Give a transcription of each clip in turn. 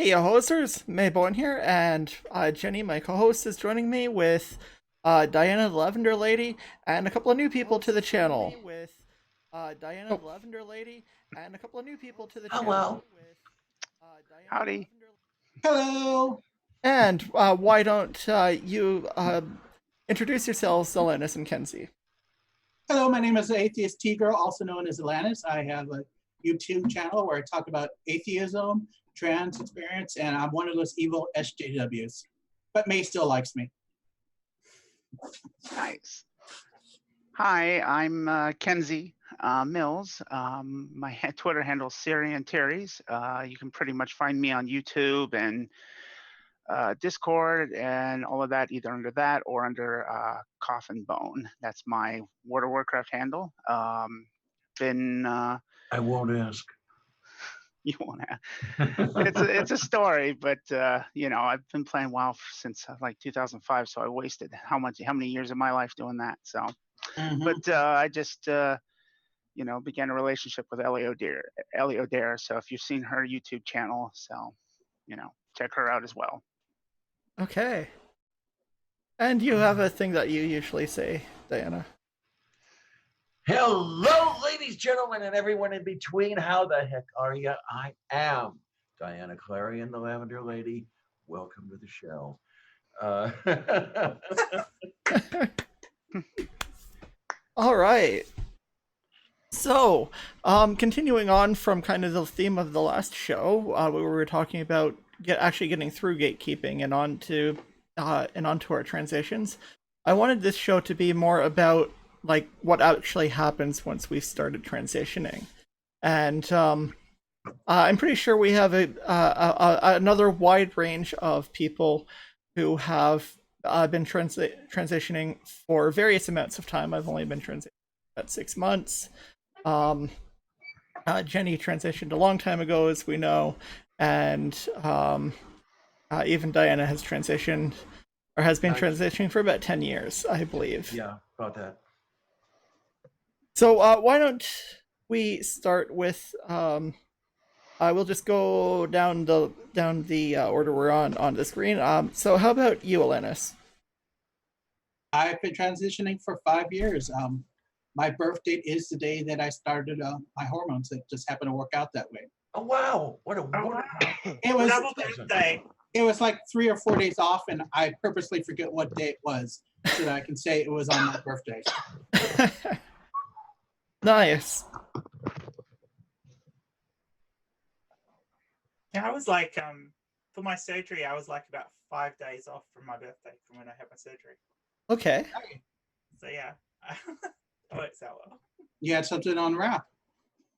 Hey, hosters, Mayborn here, and Jenny, my co-host, is joining me with Diana the Lavender Lady and a couple of new people to the channel. Oh, Hello. howdy. Hello. And why don't you introduce yourselves, Alanis and Kensi? Hello, my name is Atheist Tea Girl, also known as Alanis. I have a YouTube channel where I talk about atheism, trans experience, and I'm one of those evil SJWs. But May still likes me. Nice. Hi, I'm Kensi Mills. My Twitter handle is Syrian Terry's. You can pretty much find me on YouTube and Discord and all of that, either under that or under Coffin Bone. That's my World of Warcraft handle. Been I won't ask. You won't have. It's a story, but I've been playing WoW since like 2005, so I wasted how many years of my life doing that. So, but I just began a relationship with Ellie O'Dare. So if you've seen her YouTube channel, so check her out as well. Okay. And you have a thing that you usually say, Diana. Hello, ladies, gentlemen, and everyone in between. How the heck are you? I am Diana Clarion, the Lavender Lady. Welcome to the show. All right. So, continuing on from kind of the theme of the last show, we were talking about actually getting through gatekeeping and onto our transitions. I wanted this show to be more about like what actually happens once we started transitioning, and I'm pretty sure we have another wide range of people who have been transitioning for various amounts of time. I've only been transitioning about 6 months. Jenny transitioned a long time ago, as we know, and even Diana has transitioned or has been transitioning for about 10 years, I believe. Yeah, about that. So why don't we start with we'll just go down the order we're on the screen. So how about you, Alanis? I've been transitioning for 5 years. My birth date is the day that I started my hormones. It just happened to work out that way. Oh, wow. What a wonderful. It was double birthday. It was like 3 or 4 days off, and I purposely forget what day it was so that I can say it was on my birthday. Nice. Yeah, I was like, for my surgery, I was like about 5 days off from my birthday from when I had my surgery. Okay. So yeah, that works out well. You had something on wrap.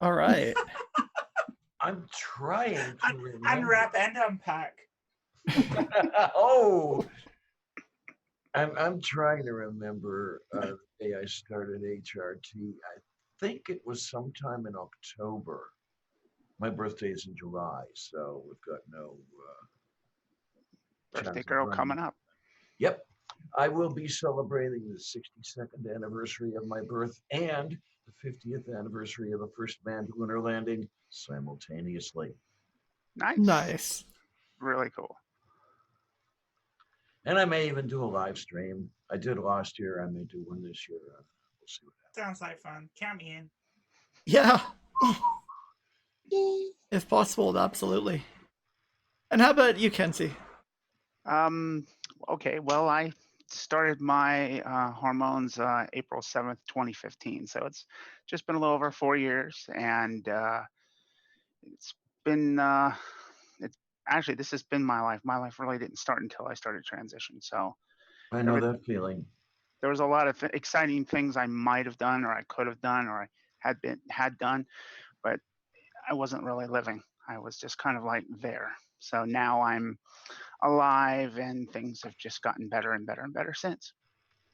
All right. I'm trying to remember. Unwrap and unpack. Oh, I'm trying to remember the day I started HRT. I think it was sometime in October. My birthday is in July, so we've got no Birthday girl coming up. Yep. I will be celebrating the 62nd anniversary of my birth and the 50th anniversary of the first manned lunar landing simultaneously. Nice. Really cool. And I may even do a live stream. I did last year. I may do one this year. We'll see what happens. Sounds like fun. Count me in. Yeah. If possible, absolutely. And how about you, Kensi? Okay, well, I started my hormones April 7th, 2015. So it's just been a little over 4 years. And it's been, actually, this has been my life. My life really didn't start until I started transition. So I know that feeling. There was a lot of exciting things I might have done or I could have done or I had done, but I wasn't really living. I was just kind of like there. So now I'm alive and things have just gotten better and better and better since.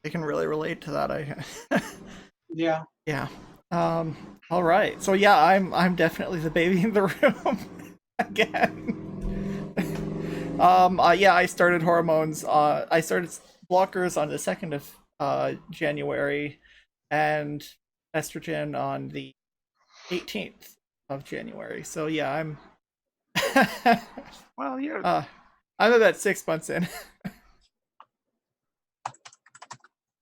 I can really relate to that. Yeah. Yeah. All right. So yeah, I'm definitely the baby in the room again. Yeah, I started hormones. I started blockers on the 2nd of January, and estrogen on the 18th of January. So yeah, I'm Well, you're I'm about 6 months in.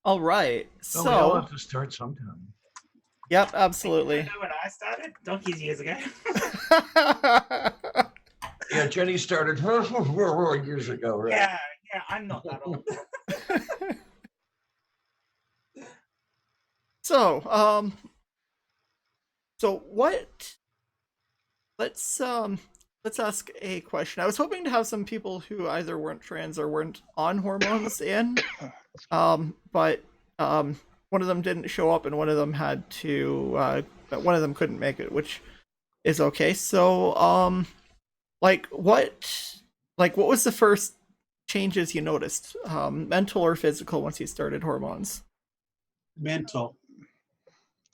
All right. So we all So, have to start sometime. yep, You absolutely. know when I started? Donkeys years ago. Yeah, Jenny started years ago, right? Yeah, I'm not that old. So, so what? Let's ask a question. I was hoping to have some people who either weren't trans or weren't on hormones in, but one of them didn't show up, and one of them had to. One of them couldn't make it, which is okay. So, what was the first changes you noticed, mental or physical, once you started hormones? Mental.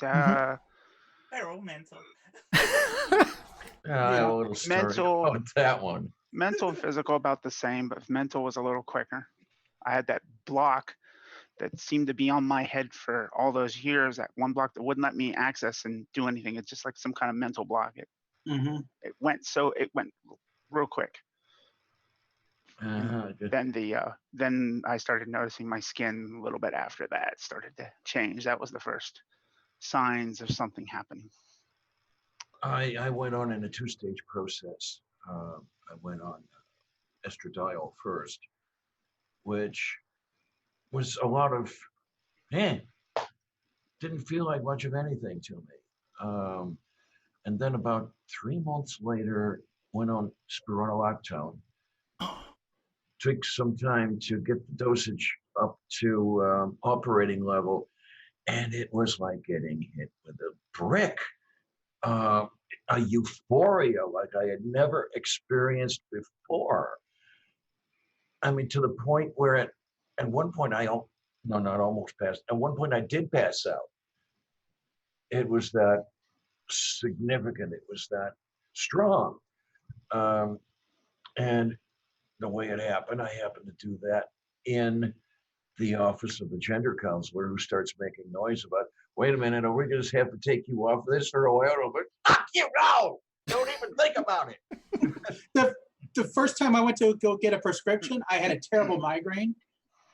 uh, They're all mental. Yeah, I have a little story Mental- about that one. mental and physical about the same, but mental was a little quicker. I had that block that seemed to be on my head for all those years. That one block that wouldn't let me access and do anything. It's just like some kind of mental block. Hmm. It went real quick. Good. Then I started noticing my skin a little bit after that started to change. That was the first signs of something happening. I went on in a two-stage process. I went on estradiol first, which was a lot of, didn't feel like much of anything to me. And then about 3 months later, went on spironolactone. Took some time to get the dosage up to operating level, and it was like getting hit with a brick. A euphoria like I had never experienced before. I mean, to the point where at one point no, not almost passed. At one point I did pass out. It was that significant. It was that strong. And the way it happened, I happened to do that in the office of the gender counselor, who starts making noise about, wait a minute, are we going to have to take you off this for a while? But fuck you, no! Don't even think about it. The first time I went to go get a prescription, I had a terrible migraine.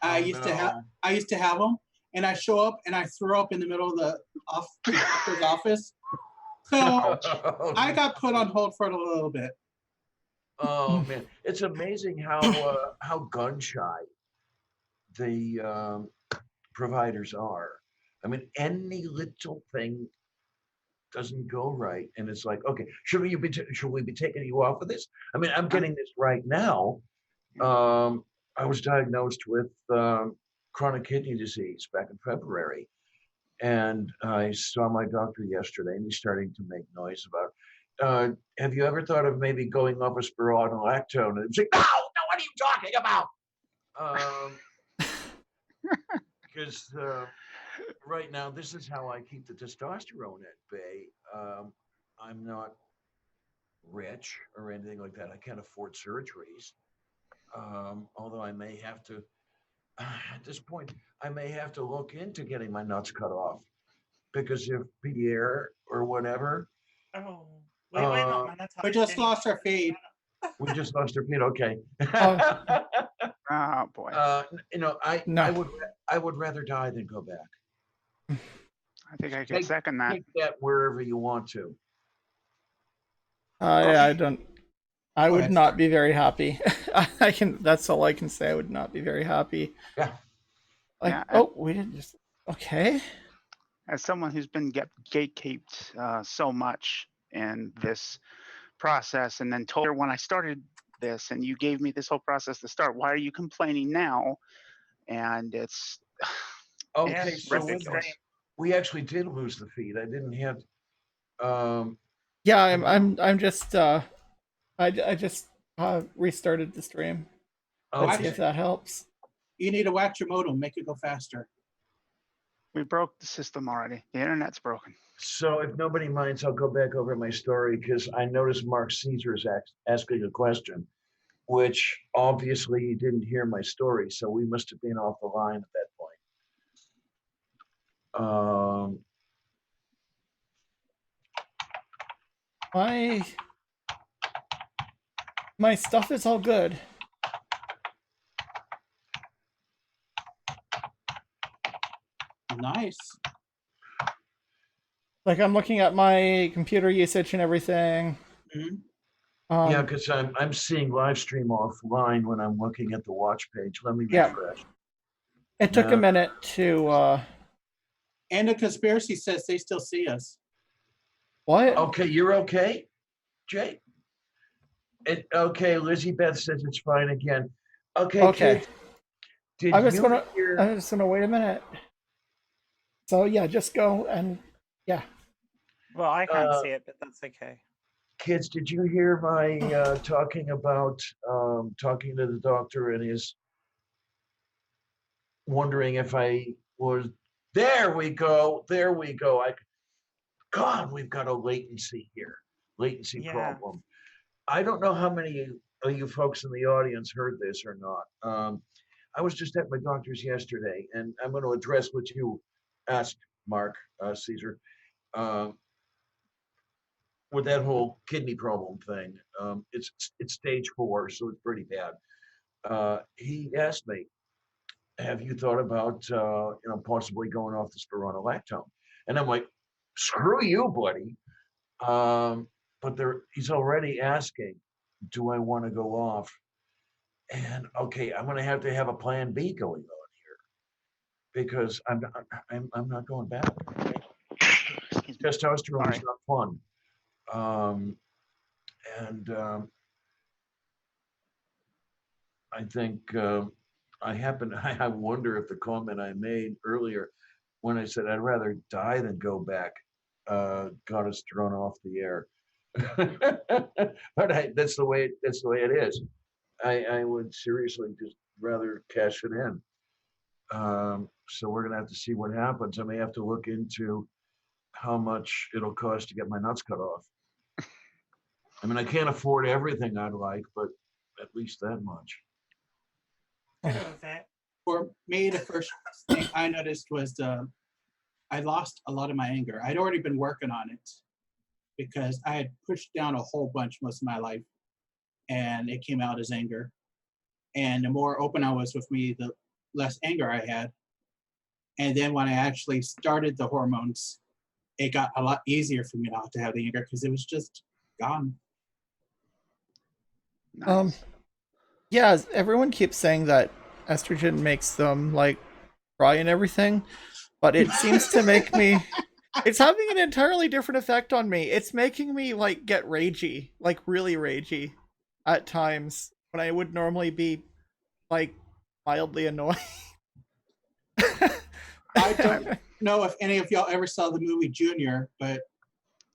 I used to have them, and I show up and I throw up in the middle of the doctor's office. So I got put on hold for a little bit. Oh man, it's amazing how gun shy the providers are. I mean, any little thing doesn't go right, and it's like, okay, should we be taking you off of this? I mean, I'm getting this right now. I was diagnosed with chronic kidney disease back in February, and I saw my doctor yesterday, and he's starting to make noise about, have you ever thought of maybe going off a spironolactone? And it's like, no, what are you talking about? Because right now, this is how I keep the testosterone at bay. I'm not rich or anything like that. I can't afford surgeries. Although I may have to, at this point, I may have to look into getting my nuts cut off, because if Pierre or whatever. Oh, we're not monetized. We just lost our feed. We just lost our feed. Okay. Oh boy. I would rather die than go back. I think I can second that. Take that wherever you want to. I don't. I would not be very happy. That's all I can say. I would not be very happy. Yeah. We didn't just. Okay. As someone who's been gatekept so much in this process, and then told her when I started this, and you gave me this whole process to start, why are you complaining now? And it's okay. it's So ridiculous. we actually did lose the feed. I didn't have. Yeah, I'm just. I just restarted the stream. Let's see if that helps. You need to wax your modem, make it go faster. We broke the system already. The internet's broken. So if nobody minds, I'll go back over my story, because I noticed Mark Caesar is asking a question, which obviously he didn't hear my story, so we must have been off the line at that point. My stuff is all good. Nice. Like, I'm looking at my computer usage and everything. Mhm. Yeah, because I'm seeing live stream offline when I'm looking at the watch page. Let me Yeah. refresh. It took a minute to, And the conspiracy says they still see us. what? Okay, you're okay, Jay? Okay, Lizzie Beth says it's fine again. Okay, Okay. kids, did I'm just you gonna, hear? I'm just gonna wait a minute. So yeah, just go and, yeah. Well, I can't Uh, see it, but that's okay. Kids, did you hear my talking about talking to the doctor and his wondering if I was? There we go. There we go. God, we've got a latency here. Latency Yeah. problem. I don't know how many of you folks in the audience heard this or not. I was just at my doctor's yesterday, and I'm going to address what you asked, Mark, Caesar, with that whole kidney problem thing. It's stage 4, so it's pretty bad. He asked me, "Have you thought about possibly going off the spironolactone?" And I'm like, "Screw you, buddy." But he's already asking, "Do I want to go off?" And okay, I'm going to have a plan B going on here because I'm not going back. Testosterone is not fun. And I think I wonder if the comment I made earlier when I said I'd rather die than go back got us thrown off the air. But that's the way it is. I would seriously just rather cash it in. So we're gonna have to see what happens. I may have to look into how much it'll cost to get my nuts cut off. I mean, I can't afford everything I'd like, but at least that much. For me, the first thing I noticed was I lost a lot of my anger. I'd already been working on it because I had pushed down a whole bunch most of my life, and it came out as anger. And the more open I was with me, the less anger I had. And then when I actually started the hormones, it got a lot easier for me not to have the anger because it was just gone. Nice. Yeah, everyone keeps saying that estrogen makes them like cry and everything, but it seems to make me. It's having an entirely different effect on me. It's making me like get ragey, like really ragey, at times when I would normally be like mildly annoyed. I don't know if any of y'all ever saw the movie Junior, but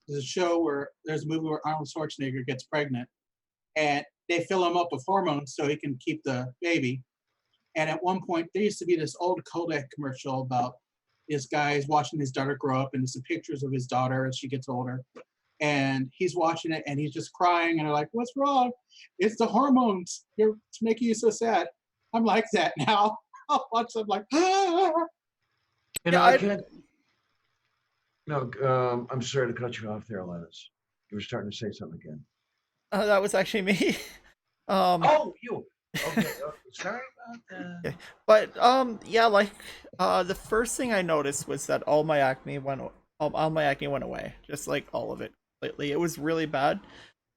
there's a movie where Arnold Schwarzenegger gets pregnant, and they fill him up with hormones so he can keep the baby. And at one point, there used to be this old Kodak commercial about this guy's watching his daughter grow up, and there's some pictures of his daughter as she gets older. And he's watching it, and he's just crying, and they're like, "What's wrong? It's the hormones. It's making you so sad." I'm like that now. I'll watch them like, ah. You know, I can't. No, I'm sorry to cut you off there, Alanis. You were starting to say something again. That was actually me. Oh, you. Okay, sorry about that. Okay. But yeah, like the first thing I noticed was that all my acne went away, just like all of it completely. It was really bad.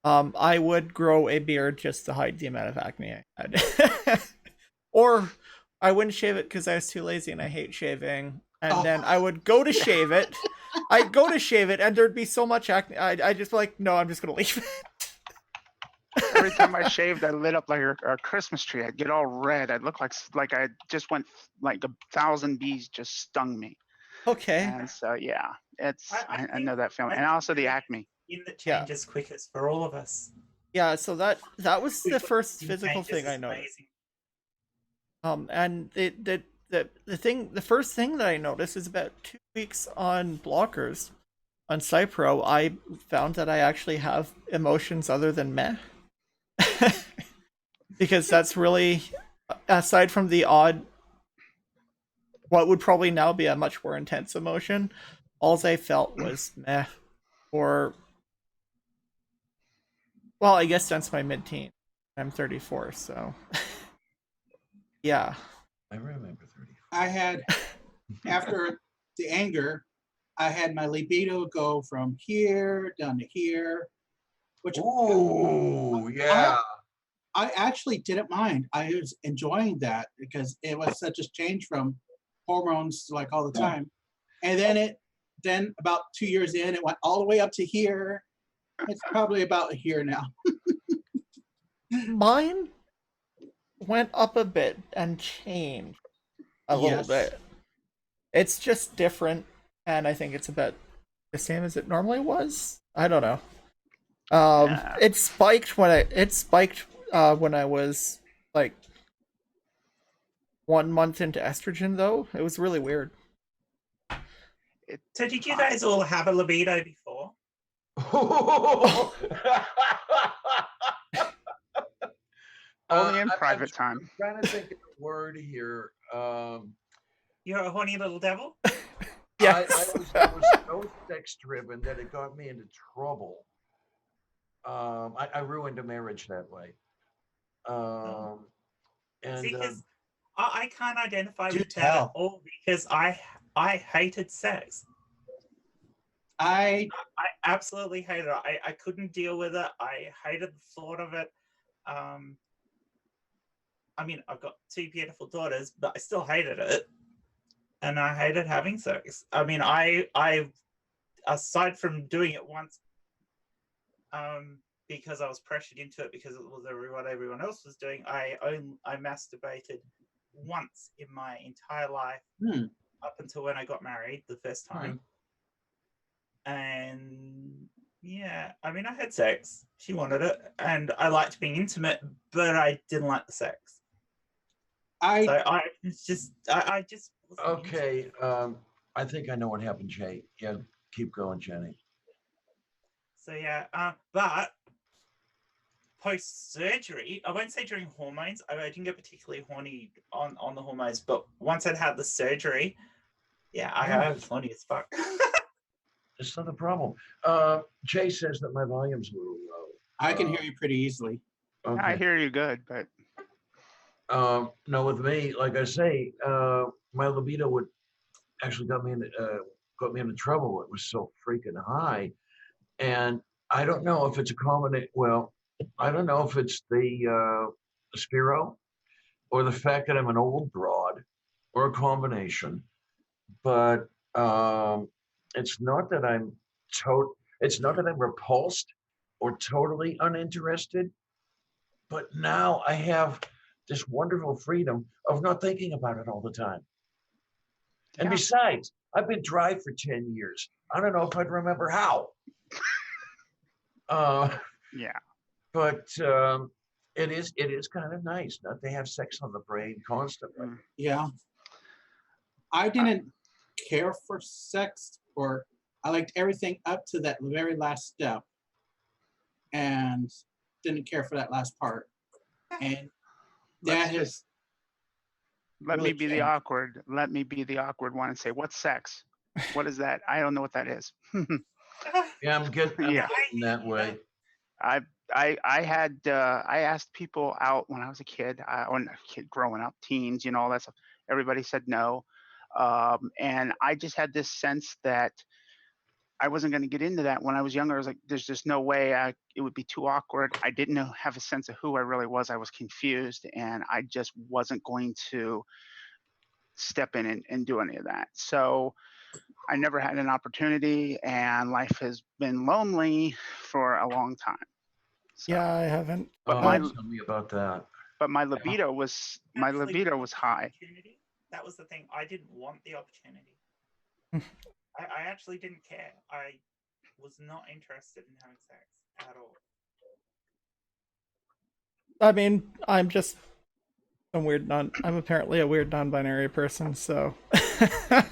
I would grow a beard just to hide the amount of acne I had. Or I wouldn't shave it because I was too lazy and I hate shaving. And then I would go to shave it. I'd go to shave it and there'd be so much acne. I'd just be like, no, I'm just going to leave it. Every time I shaved, I lit up like a Christmas tree. I'd get all red. I'd look like I just went like 1,000 bees just stung me. Okay. And so yeah, I know that feeling. And also the acne. That changes quickest for all of us. Yeah, so that was the first physical thing I noticed. And the first thing that I noticed is about 2 weeks on blockers on Cypro, I found that I actually have emotions other than meh. Because that's really, aside from the odd, what would probably now be a much more intense emotion, all I felt was meh. Or, well, I guess since my mid-teen. I'm 34, so yeah. I remember 30. I had, after the anger, I had my libido go from here down to here, which Oh, yeah. I actually didn't mind. I was enjoying that because it was such a change from hormones like all the time. And then about 2 years in, it went all the way up to here. It's probably about here now. Mine went up a bit and changed a little Yes. bit. It's just different, and I think it's about the same as it normally was. I don't know. It spiked when I was like 1 month into estrogen, though. It was really weird. So did you guys all have a libido before? Only in private time. I'm trying to think of the word here. You're a horny little devil? Yes. I was so sex driven that it got me into trouble. I ruined a marriage that way. And See, because I can't identify Do with that tell. at all because I hated sex. I I absolutely hated it. I couldn't deal with it. I hated the thought of it. I mean, I've got 2 beautiful daughters, but I still hated it. And I hated having sex. I mean, I aside from doing it once, because I was pressured into it because it was what everyone else was doing, I masturbated once in my entire life up until when I got married the first time. And yeah, I mean, I had sex. She wanted it, and I liked being intimate, but I didn't like the sex. So I just wasn't okay. I think I know what happened, Jay. Yeah, keep going, Jenny. So yeah, but post surgery, I won't say during hormones. I didn't get particularly horny on the hormones, but once I'd had the surgery, yeah, I was horny as fuck. It's not a problem. Jay says that my volume's a little low. I can hear you pretty easily. Okay. I hear you good, but no, with me, like I say, my libido would actually got me into trouble. It was so freaking high, and I don't know if it's a combination. Well, I don't know if it's the Spiro or the fact that I'm an old broad, or a combination. But it's not that I'm It's not that I'm repulsed or totally uninterested. But now I have this wonderful freedom of not thinking about it all the time. And Yeah. besides, I've been dry for 10 years. I don't know if I'd remember how. yeah. But it is kind of nice not to have sex on the brain constantly. Yeah. I didn't care for sex, or I liked everything up to that very last step and didn't care for that last part. And Let's that just has let really me be the changed. awkward. Let me be the awkward one and say, "What's sex? What is that? I don't know what that is." Yeah, I'm getting Yeah. that way. I had I asked people out when I was a kid, when a kid growing up, teens, all that stuff. Everybody said no, and I just had this sense that I wasn't going to get into that when I was younger. I was like, "There's just no way. It would be too awkward." I didn't have a sense of who I really was. I was confused, and I just wasn't going to step in and do any of that. So I never had an opportunity, and life has been lonely for a long time. So, Yeah, I haven't. but Tell me about that. but my libido was high. That was the thing. I didn't want the opportunity. I actually didn't care. I was not interested in having sex at all. I mean, I'm apparently a weird non-binary person, so. Other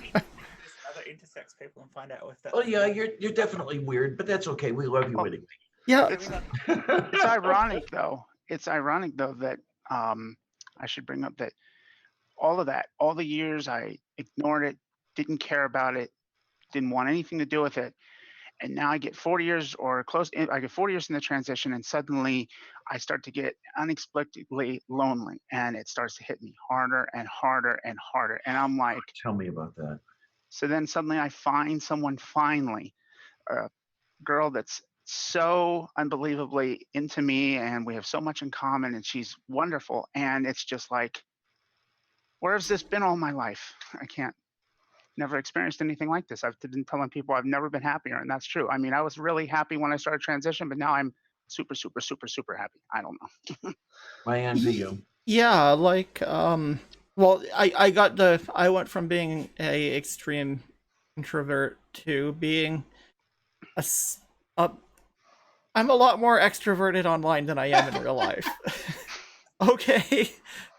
intersex people and find out if that's. Oh yeah, you're definitely weird, but that's okay. We love you anyway. Yeah. It's ironic though. It's ironic though that I should bring up that all the years I ignored it, didn't care about it, didn't want anything to do with it. and now I get 40 years or close. I get 40 years in the transition, and suddenly I start to get unexpectedly lonely, and it starts to hit me harder and harder and harder. And I'm like, Tell me about that. so then suddenly I find someone finally, a girl that's so unbelievably into me, and we have so much in common, and she's wonderful. And it's just like, where has this been all my life? I can't. Never experienced anything like this. I've been telling people I've never been happier, and that's true. I mean, I was really happy when I started transition, but now I'm super, super, super, super happy. I don't know. My envy you. Yeah, like well, I went from being a extreme introvert to being a, s- a I'm a lot more extroverted online than I am in real life. Okay.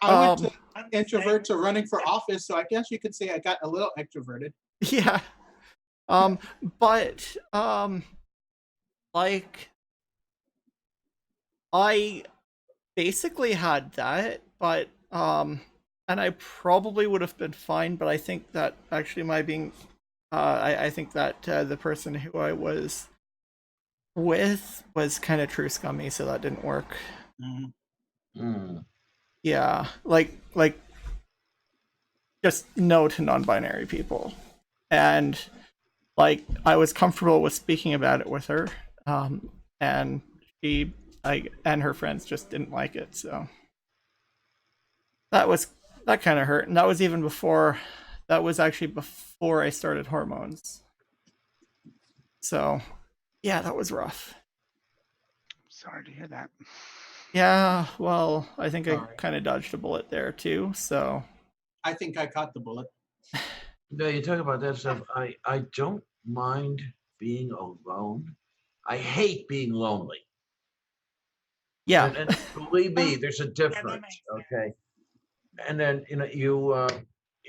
I went to I'm the introvert to same. running for office, so I guess you could say I got a little extroverted. Yeah. Um but like I basically had that, but and I probably would have been fine, but I think that actually my being I think that the person who I was with was kind of true scummy, so that didn't work. Mhm. Mm. Yeah, like just no to non-binary people, and like I was comfortable with speaking about it with her, and she and her friends just didn't like it, so that was that kind of hurt, and that was even before. That was actually before I started hormones. So, yeah, that was rough. Sorry to hear that. Yeah, well, I think I Sorry. kind of dodged a bullet there too. So, I think I caught the bullet. No, you talk about that stuff. I don't mind being alone. I hate being lonely. yeah, And believe me, there's a Yeah, that difference. makes sense. Okay. And then you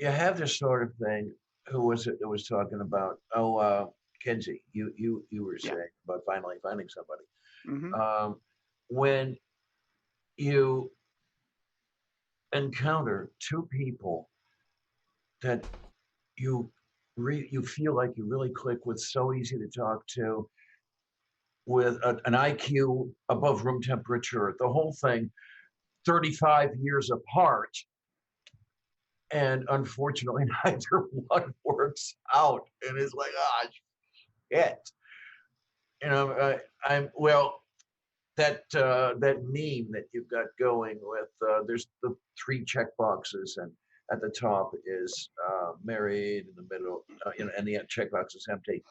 have this sort of thing. Who was it that was talking about? Oh, Kensi, you were Yeah. saying about finally finding somebody. Hmm. When you encounter two people that you feel like you really click with, so easy to talk to, with an IQ above room temperature, the whole thing, 35 years apart, and unfortunately neither one works out, and it's like, ah, shit. I'm well, that meme that you've got going with, there's the three check boxes, and at the top is married, in the middle, and the checkbox is empty.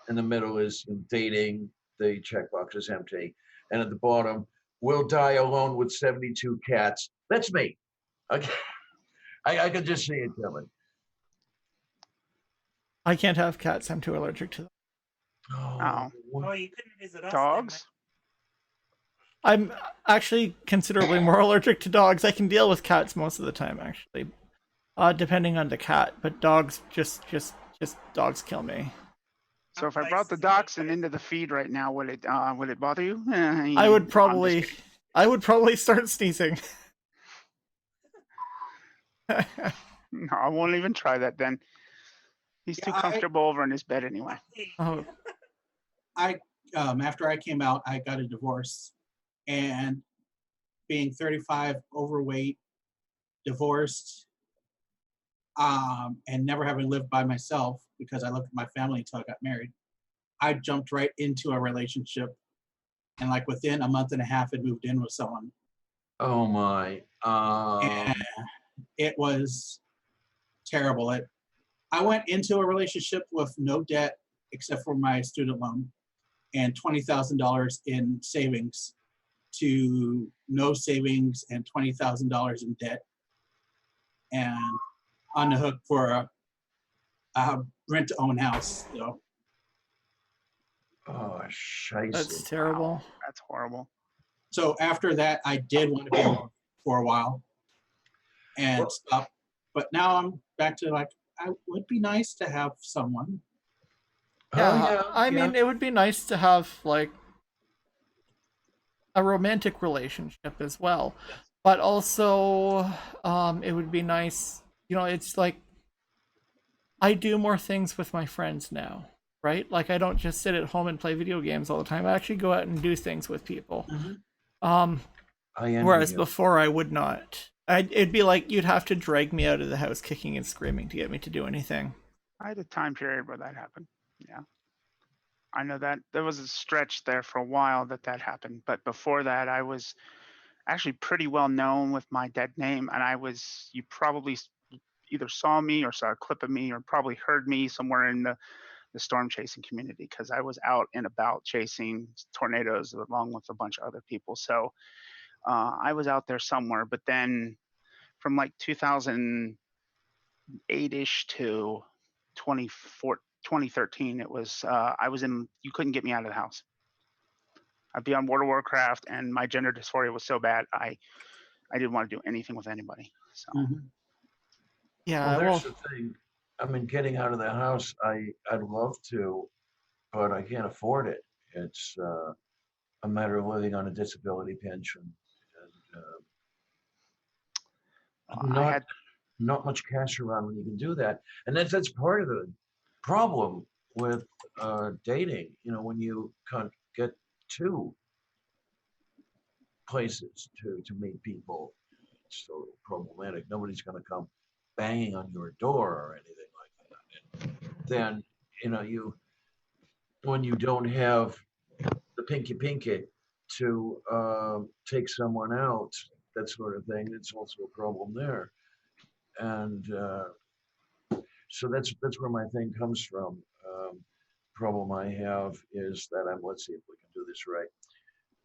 In the middle is dating, the checkbox is empty, and at the bottom, will die alone with 72 cats. That's me. Okay. I could just see it coming. I can't have cats. I'm too allergic to them. Oh, Oh, you couldn't visit us dogs? I'm actually considerably more allergic to dogs. I can deal with cats most of the time, actually, depending on the cat. But dogs, just dogs kill me. So if I brought the dachshund into the feed right now, would it bother you? I would I'm just probably, kidding. I would probably start sneezing. No, I won't even try that then. He's too Yeah, comfortable over in his bed anyway. Oh, After I came out, I got a divorce, and being 35, overweight, divorced, and never having lived by myself because I lived with my family until I got married, I jumped right into a relationship, and like within a month and a half, had moved in with someone. Oh my. And it was terrible. I went into a relationship with no debt except for my student loan and $20,000 in savings, to no savings and $20,000 in debt, and on the hook for a rent-to-own house. So Oh, scheiße. that's terrible. Wow, that's horrible. so after that, I did want to be alone for a while and Well- stop. But now I'm back to like, I would be nice to have someone. Yeah, Oh, I mean, it would be nice to have like a romantic relationship as well, but also, it would be nice. It's like I do more things with my friends now. right? Like I don't just sit at home and play video games all the time. I actually go out and do things with people. Um, I envy whereas you. before I would not. It'd be like you'd have to drag me out of the house kicking and screaming to get me to do anything. I had a time period where that happened. Yeah. I know that there was a stretch there for a while that happened. But before that, I was actually pretty well known with my dead name. And you probably either saw me or saw a clip of me or probably heard me somewhere in the storm chasing community because I was out and about chasing tornadoes along with a bunch of other people. So I was out there somewhere. But then from like 2008-ish to 2013, it was you couldn't get me out of the house. I'd be on World of Warcraft, and my gender dysphoria was so bad, I didn't want to do anything with anybody. So Yeah, Well, well, there's the thing. I mean, getting out of the house, I'd love to, but I can't afford it. It's a matter of living on a disability pension, and I not had not much cash around when you can do that. And that's part of the problem with dating. You know, when you can't get to places to meet people, it's so problematic. Nobody's going to come banging on your door or anything like that. And then, you know, when you don't have the pinky to take someone out, that sort of thing, it's also a problem there. And so that's where my thing comes from. Problem I have is that let's see if we can do this right.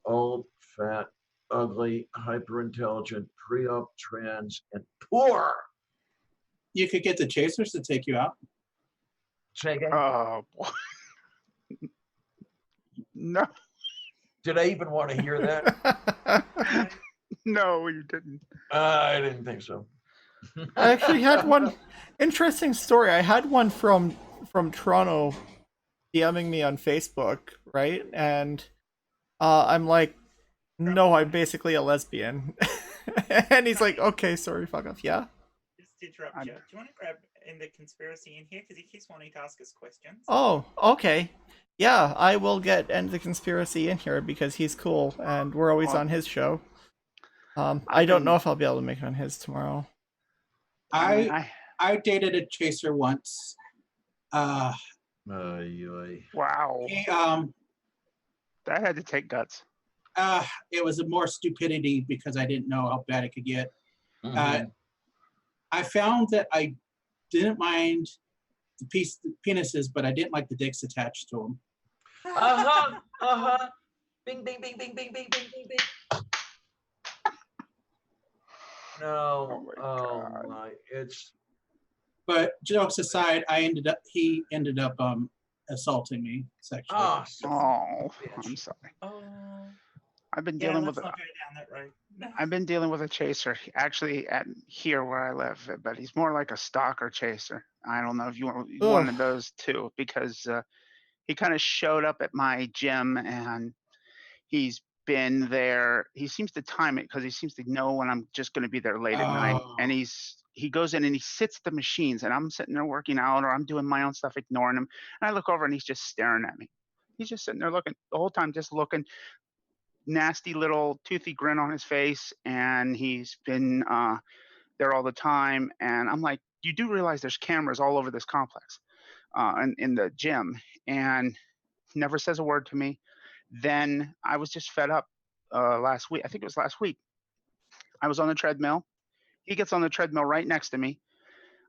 Old, fat, ugly, hyper intelligent, pre-op, trans, and poor. You could get the chasers to take you out. Say again? boy. No, Did I even want to hear that? no, you didn't. I didn't think so. I actually had one interesting story. I had one from Toronto DMing me on Facebook, right? And I'm like, no, I'm basically a lesbian. And he's like, okay, sorry, fuck off. Yeah. Just to interrupt you. Do you want to grab in the conspiracy in here because he keeps wanting to ask us questions? Oh, okay. Yeah, I will get End the Conspiracy in here because he's cool and we're always on his show. I don't know if I'll be able to make it on his tomorrow. I dated a chaser once. Wow, He, that had to take guts. it was more stupidity because I didn't know how bad it could get. I found that I didn't mind the penises, but I didn't like the dicks attached to them. Bing, bing, bing, bing, bing, bing, bing, bing, bing. No, God. my, it's. But jokes aside, he ended up assaulting me sexually. Oh, I'm sorry. Oh. I've been Yeah, dealing let's with not go down that road. No. I've been dealing with a chaser actually at here where I live, but he's more like a stalker chaser. I don't know if you want one of those too, because he kind of showed up at my gym and he's been there. He seems to time it because he seems to know when I'm just going to be there late at night. And he goes in and he sits at the machines and I'm sitting there working out or I'm doing my own stuff, ignoring him. And I look over and he's just staring at me. He's just sitting there looking the whole time, just looking, nasty little toothy grin on his face. And he's been there all the time. And I'm like, you do realize there's cameras all over this complex in the gym. And never says a word to me. Then I was just fed up last week. I think it was last week. I was on the treadmill. He gets on the treadmill right next to me.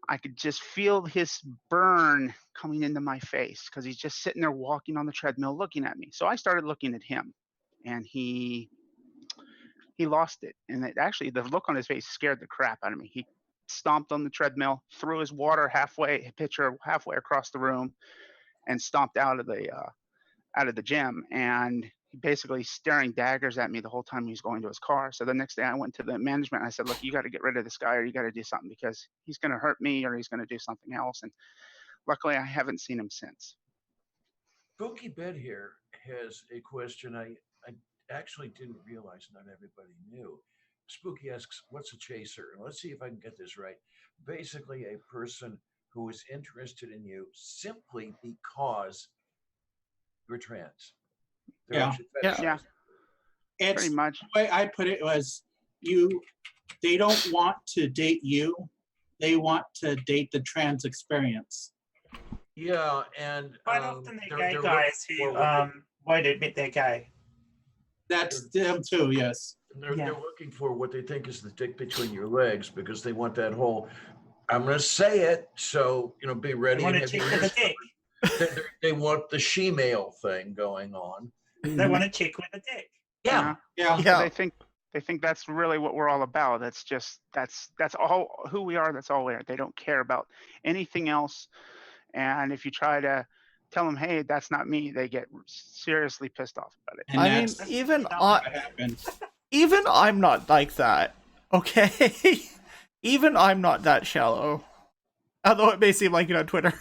I could just feel his burn coming into my face because he's just sitting there walking on the treadmill looking at me. So I started looking at him and he lost it. And actually, the look on his face scared the crap out of me. He stomped on the treadmill, threw his water pitcher halfway across the room, and stomped out of the gym. And he basically staring daggers at me the whole time he was going to his car. So the next day I went to the management and I said, look, you got to get rid of this guy or you got to do something because he's going to hurt me or he's going to do something else. And luckily I haven't seen him since. Spooky Bed here has a question I actually didn't realize not everybody knew. Spooky asks, what's a chaser? And let's see if I can get this right. Basically, a person who is interested in you simply because you're trans. They're Yeah. actually Yeah. fetishized. Yeah, It's pretty much. the way I put it was they don't want to date you. They want to date the trans experience. Yeah, and Quite often they're gay looking guys who for what won't admit they're gay. That's them too, yes. they're Yeah. looking for what they think is the dick between your legs because they want that whole. I'm going to say it, so be They ready. want and a have your chick with a ears dick. covered. They want the she-male thing going on. They want a chick with a dick. Yeah, Yeah. Yeah. They think that's really what we're all about. That's all who we are. That's all we are. They don't care about anything else. And if you try to tell them, hey, that's not me, they get seriously pissed off about it. And I mean, that's even not what happens. even I'm not like that. Okay, even I'm not that shallow. Although it may seem like it on Twitter.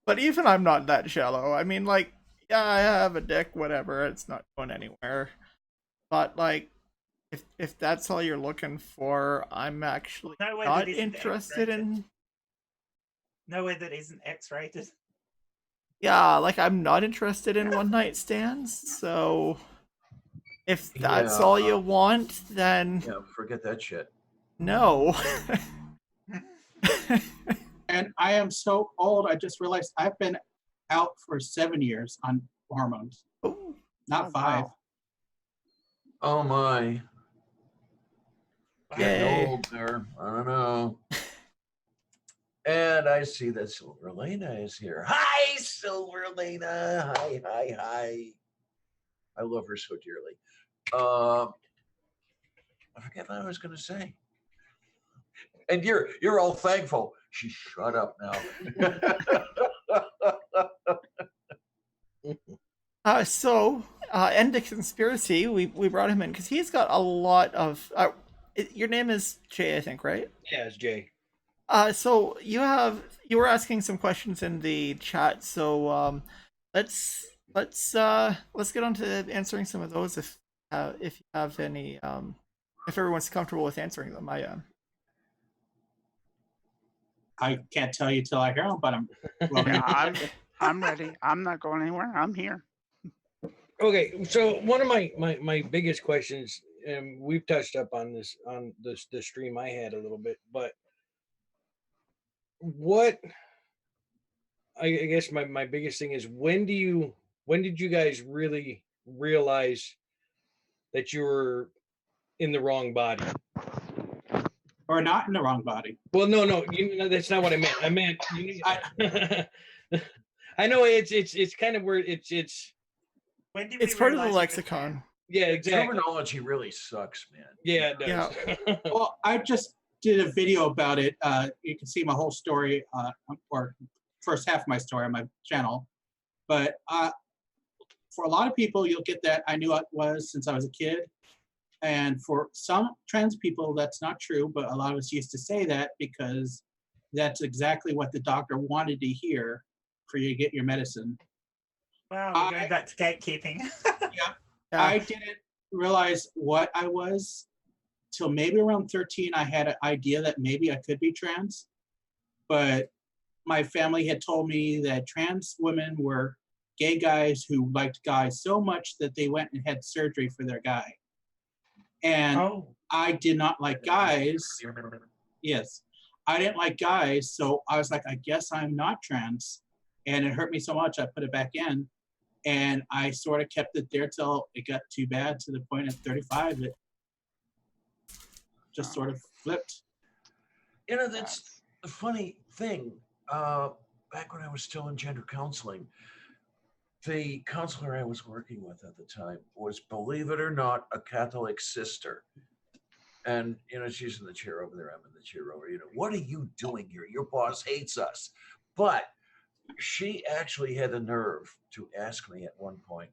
But even I'm not that shallow. I mean, like, yeah, I have a dick, whatever. It's not going anywhere. But like, if that's all you're looking for, I'm actually No way not that isn't interested X-rated. in. No way that isn't X-rated. Yeah, like I'm not interested in one night stands. So if that's Yeah, all you want, then yeah, forget that shit. no. And I am so old, I just realized I've been out for 7 years on hormones, Ooh, not Oh, 5. wow. Oh my, getting Yay. old there. I don't know. And I see that Silver Lena is here. Hi, Silver Lena. Hi, hi, hi. I love her so dearly. I forget what I was going to say. And you're all thankful. She shut up now. End of conspiracy. We brought him in because he's got a lot of. Your name is Jay, I think, right? Yeah, it's Jay. So you were asking some questions in the chat. So let's get on to answering some of those if you have any if everyone's comfortable with answering them. I am. I can't tell you till I hear them, but I'm well, Yeah, I'm ready. I'm not going anywhere. I'm here. Okay, so one of my biggest questions, and we've touched up on this on the stream I had a little bit, but what I guess my biggest thing is when did you guys really realize that you were in the wrong body? or not in the wrong body. Well, no, that's not what I meant. I meant I know it's kind of where it's When did It's we part of the realize we were lexicon. yeah, exactly. Terminology really sucks, man. Yeah, it does. Well, I just did a video about it. You can see my whole story, or first half of my story on my channel. But for a lot of people, you'll get that I knew I was since I was a kid. And for some trans people, that's not true. But a lot of us used to say that because that's exactly what the doctor wanted to hear for you to get your medicine. Wow, we're going back to gatekeeping. Yeah. Yeah. I didn't realize what I was till maybe around 13. I had an idea that maybe I could be trans, but my family had told me that trans women were gay guys who liked guys so much that they went and had surgery for their guy. And Oh, I did not like guys. Yes, I didn't like guys, so I was like, I guess I'm not trans. And it hurt me so much, I put it back in. And I sort of kept it there till it got too bad to the point at 35 it just sort of flipped. That's the funny thing. Back when I was still in gender counseling, the counselor I was working with at the time was, believe it or not, a Catholic sister. And, she's in the chair over there. I'm in the chair over here. What are you doing here? Your boss hates us. But she actually had the nerve to ask me at one point,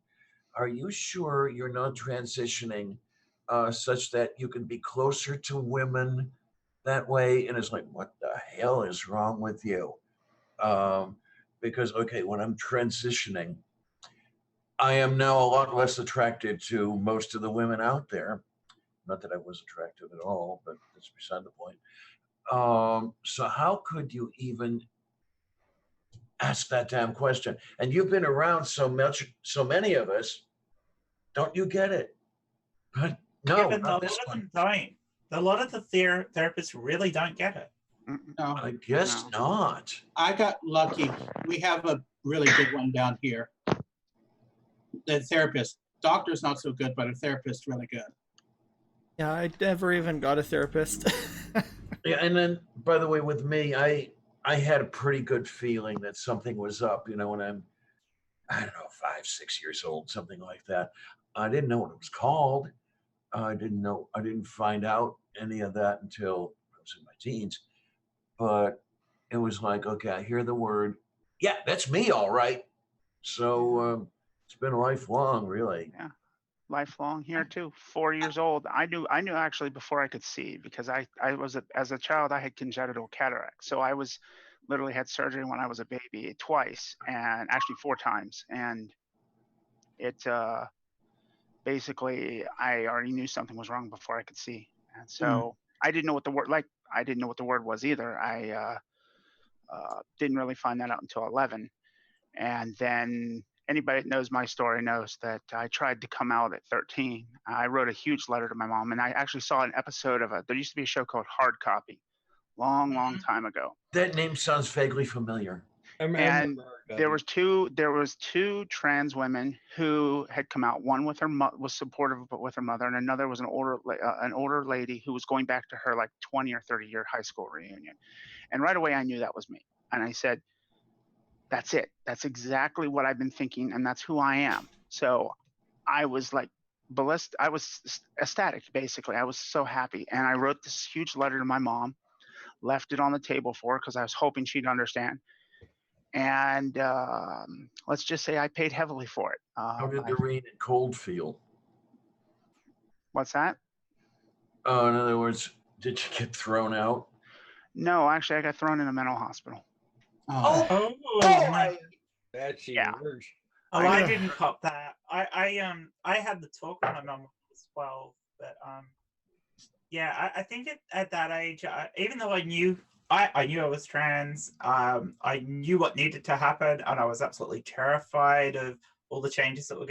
are you sure you're not transitioning such that you can be closer to women that way? And it's like, what the hell is wrong with you? Because, okay, when I'm transitioning, I am now a lot less attracted to most of the women out there. Not that I was attractive at all, but that's beside the point. So how could you even ask that damn question. And you've been around so many of us. Don't you get it? But no, Yeah, but a not lot this of one. them don't. A lot of the therapists really don't get it. No, I guess No. not. I got lucky. We have a really good one down here. The therapist, doctor's not so good, but a therapist really good. Yeah, I never even got a therapist. Yeah, and then by the way, with me, I had a pretty good feeling that something was up. You know, when I don't know 5, 6 years old, something like that. I didn't know what it was called. I didn't know. I didn't find out any of that until I was in my teens. But it was like, okay, I hear the word. Yeah, that's me, all right. So it's been lifelong, really. Yeah. Lifelong here too. 4 years old. I knew actually before I could see, because as a child I had congenital cataract. So I was literally had surgery when I was a baby twice, and actually 4 times. And it basically I already knew something was wrong before I could see. And so I didn't know what the word I didn't know what the word was either. I didn't really find that out until 11. And then anybody that knows my story knows that I tried to come out at 13. I wrote a huge letter to my mom, and I actually saw an episode of there used to be a show called Hard Copy, long time ago. That name sounds vaguely familiar. I And remember there was two trans women who had come out. One with was supportive with her mother, and another was an older lady who was going back to her like 20 or 30-year high school reunion. And right away I knew that was me. And I said, that's it. That's exactly what I've been thinking, and that's who I am. So I was like ballistic. I was ecstatic, basically. I was so happy. And I wrote this huge letter to my mom, left it on the table for her because I was hoping she'd understand. And let's just say I paid heavily for it. How did the rain and cold feel? What's that? Oh, in other words, did you get thrown out? No, actually, I got thrown in a mental hospital. Oh, No. that's even Yeah. worse. Oh, Yeah. I didn't cop that. I had the talk when my mum was 12, but yeah, I think at that age, even though I knew I was trans, I knew what needed to happen, and I was absolutely terrified of all the changes that were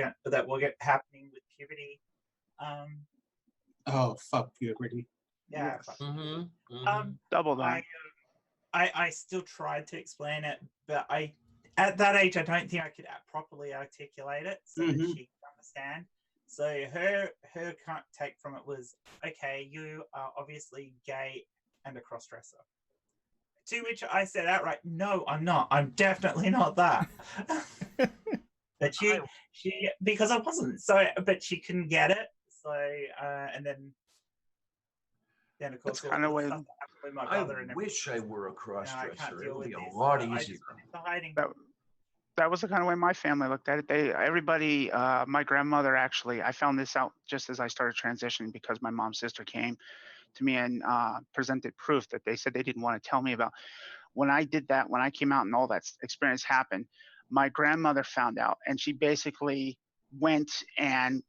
happening with puberty. oh, fuck puberty. Yeah, Yes. fuck. Mm-hmm. Double that. I still tried to explain it, but at that age I don't think I could properly articulate it so that she could understand. So her take from it was, okay, you are obviously gay and a cross-dresser. To which I said outright, no, I'm not. I'm definitely not that. But she because I wasn't. So but she couldn't get it. So and then of course That's kinda all the way- stuff that happened with my I brother and wish I were a I cross-dresser. can't It deal would with be a this. lot I easier. just went into hiding. That was the kind of way my family looked at it. Everybody, my grandmother actually, I found this out just as I started transitioning because my mom's sister came to me and presented proof that they said they didn't want to tell me about. When I did that, when I came out and all that experience happened, my grandmother found out, and she basically went and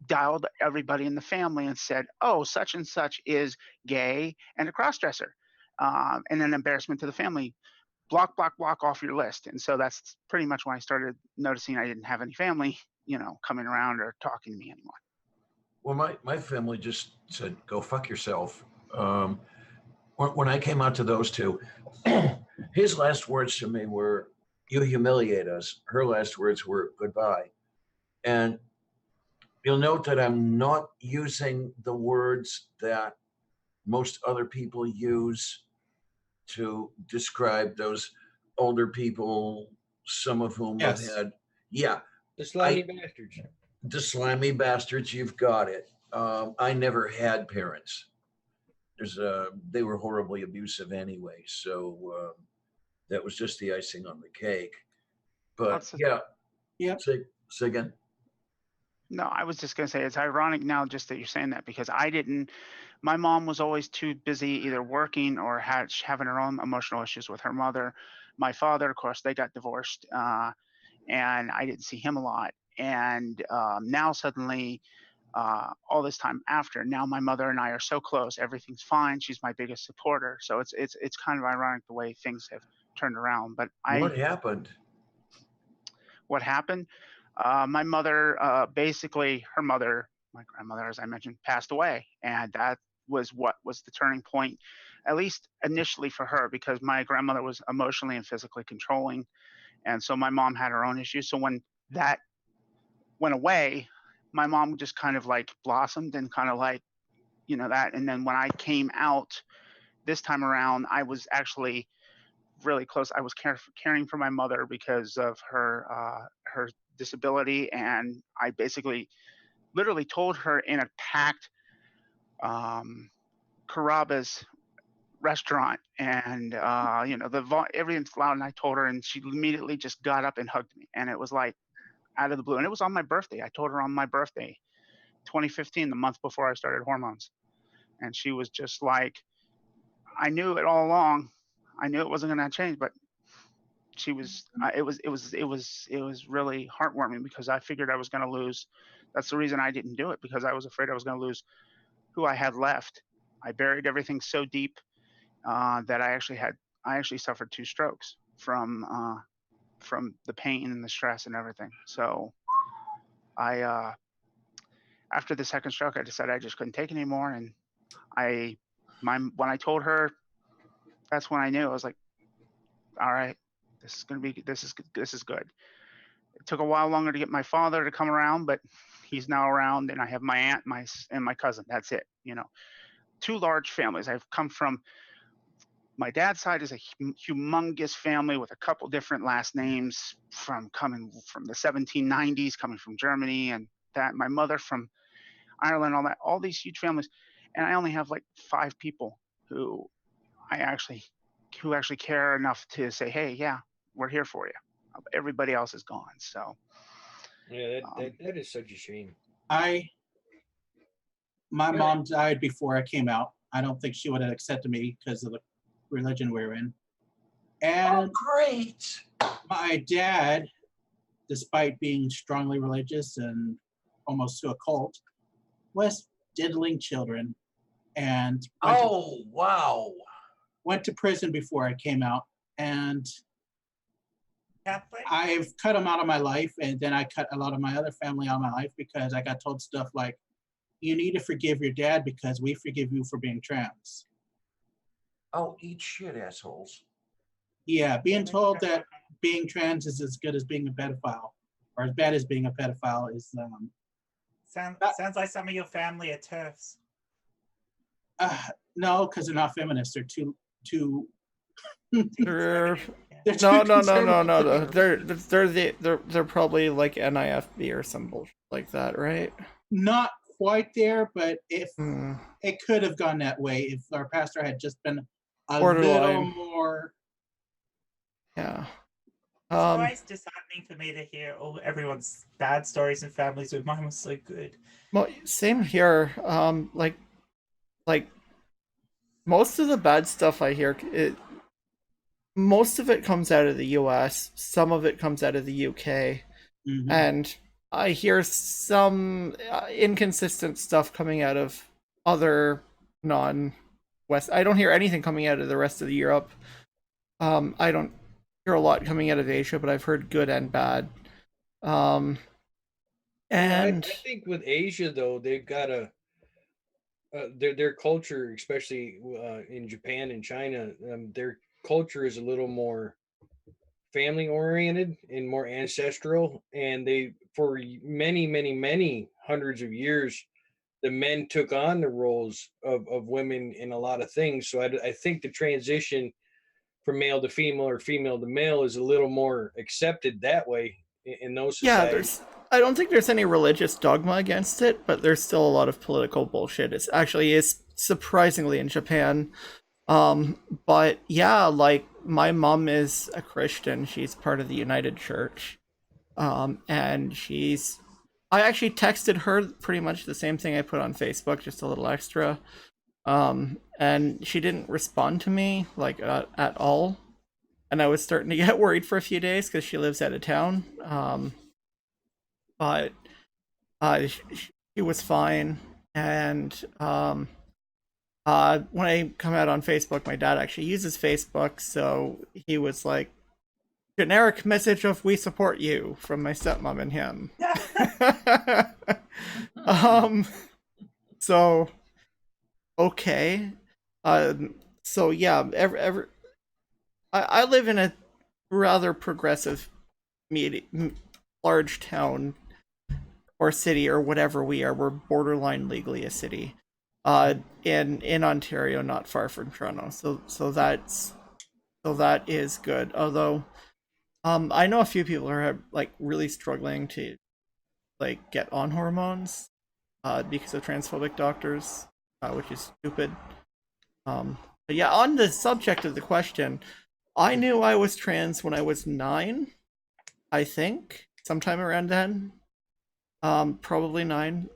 dialed everybody in the family and said, oh, such and such is gay and a crossdresser, and an embarrassment to the family. Block off your list. And so that's pretty much when I started noticing I didn't have any family, coming around or talking to me anymore. Well, my family just said, go fuck yourself. When I came out to those two, his last words to me were, you humiliate us. Her last words were, goodbye. And you'll note that I'm not using the words that most other people use to describe those older people, some of whom Yes. have had, yeah, The slimy bastards. the slimy bastards, you've got it. I never had parents. They were horribly abusive anyway, so that was just the icing on the cake. But yeah, Yep. say again. No, I was just going to say it's ironic now just that you're saying that, because my mom was always too busy either working or having her own emotional issues with her mother. My father, of course, they got divorced, and I didn't see him a lot. And now suddenly, all this time after, now my mother and I are so close. Everything's fine. She's my biggest supporter. So it's kind of ironic the way things have turned around. But What happened? what happened? My mother, basically, her mother, my grandmother, as I mentioned, passed away, and that was what was the turning point, at least initially for her, because my grandmother was emotionally and physically controlling, and so my mom had her own issues. So when that went away, my mom just kind of like blossomed and kind of like, that. And then when I came out this time around, I was actually really close. I was caring for my mother because of her disability, and I basically literally told her in a packed Carrabba's restaurant, and everything's loud, and I told her, and she immediately just got up and hugged me, and it was like out of the blue, and it was on my birthday. I told her on my birthday, 2015, the month before I started hormones, and she was just like, I knew it all along. I knew it wasn't going to change, but she was. It was really heartwarming because I figured I was going to lose. That's the reason I didn't do it, because I was afraid I was going to lose who I had left. I buried everything so deep that I actually suffered 2 strokes from the pain and the stress and everything. So I after the second stroke, I decided I just couldn't take it anymore, and when I told her, that's when I knew. I was like, all right, this is good. It took a while longer to get my father to come around, but he's now around, and I have my aunt, and my cousin. That's it. 2 large families. I've come from. My dad's side is a humongous family with a couple different last names, coming from the 1790s, coming from Germany, and that. My mother from Ireland, all these huge families, and I only have like 5 people who actually care enough to say, hey, yeah, we're here for you. Everybody else is gone. So Yeah, that is such a shame. My mom died before I came out. I don't think she would have accepted me because of the religion we're in. And Great. my dad, despite being strongly religious and almost to a cult, was diddling children and Wow. went to prison before I came out. And Catholic? I've cut him out of my life, and then I cut a lot of my other family out of my life because I got told stuff like, you need to forgive your dad because we forgive you for being trans. Oh, eat shit, assholes. Yeah, being told that being trans is as good as being a pedophile, or as bad as being a pedophile is. Sounds like some of your family are TERFs. No, because they're not feminists. They're too. They're They're no, too no, no, no, no, no. conservative. They're probably like NIFB or some bullshit like that, right? Not quite there, but if Hmm. it could have gone that way if our pastor had just been a Borderline. little more. Yeah. It's always disheartening for me to hear everyone's bad stories and families when mine was so good. Well, same here. Like most of the bad stuff I hear, most of it comes out of the US. Some of it comes out of the UK, Mhm. and I hear some inconsistent stuff coming out of other non-West. I don't hear anything coming out of the rest of the Europe. I don't hear a lot coming out of Asia, but I've heard good and bad. I And think with Asia though, they've got their culture, especially in Japan and China, their culture is a little more family oriented and more ancestral, and they for many hundreds of years the men took on the roles of women in a lot of things. So I think the transition from male to female or female to male is a little more accepted that way in those yeah, societies. I don't think there's any religious dogma against it, but there's still a lot of political bullshit. It's actually is surprisingly in Japan. But yeah, like my mom is a Christian. She's part of the United Church. And I actually texted her pretty much the same thing I put on Facebook, just a little extra. And she didn't respond to me like at all. And I was starting to get worried for a few days because she lives out of town. But she was fine, and when I come out on Facebook, my dad actually uses Facebook, so he was like, generic message of "we support you" from my stepmom and him. So okay. So yeah, I live in a rather progressive, large town or city or whatever we are. We're borderline legally a city, in Ontario, not far from Toronto. So that is good. Although, I know a few people are like really struggling to like get on hormones, because of transphobic doctors, which is stupid. But yeah, on the subject of the question, I knew I was trans when I was 9, I think, sometime around then. Probably 9.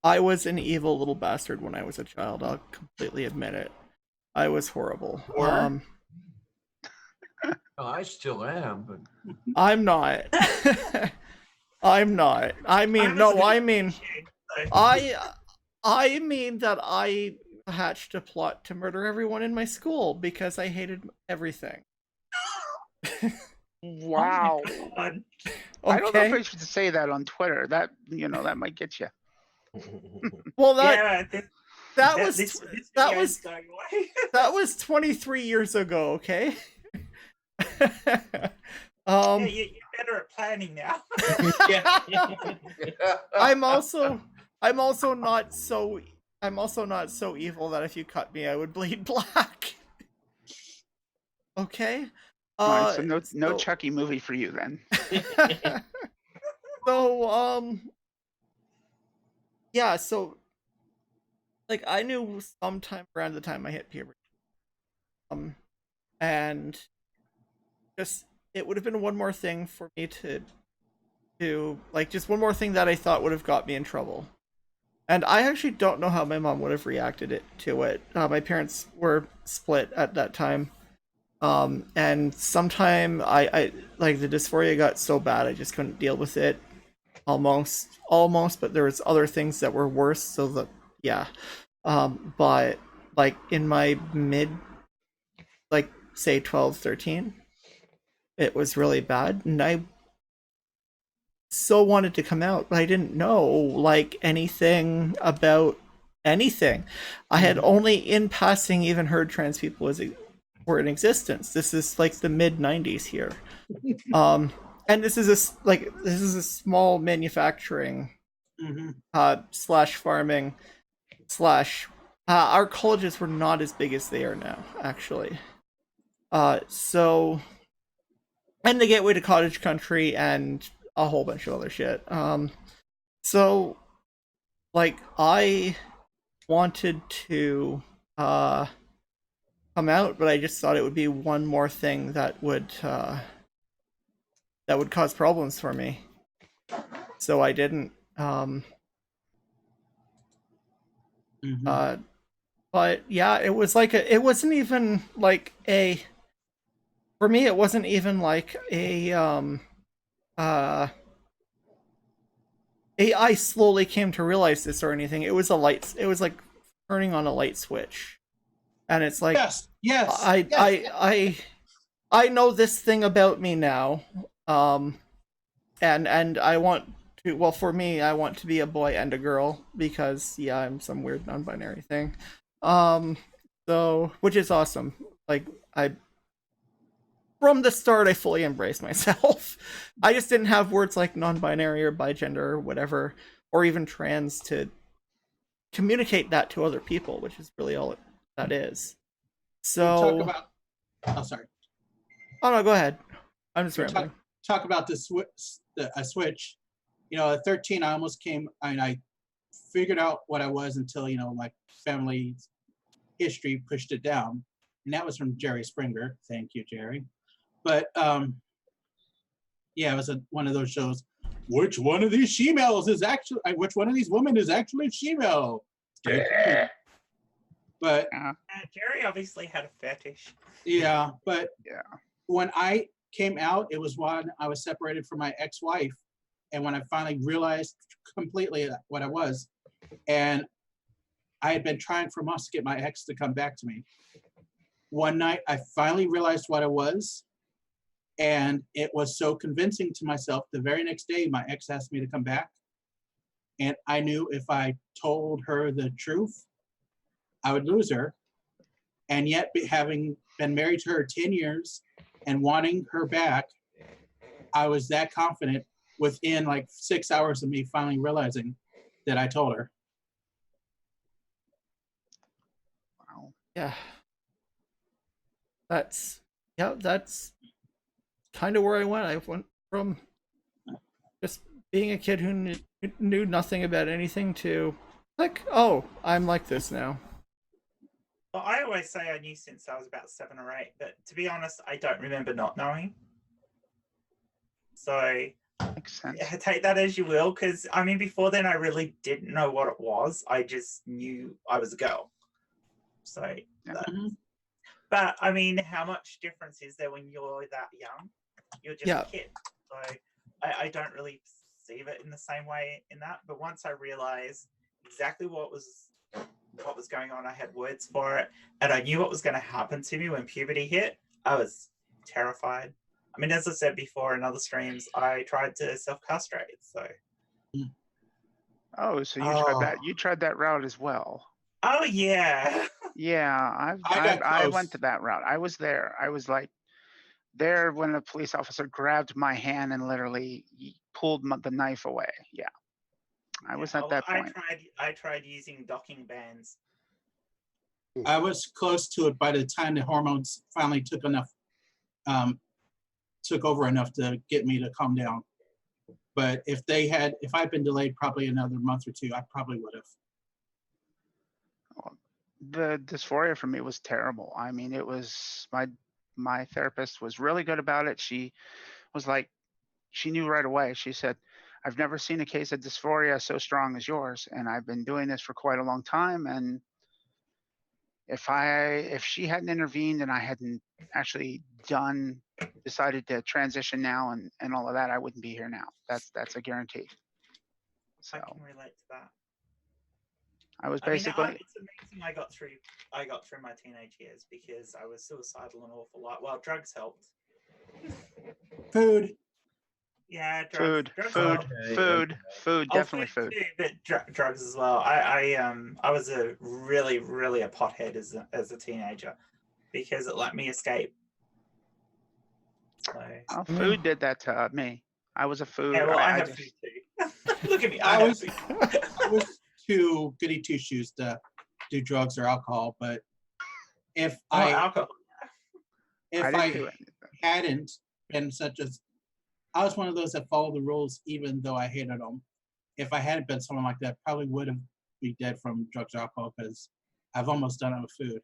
I was an evil little bastard when I was a child. I'll completely admit it. I was horrible. Or- Oh, I still am, but I'm not. I'm not. I mean, no, I mean, I mean that I hatched a plot to murder everyone in my school because I hated everything. Wow. God. I don't know if I Okay. should say that on Twitter. That that might get you. Well, Yeah, that was this that video was is going away. that was 23 years ago. Okay. Yeah, you're better at planning now. I'm also not so evil that if you cut me, I would bleed black. Okay. All right, so no so- Chucky movie for you then. So yeah, so like I knew sometime around the time I hit puberty, and just it would have been one more thing for me to like, just one more thing that I thought would have got me in trouble. And I actually don't know how my mom would have reacted to it. My parents were split at that time. And sometime I like the dysphoria got so bad I just couldn't deal with it. Almost, but there was other things that were worse. So that, yeah. But like in my mid, like say 12, 13, it was really bad, and I so wanted to come out, but I didn't know like anything about anything. I had only in passing even heard trans people were in existence. This is like the mid 90s here. And this is a small manufacturing slash farming slash our colleges were not as big as they are now, actually. So, and the gateway to cottage country and a whole bunch of other shit. So like I wanted to come out, but I just thought it would be one more thing that would cause problems for me. So I didn't. But yeah, it was like it wasn't even like for me it wasn't even like I slowly came to realize this or anything. It was like turning on a light switch. And it's like, yes. I know this thing about me now. And I want to, well, for me, I want to be a boy and a girl because yeah, I'm some weird non-binary thing. So, which is awesome. Like from the start, I fully embraced myself. I just didn't have words like non-binary or bigender or whatever, or even trans to communicate that to other people, which is really all that is. So, talk about. Oh, sorry. Oh no, go ahead. I'm just rambling. Talk about the switch. At 13, I almost came. I figured out what I was until my family history pushed it down, and that was from Jerry Springer. Thank you, Jerry. But yeah, it was one of those shows. Which one of these she-males is actually? Which one of these women is actually a she-male? But Jerry obviously had a fetish. yeah, but yeah, when I came out, it was when I was separated from my ex-wife, and when I finally realized completely what I was, and I had been trying for months to get my ex to come back to me. One night, I finally realized what it was. And it was so convincing to myself. The very next day, my ex asked me to come back. And I knew if I told her the truth, I would lose her. And yet, having been married to her 10 years and wanting her back, I was that confident within like 6 hours of me finally realizing that I told her. Wow. Yeah. That's kind of where I went. I went from just being a kid who knew nothing about anything to like, oh, I'm like this now. Well, I always say I knew since I was about 7 or 8, but to be honest, I don't remember not knowing. So Makes sense. take that as you will, because I mean, before then, I really didn't know what it was. I just knew I was a girl. So, but I mean, how much difference is there when you're that young? You're just a kid. So I don't really perceive it in the same way in that. But once I realized exactly what was going on, I had words for it, and I knew what was going to happen to me when puberty hit. I was terrified. I mean, as I said before in other streams, I tried to self-castrate. So. Oh, so you tried that? You tried that route as well? Oh yeah. Yeah, I went to that route. I was there. I was like there when the police officer grabbed my hand and literally pulled the knife away. Yeah, I was at that point. I tried using docking bands. I was close to it by the time the hormones finally took over enough to get me to calm down. But if I'd been delayed probably another month or two, I probably would have. The dysphoria for me was terrible. I mean, it was my therapist was really good about it. She was like, she knew right away. She said, I've never seen a case of dysphoria so strong as yours. And I've been doing this for quite a long time. And if she hadn't intervened and I hadn't actually decided to transition now and all of that, I wouldn't be here now. That's a guarantee. So I can relate to that. I was basically. It's amazing I got through my teenage years because I was suicidal an awful lot. Well, drugs helped. Food. Yeah, drugs Food, definitely food. Too, but drugs as well. I was a really a pothead as a teenager because it let me escape. So, food did that to me. I was a food. Yeah, well, I have food too. Look at me. I was too goody two shoes to do drugs or alcohol, but if alcohol. If I hadn't been I was one of those that followed the rules even though I hated them. If I hadn't been someone like that, probably would have been dead from drugs or alcohol because I've almost done it with food.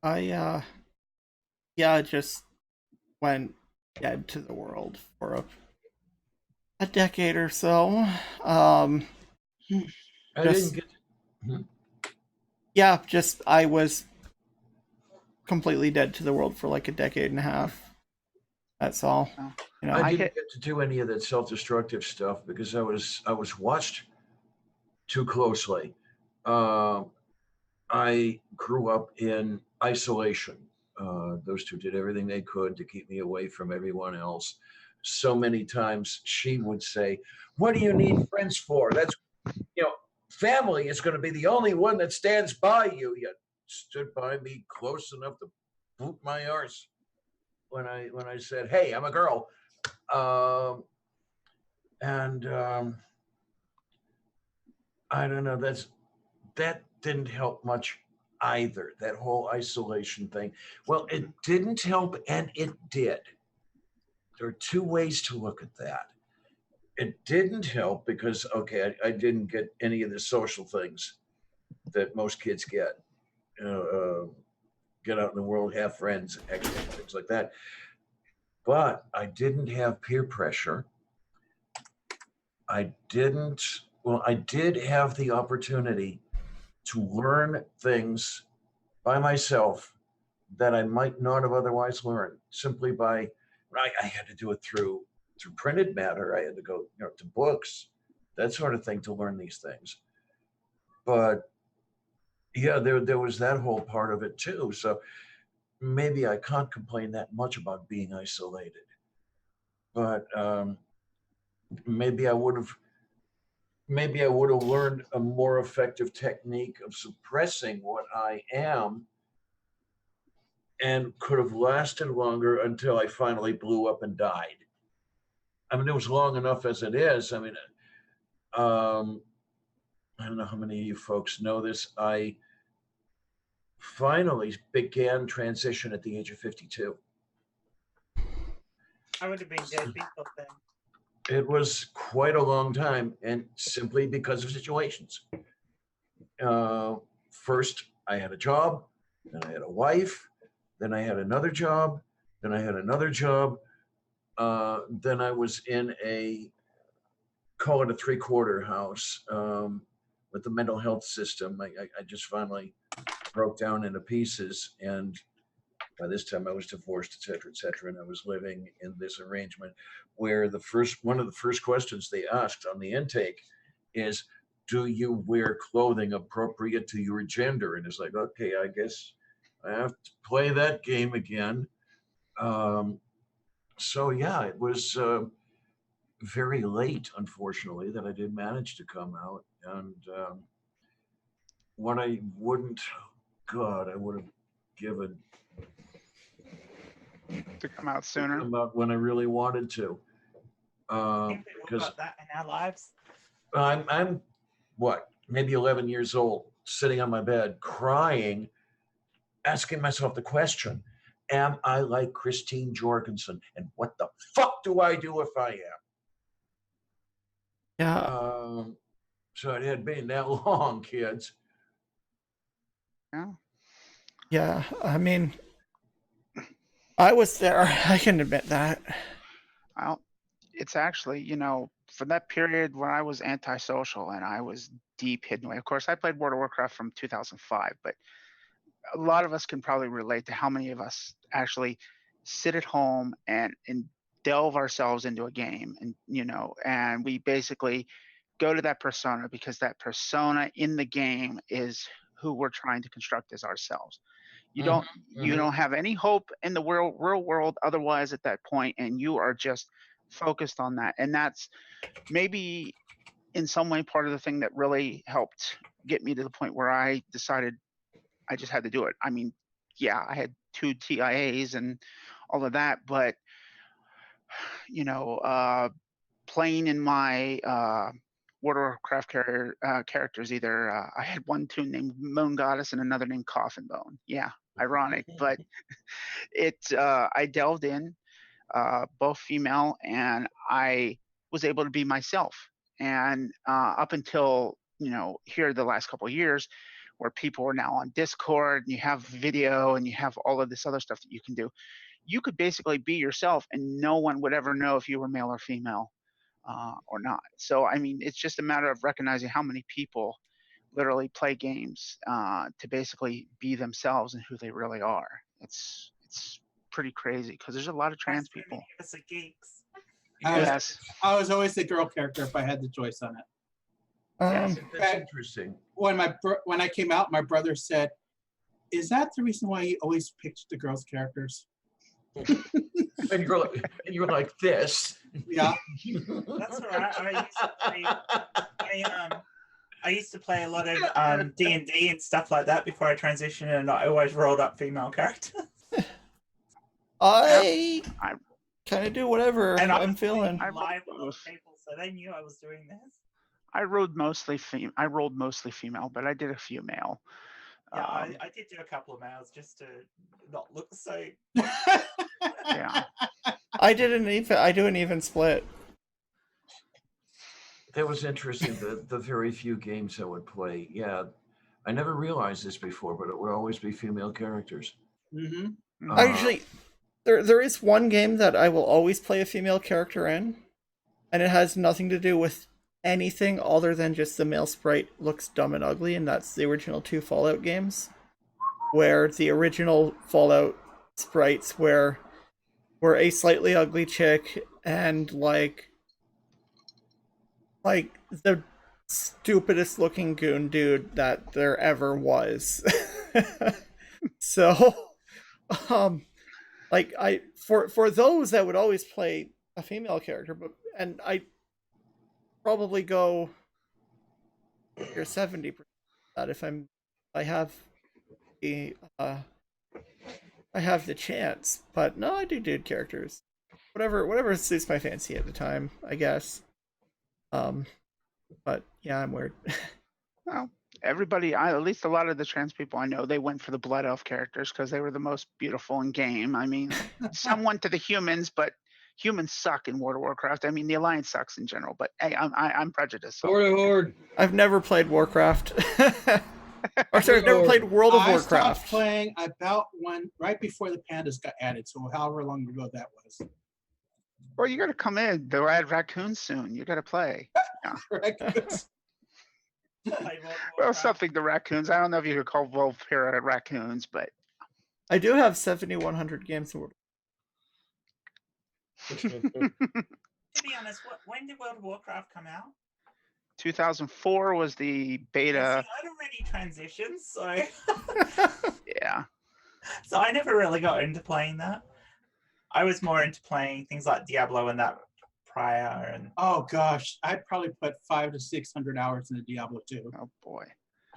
I just went dead to the world for a decade or so. I was completely dead to the world for like a decade and a half. That's all. You know, I didn't get to do any of that self-destructive stuff because I was watched too closely. I grew up in isolation. Those two did everything they could to keep me away from everyone else. So many times she would say, "What do you need friends for? That's, family is going to be the only one that stands by you." Yet stood by me close enough to boot my arse when I said, "Hey, I'm a girl," I don't know. That didn't help much either. That whole isolation thing. Well, it didn't help, and it did. There are two ways to look at that. It didn't help because, okay, I didn't get any of the social things that most kids get. Get out in the world, have friends, things like that. But I didn't have peer pressure. I did have the opportunity to learn things by myself that I might not have otherwise learned simply by, I had to do it through printed matter. I had to go to books, that sort of thing to learn these things. But yeah, there was that whole part of it too. So maybe I can't complain that much about being isolated, but maybe I would have maybe I would have learned a more effective technique of suppressing what I am and could have lasted longer until I finally blew up and died. I mean, it was long enough as it is. I mean, um, I don't know how many of you folks know this. I finally began transition at the age of 52. I would have been dead before then. It was quite a long time, and simply because of situations. First, I had a job, then I had a wife, then I had another job, then I had another job. Then I was in a, call it a three-quarter house with the mental health system. I just finally broke down into pieces, and by this time I was divorced, et cetera, and I was living in this arrangement where one of the first questions they asked on the intake is, do you wear clothing appropriate to your gender? And it's like, okay, I guess I have to play that game again. So yeah, it was very late, unfortunately, that I did manage to come out. And what I wouldn't, God, I would have given To come out sooner. come out when I really wanted to. I think we all Because got that in our lives. I'm what, maybe 11 years old, sitting on my bed, crying, asking myself the question, am I like Christine Jorgensen? And what the fuck do I do if I am? Yeah. So it had been that long, kids. Yeah. Yeah. I mean, I was there. I can admit that. Well, it's actually, you know, for that period when I was antisocial and I was deep hidden away. Of course, I played World of Warcraft from 2005, but a lot of us can probably relate to how many of us actually sit at home and delve ourselves into a game, and you know, and we basically go to that persona because that persona in the game is who we're trying to construct as ourselves. You don't you don't have any hope in the real world otherwise at that point, and you are just focused on that. And that's maybe in some way part of the thing that really helped get me to the point where I decided I just had to do it. I mean, yeah, I had 2 TIAs and all of that, but you know, playing in my World of Warcraft characters, either I had one tune named Moon Goddess and another named Coffin Bone. Yeah, ironic, but I delved in, both female, and I was able to be myself. And up until, you know, here the last couple of years, where people are now on Discord and you have video and you have all of this other stuff that you can do, you could basically be yourself and no one would ever know if you were male or female or not. So, I mean, it's just a matter of recognizing how many people literally play games to basically be themselves and who they really are. It's pretty crazy because there's a lot of trans That's people. many of us are geeks. Yes. I was always the girl character if I had the choice on it. Yes. That's interesting. When I came out, my brother said, "Is that the reason why you always picked the girls' characters?" And you're like this. Yeah. That's all right. I used to play a lot of D&D and stuff like that before I transitioned, and I always rolled up female characters. I kind of do whatever And I'm feeling. Live with other people, so they knew I was doing this. I rolled mostly female, but I did a few male. Yeah, I did do a couple of males just to not look so. Yeah. I do an even split. That was interesting. The very few games I would play. Yeah, I never realized this before, but it would always be female characters. Mm-hmm. I usually there is one game that I will always play a female character in, and it has nothing to do with anything other than just the male sprite looks dumb and ugly, and that's the original 2 Fallout games, where the original Fallout sprites were a slightly ugly chick and like the stupidest looking goon dude that there ever was. So, like for those that would always play a female character, but and I probably go you're 70% that if I have the I have the chance. But no, I do dude characters. Whatever suits my fancy at the time, I guess. But yeah, I'm weird. Well, everybody, at least a lot of the trans people I know, they went for the blood elf characters because they were the most beautiful in game. I mean, some went to the humans, but humans suck in World of Warcraft. I mean, the Alliance sucks in general. But hey, I'm prejudiced. So. Horde. I've never played Warcraft. Or sorry, I've never played World of I Warcraft. stopped playing about right before the pandas got added, so however long ago that was. Well, you got to come in. They'll add raccoons soon. You got to play. Raccoons. Well, something to raccoons. I don't know if you could call Volpira raccoons, but I do have 7,100 games in World. To be honest, when did World of Warcraft come out? 2004 was the beta. Yeah, see, I'd already transitioned, so Yeah. so I never really got into playing that. I was more into playing things like Diablo and that prior. And Oh gosh, I probably put 500 to 600 hours into Diablo 2. Oh boy.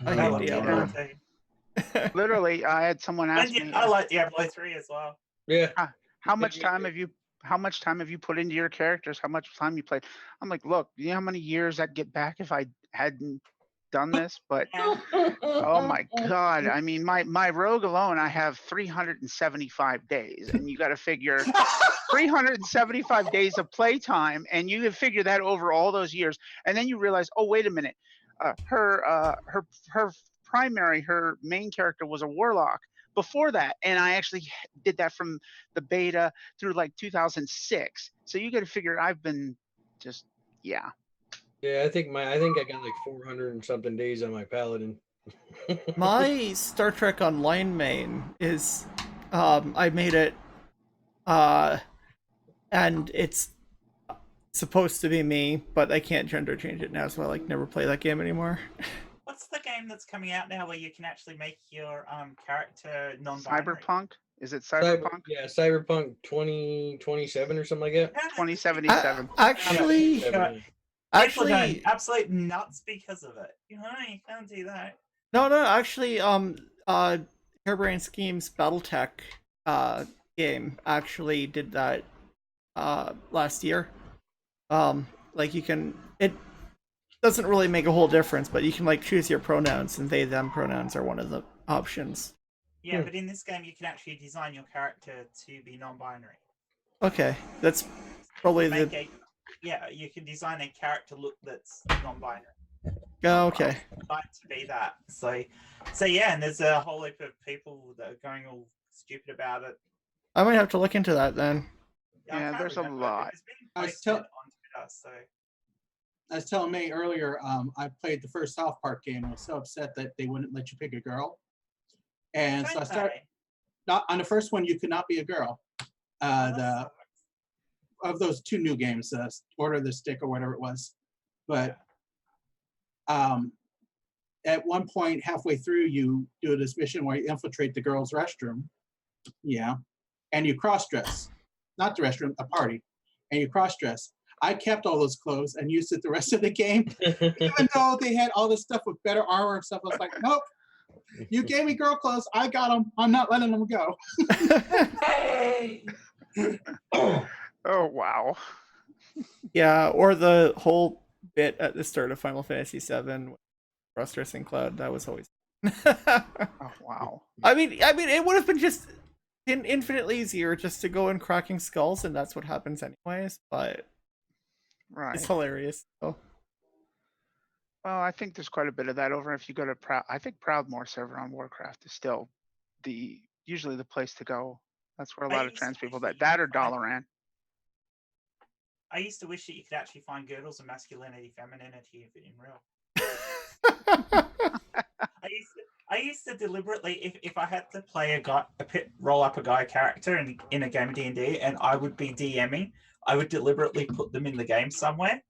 I I hate love Diablo. Diablo too. Literally, I had someone ask And me, I like Diablo 3 as well. Yeah. how much time have you put into your characters? How much time you played? I'm like, look, you know how many years I'd get back if I hadn't done this? But Yeah. oh my God. I mean, my rogue alone, I have 375 days, and you got to figure 375 days of playtime, and you can figure that over all those years. And then you realize, oh, wait a minute. Her main character was a warlock before that, and I actually did that from the beta through like 2006. So you got to figure I've been just Yeah, I think I got like 400 and something days on my paladin. My Star Trek Online main is I made it and it's supposed to be me, but I can't gender change it now, so I like never play that game anymore. What's the game that's coming out now where you can actually make your character non-binary? Cyberpunk. Is it Cyberpunk? Yeah, Cyberpunk 2027 or something like that. 2077. Actually, People are actually, going absolute nuts because of it. You can't do that. no, actually, Hairbrain Schemes BattleTech game actually did that last year. Like it doesn't really make a whole difference, but you can like choose your pronouns, and they them pronouns are one of the options. Yeah, but in this game you can actually design your character to be non-binary. Okay, that's probably You can design a character look that's non-binary. okay. Like to be that. So yeah, and there's a whole heap of people that are going all stupid about it. I might have to look into that then. I Yeah, can't there's a remember. lot. It's been I was posted tell- on Twitter, so I was telling May earlier, I played the first South Park game. I was so upset that they wouldn't let you pick a girl. And so I started, not on the first one, you could not be a girl. Of those two new games, Order of the Stick or whatever it was. But at one point, halfway through, you do this mission where you infiltrate the girls' restroom. Yeah. And you cross-dress. Not the restroom, a party. And you cross-dress. I kept all those clothes and used it the rest of the game. Even though they had all this stuff with better armor and stuff, I was like, nope. You gave me girl clothes. I got them. I'm not letting them go. Oh wow. Yeah, or the whole bit at the start of Final Fantasy VII, cross-dressing Cloud. That was always. Oh wow. I mean, it would have been just infinitely easier just to go in cracking skulls, and that's what happens anyways. But Right. it's hilarious. Oh. Well, I think there's quite a bit of that over. If you go to I think Proudmoore server on Warcraft is still usually the place to go. That's where a lot of trans people that or Dalaran. I used to wish that you could actually find girdles of masculinity, femininity in real. I used to deliberately, if I had to play roll up a guy character in a game of D&D, and I would be DMing, I would deliberately put them in the game somewhere.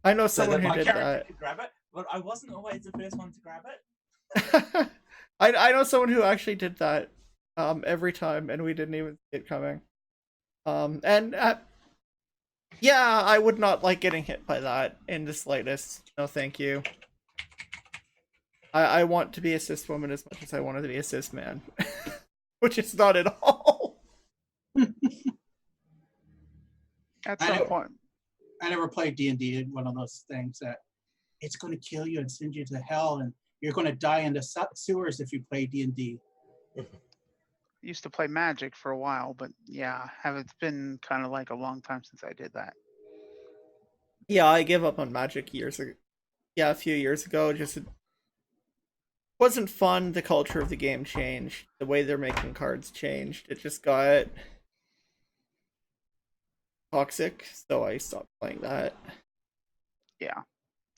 I know So someone that who My did character that. could grab it, but I wasn't always the first one to grab it. I know someone who actually did that every time, and we didn't even see it coming. And yeah, I would not like getting hit by that in the slightest. No, thank you. I want to be a cis woman as much as I wanted to be a cis man, which is not at all. At I some know. point. I never played D&D. One of those things that it's going to kill you and send you to hell, and you're going to die in the sewers if you play D&D. Used to play Magic for a while, but yeah, it's been kind of like a long time since I did that. Yeah, I gave up on Magic years ago. Yeah, a few years ago. Just wasn't fun. The culture of the game changed. The way they're making cards changed. It just got toxic, so I stopped playing that. Yeah,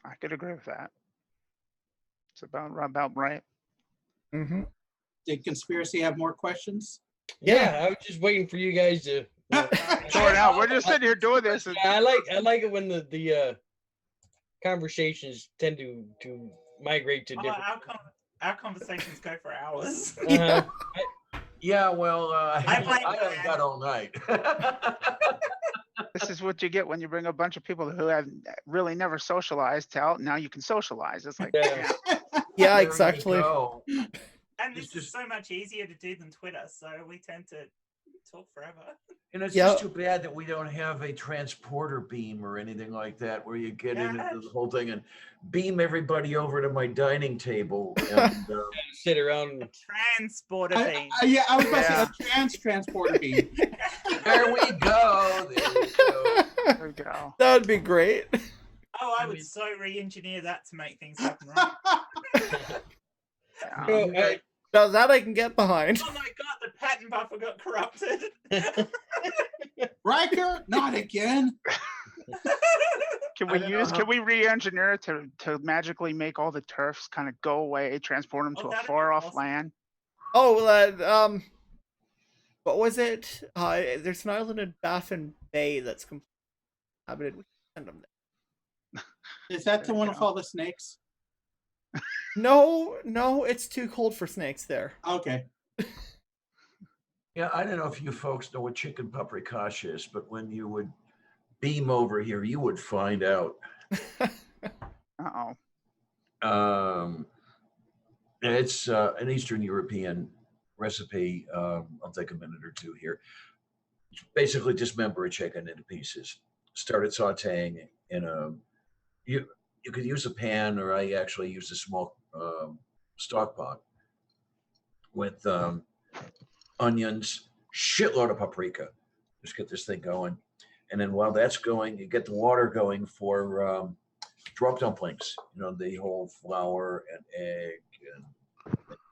I could agree with that. It's about right. Mm-hmm. Did Conspiracy have more questions? Yeah, I was just waiting for you guys to. Sort out. We're just sitting here doing this. And I like it when the conversations tend to migrate to different. Our conversations go for hours. Uh-huh. Yeah, well, I blame haven't Glenn. got all night. this is what you get when you bring a bunch of people who have really never socialized out. Now you can socialize. It's like, Yeah. Yeah, There you exactly. go. And It's this is just- so much easier to do than Twitter, so we tend to talk forever. And it's Yeah. just too bad that we don't have a transporter beam or anything like that where you get into the whole thing and beam everybody over to my dining table. And, Sit around. A transporter beam. Yeah, I was about Yeah. to say a transporter beam. there we go. There we go. there we go. That would be great. Oh, I I would mean- so re-engineer that to make things happen right. Yeah. Oh, You guys- Now that I can get behind. Oh my god, the patent buffer got corrupted. Riker, not again. Can I we don't know how- can we re-engineer it to magically make all the turfs kind of go away, transport them Oh, to a that'd be far off awesome. land? Oh, what was it? There's an island in Baffin Bay that's completely inhabited. We can send them there. Is that the There you one go. with all the snakes? No, it's too cold for snakes there. Okay. Yeah, I don't know if you folks know what chicken paprikash is, but when you would beam over here, you would find out. Uh-oh. It's an Eastern European recipe. I'll take a minute or two here. Basically, dismember a chicken into pieces. Started sautéing in a. You could use a pan, or I actually used a small stock pot with onions, shitload of paprika. Just get this thing going, and then while that's going, you get the water going for drop dumplings. You know, the whole flour and egg and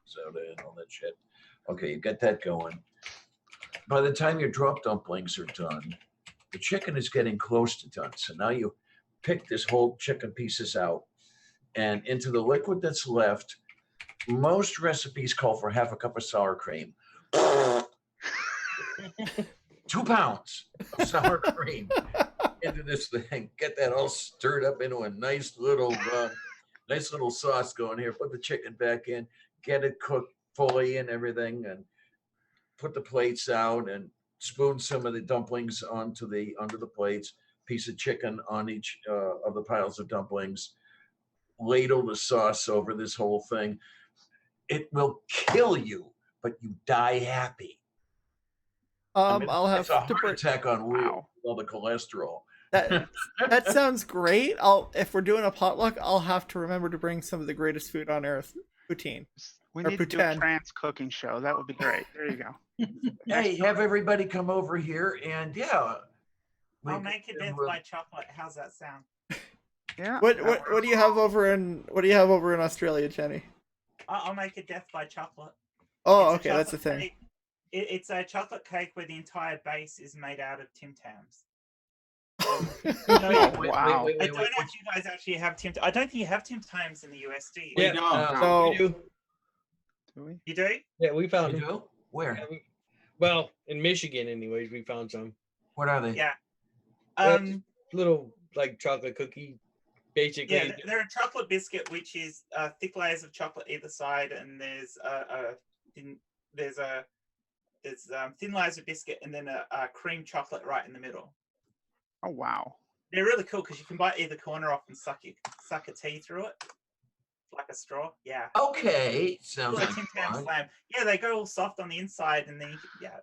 soda and all that shit. Okay, you get that going. By the time your drop dumplings are done, the chicken is getting close to done. So now you pick this whole chicken pieces out, and into the liquid that's left, most recipes call for half a cup of sour cream. 2 pounds of sour cream into this thing. Get that all stirred up into a nice little sauce going here. Put the chicken back in, get it cooked fully and everything, and put the plates out and spoon some of the dumplings onto the plates. Piece of chicken on each of the piles of dumplings. Ladle the sauce over this whole thing. It will kill you, but you die happy. I mean, I'll have it's a to heart attack on wheels Wow. with all the cholesterol. that sounds great. If we're doing a potluck, I'll have to remember to bring some of the greatest food on earth, poutine. We Or need to do a pretend. trans cooking show. That would be great. There you go. Hey, have everybody come over here, and yeah, I'll make it death by chocolate. How's that sound? Yeah. What that what do you have over in Australia, Jenny? I'll make it death by chocolate. Oh, It's a okay, that's the chocolate thing. cake. It's a chocolate cake where the entire base is made out of Tim Tams. Oh, wow. I don't know if you guys actually have Tim. I don't think you have Tim Tams in the US, do you? We Yeah, don't. So we do. Do we? You do? Yeah, we found You them. do? Where? Yeah, well, in Michigan, anyways, we found some What are they? Yeah. little like chocolate cookie basically. Yeah, they're a chocolate biscuit, which is thick layers of chocolate either side, and there's thin layers of biscuit, and then a cream chocolate right in the middle. Oh wow. They're really cool because you can bite either corner off and suck a tea through it like a straw. Yeah. Okay, sounds like Tim Tam fun. Slam. Yeah, they go all soft on the inside, and then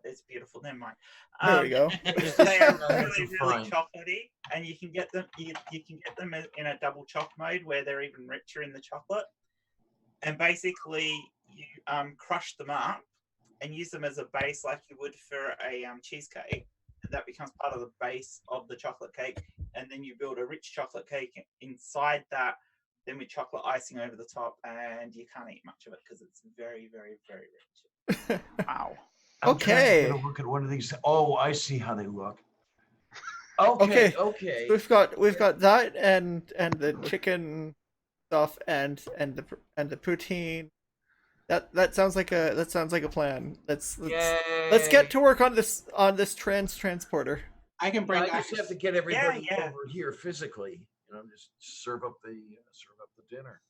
it's beautiful. Never mind. There we go. They are I have really, to really find. chocolatey, and you can get them. You can get them in a double choc mode where they're even richer in the chocolate. And basically, you crush them up and use them as a base, like you would for a cheesecake. And that becomes part of the base of the chocolate cake, and then you build a rich chocolate cake inside that. Then with chocolate icing over the top, and you can't eat much of it because it's very, very, very rich. Wow. I'm trying to Okay. get a look at one of these. Oh, I see how they look. Okay, okay. We've got that and the chicken stuff and the poutine. That sounds like a plan. Let's get to work on this transporter. I can I bring. just have to get everybody yeah. over here physically. You know, just serve up the dinner.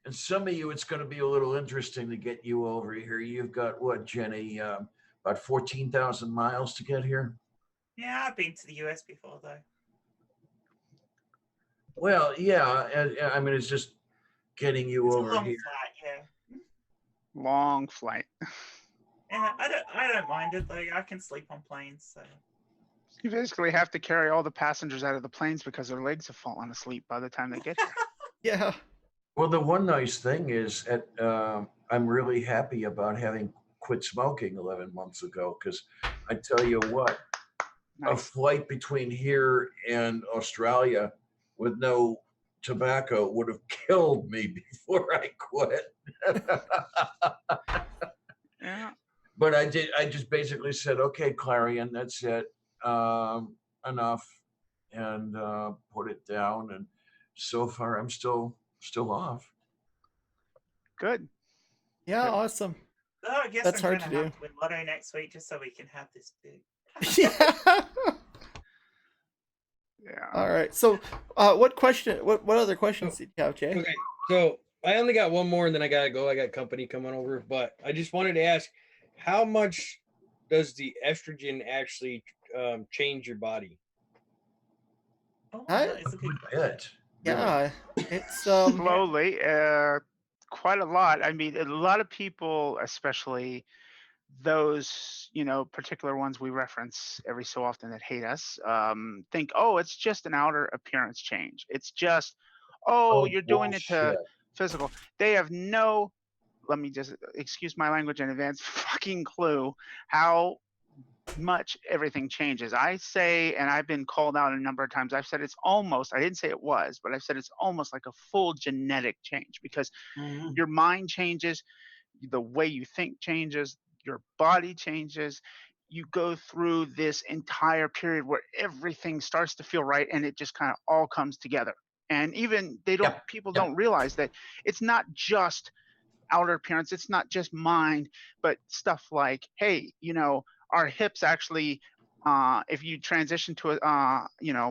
And some of you, it's going to be a little interesting to get you over here. You've got what, Jenny? About 14,000 miles to get here. Yeah, I've been to the US before though. Well, yeah. I mean, it's just getting you It's a over long here. flight, yeah. Long flight. Yeah, I don't mind it though. I can sleep on planes, so. You basically have to carry all the passengers out of the planes because their legs have fallen asleep by the time they get here. Yeah. Well, the one nice thing is I'm really happy about having quit smoking 11 months ago, because I tell you what, a Nice. flight between here and Australia with no tobacco would have killed me before I quit. Yeah. But I just basically said, okay, Clarion, that's it. Enough. And put it down. And so far I'm still off. Good. Yeah, awesome. Oh, I guess That's I'm hard gonna to have do. to win Lotto next week just so we can have this big. Yeah. Yeah. All right. So, what other questions did you have, Jay? Okay, so I only got one more, and then I gotta go. I got company coming over, but I just wanted to ask, how much does the estrogen actually change your body? Oh, I- that is a good question. Bit. Yeah, it's Slowly, quite a lot. I mean, a lot of people, especially those, particular ones we reference every so often that hate us, think, oh, it's just an outer appearance change. It's just, oh, you're doing it to bullshit. physical. They have no, let me just excuse my language in advance, fucking clue how much everything changes. I say, and I've been called out a number of times, I've said it's almost, I didn't say it was, but I've said it's almost like a full genetic change, because your mind changes, the way you think changes, your body changes. You go through this entire period where everything starts to feel right, and it just kind of all comes together. And even people don't realize that it's not just outer appearance, it's not just mind, but stuff like, hey, our hips actually, if you transition to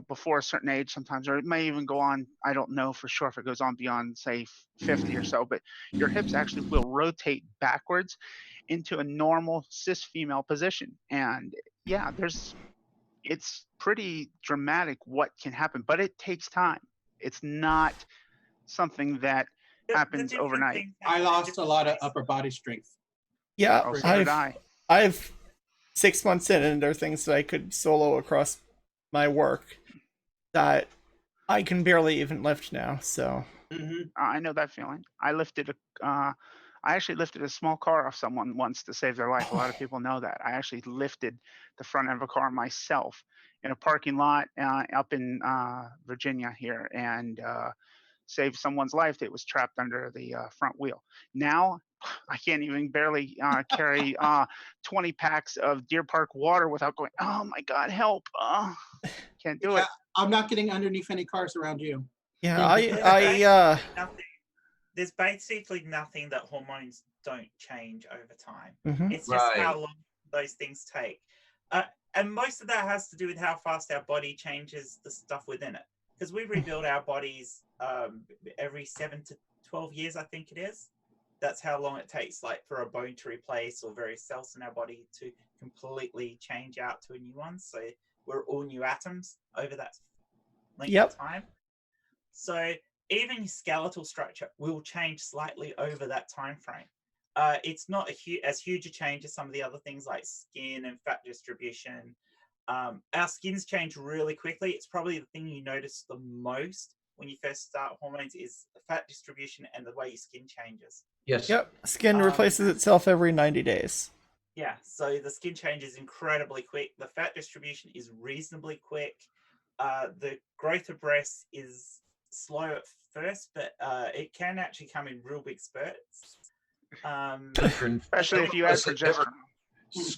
before a certain age sometimes, or it may even go on, I don't know for sure if it goes on beyond say 50 or so, but your hips actually will rotate backwards into a normal cis female position. And yeah, it's pretty dramatic what can happen, but it takes time. It's not something that happens different overnight. things I happen in lost a different lot of places. upper body strength. yeah. Oh, so did I. I've 6 months in, and there are things that I could solo across my work that I can barely even lift now. So I know that feeling. I actually lifted a small car off someone once to save their life. A lot of people know that. I actually lifted the front end of a car myself in a parking lot up in Virginia here, and saved someone's life that was trapped under the front wheel. Now, I can't even barely carry 20 packs of Deer Park water without going, oh my God, help. Can't do it. I'm not getting underneath any cars around you. yeah, There's basically nothing that hormones don't change over time. Mhm. It's just how Right. long those things take. And most of that has to do with how fast our body changes the stuff within it. because we rebuild our bodies every 7 to 12 years, I think it is. That's how long it takes, like for a bone to replace or various cells in our body to completely change out to a new one. So we're all new atoms over that length of time. So even your skeletal structure will change slightly over that time frame. It's not as huge a change as some of the other things like skin and fat distribution. Our skins change really quickly. It's probably the thing you notice the most when you first start hormones is the fat distribution and the way your skin changes. Yes. Yep. Skin replaces itself every 90 days. Yeah, so the skin changes incredibly quick. The fat distribution is reasonably quick. The growth of breasts is slow at first, but it can actually come in real big spurts. Especially if you add progesterone.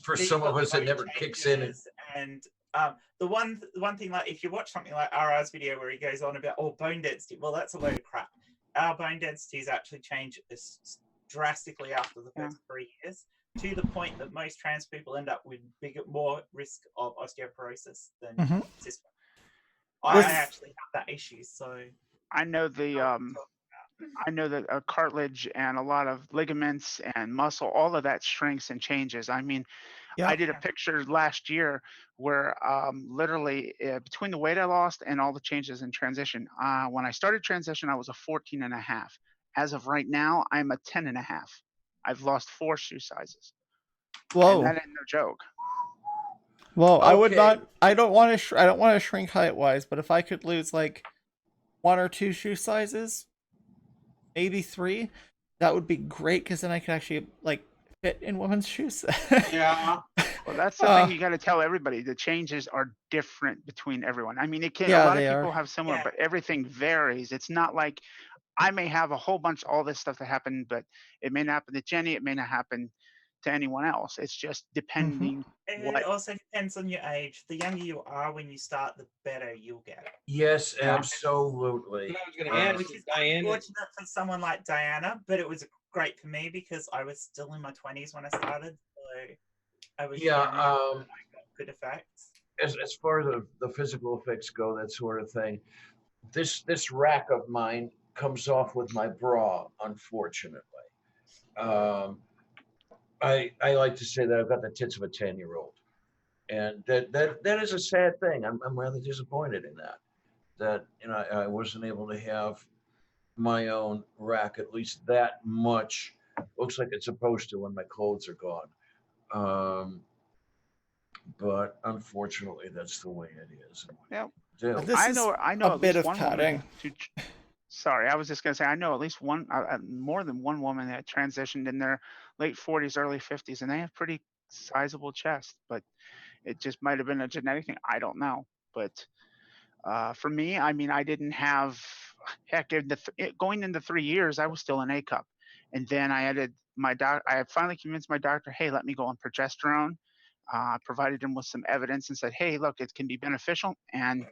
For some of us, it never kicks in. And the one thing, like if you watch something like RR's video where he goes on about bone density, well, that's a load of crap. Our bone densities actually change drastically after the first 3 years, to the point that most trans people end up with more risk of osteoporosis than cis women. I actually have that issue, so I know that cartilage and a lot of ligaments and muscle, all of that shrinks and changes. I mean, I did a picture last year where literally between the weight I lost and all the changes in transition, when I started transition, I was a 14.5. As of right now, I'm a 10.5. I've lost 4 shoe sizes. Whoa. And that ain't no joke. Whoa, Okay. I would not. I don't want to shrink height wise, but if I could lose like 1 or 2 shoe sizes, maybe 3, that would be great because then I could actually like fit in women's shoes. Yeah. Well, that's the thing you got to tell everybody. The changes are different between everyone. I mean, a lot of people have similar, but everything varies. It's not like I may have a whole bunch, all this stuff that happened, but it may not happen to Jenny. It may not happen to anyone else. It's just depending. It also depends on your age. The younger you are when you start, the better you'll get. Yes, absolutely. I was going to ask, which is unfortunate for someone like Diana, but it was great for me because I was still in my 20s when I started. So I was good effects. As far as the physical effects go, that sort of thing, this rack of mine comes off with my bra, unfortunately. I like to say that I've got the tits of a 10-year-old, and that is a sad thing. I'm rather disappointed in that I wasn't able to have my own rack at least that much. Looks like it's supposed to when my clothes are gone. But unfortunately, that's the way it is. Yeah. I know a bit of padding. Sorry, I was just going to say, I know at least one, more than one woman that transitioned in their late 40s, early 50s, and they have pretty sizable chest, but it just might have been a genetic thing. I don't know. But for me, I mean, I didn't have, going into 3 years, I was still an A cup. And then I finally convinced my doctor, hey, let me go on progesterone. Provided him with some evidence and said, hey, look, it can be beneficial. And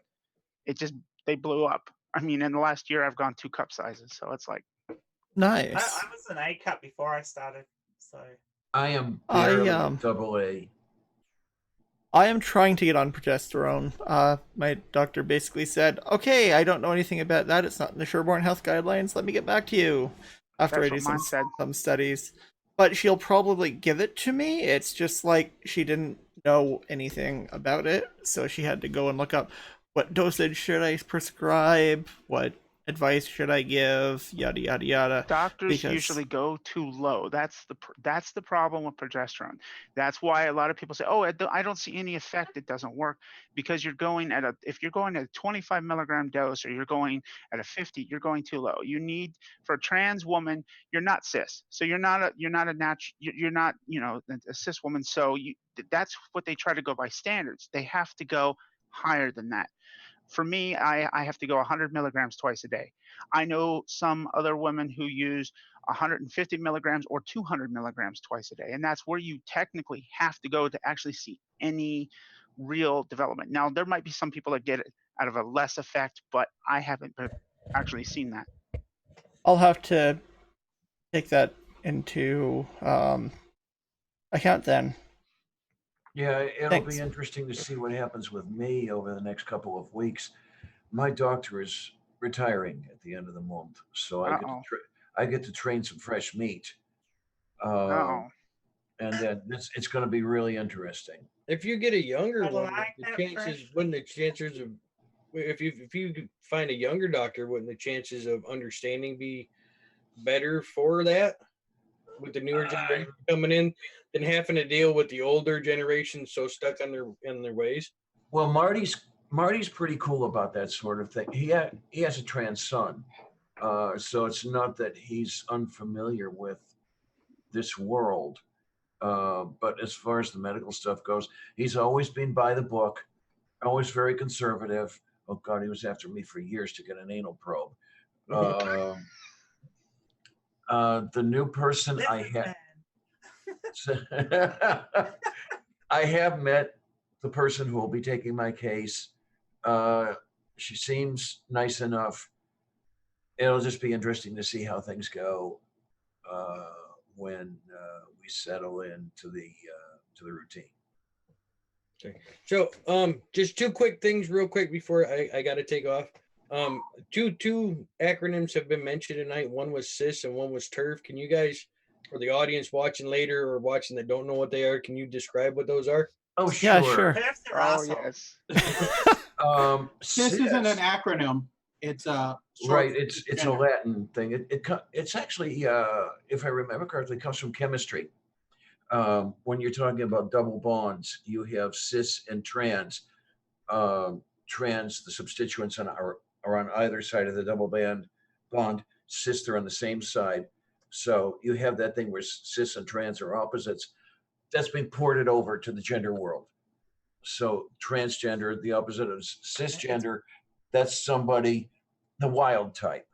they blew up. I mean, in the last year, I've gone 2 cup sizes. So it's like. Nice. I was an A cup before I started. So I am barely double A. I am trying to get on progesterone. My doctor basically said, okay, I don't know anything about that. It's not in the Sherborne Health Guidelines. Let me get back to you after I do some studies. But she'll probably give it to me. It's just like she didn't know anything about it. So she had to go and look up what dosage should I prescribe, what advice should I give, yada yada yada. Doctors usually go too low. That's the problem with progesterone. That's why a lot of people say, oh, I don't see any effect. It doesn't work, because if you're going at a 25 milligram dose, or you're going at a 50, you're going too low. You need, for a trans woman, you're not cis, so you're not a cis woman. So that's what they try to go by standards. They have to go higher than that. For me, I have to go 100 milligrams twice a day. I know some other women who use 150 milligrams or 200 milligrams twice a day. And that's where you technically have to go to actually see any real development. Now, there might be some people that get it out of a less effect, but I haven't actually seen that. I'll have to take that into account then. Yeah, it'll be interesting to see what happens with me over the next couple of weeks. my doctor is retiring at the end of the month, so Uh-oh. I get to train some fresh meat, Uh-oh. and then it's going to be really interesting. If you get a younger I one, like the that chances fresh wouldn't the chances of if you find a younger doctor, wouldn't the chances of understanding be better for that with the newer generation coming in than having to deal with the older generation so stuck on their ways? Well, Marty's pretty cool about that sort of thing. He has a trans son, so it's not that he's unfamiliar with this world. But as far as the medical stuff goes, he's always been by the book, always very conservative. Oh God, he was after me for years to get an anal probe. The new person I Listen, had, man. I have met the person who will be taking my case. She seems nice enough. It'll just be interesting to see how things go when we settle into the routine. Okay. So, just two quick things, real quick, before I got to take off. Two acronyms have been mentioned tonight. One was CIS and one was TERF. Can you guys, for the audience watching later or watching that don't know what they are, can you describe what those are? Oh, Yeah, sure. sure. Perhaps they're Oh, assholes. yes. This isn't an CIS. acronym. It's a Right, it's a gender. Latin thing. It's actually, if I remember correctly, it comes from chemistry. When you're talking about double bonds, you have cis and trans. Trans, the substituents are on either side of the double bond. Cis, they're on the same side. So you have that thing where cis and trans are opposites. That's been ported over to the gender world. So transgender, the opposite of cisgender, that's somebody, the wild type.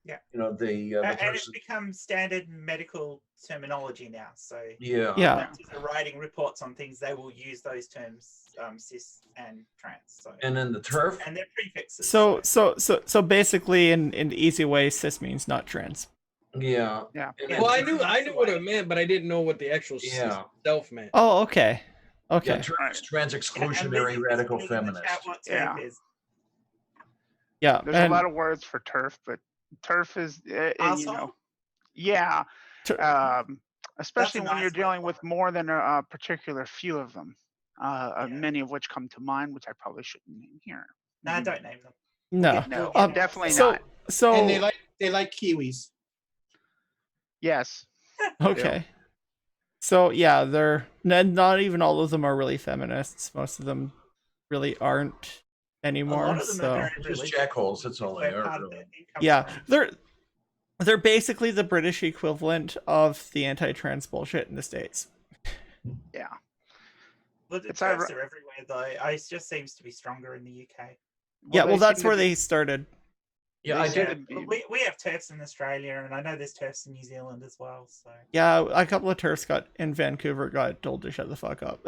Yeah. You know, the And it's person. become standard medical terminology now. So Yeah. Yeah. doctors are writing reports on things, they will use those terms, cis and trans. So And then the turf. and their prefixes. So basically, in the easy way, cis means not trans. Yeah. Yeah. And Yeah. then Well, I That's knew the what way. it meant, but I didn't know what the actual Yeah. self meant. Oh, okay. Yeah, Okay. trans And exclusionary Lizzie radical put in the chat feminist. what Yeah. TERF is. Yeah. There's a lot of words for turf, but turf is, you Asshole? know, yeah. Especially That's a when you're nice word dealing for with it. more than a particular few of them. Yeah. Many of which come to mind, which I probably shouldn't name here. No, don't name them. No. No, We'll get definitely so not. so And they like kiwis. Yes. okay. So yeah, they're not even all of them are really feminists. Most of them really aren't A anymore. lot of them So are very Just religious. jackholes, that's all they Where are, part of really. their income yeah, from. they're basically the British equivalent of the anti-trans bullshit in the States. Yeah. But the It's TERFs are everywhere though. It just seems to be stronger in the UK. Yeah, well they that's seem to where be- they started. Yeah, they I seem did. to be- We have TERFs in Australia, and I know there's TERFs in New Zealand as well. So Yeah, a couple of TERFs in Vancouver got told to shut the fuck up.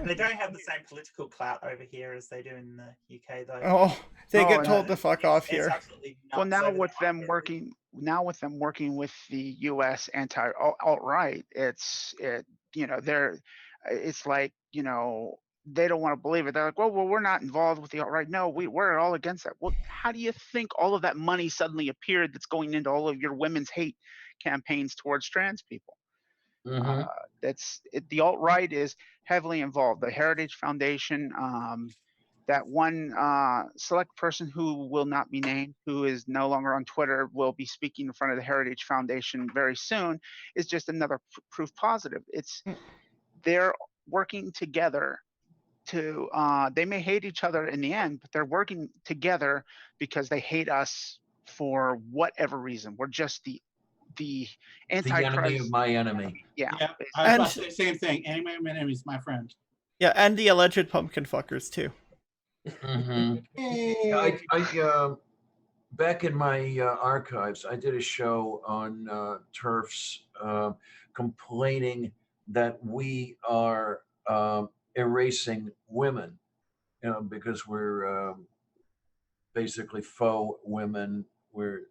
they don't have the same political clout over here as they do in the UK, though. Oh, they Oh, get and told to fuck off It's here. absolutely Well, nuts now over with there. them working with the U.S. anti alt right, it's like they don't want to believe it. They're like, well, we're not involved with the alt right. No, we're all against that. Well, how do you think all of that money suddenly appeared that's going into all of your women's hate campaigns towards trans people? Mhm. The alt right is heavily involved. The Heritage Foundation. That one select person who will not be named, who is no longer on Twitter, will be speaking in front of the Heritage Foundation very soon, is just another proof positive. They're working together to, they may hate each other in the end, but they're working together because they hate us for whatever reason. We're just the The Antichrist. enemy of my enemy. Yeah. Yeah, I was about to say the same thing. Enemy of my enemy is my friend. Yeah, and the alleged pumpkin fuckers too. Mm-hmm. Hey. Back in my archives, I did a show on TERFs complaining that we are erasing women, because we're basically faux women. We're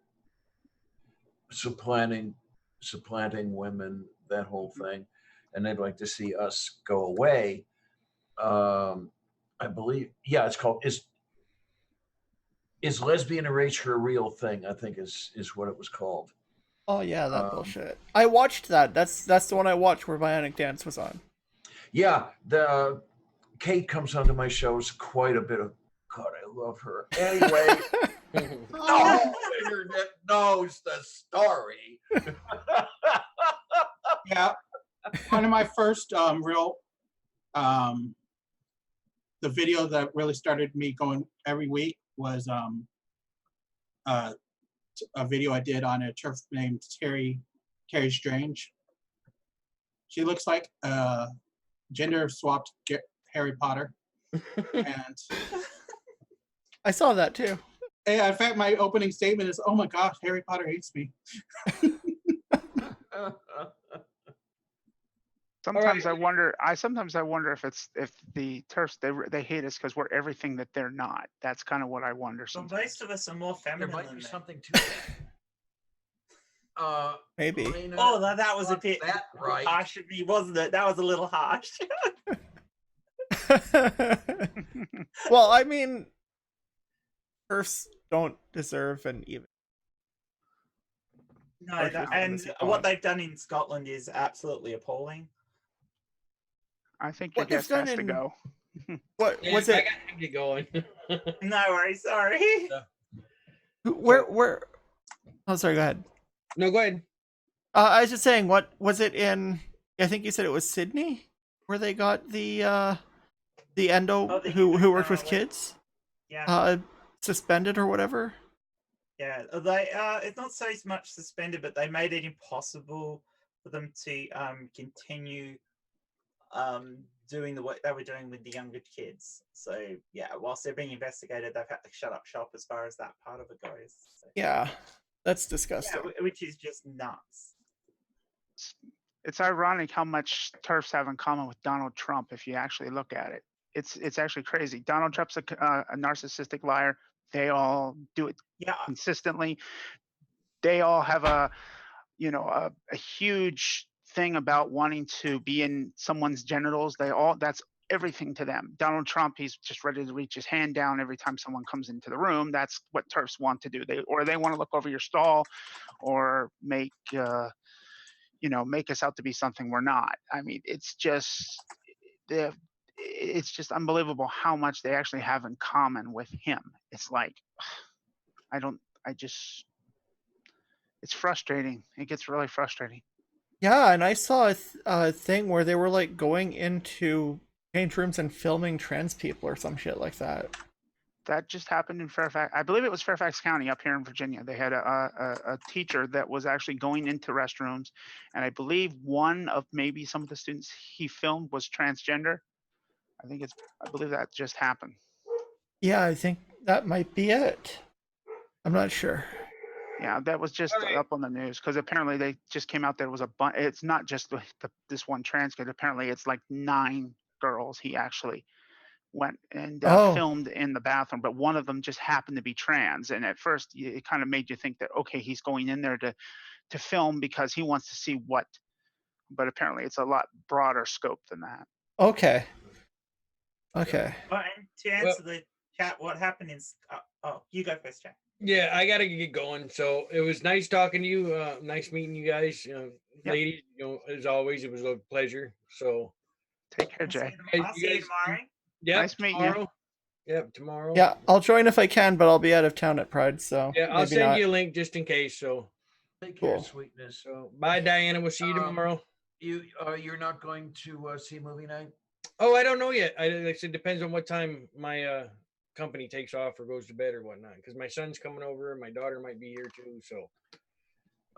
supplanting women, that whole thing, and they'd like to see us go away. I believe, yeah, it's called Is lesbian erasure a real thing? I think is what it was called. Oh yeah, that bullshit. I watched that. That's the one I watched where Bionic Dance was on. Yeah, the Kate comes onto my shows quite a bit of. God, I love her. Anyway, no internet knows the story. Yeah, one of my first real, the video that really started me going every week was a video I did on a turf named Terry Strange. She looks like a gender swapped Harry Potter, and I saw that too. in fact, my opening statement is, "Oh my gosh, Harry Potter hates me." Sometimes I wonder. Sometimes I wonder if the turfs they hate us because we're everything that they're not. That's kind of what I wonder Well, sometimes. most of us are more There feminine might than be them. something to that. Maybe. Elena, Oh, that was a got bit that right. harsh of me, wasn't it? That was a little harsh. Well, I mean, turfs don't deserve an even. No, Harsh is and the what point. they've done in Scotland is absolutely appalling. I think your What they've guest done has to in- go. What Yeah, was I it? got to get going. No worries, sorry. Where? Oh, sorry. Go ahead. No, go ahead. I was just saying, what was it in? I think you said it was Sydney, where they got the endo Oh, the who endo, worked with like- kids Yeah, suspended or whatever. yeah. They it's not so much suspended, but they made it impossible for them to continue doing the work they were doing with the younger kids. So yeah, whilst they're being investigated, they've had to shut up shop as far as that part of it goes. So, Yeah, that's yeah, disgusting. which is just nuts. It's ironic how much turfs have in common with Donald Trump if you actually look at it. It's actually crazy. Donald Trump's a narcissistic liar. They all do it Yeah, consistently. They all have a huge thing about wanting to be in someone's genitals. That's everything to them. Donald Trump, he's just ready to reach his hand down every time someone comes into the room. That's what turfs want to do. They want to look over your stall or make us out to be something we're not. I mean, it's just unbelievable how much they actually have in common with him. It's like I just it's frustrating. It gets really frustrating. Yeah, and I saw a thing where they were like going into change rooms and filming trans people or some shit like that. That just happened in Fairfax. I believe it was Fairfax County up here in Virginia. They had a teacher that was actually going into restrooms, and I believe one of maybe some of the students he filmed was transgender. I believe that just happened. Yeah, I think that might be it. I'm not sure. Yeah, that was just All right. up on the news because apparently they just came out. There was a bunch. It's not just this one trans kid. Apparently, it's like 9 girls. He actually went and Oh, filmed in the bathroom, but one of them just happened to be trans. And at first, it kind of made you think that okay, he's going in there to film because he wants to see what. But apparently, it's a lot broader scope than that. okay. Okay. Well, and to Well- answer the chat, what happened is you go first, chat. Yeah, I gotta get going. So it was nice talking to you. Nice meeting you guys. Yep. Ladies, as always, it was a pleasure. So Take care, Jay. I'll see you tomorrow. yeah, Nice meeting you. tomorrow. Yep, tomorrow. Yeah, I'll join if I can, but I'll be out of town at Pride, so Yeah, I'll maybe send not. you a link just in case. So Take care, Cool. sweetness. so bye, Diana. We'll see you tomorrow. You're not going to see movie night? Oh, I don't know yet. Like I said, depends on what time my company takes off or goes to bed or whatnot. Because my son's coming over, and my daughter might be here too. So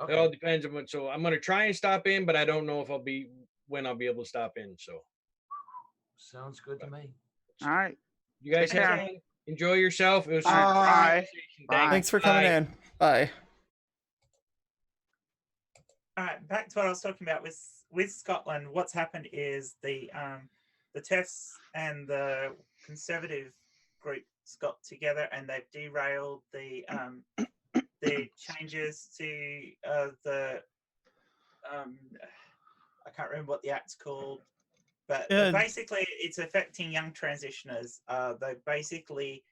it all depends on what. So I'm gonna try and stop in, but I don't know if when I'll be able to stop in. So Sounds good to me. All right. you guys Take care. enjoy yourself. It was All right, bye. Bye. Thanks for coming in. Bye. All right, back to what I was talking about with Scotland. What's happened is the TEFs and the Conservative groups got together and they've derailed the changes to the I can't remember what the act's called, but Yeah. basically it's affecting young transitioners. They basically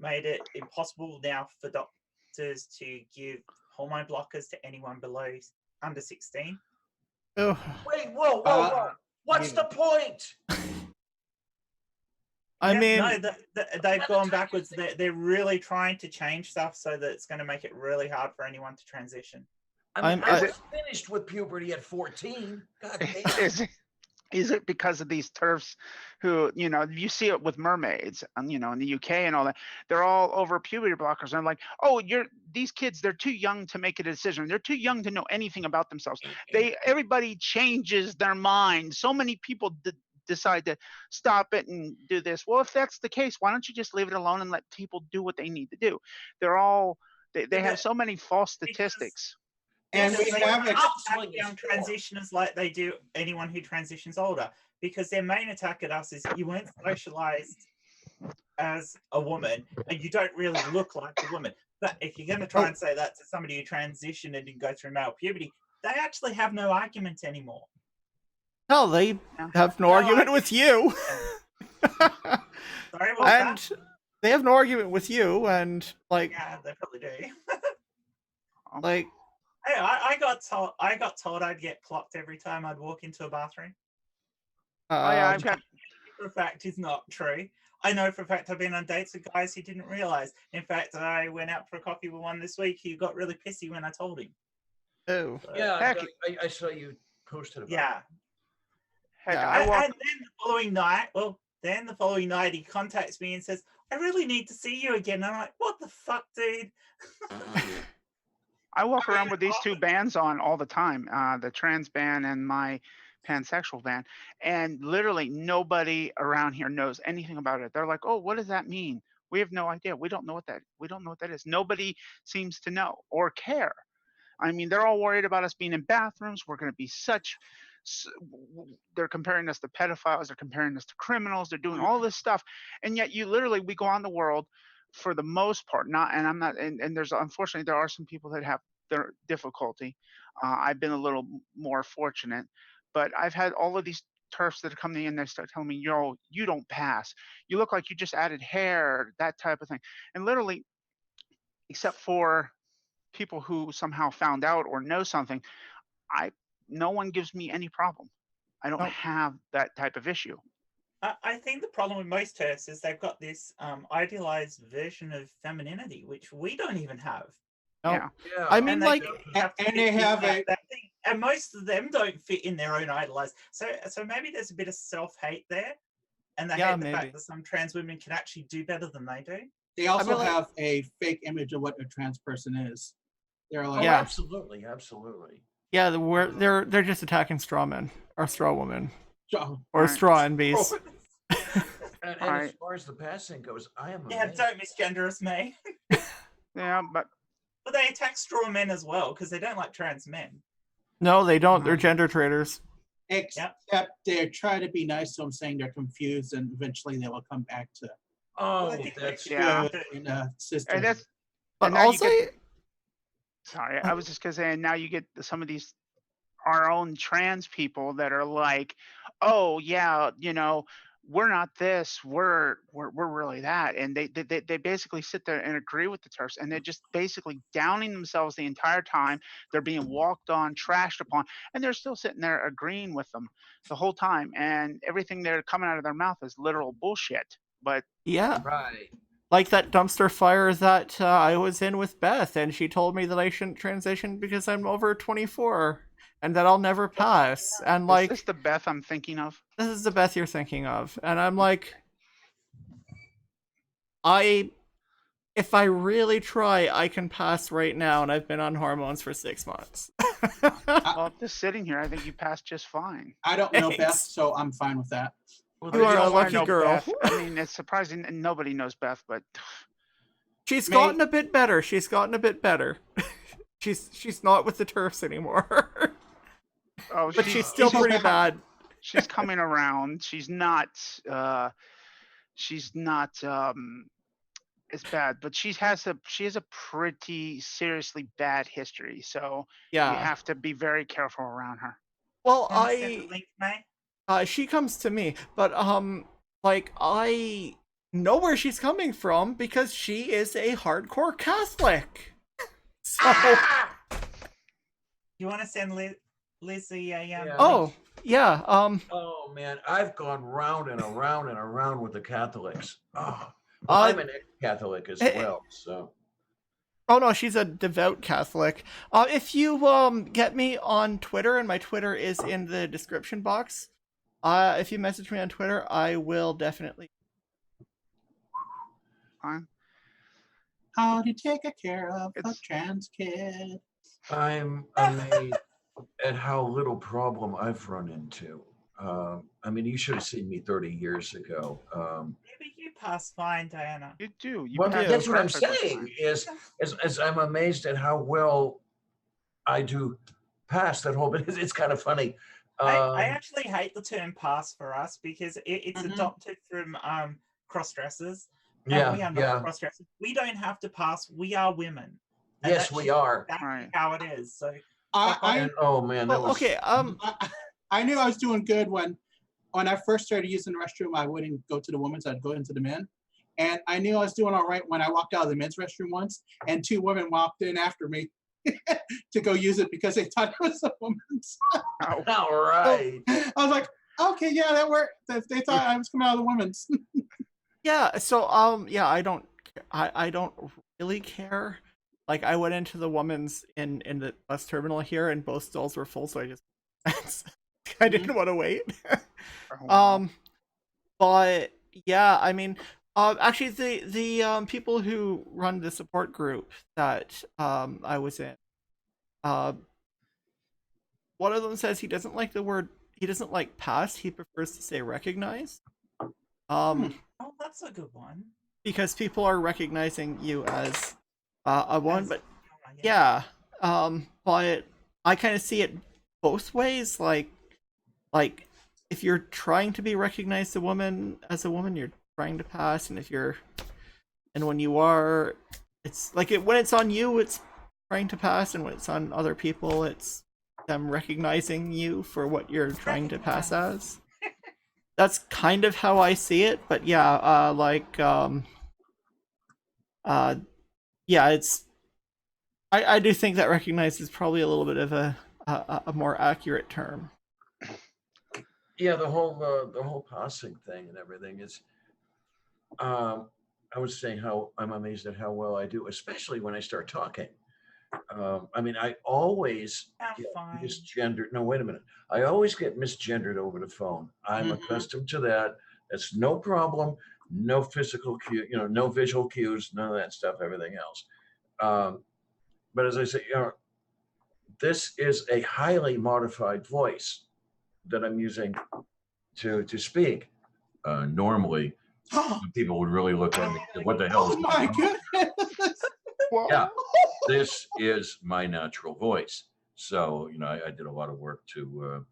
made it impossible now for doctors to give hormone blockers to anyone under 16. Oh, Wait, whoa. What's the point? I mean, no, they've gone backwards. They're really trying to change stuff so that it's going to make it really hard for anyone to transition. I was finished with puberty at 14. God damn. Is it because of these TERFs who, you see it with mermaids, in the UK and all that, they're all over puberty blockers. And I'm like, oh, these kids, they're too young to make a decision. They're too young to know anything about themselves. Everybody changes their mind. So many people decide to stop it and do this. Well, if that's the case, why don't you just leave it alone and let people do what they need to do? They have so many false statistics. And we have young transitioners like they do anyone who transitions older, because their main attack at us is you weren't socialized as a woman and you don't really look like a woman. But if you're going to try and say that to somebody who transitioned and didn't go through male puberty, they actually have no argument anymore. Hell, they have no argument with you. Sorry, what was that? They have no argument with you, and yeah, they probably do. Like, hey, I got told I'd get clocked every time I'd walk into a bathroom. I've got. For a fact, is not true. I know for a fact I've been on dates with guys who didn't realize. In fact, I went out for a coffee with one this week who got really pissy when I told him. Oh, yeah, I saw you posted about it. Yeah. Heck, And then the following night, he contacts me and says, I really need to see you again. And I'm like, what the fuck, dude? I walk around with these two bands on all the time, the trans band and my pansexual band. And literally nobody around here knows anything about it. They're like, oh, what does that mean? We have no idea. We don't know what that is. Nobody seems to know or care. I mean, they're all worried about us being in bathrooms. We're going to be they're comparing us to pedophiles. They're comparing us to criminals. They're doing all this stuff. And yet we go on the world for the most part, and there's, unfortunately, there are some people that have their difficulty. I've been a little more fortunate, but I've had all of these TERFs that come in and they start telling me, yo, you don't pass. You look like you just added hair, that type of thing. And literally, except for people who somehow found out or know something, no one gives me any problem. I don't have that type of issue. I think the problem with most TERFs is they've got this idealized version of femininity, which we don't even have. Yeah. I mean, and most of them don't fit in their own idolized. So maybe there's a bit of self-hate there, and they hate the fact that some trans women can actually do better than they do. They also have a fake image of what a trans person is. They're like, absolutely. Yeah, they're just attacking straw men or straw women or straw NBs. And as far as the passing goes, I am amazed. Don't misgender us, May. Yeah, but they attack straw men as well because they don't like trans men. No, they don't. They're gender traitors. Except they try to be nice to them, saying they're confused, and eventually they will come back to. That's in a system. And that's. But also, sorry, I was just gonna say, and now you get some of these our own trans people that are like, oh yeah, we're not this, we're really that, and they basically sit there and agree with the TERFs, and they're just basically downing themselves the entire time. They're being walked on, trashed upon, and they're still sitting there agreeing with them the whole time, and everything they're coming out of their mouth is literal bullshit. But yeah, right. Like that dumpster fire that I was in with Beth, and she told me that I shouldn't transition because I'm over 24 and that I'll never pass. And is this the Beth I'm thinking of? This is the Beth you're thinking of. And I'm like, if I really try, I can pass right now, and I've been on hormones for 6 months. Well, just sitting here, I think you passed just fine. I don't know Beth, so I'm fine with that. Well, you are a lucky girl. Beth. I mean, it's surprising, and nobody knows Beth, but she's gotten a bit better. She's not with the TERFs anymore. Oh, but she's still pretty bad. She's coming around. She's not as bad, but she has a pretty seriously bad history. So you have to be very careful around her. Well, she comes to me, but I know where she's coming from because she is a hardcore Catholic. So, You want to send Lizzie a Yeah. oh yeah, Oh man, I've gone round and around and around with the Catholics. Oh, Uh, I'm an ex-Catholic as well, so. oh no, she's a devout Catholic. If you get me on Twitter, and my Twitter is in the description box. If you message me on Twitter, I will definitely. Fine. How to take care of a It's- trans kid. I'm amazed at how little problem I've run into. I mean, you should have seen me 30 years ago. Maybe you pass fine, Diana. You do. You Well, pass that's what I'm perfectly saying. fine. Is I'm amazed at how well I do pass that whole. But it's kind of funny. I actually hate the term pass for us because it's Mhm. adopted from cross-dressers. And Yeah, we are not yeah. cross-dressers. We don't have to pass. We are women. And Yes, that's we just are. exactly Right. how it is. So I, And oh man, that Oh, was okay. I knew I was doing good when I first started using the restroom. I wouldn't go to the women's, I'd go into the men. And I knew I was doing all right when I walked out of the men's restroom once, and two women walked in after me to go use it because they thought it was a woman's. Oh, all right. I was like, okay, yeah, that worked. They thought I was coming out of the women's. Yeah. So yeah, I don't really care. Like, I went into the woman's in the bus terminal here, and both stalls were full, so I just I didn't want to wait. oh, wow. But yeah, I mean, actually, the people who run the support group that I was in, one of them says he doesn't like the word. He doesn't like pass. He prefers to say recognize. oh, that's a good one. Because people are recognizing you as a one, As- but oh, yeah, but I kind of see it both ways. Like if you're trying to be recognized as a woman, you're trying to pass, and when you are, it's like when it's on you, it's trying to pass, and when it's on other people, it's them recognizing you for what you're trying to pass as. That's kind of how I see it, but yeah, yeah, it's. I do think that recognize is probably a little bit of a more accurate term. Yeah, the whole passing thing and everything is. I was saying how I'm amazed at how well I do, especially when I start talking. I mean, I always How get fine. misgendered. No, wait a minute. I always get misgendered over the phone. I'm Mhm. accustomed to that. That's no problem. No physical cue, no visual cues, none of that stuff, everything else. But as I say, this is a highly modified voice that I'm using to speak. Normally, people would really look at me. What the hell is Oh my goodness! Whoa. Yeah. This is my natural voice. So, I did a lot of work to.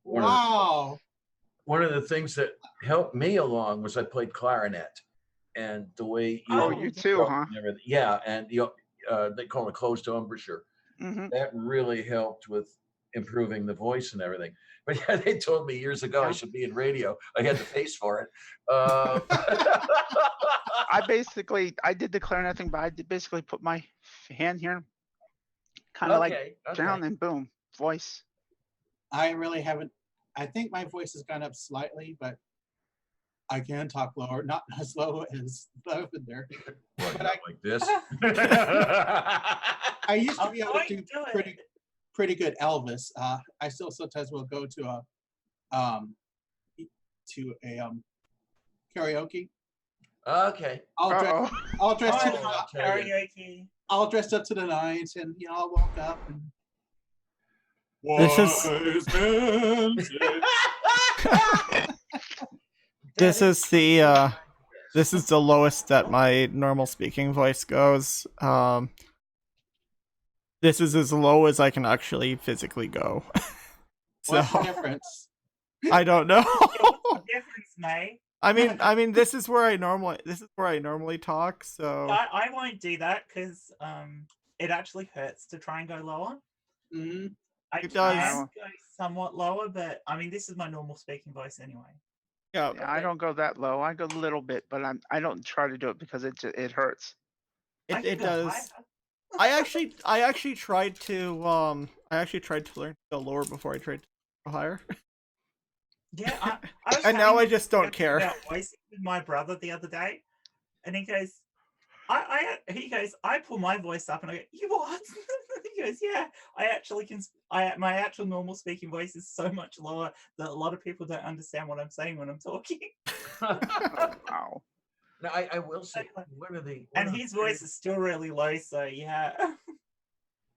Wow. One of the things that helped me along was I played clarinet, and the way Oh, Oh, you too, huh? and everything. Yeah, and they call it a closed embouchure. Mm-hmm. That really helped with improving the voice and everything. But yeah, they told me years ago I should be in radio. I had the face for it. I did the clarinet thing, but I did basically put my hand here, kind of like Okay. down, and boom, voice. I really haven't. I think my voice has gone up slightly, but I can talk lower, not as low as Lavender. What, But not like this? I used to I'm be able going to do to do pretty it. pretty good Elvis. I still sometimes will go to a karaoke. Okay. All dressed, Uh-oh. all dressed to Oh, the, I'll tell you. karaoke. all dressed up to the nines, and I'll walk up and. This is- Wise men say- This is the lowest that my normal speaking voice goes. This is as low as I can actually physically go. So What's the difference? I don't know. Difference, mate. I mean, this is where I normally talk. So I won't do that because it actually hurts to try and go lower. Mhm. I It can does. go somewhat lower, but I mean, this is my normal speaking voice anyway. Yeah. Yeah, I don't go that low. I go a little bit, but I don't try to do it because it hurts. I can It go does. higher. I actually tried to learn to go lower before I tried to go higher. Yeah, I was And now having I this just don't discussion care. about voicing with my brother the other day, and he goes, he goes, I pull my voice up, and I go, you what? He goes, yeah, I actually can. My actual normal speaking voice is so much lower that a lot of people don't understand what I'm saying when I'm talking. Oh, wow. Now, I will say, one of the And his voice is still really low, so yeah.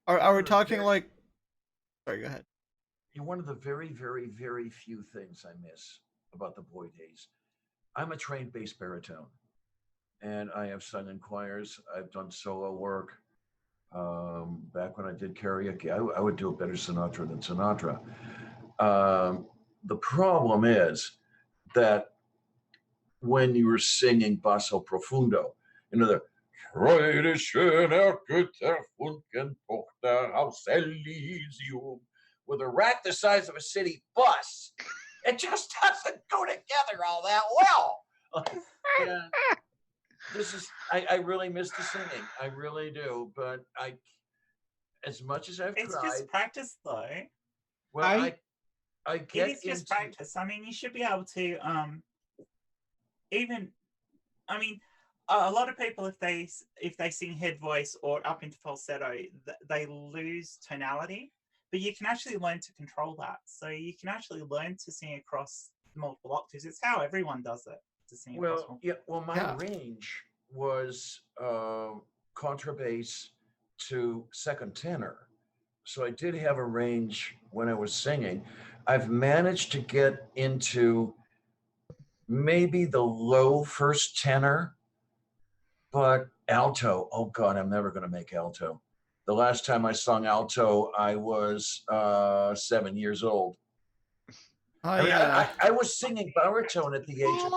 Are we of the talking very- like? Sorry, go ahead. one of the very, very, very few things I miss about the boy days. I'm a trained bass baritone, and I have sung in choirs. I've done solo work. Back when I did karaoke, I would do a better Sinatra than Sinatra. The problem is that when you were singing basso profundo, the Freude schöner Götter Funken Tochter aus Elysium, with a rack the size of a city bus, it just doesn't go together all that well. Yeah, I really miss the singing. I really do, but as much as I've It's tried, just practice, though. well, I It get is just into practice. I mean, you should be able to even. I mean, a lot of people, if they sing head voice or up into falsetto, they lose tonality. But you can actually learn to control that. So you can actually learn to sing across multiple octaves. It's how everyone does it, to sing across multiple. yeah. Well, my Yeah. range was contrabass to second tenor, so I did have a range when I was singing. I've managed to get into maybe the low first tenor, but alto, oh God, I'm never going to make alto. The last time I sung alto, I was 7 years old. I mean, I was singing baritone at the age of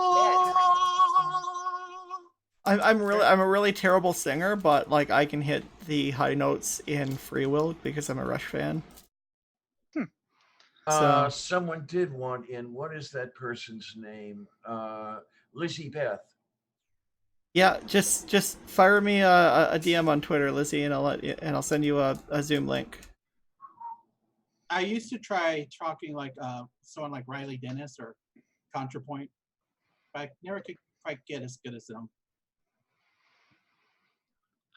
10. I'm a really terrible singer, but like I can hit the high notes in Free Will because I'm a Rush fan. So Someone did want in. What is that person's name? Lizzie Beth. yeah, just fire me a DM on Twitter, Lizzie, and I'll send you a Zoom link. I used to try talking like someone like Riley Dennis or Contrapoint, but I never could quite get as good as them.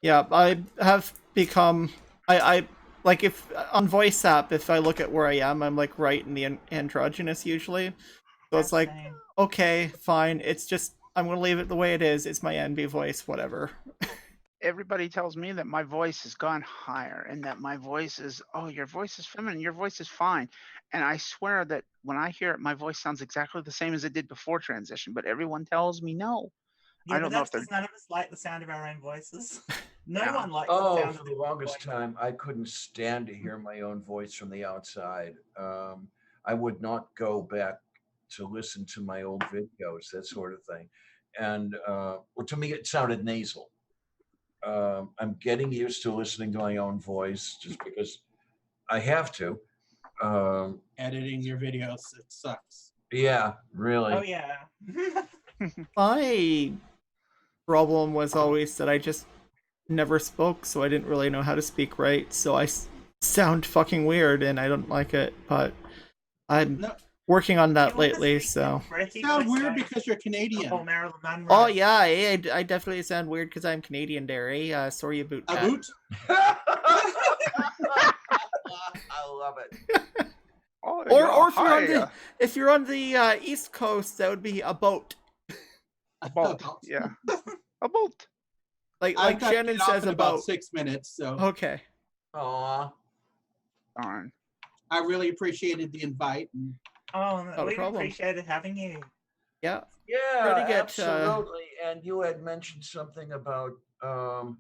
Yeah, I have become I like if on voice app, if I look at where I am, I'm like right in the androgynous usually. So it's like, Same. okay, fine. It's just I'm gonna leave it the way it is. It's my NB voice, whatever. Everybody tells me that my voice has gone higher and that my voice is, oh, your voice is feminine, your voice is fine. And I swear that when I hear it, my voice sounds exactly the same as it did before transition, but everyone tells me no. Yeah, I but don't know that's if they're because none of us like the sound of our own voices. No Yeah. one likes the Oh, sound for of the their own longest voice. time, I couldn't stand to hear my own voice from the outside. I would not go back to listen to my old videos, that sort of thing. And well, to me, it sounded nasal. I'm getting used to listening to my own voice just because I have to. Editing your videos, it sucks. Yeah, really. Oh yeah. My problem was always that I just never spoke, so I didn't really know how to speak right. So I sound fucking weird, and I don't like it. But I'm No, working on that You wanna lately. speak So British, sound like, weird because you're Canadian. Oh, Marilyn Monroe. oh yeah, I definitely sound weird because I'm Canadian, Derry. Sorry, you boot A cat. boot? I love it. oh, Or yeah, if you're on the East Coast, that would be a boat. a bolt. Yeah. A bolt. Like I've got to Shannon get off says in about. about 6 minutes, so Okay. Aw. Darn. I really appreciated the invite. And Oh, Not a we problem. appreciated having you. Yeah. Yeah, Try to get, absolutely. And you had mentioned something about coming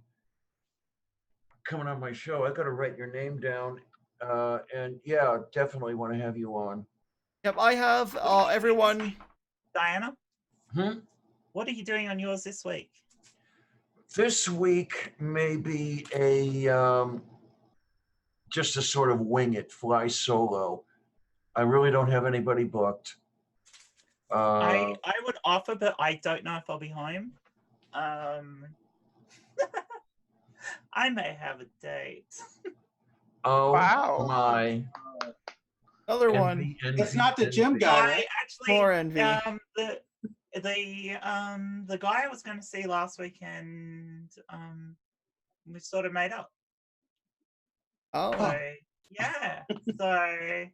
on my show. I got to write your name down. And yeah, definitely want to have you on. Yep, I have everyone. Diana, Hmm? what are you doing on yours this week? This week may be a just to sort of wing it, fly solo. I really don't have anybody booked. I would offer, but I don't know if I'll be home. I may have a date. Oh Wow. my. Another one. Envy, It's envy, not the gym envy. guy, I right? actually More envy. The guy I was going to see last weekend, we sort of made up. Oh, So yeah, so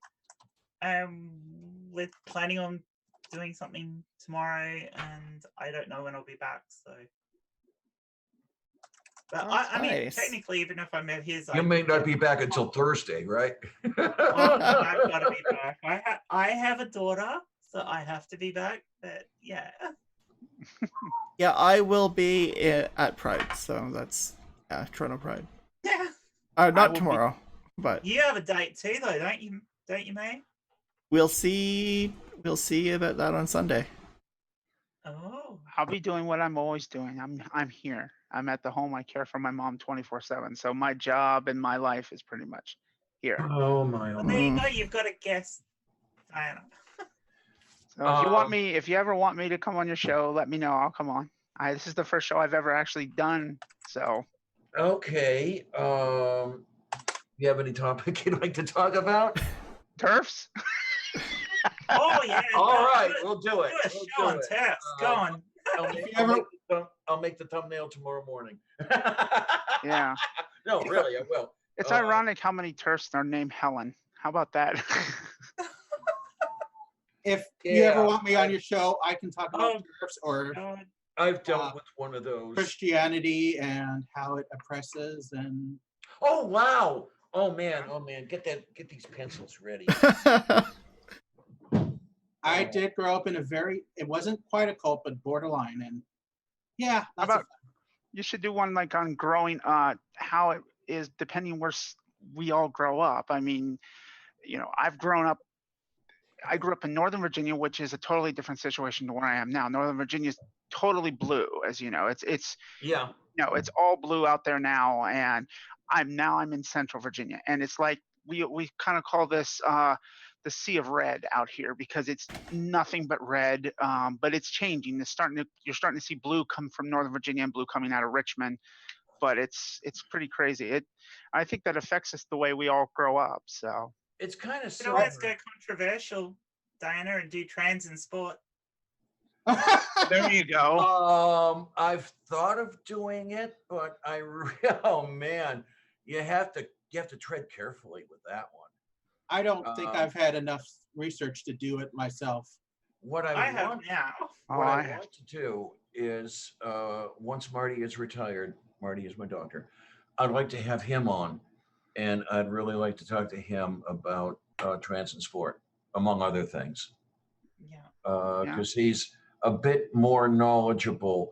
we're planning on doing something tomorrow, and I don't know when I'll be back. So, but I mean, nice. technically, even if I met his, You may not be back until Thursday, right? Well, I've got to be back. I have a daughter, so I have to be back. But yeah, yeah, I will be at Pride, so that's Toronto Pride. yeah. Not will tomorrow, but You have a date too, though, don't you? Don't you, May? we'll see. We'll see about that on Sunday. Oh, I'll be doing what I'm always doing. I'm here. I'm at the home. I care for my mom 24/7. So my job and my life is pretty much here. Oh my. well, Oh there you Mm. go. You've got a guest, Diana. So if you ever want me to come on your show, let me know. I'll come on. This is the first show I've ever actually done. So Okay. You have any topic you'd like to talk about? turfs. Oh yeah. All go- right, do we'll do it. Do a We'll show do on it. Test. Go on. I'll make the thumbnail tomorrow morning. Yeah. No, really, I will. It's ironic how many turfs are named Helen. How about that? If you ever Yeah, want me on your show, I can talk about Oh, turfs or God. I've dealt with one of those. Christianity and how it oppresses and Oh wow! Oh man! Get these pencils ready. I did grow up in it wasn't quite a cult, but borderline. And yeah, How about you should do one like on growing how it is depending where we all grow up. I mean, I grew up in Northern Virginia, which is a totally different situation to where I am now. Northern Virginia is totally blue, as you know. It's Yeah. it's all blue out there now, and I'm in Central Virginia, and it's like we kind of call this the sea of red out here because it's nothing but red. But it's changing. You're starting to see blue come from Northern Virginia and blue coming out of Richmond, but it's pretty crazy. I think that affects us the way we all grow up. So It's kind of You silver. can always go controversial, Diana, and do trans in sport. there you go. I've thought of doing it, but oh man, you have to tread carefully with that one. I don't think I've had enough research to do it myself. What I have want, now. what I want to do is once Marty is retired, Marty is my doctor, I'd like to have him on, and I'd really like to talk to him about trans and sport, among other things, Yeah. because he's a bit more knowledgeable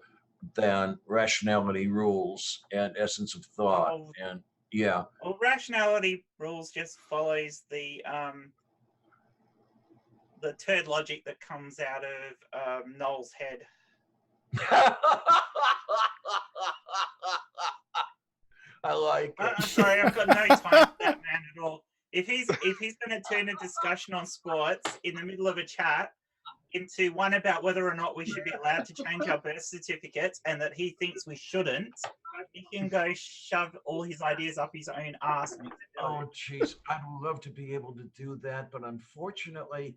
than rationality rules and essence of thought. Oh. And yeah. Well, rationality rules just follows the turd logic that comes out of Noel's head. I like it. I'm sorry, I've got no time for that man at all. If he's going to turn a discussion on sports in the middle of a chat into one about whether or not we should be allowed to change our birth certificates and that he thinks we shouldn't, he can go shove all his ideas up his own ass. Oh, jeez. I'd love to be able to do that, but unfortunately,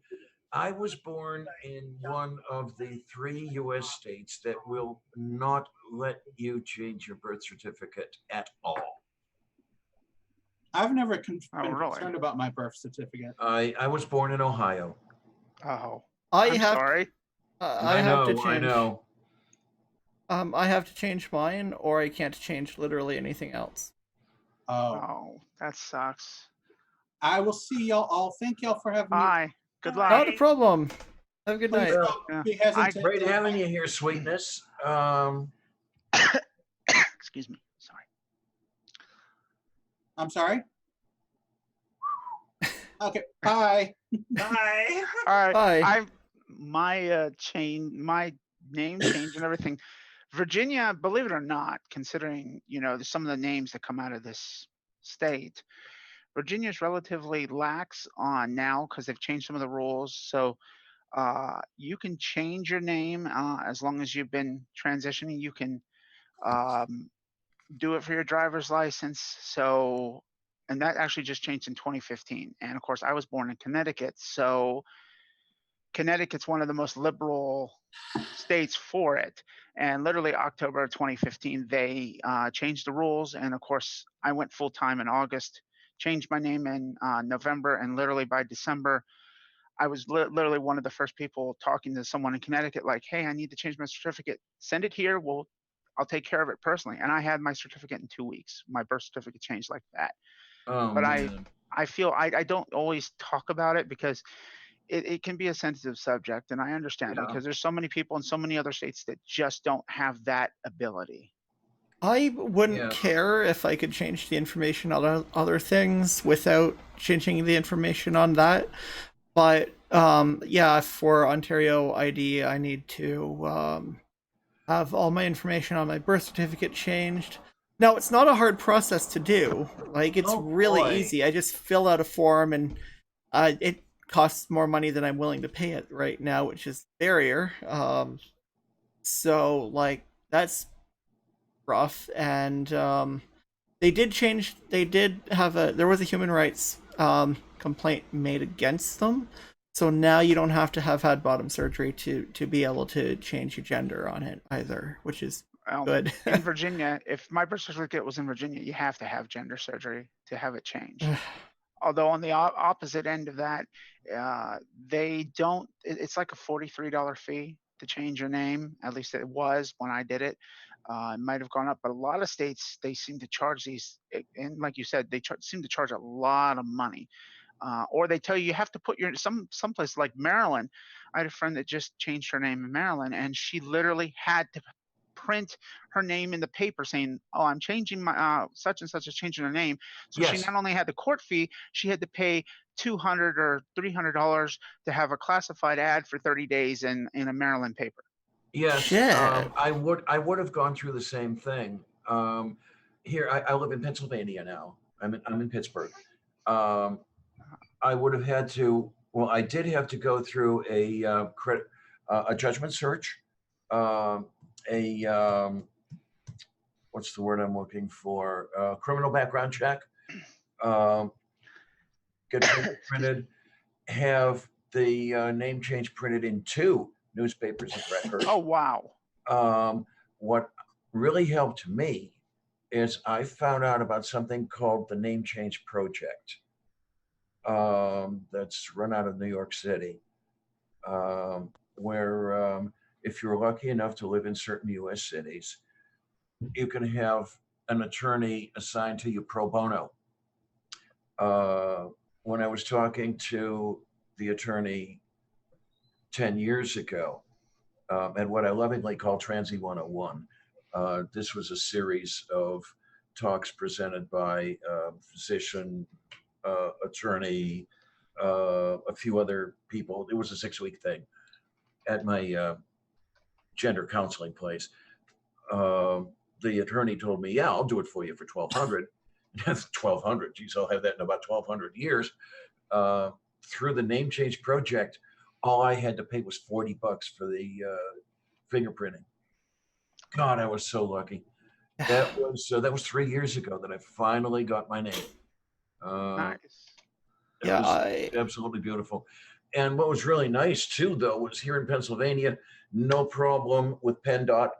I was born in one of the 3 U.S. states that will not let you change your birth certificate at all. I've never been really? concerned about my birth certificate. I was born in Ohio. Oh, I'm sorry. I have to change. I know. I have to change mine, or I can't change literally anything else. Oh, that sucks. I will see y'all all. Thank y'all for having me. Bye. Good luck. Not a problem. Have a good Please night. don't Yeah. be hesitant. Great having you here, sweetness. Excuse me. Sorry. I'm sorry. Okay. Bye. Bye. All right. Bye. My name change and everything. Virginia, believe it or not, considering some of the names that come out of this state, Virginia is relatively lax on now because they've changed some of the rules. So You can change your name as long as you've been transitioning. You can um, do it for your driver's license. So, and that actually just changed in 2015. And of course, I was born in Connecticut, so Connecticut's one of the most liberal states for it. And literally October of 2015, they changed the rules. And of course, I went full time in August, changed my name in November, and literally by December, I was literally one of the first people talking to someone in Connecticut, like, "Hey, I need to change my certificate. Send it here. I'll take care of it personally." And I had my certificate in 2 weeks. My birth certificate changed like that. Oh But man. I feel I don't always talk about it because it can be a sensitive subject, and I understand Yeah. because there's so many people in so many other states that just don't have that ability. I wouldn't Yeah. care if I could change the information on other things without changing the information on that. But yeah, for Ontario ID, I need to have all my information on my birth certificate changed. Now, it's not a hard process to do. Like, it's Oh really boy. easy. I just fill out a form, and it costs more money than I'm willing to pay it right now, which is the barrier. So, like, that's rough. And they did have there was a human rights complaint made against them. So now you don't have to have had bottom surgery to be able to change your gender on it either, which is good. In Virginia, if my birth certificate was in Virginia, you have to have gender surgery to have it changed. Although on the opposite end of that, they don't. It's like a $43 fee to change your name. At least it was when I did it. It might have gone up, but a lot of states they seem to charge these, and like you said, they seem to charge a lot of money. Or they tell you have to put your some place like Maryland. I had a friend that just changed her name in Maryland, and she literally had to print her name in the paper saying, "Oh, I'm changing my such and such is changing her name." So she Yes. not only had the court fee, she had to pay $200 or $300 to have a classified ad for 30 days in a Maryland paper. Yes. Shit. I would have gone through the same thing. Here I live in Pennsylvania now. I'm in Pittsburgh. Um, I would have had to. Well, I did have to go through a judgment search, um, a what's the word I'm looking for? Criminal background check. Um, get fingerprinted, have the name change printed in 2 newspapers of record. Oh wow. What really helped me is I found out about something called the Name Change Project, that's run out of New York City, where if you're lucky enough to live in certain U.S. cities, you can have an attorney assigned to you pro bono. When I was talking to the attorney 10 years ago, and what I lovingly call Transy 101, this was a series of talks presented by physician, attorney, a few other people. It was a 6-week thing at my gender counseling place. The attorney told me, "Yeah, I'll do it for you for 1,200." That's 1,200. Geez, I'll have that in about 1,200 years. Through the Name Change Project, all I had to pay was $40 for the fingerprinting. God, I was so lucky. That was 3 years ago that I finally got my name. Nice. It Yeah, was absolutely beautiful. And what was really nice too, though, was here in Pennsylvania, no problem with PennDOT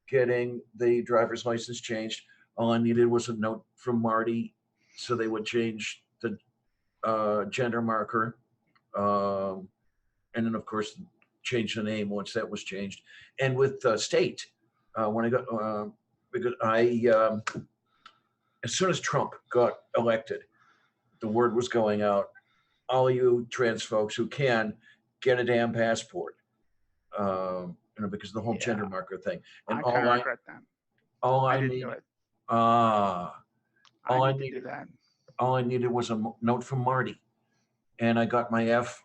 getting the driver's license changed. All I needed was a note from Marty, so they would change the gender marker, and then of course change the name once that was changed. And with state, when I got because as soon as Trump got elected, the word was going out, all you trans folks who can get a damn passport, because of the whole gender Yeah. marker thing. And I kind of regret that. all I I didn't do needed, it. all I I need to do needed, that. all I needed was a note from Marty, and I got my F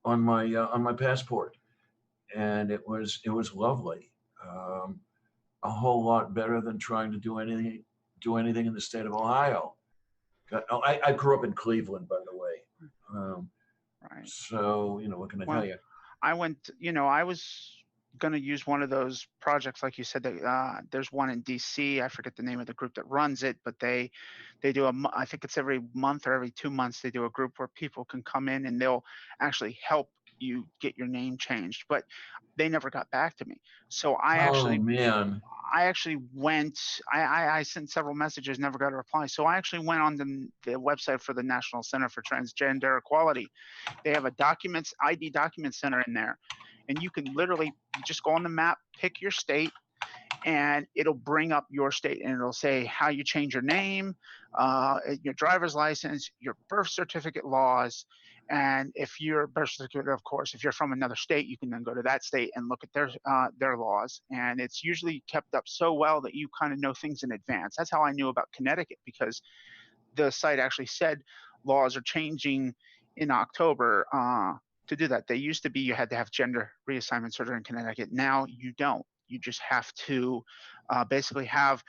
on my passport, and it was lovely. A whole lot better than trying to do anything in the state of Ohio. I grew up in Cleveland, by the way. Right. So what can I tell you? I went, I was going to use one of those projects, like you said, that there's one in DC. I forget the name of the group that runs it, but they do I think it's every month or every 2 months, they do a group where people can come in and they'll actually help you get your name changed. But they never got back to me. So Oh man. I actually went, I sent several messages, never got a reply. So I actually went on the website for the National Center for Transgender Equality. They have a ID document center in there. And you can literally just go on the map, pick your state, and it'll bring up your state and it'll say how you change your name, your driver's license, your birth certificate laws. And if your birth certificate, of course, if you're from another state, you can then go to that state and look at their laws. And it's usually kept up so well that you kind of know things in advance. That's how I knew about Connecticut, because the site actually said laws are changing in October to do that. They used to be you had to have gender reassignment surgery in Connecticut. Now you don't. You just have to basically have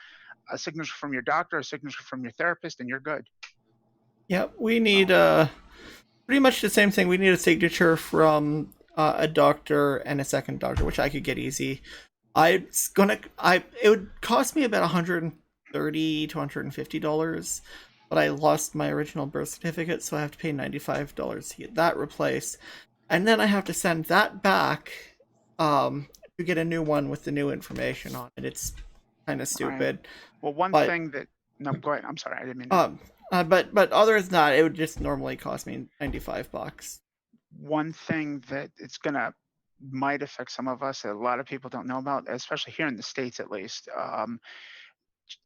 a signature from your doctor, a signature from your therapist, and you're good. Yeah, we need pretty much the same thing. We need a signature from a doctor and a second doctor, which I could get easy. It would cost me about $130 to $150, but I lost my original birth certificate, so I have to pay $95 to get that replaced, and then I have to send that back to get a new one with the new information on it. It's kind of stupid. Right. Well, one but, thing that no, go ahead. I'm sorry, I didn't mean to. But other than that, it would just normally cost me $95. One thing that it's gonna might affect some of us that a lot of people don't know about, especially here in the States at least.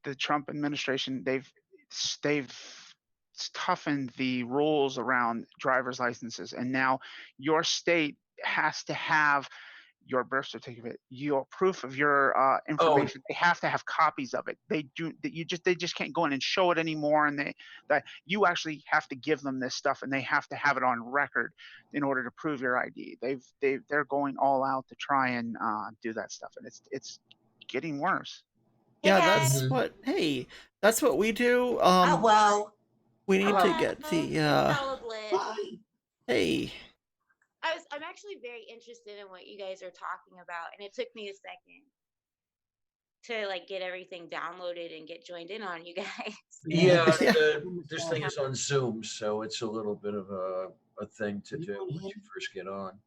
The Trump administration, they've toughened the rules around driver's licenses, and now your state has to have your birth certificate, your proof of your information. They have to have copies of it. They just can't go in and show it anymore. And that you actually have to give them this stuff, and they have to have it on record in order to prove your ID. They're going all out to try and do that stuff, and it's getting worse. Yeah, Hey, hey, that's what we do. Hello. We need to Hello. get the Bye. hey. I'm actually very interested in what you guys are talking about, and it took me a second to like get everything downloaded and get joined in on you guys. Yeah, Yeah. this thing is on Zoom, so it's a little bit of a thing to do when you first get on.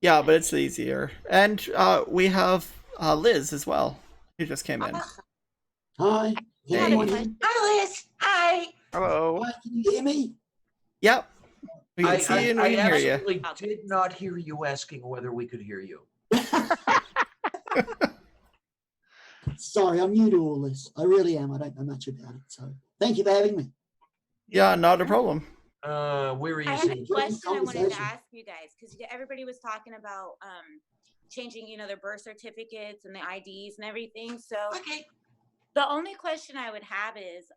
Yeah, but it's easier. And we have Liz as well, who just came in. Hi. Hey. Hi, Liz. Hi. Hello. Hi, can you hear me? Yep. We can see you and we can hear you. I absolutely did not hear you asking whether we could hear you. Sorry, I'm new to all this. I really am. I don't know much about it. So thank you for having me. Yeah, not a problem. Where are you I have a seeing? question I wanted to Conversation. ask you guys, because everybody was talking about changing, their birth certificates and the IDs and everything. So the only question I would have is,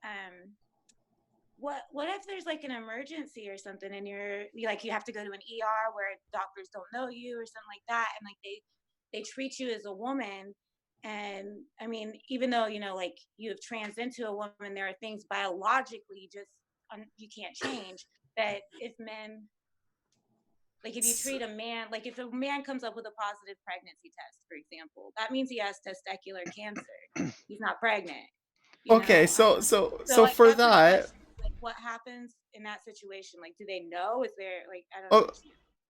what if there's like an emergency or something, and you have to go to an ER where doctors don't know you or something like that, and like they treat you as a woman. And I mean, even though like you have trans into a woman, there are things biologically you can't change. That if men, like if you treat a man, like if a man comes up with a positive pregnancy test, for example, that means he has testicular cancer. He's not pregnant. Okay, so like, for that's my that, question. Like, what happens in that situation? Like, do they know? Is there like I don't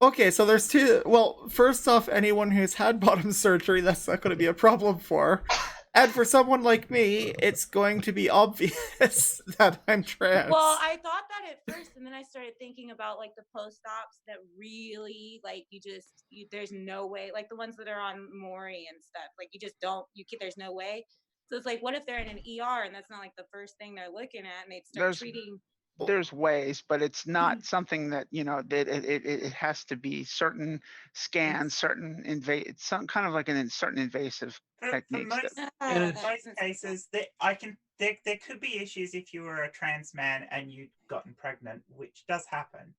know. okay, so there's two. Well, first off, anyone who's had bottom surgery, that's not going to be a problem for. And for someone like me, it's going to be obvious that I'm trans. Well, I thought that at first, and then I started thinking about like the post-ops that really like there's no way, like the ones that are on Maury and stuff, like there's no way. So it's like, what if they're in an ER and that's not like the first thing they're looking at, and they start treating. There's ways, but it's not something that that it has to be certain scans, certain some kind of like certain invasive techniques. In most cases, there could be issues if you were a trans man and you'd gotten pregnant, which does happen.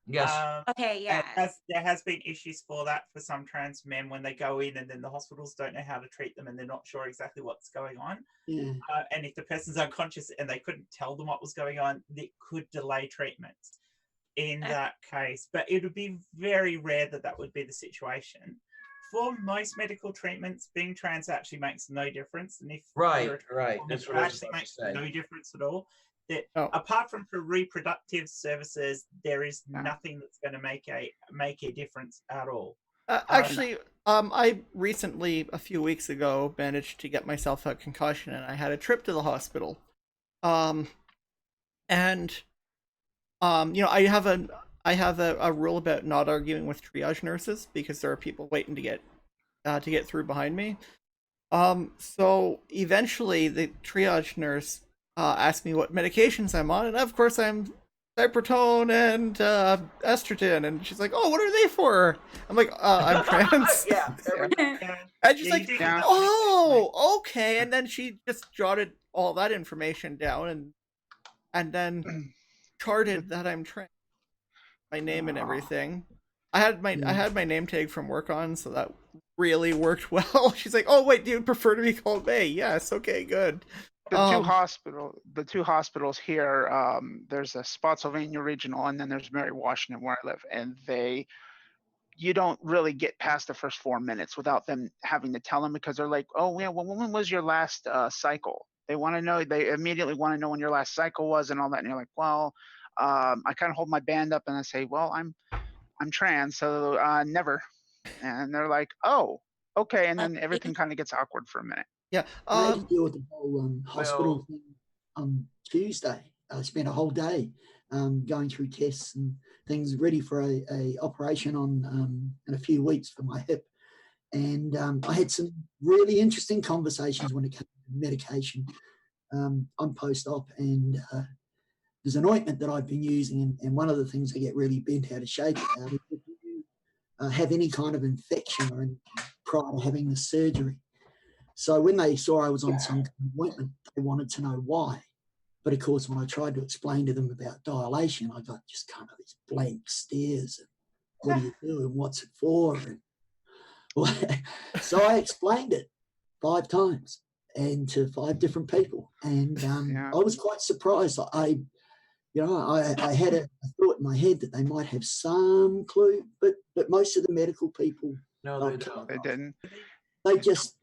Yes. Okay, yeah. There has been issues for that for some trans men when they go in and then the hospitals don't know how to treat them and they're not sure exactly what's going on. Yeah. And if the person's unconscious and they couldn't tell them what was going on, it could delay treatment. in that case, but it would be very rare that that would be the situation. For most medical treatments, being trans actually makes no difference, and if Right. it That's what I was actually about to makes say. no difference at all. That Oh. apart from for reproductive services, there is Yeah. nothing that's going to make a difference at all. Actually, I recently, a few weeks ago, managed to get myself a concussion, and I had a trip to the hospital. And I have a rule about not arguing with triage nurses because there are people waiting to get through behind me. So eventually, the triage nurse asked me what medications I'm on, and of course, I'm Cypretone and estrogen, and she's like, "Oh, what are they for?" I'm like, "I'm trans." Yeah. And she's Yeah, like, you do Yeah. "Oh, okay." And then she just jotted all that information down, and then charted that I'm trans, my name and everything. I had my name tag from work on, so that really worked well. She's like, "Oh, wait, do you prefer to be called May?" Yes, okay, good. The two hospitals here, there's a Spotsylvania Regional, and then there's Mary Washington where I live, and you don't really get past the first 4 minutes without them having to tell them, because they're like, "Oh yeah, well, when was your last cycle?" They want to know. They immediately want to know when your last cycle was and all that. And you're like, "Well, I kind of hold my band up and I say, well, I'm trans, so never." And they're like, "Oh, okay." And then everything kind of gets awkward for a minute. Yeah. I had to deal with the whole hospital Well- thing on Tuesday. I spent a whole day going through tests and things, ready for a operation on in a few weeks for my hip. And I had some really interesting conversations when it came to medication. I'm post-op, and there's an ointment that I've been using, and one of the things I get really bent out of shape about is if you have any kind of infection or anything prior to having the surgery. So when they saw I was on some kind of ointment, they wanted to know why. But of course, when I tried to explain to them about dilation, I got just kind of these blank stares. And, what do you do and what's it for? And, well, so I explained it 5 times and to 5 different people. And I was quite surprised. I had a thought in my head that they might have some clue, but most of the medical people, No, they don't. They didn't. they just,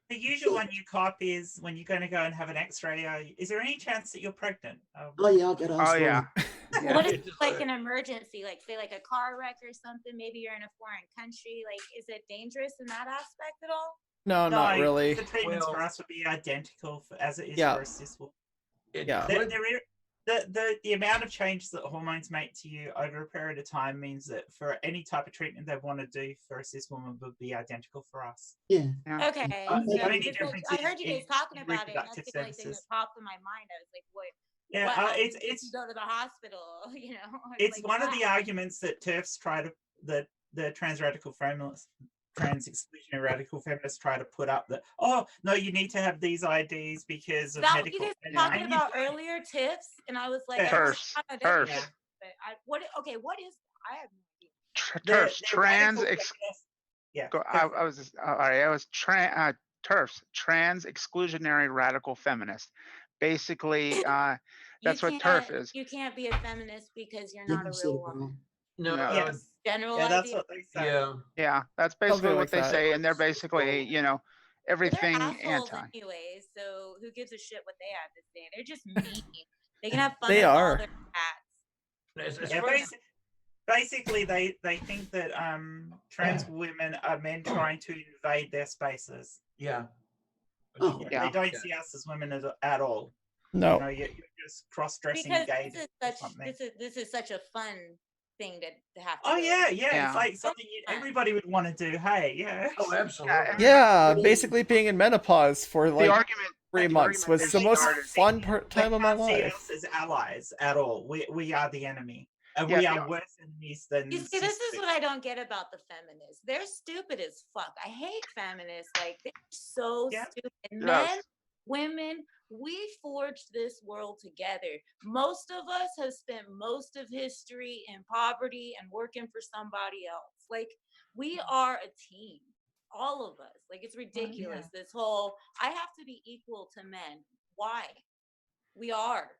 The usual one you cop is when you're going to go and have an X-ray. Is there any chance that you're pregnant? oh yeah, I'll get asked. Oh yeah. What if it's like an emergency, like say like a car wreck or something? Maybe you're in a foreign country. Like, is it dangerous in that aspect at all? No, not really. The treatments Well- for us would be identical as it is Yeah. for a cis woman. Yeah. The amount of changes that hormones make to you over a period of time means that for any type of treatment they want to do for a cis woman would be identical for us. Yeah. Okay. The only Because, difference I heard you is guys talking in about it, and that's reproductive the only thing that services. popped in my mind. I was like, what? Yeah, what happens if it's you go to the hospital? You know, it's like one of that. the arguments that TERFs try to the trans exclusionary radical feminists try to put up that, oh no, you need to have these IDs because of That medical. you guys and were talking you about don't. earlier tips, and I was like, Yeah. TERFs. TERFs. Yeah. what? Okay, what is? I have no idea. TERFs. The Trans. radical feminists- Yeah. I was just, all right. I was TERFs. Trans exclusionary radical feminist. Basically, that's what TERF is. You can't be a feminist because you're Yeah, not a you said real it woman. wrong. No, No. Yes. General Yeah, that's idea. what they say. yeah. Yeah, that's basically Something what like they that. say, and they're basically, Well, they're everything assholes anti. anyways, so who gives a shit what they have to say? They're just mean. They can have fun They with all are. their cats. It's Yeah, funny. basically they think that trans women are men trying to invade their spaces. Yeah. Oh, Yeah. They don't see us as women at all. No. You know, you're just cross-dressing Because gay this or is something. this is such a fun thing to have to Oh do. yeah. Yeah. It's like something everybody would want to do. Hey, yeah. Oh, absolutely. Yeah, basically being in menopause for The like argument. 3 months was the most fun time of my They can't see life. us as allies at all. We are the enemy, and Yeah, we they are are. worse enemies than. You see, this is what I don't get about the feminists. They're stupid as fuck. I hate feminists. Like, they're so Yeah. stupid. Yes. Men, women, we forged this world together. Most of us have spent most of history in poverty and working for somebody else. Like, we are a team. All of us. Like, it's ridiculous. This whole, I have to be equal to men. Why? We are.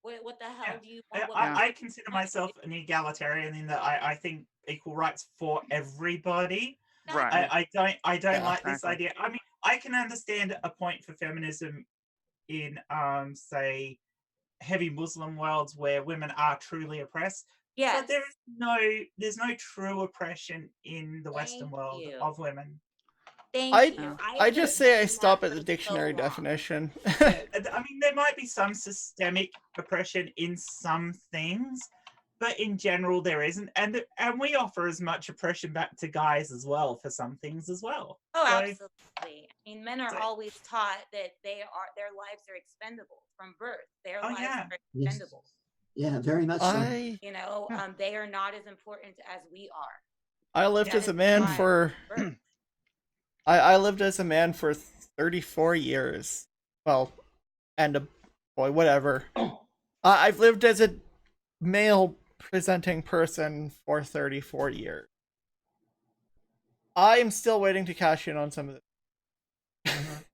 What the hell do you I, want? I consider myself an egalitarian in that I think equal rights for everybody. Right. I don't Yeah, like this exactly. idea. I mean, I can understand a point for feminism in say heavy Muslim worlds where women are truly oppressed. Yes. But there's no true oppression in the Western world you. of women. Thank you. I just say I stop at the for so dictionary long. definition. Yeah, I mean, there might be some systemic oppression in some things, but in general there isn't, and we offer as much oppression back to guys as well for some things as well. Oh, So, absolutely. I mean, men are always taught that their lives are expendable from birth. Their lives are Yes. expendable. Yeah, very much so. You know, they are not as important as we are. I lived That as a is man why for birth. I lived as a man for 34 years. Well, and a boy, whatever. I've lived as a male presenting person for 34 years. I'm still waiting to cash in on some of it.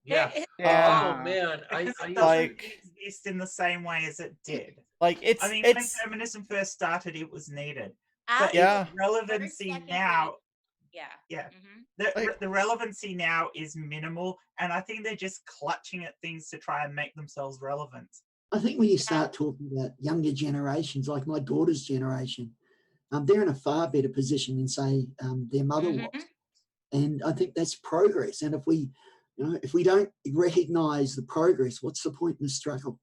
Yeah. Yeah. Oh man, because it I doesn't like- exist in the same way as it did. Like it's I mean, when it's feminism first started, it was needed, At but Yeah. its relevancy second now, yeah. the relevancy now is minimal, and I think they're just clutching at things to try and make themselves relevant. I think when you start talking about younger generations, like my daughter's generation, they're in a far better position than, say, their mother was. And I think that's progress. And if we don't recognize the progress, what's the point in the struggle?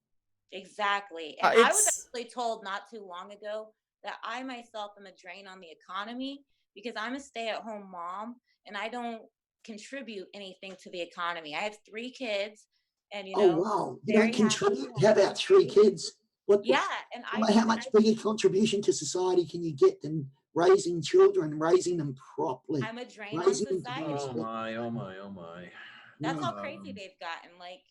Exactly. And I was actually told not too long ago that I myself am a drain on the economy because I'm a stay-at-home mom and I don't contribute anything to the economy. I have 3 kids, and Oh wow, you don't contribute? How about 3 kids? And how much bigger contribution to society can you get than raising children, raising them properly? I'm a drain on society. Oh my. That's how crazy they've gotten. Like,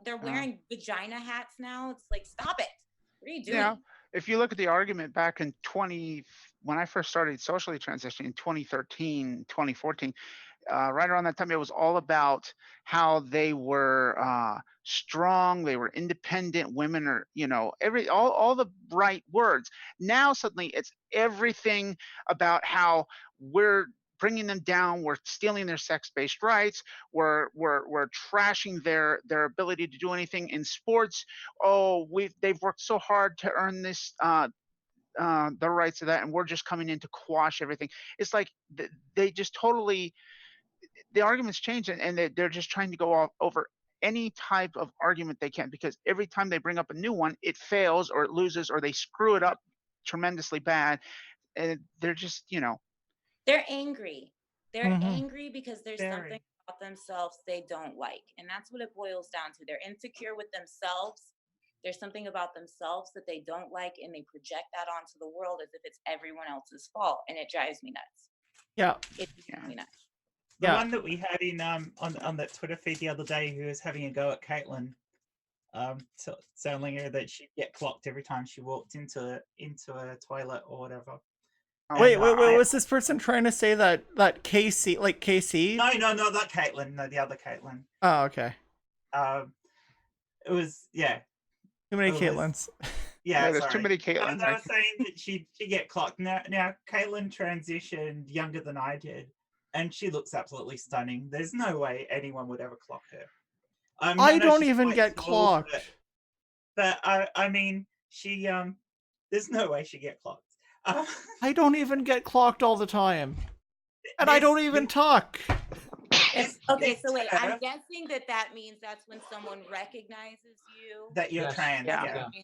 they're wearing vagina hats now. It's like, stop it. What are you doing? Yeah. If you look at the argument back in when I first started socially transitioning in 2013, 2014, right around that time, it was all about how they were strong, they were independent. Women are, all the right words. Now suddenly it's everything about how we're bringing them down, we're stealing their sex-based rights, we're trashing their ability to do anything in sports. Oh, they've worked so hard to earn this. The rights of that, and we're just coming in to quash everything. It's like they just totally, the arguments change, and they're just trying to go over any type of argument they can, because every time they bring up a new one, it fails or it loses or they screw it up tremendously bad, and they're just, They're angry. They're angry because there's something about themselves they don't like, and that's what it boils down to. They're insecure with themselves. There's something about themselves that they don't like, and they project that onto the world as if it's everyone else's fault, and it drives me nuts. Yeah. It drives me nuts. The one that we had in on that Twitter feed the other day, who was having a go at Caitlin, telling her that she'd get clocked every time she walked into a toilet or whatever. Wait, was this person trying to say that Casey, like Casey? No, not that Caitlin. No, the other Caitlin. Oh, okay. It was too many Caitlins. Yeah, there's too many Caitlins. They were saying that she'd get clocked. Now Caitlin transitioned younger than I did, and she looks absolutely stunning. There's no way anyone would ever clock her. I don't even get clocked. But I mean, she there's no way she get clocked. I don't even get clocked all the time, and I don't even talk. Okay, so wait, I'm guessing that means that's when someone recognizes you. That you're trans.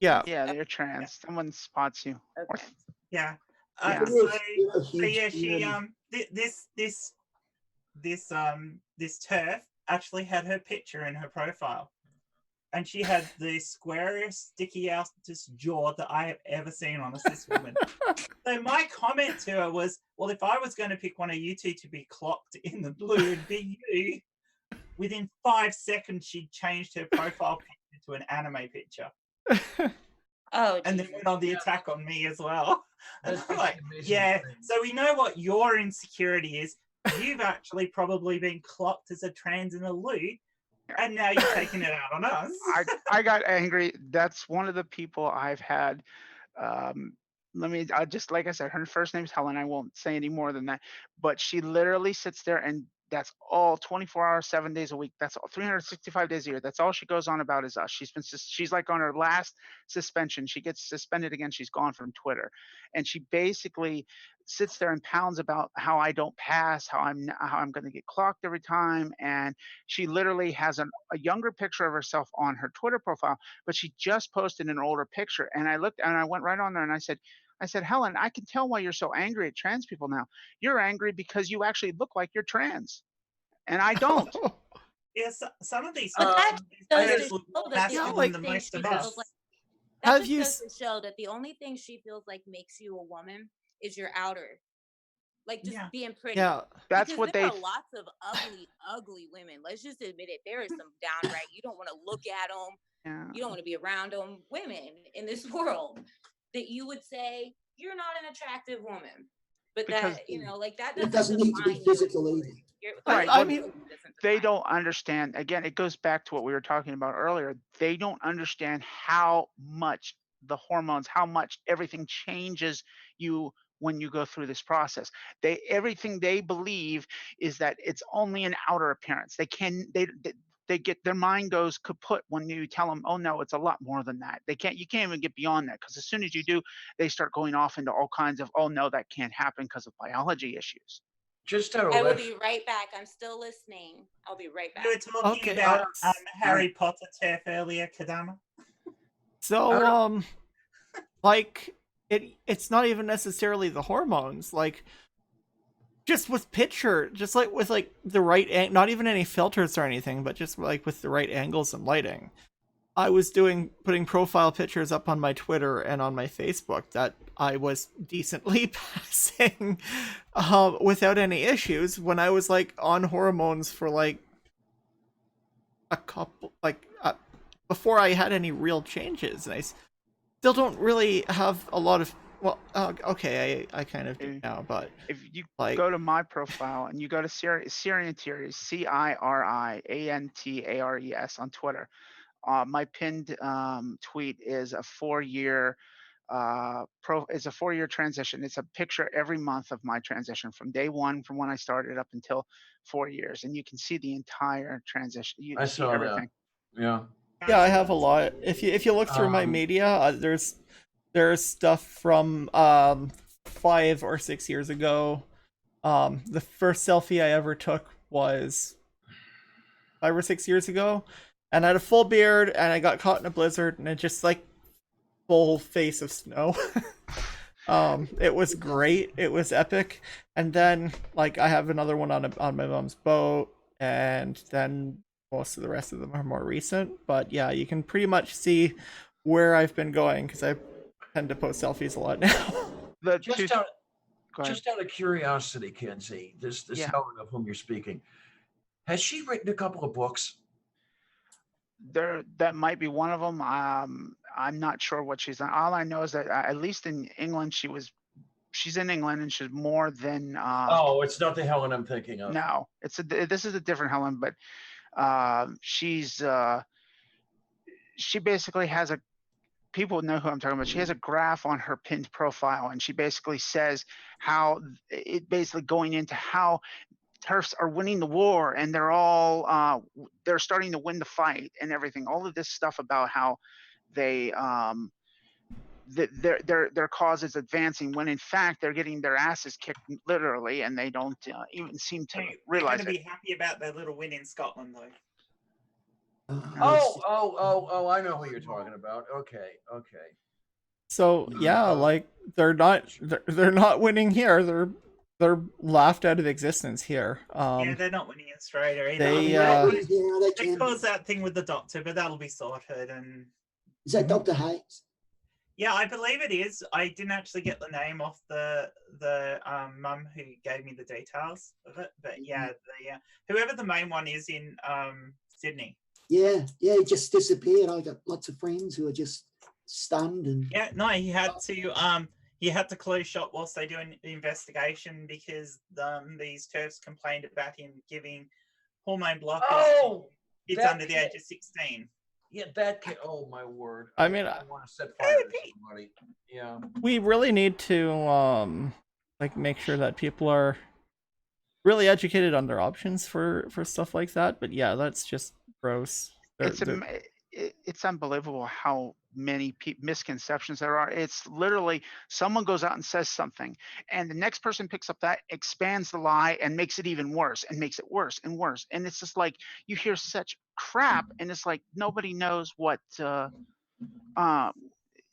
Yeah, you're trans. Someone spots you. Okay. Yeah. This TERF actually had her picture in her profile, and she had the squarest, sticky outest jaw that I have ever seen on a cis woman. So my comment to her was, well, if I was going to pick one of you two to be clocked in the blue, it'd be you. Within 5 seconds, she changed her profile picture to an anime picture. And then went on the attack on me as well. And I'm like, so we know what your insecurity is. You've actually probably been clocked as a trans in a lewd, And now you're taking it out on us. I got angry. That's one of the people I've had. Um, I just, like I said, her first name's Helen. I won't say any more than that. But she literally sits there, and that's all 24 hours, 7 days a week. That's all 365 days a year. That's all she goes on about is us. She's like on her last suspension. She gets suspended again. She's gone from Twitter, and she basically sits there and pounds about how I don't pass, how I'm going to get clocked every time, and she literally has a younger picture of herself on her Twitter profile, but she just posted an older picture. And I looked and I went right on there and I said, Helen, I can tell why you're so angry at trans people now. You're angry because you actually look like you're trans, and I don't. Yes, some of these But that I goes just to look show that faster the Yeah, than only like, the thing most she of feels us. like that have just you goes to show that the only thing she feels like makes you a woman is your outer, like just Yeah. being pretty. yeah, That's Because what there they. are lots of ugly, ugly women. Let's just admit it. There are some downright you don't want to look at them. Yeah. You don't want to be around them. Women in this world that you would say you're not an attractive woman, but Because that like that It doesn't doesn't need to be define you as a physical woman. either. Right. I Well, mean, they don't understand. Again, it goes back to what we were talking about earlier. They don't understand how much the hormones, how much everything changes you when you go through this process. Everything they believe is that it's only an outer appearance. They get their mind goes kaput when you tell them, oh no, it's a lot more than that. You can't even get beyond that, because as soon as you do, they start going off into all kinds of, oh no, that can't happen because of biology issues. Just out of I will left, be right back. I'm still listening. I'll be right back. We were talking Okay, about uh, Harry Potter turf earlier, Kadama. so like it's not even necessarily the hormones. Like just with just like with like the right not even any filters or anything, but just like with the right angles and lighting. I was putting profile pictures up on my Twitter and on my Facebook that I was decently passing without any issues when I was like on hormones for like a couple before I had any real changes, and I still don't really have a lot of okay, I kind of do now, but If you like go to my profile and you go to Ciriantares, Cirantares on Twitter, my pinned tweet is a 4-year is a 4-year transition. It's a picture every month of my transition from day one, from when I started up until 4 years, and you can see the entire transition. You I see saw everything. that. Yeah. yeah, I have a lot. If you look through my media, there's stuff from 5 or 6 years ago. The first selfie I ever took was 5 or 6 years ago, and I had a full beard, and I got caught in a blizzard, and it just like full face of snow. It was great. It was epic. And then like I have another one on my mom's boat, and then most of the rest of them are more recent. But yeah, you can pretty much see where I've been going because I tend to post selfies a lot now. Just out of curiosity, Kensi, this Yeah. Helen of whom you're speaking, has she written a couple of books? That might be one of them. I'm not sure what she's done. All I know is that at least in England, she's in England, and she's more than. Oh, it's not the Helen I'm thinking of. No, this is a different Helen, but she basically has people know who I'm talking about. She has a graph on her pinned profile, and she basically says how it basically going into how TERFs are winning the war, and they're starting to win the fight and everything. All of this stuff about how they their cause is advancing, when in fact they're getting their asses kicked literally, and they don't even seem to realize They're going to it. be happy about their little win in Scotland, though. Oh, I know who you're talking about. Okay. So yeah, like they're not winning here. They're laughed out of existence here. Yeah, they're not winning in Australia either. They caused that thing with the doctor, but that'll be sorted. And is that Dr. Hayes? Yeah, I believe it is. I didn't actually get the name off the mum who gave me the details of it, but yeah, whoever the main one is in Sydney. Yeah, he just disappeared. I got lots of friends who are just stunned and. Yeah, no, he had to close shop whilst they do an investigation because these TERFs complained about him giving hormone blockers. Kids That under the can- age of 16. Yeah, that can. Oh my word! I mean, I want to set fire to somebody. Yeah. we really need to like make sure that people are really educated on their options for stuff like that. But yeah, that's just gross. It's unbelievable how many misconceptions there are. It's literally someone goes out and says something, and the next person picks up that, expands the lie, and makes it even worse, and makes it worse and worse. And it's just like you hear such crap, and it's like nobody knows what.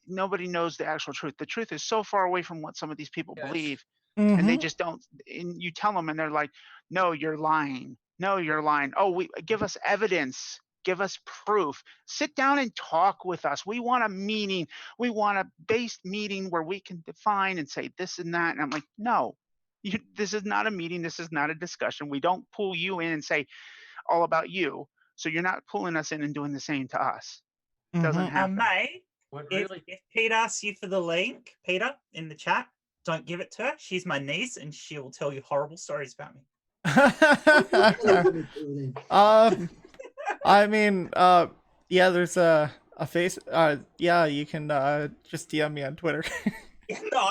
Nobody knows the actual truth. The truth is so far away from what some of these people Yes. believe, Mhm. and they just don't. And you tell them, and they're like, "No, you're lying. No, you're lying. Oh, we give us evidence. Give us proof. Sit down and talk with us. We want a meeting. We want a based meeting where we can define and say this and that." And I'm like, "No, this is not a meeting. This is not a discussion. We don't pull you in and say all about you. So you're not pulling us in and doing the same to us. Doesn't Mhm. happen." May, What if really? Pete asks you for the link, Peter, in the chat, don't give it to her. She's my niece, and she will tell you horrible stories about me. I mean, yeah, there's a face. Yeah, you can just DM me on Twitter. No.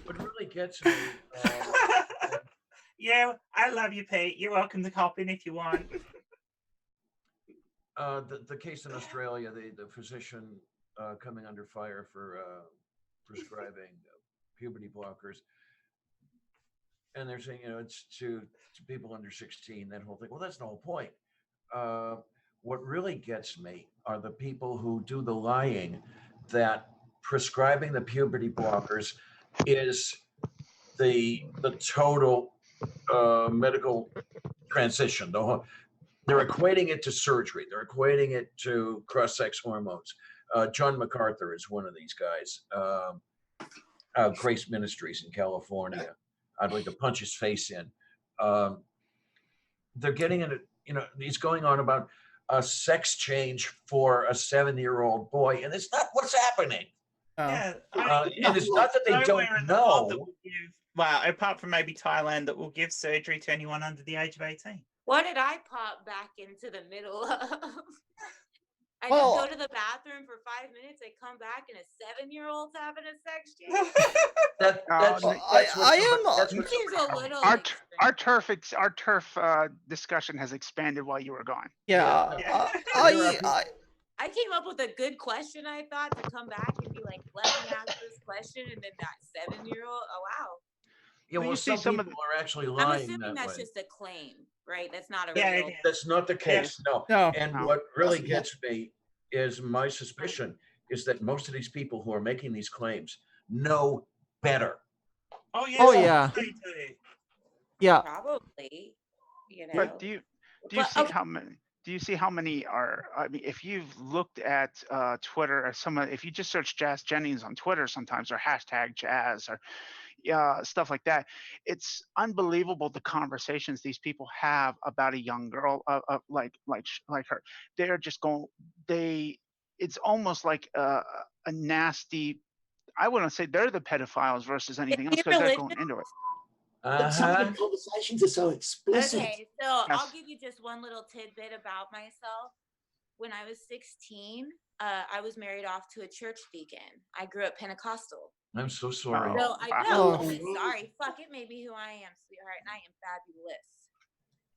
What really gets me? Yeah, I love you, Pete. You're welcome to cop in if you want. The case in Australia, the physician coming under fire for prescribing puberty blockers, and they're saying, it's to people under 16. That whole thing. Well, that's the whole point. What really gets me are the people who do the lying that prescribing the puberty blockers is the total medical transition. They're equating it to surgery. They're equating it to cross-sex hormones. John MacArthur is one of these guys. Grace Ministries in California. I'd like to punch his face in. They're getting in it. He's going on about a sex change for a 7-year-old boy, and it's not what's happening. Yeah, and it's not that they don't nowhere in the world that know. will give, well, apart from maybe Thailand, that will give surgery to anyone under the age of 18. What did I pop back into the middle of? I Well- just go to the bathroom for 5 minutes. I come back and a 7-year-old's having a sex change. That's Seems a little Our extreme. turf discussion has expanded while you were gone. Yeah, Yeah. I came up with a good question, I thought, to come back and be like, let me ask this question. And then that 7-year-old, oh, wow. Yeah, Well, well, you see some some of people are actually I'm lying assuming that that's way. just a claim, right? That's not a Yeah, real. it is. That's not the case. No. No. And No. what really Doesn't gets me is my suspicion is that most of these people who are making these claims know better. Oh, yeah. Oh, yeah. They do. Yeah. Probably, you know. But do you But, see okay. how many? Do you see how many are? I mean, if you've looked at Twitter or if you just search Jazz Jennings on Twitter sometimes, or hashtag Jazz, or stuff like that, it's unbelievable the conversations these people have about a young girl, like her. They're just going. It's almost like a nasty. I wouldn't say they're the pedophiles versus anything else, Is he because they're religious? going into it. But some of the conversations are so explicit. Okay, so Yes. I'll give you just one little tidbit about myself. When I was 16, I was married off to a church deacon. I grew up Pentecostal. I'm so sorry. So I wow. know, Oh. listen, sorry, fuck, it made me who I am, sweetheart, and I am fabulous.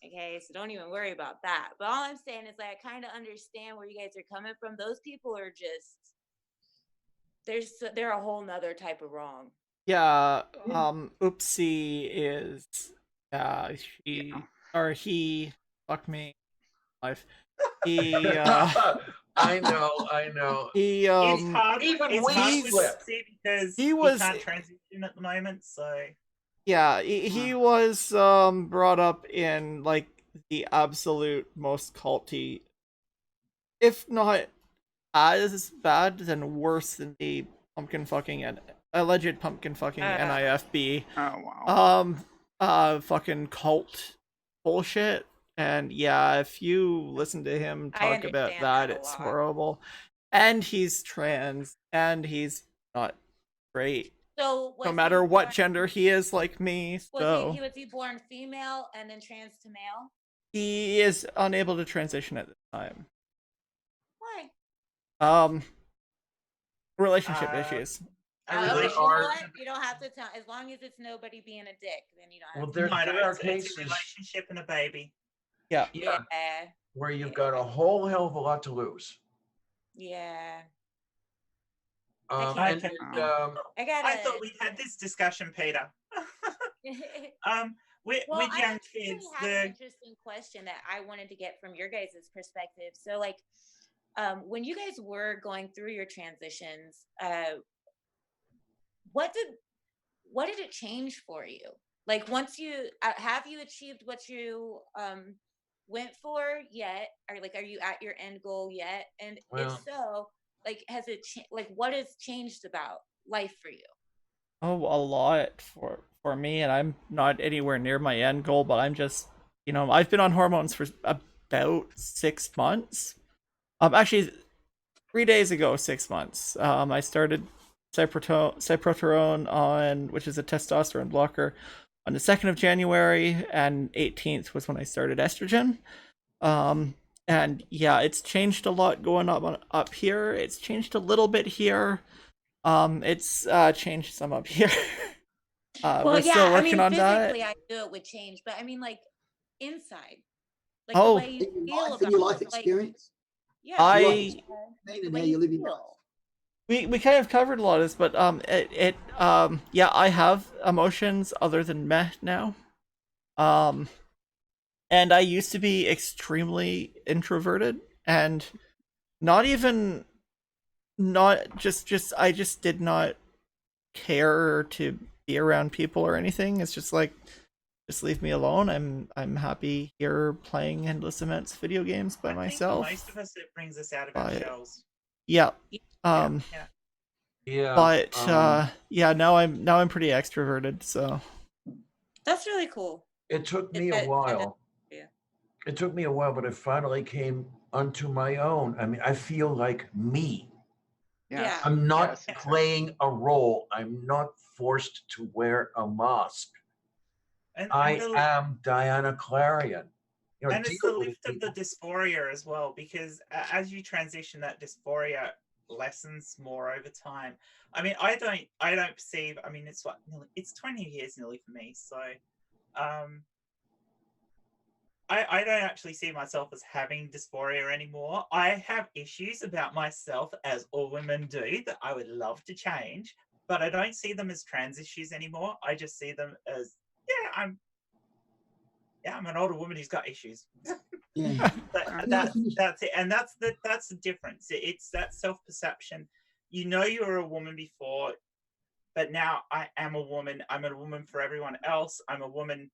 Okay, so don't even worry about that. But all I'm saying is, like, I kind of understand where you guys are coming from. Those people are just, they're a whole nother type of wrong. Yeah. Oopsie is he fuck me life. He I know. he It's hard. even It's we hard slip. to see because He he was- can't transition at the moment. So yeah, he was brought up in like the absolute most culty, if not as bad, then worse than the pumpkin fucking and alleged pumpkin fucking NIFB Oh wow. fucking cult bullshit. And yeah, if you listen to him I talk about understand that, that a it's lot. horrible. And he's trans, and he's not great, So no matter what gender he is, like me. Was So he born female and then trans to male? He is unable to transition at this time. Why? Relationship issues. A Okay, you know relationship. what? You don't have to tell. As long as it's nobody being a dick, then you don't Well, have to. there No, are it's a cases relationship and a baby. Yeah. yeah, Yeah. where you've got a whole hell of a lot to lose. Yeah. Um, I and, can't. and um, I thought we'd had this discussion, Peter. With Well, I young actually kids, have an interesting question that I wanted to get from your guys' perspective. So, like, when you guys were going through your transitions, what did it change for you? Like, once you have you achieved what you went for yet, or like, are you at your end goal yet? And if well, so, like, has it like what has changed about life for you? Oh, a lot for me, and I'm not anywhere near my end goal, but I'm just, I've been on hormones for about 6 months. Actually, 3 days ago, 6 months. I started cyproterone on, which is a testosterone blocker, on the 2nd of January, and 18th was when I started estrogen. And yeah, it's changed a lot going up here. It's changed a little bit here. It's changed some up here. Well, We're yeah, still I working mean, on physically, that. I knew it would change, but I mean, like, inside, like the Oh, way you In your feel life, about in your life it, like, experience, yeah, your life I experience the and way how you you live your life. feel. we kind of covered a lot of this, but yeah, I have emotions other than meh now. Um, and I used to be extremely introverted, and not even not just I just did not care to be around people or anything. It's just like, just leave me alone. I'm happy here playing endless amounts of video games by I think myself. most of us, it brings us out of our But shells. yeah. Yeah. yeah. But yeah, now I'm pretty extroverted, so That's really cool. It took me a That- while. yeah. It took me a while, but I finally came unto my own. I mean, I feel like me. Yeah. I'm not Yes, exactly. playing a role. I'm not forced to wear a mask. And I the, am Diana Clarion. and it's the deal with lift of the people. dysphoria as well, because as you transition, that dysphoria lessens more over time. I mean, I don't perceive. I mean, it's it's 20 years nearly for me, so I don't actually see myself as having dysphoria anymore. I have issues about myself, as all women do, that I would love to change, but I don't see them as trans issues anymore. I just see them as, I'm an older woman who's got issues. Yeah. That's it, and that's the difference. It's that self-perception. You know, you were a woman before, but now I am a woman. I'm a woman for everyone else. I'm a woman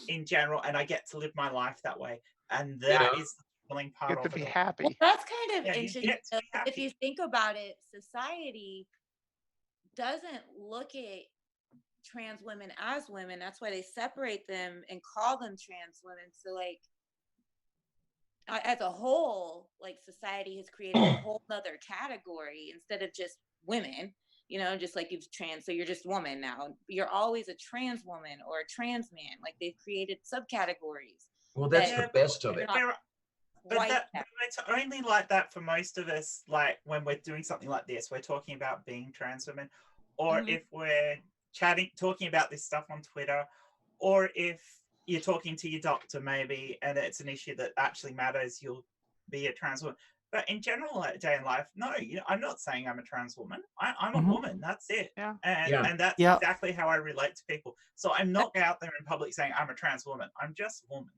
in general, and I get to live my life that way, and that is the thrilling part Get of to be it all. happy. Well, that's kind of Yeah, you interesting. get to be If happy. you think about it, society doesn't look at trans women as women. That's why they separate them and call them trans women. So, like, as a whole, like, society has created a whole other category instead of just women, just like you've trans, so you're just woman now. You're always a trans woman or a trans man. Like, they've created subcategories. Well, that's that the Yeah, best of you're it. not but quite that that. but it's only like that for most of us. Like when we're doing something like this, we're talking about being trans women, or Mhm. if we're talking about this stuff on Twitter, or if you're talking to your doctor maybe, and it's an issue that actually matters, you'll be a trans woman. But in general, like day in life, no, I'm not saying I'm a trans woman. I'm a Mhm. woman. That's it. Yeah. And that's Yeah. exactly how I relate to people. So I'm not out there in public saying I'm a trans woman. I'm just a woman.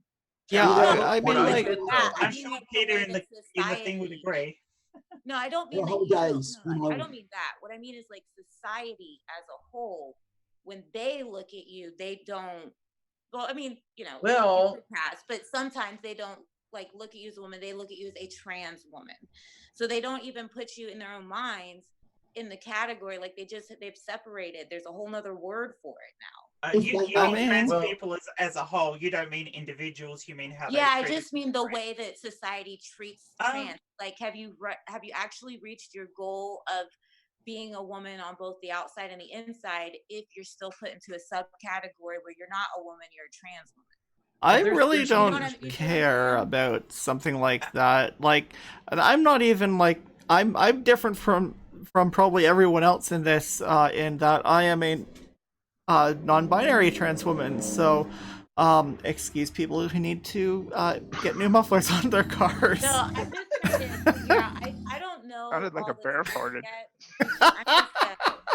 Yeah, Well, I what mean, I like, did, that. though, I'm sure Peter in the thing would agree. No, I don't there mean were that whole you don't. days No, when I don't mean that. What I mean is, like, society as a whole, when they look at you, they don't. Well, I mean, well, but sometimes they don't like look at you as a woman. They look at you as a trans woman, so they don't even put you in their own minds in the category. Like, they've separated. There's a whole nother word for it now. You I mean mean, trans well, people as a whole. You don't mean individuals. You mean how they Yeah, I treat just mean the way that society treats trans. Like, have you actually reached your goal of being a woman on both the outside and the inside if you're still put into a subcategory where you're not a woman, you're a trans woman? I there's- really there's don't interesting- care about something like that. Like, and I'm not even like I'm different from probably everyone else in this. In that I am a non-binary trans woman. So, excuse people who need to get new mufflers on their cars. So I'm just trying to figure out. I don't know. Sounded like all a the bear terms farted. yet.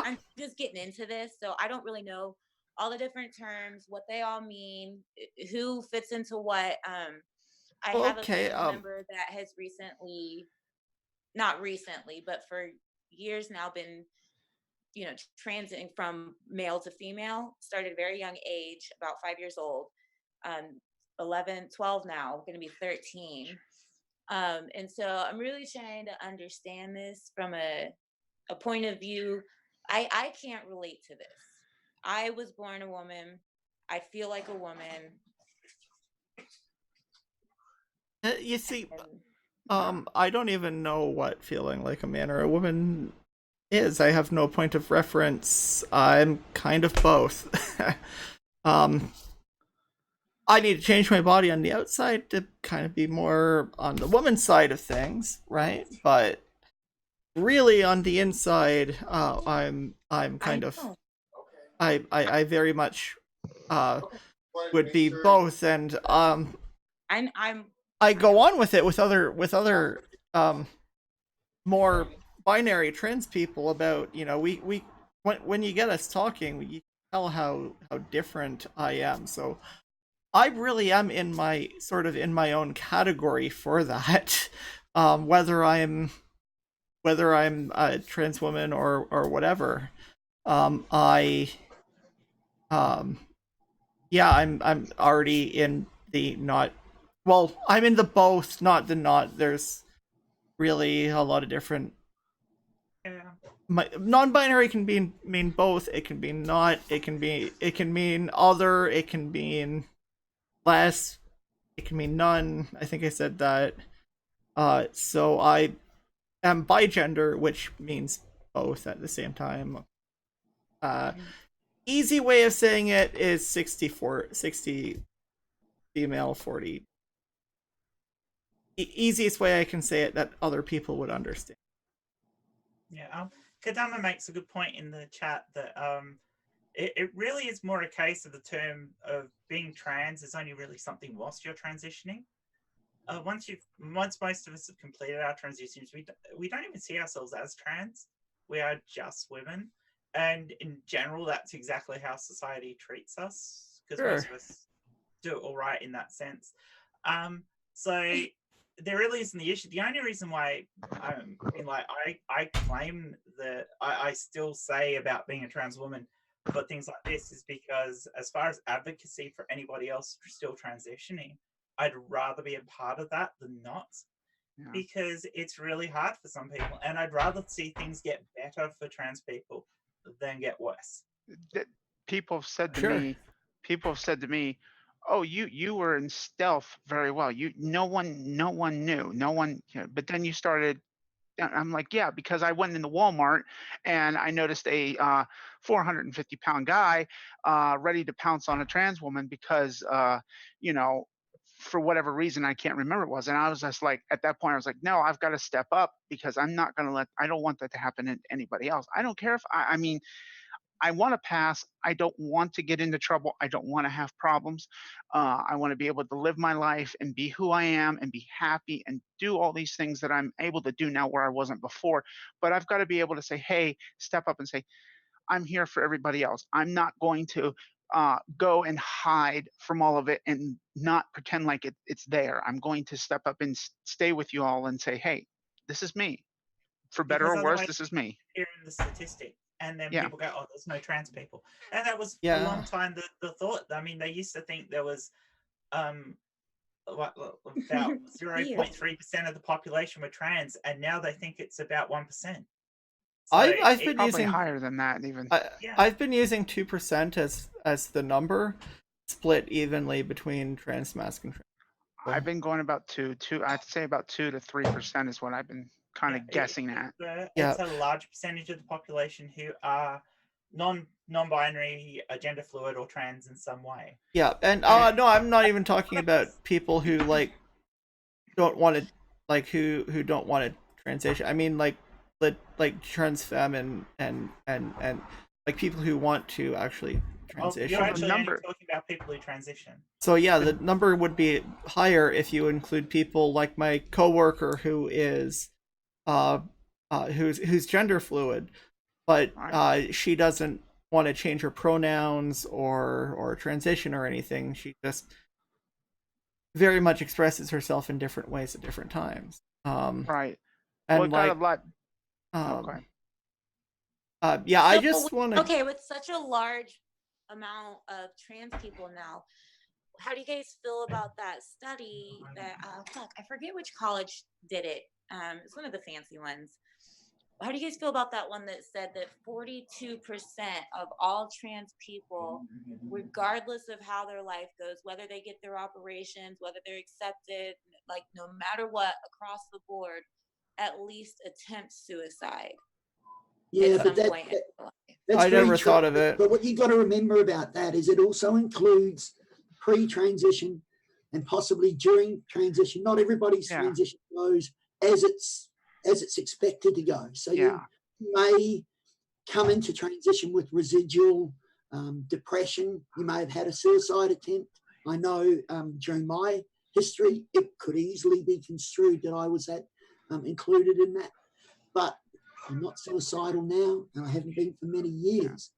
I'm just getting into this, so I don't really know all the different terms, what they all mean, who fits into what. I have a Okay, family member that has recently, not recently, but for years now, been transiting from male to female. Started at a very young age, about 5 years old. 11, 12 now, going to be 13. And so I'm really trying to understand this from a point of view. I can't relate to this. I was born a woman. I feel like a woman. You see, And I don't even know what feeling like a man or a woman is. I have no point of reference. I'm kind of both. I need to change my body on the outside to kind of be more on the woman's side of things, right? But really on the inside, I'm kind of know. I very much would be both, and I'm I go on with it with other more binary trans people about, we when you get us talking, you tell how different I am. So I really am in my own category for that. Whether I'm a trans woman or whatever. I yeah, I'm already in the not, well, I'm in the both, not the not. There's really a lot of different. Yeah. Non-binary can mean both. It can be not. It can mean other. It can mean less. It can mean none. I think I said that. So I am bigender, which means both at the same time. Easy way of saying it is 60 female, 40. Easiest way I can say it that other people would understand. Yeah, Kadama makes a good point in the chat that it really is more a case of the term of being trans is only really something whilst you're transitioning. Once most of us have completed our transitions, we don't even see ourselves as trans. We are just women, and in general, that's exactly how society treats us, because most of us do all right in that sense. So there really isn't the issue. The only reason why I claim that I still say about being a trans woman for things like this is because, as far as advocacy for anybody else still transitioning, I'd rather be a part of that than not. Yeah. Because it's really hard for some people, and I'd rather see things get better for trans people than get worse. People have said to me, oh, you were in stealth very well. No one knew, but then you started. I'm like, yeah, because I went into Walmart and I noticed a 450-pound guy ready to pounce on a trans woman because, for whatever reason, I can't remember it was. And I was just like, at that point, I was like, no, I've got to step up because I'm not going to I don't want that to happen to anybody else. I don't care if I want to pass. I don't want to get into trouble. I don't want to have problems. I want to be able to live my life and be who I am and be happy and do all these things that I'm able to do now where I wasn't before. But I've got to be able to say, hey, step up and say, I'm here for everybody else. I'm not going to go and hide from all of it and not pretend like it's there. I'm going to step up and stay with you all and say, hey, this is me. For better or worse, this is me. Here in the statistic. And then people go, oh, there's no trans people. And that was a long time the thought. I mean, they used to think there was about 0.3% of the population were trans, and now they think it's about 1%. So I've been probably using higher than that even. I've been using 2% as the number, split evenly between trans, masc, and trans. I've been going about two. I'd say about 2 to 3% is what I've been kind of guessing at. It's a large percentage of the population who are non-binary, gender fluid, or trans in some way. Yeah, and no, I'm not even talking about people who like don't want to, like who don't want to transition. I mean like trans femme and like people who want to actually transition. You're actually only number. talking about people who transition. So yeah, the number would be higher if you include people like my coworker who is who's gender fluid, but she doesn't want to change her pronouns or transition or anything. She just very much expresses herself in different ways at different times. Right. And Well, it got a lot. okay. Okay. Yeah, I So, just want to. Okay, with such a large amount of trans people now, how do you guys feel about that study that I forget which college did it. It's one of the fancy ones. How do you guys feel about that one that said that 42% of all trans people, regardless of how their life goes, whether they get their operations, whether they're accepted, like no matter what, across the board, at least attempt suicide? Yeah, at but some point in their life? that's I very never true. thought of it. But what you got to remember about that is it also includes pre-transition and possibly during transition. Not everybody's Yeah. transition goes as it's expected to go. So Yeah. you may come into transition with residual depression. You may have had a suicide attempt. I know during my history, it could easily be construed that I was included in that. But I'm not suicidal now, and I haven't been for many years.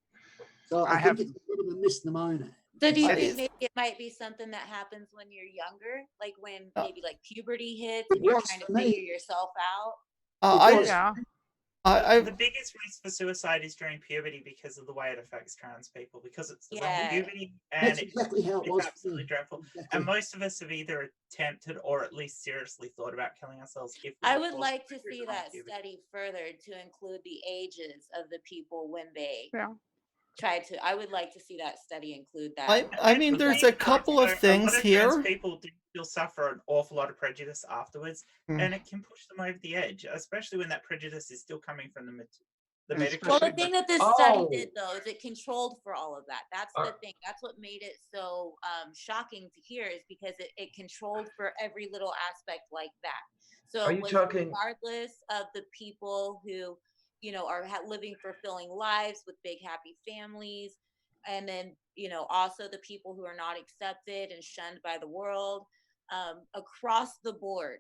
So I think it's a bit of a misnomer. So do you It think is. maybe it might be something that happens when you're younger, like when maybe like puberty hits It and you're was trying to for me. figure yourself out? Yeah. The biggest risk for suicide is during puberty because of the way it affects trans people, because it's Yeah. puberty and That's exactly how it it's was. absolutely dreadful. Exactly. And most of us have either attempted or at least seriously thought about killing ourselves. If we I were would forced like to through see that puberty. study further to include the ages of the people when they Yeah. try to. I would like to see that study include that. I mean, there's a couple of things here. A lot of trans people do still suffer an awful lot of prejudice afterwards, and it can push them over the edge, especially when that prejudice is still coming from the medical. Well, the Especially- thing that this study did, though, is it controlled for all of that. That's the thing. That's what made it so shocking to hear, is because it controlled for every little aspect like that. So Are it you was talking- regardless of the people who, are living fulfilling lives with big happy families, and then also the people who are not accepted and shunned by the world, across the board,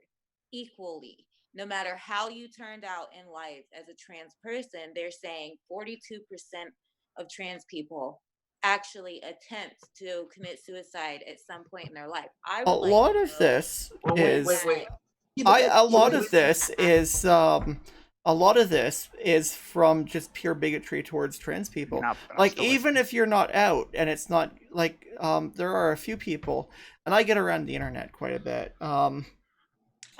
equally. No matter how you turned out in life as a trans person, they're saying 42% of trans people actually attempt to commit suicide at some point in their life. A lot of this is wait. a lot of this is from just pure bigotry towards trans people. Like, even if you're not out, and it's not like there are a few people, and I get around the internet quite a bit.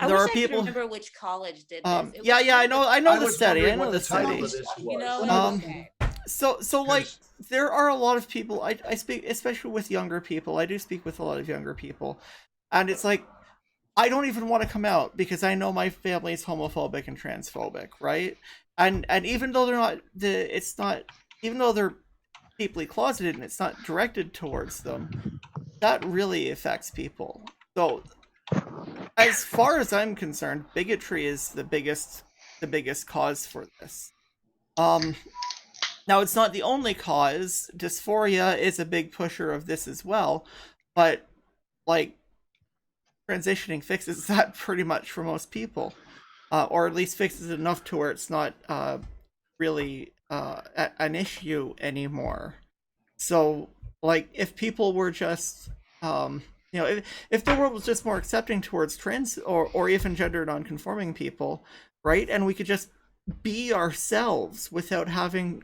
I there wish are I people. could remember which college did this. It Yeah, was I one of know. I know the was study. I wondering know what the the title study. of this You know was. what? Okay. So like Because- there are a lot of people. I speak, especially with younger people. I do speak with a lot of younger people, and it's like I don't even want to come out because I know my family is homophobic and transphobic, right? And even though even though they're deeply closeted and it's not directed towards them, that really affects people. So as far as I'm concerned, bigotry is the biggest cause for this. Now it's not the only cause. Dysphoria is a big pusher of this as well, but like transitioning fixes that pretty much for most people, or at least fixes it enough to where it's not really an issue anymore. So, like, if people were just, if the world was just more accepting towards trans or even gender non-conforming people, right, and we could just be ourselves without having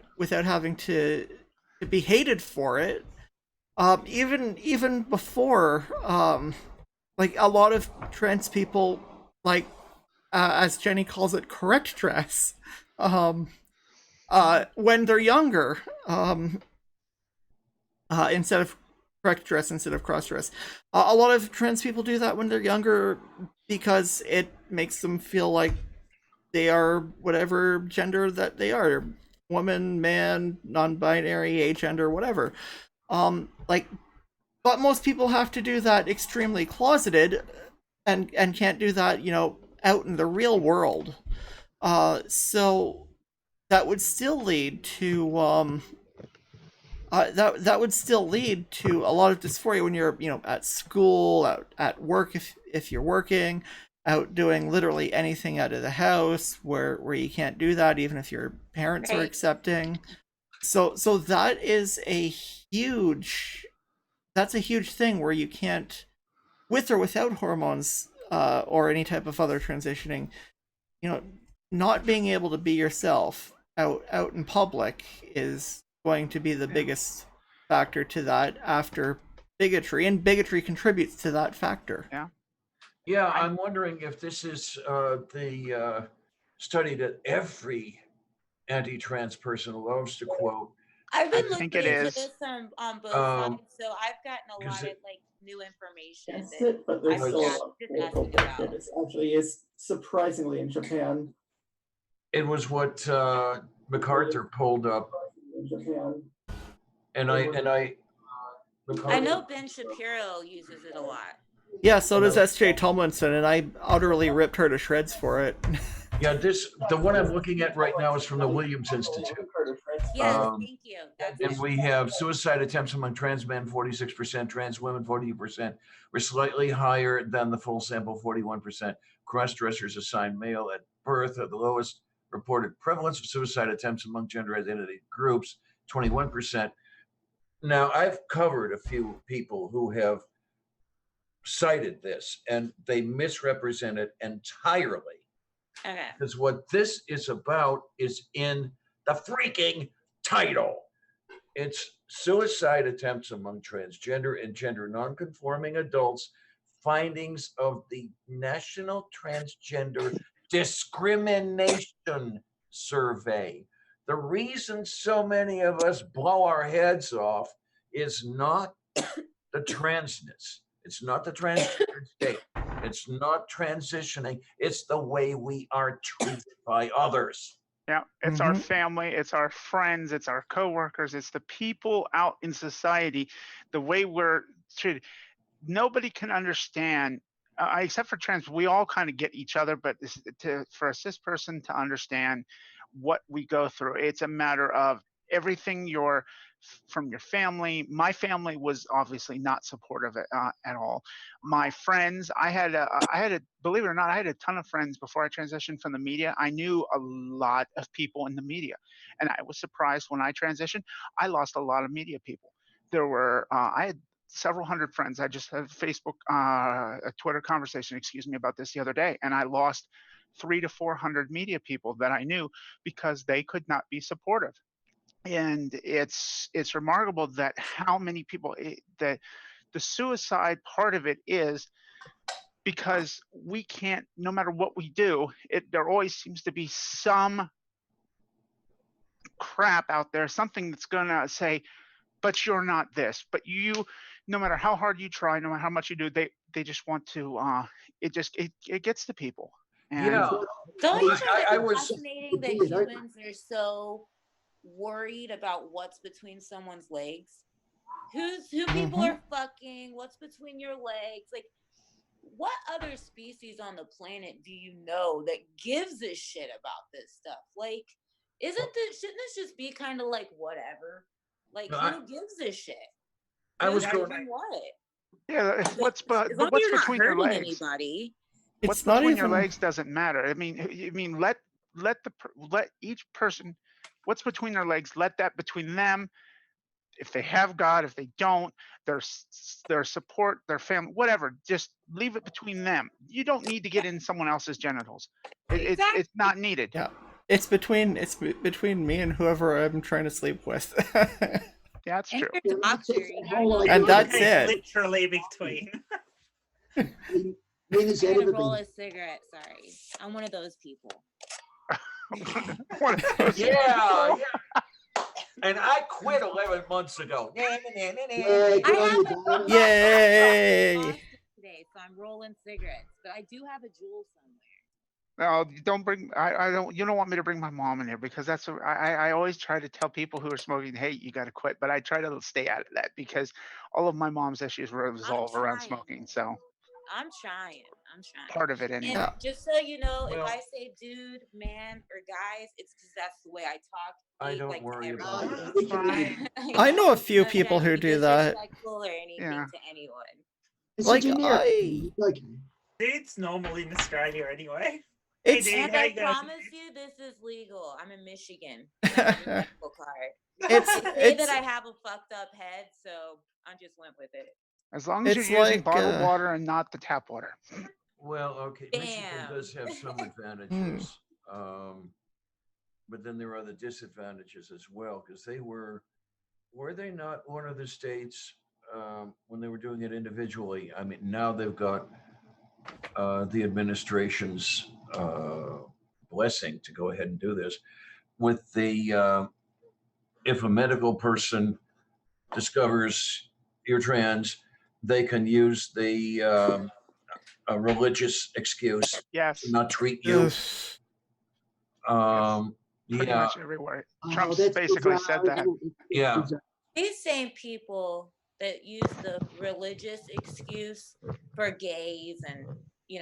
to be hated for it, even before, like a lot of trans people, like as Jenny calls it, correct dress, when they're younger, instead of correct dress instead of cross dress. A lot of trans people do that when they're younger because it makes them feel like they are whatever gender that they are. woman, man, non-binary, agender, whatever. Like, but most people have to do that extremely closeted, and can't do that, out in the real world. So that would still lead to that would still lead to a lot of dysphoria when you're, at school, out at work, if you're working, out doing literally anything out of the house where you can't do that even if your parents are Right. accepting. So that is a huge thing where you can't, with or without hormones, or any type of other transitioning, not being able to be yourself out in public is going to be the biggest factor to that, after bigotry, and bigotry contributes to that factor. Yeah, I'm wondering if this is the study that every anti-trans person loves to quote. I've been think looking it into is. this on both Um, sides, so I've gotten a 'cause lot of it- like new information That's that it, but there's I still was a lot of just critical asking about. practice. Actually, is surprisingly in Japan. It was what MacArthur pulled up, In Japan, and I I MacArthur, know Ben Shapiro uses it a lot. Yeah, so does S.J. Tomlinson, and I utterly ripped her to shreds for it. yeah, the one I'm looking at right now is from the Williams Institute. Yes, Um, thank you. That's And it. we have suicide attempts among trans men, 46%, trans women, 48%. We're slightly higher than the full sample, 41%. Cross-dressers assigned male at birth are the lowest reported prevalence of suicide attempts among gender identity groups, 21%. Now, I've covered a few people who have cited this, and they misrepresent it entirely. Okay. Because what this is about is in the freaking title. It's suicide attempts among transgender and gender nonconforming adults, findings of the National Transgender Discrimination Survey. The reason so many of us blow our heads off is not the transness. It's not the transgender state. It's not transitioning. It's the way we are treated by others. Yeah, it's our family, it's our friends, it's our coworkers, it's the people out in society, the way we're treated. Nobody can understand, except for trans. We all kind of get each other, but for a cis person to understand what we go through, it's a matter of everything from your family. My family was obviously not supportive at all. My friends, I had believe it or not, I had a ton of friends before I transitioned from the media. I knew a lot of people in the media, and I was surprised when I transitioned. I lost a lot of media people. I had several hundred friends. I just had a Twitter conversation, about this the other day, and I lost 300 to 400 media people that I knew because they could not be supportive. And it's remarkable that how many people that the suicide part of it is because we can't, no matter what we do, there always seems to be some crap out there, something that's gonna say, but you're not this, but no matter how hard you try, no matter how much you do, they just want to it gets to people. And Yeah. Don't you find I it was fascinating that humans are so worried about what's between someone's legs? Who people are fucking, what's between your legs? Like, what other species on the planet do you know that gives a shit about this stuff? Like, shouldn't this just be kind of like whatever? Like, who gives a shit? I was Who's going. doing what? yeah, what's As long as what's you're not between your hurting legs? anybody. What's It's not between your even legs doesn't matter. I mean, let each person, what's between their legs, let that between them. If they have God, if they don't, their support, their family, whatever, just leave it between them. You don't need to get in someone else's genitals. Exactly. It's not needed. Yeah, it's between me and whoever I'm trying to sleep with. Yeah, that's And true. your doctor, you gotta whole go idea And to that's the- it. Literally between. When has I that gotta ever roll been? a cigarette. Sorry, I'm one of those people. One of those Yeah, people. yeah. And I quit 11 months ago. Yeah, I good on you, haven't. Dan. Yay! Boston today, so I'm rolling cigarettes, but I do have a jewel somewhere. No, you don't bring. I don't. You don't want me to bring my mom in here because I always try to tell people who are smoking, hey, you got to quit. But I try to stay out of that because all of my mom's issues I'm revolve around trying. smoking. So I'm trying. I'm trying. part of it And anyway. Yeah. just so you know, if Well- I say dude, man, or guys, it's because that's the way I talk. I Speak, don't like, to worry everyone. about Oh, that. we can- I know a few I'm not people trying who to be do that. disrespectful or anything Yeah. to anyone. It's Like, a generic. I- Okay. Dude's normal in Australia anyway. Hey, It's dude, And how I you going? promise you, this is legal. I'm in Michigan. I have a medical card. it's They say it's that I have a fucked up head, so I just went with it. As long as It's you're using like, bottled water and not the tap water. Well, okay, Michigan Damn. does have some advantages, but then there are the disadvantages as well because were they not one of the states when they were doing it individually? I mean, now they've got the administration's blessing to go ahead and do this with the if a medical person discovers you're trans, they can use the a religious excuse Yes, to not treat you. pretty Yeah, much everywhere. Oh, Trump's that's basically bizarre. said that. Yeah. Bizarre. These same people that use the religious excuse for gays and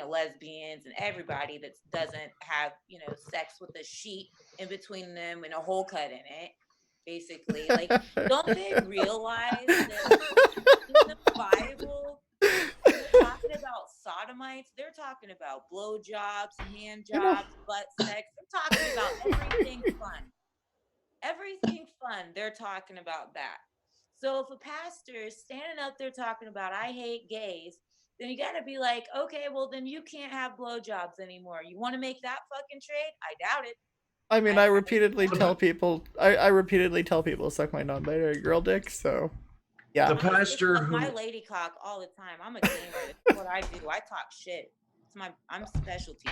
lesbians and everybody that doesn't have sex with a sheet in between them and a hole cut in it, basically, like, don't they realize that in the Bible they're talking about sodomites, they're talking about blowjobs, hand jobs, butt sex, they're talking about everything fun, they're talking about that. So if a pastor is standing up there talking about I hate gays, then you gotta be like, okay, well then you can't have blowjobs anymore. You want to make that fucking trade? I doubt it. I mean, I I highly repeatedly doubt tell it. people, I repeatedly tell people to suck my non-binary girl dick. So, yeah. The I just pastor suck my who lady cock all the time. I'm a gamer. That's what I do. I talk shit. I'm specialty.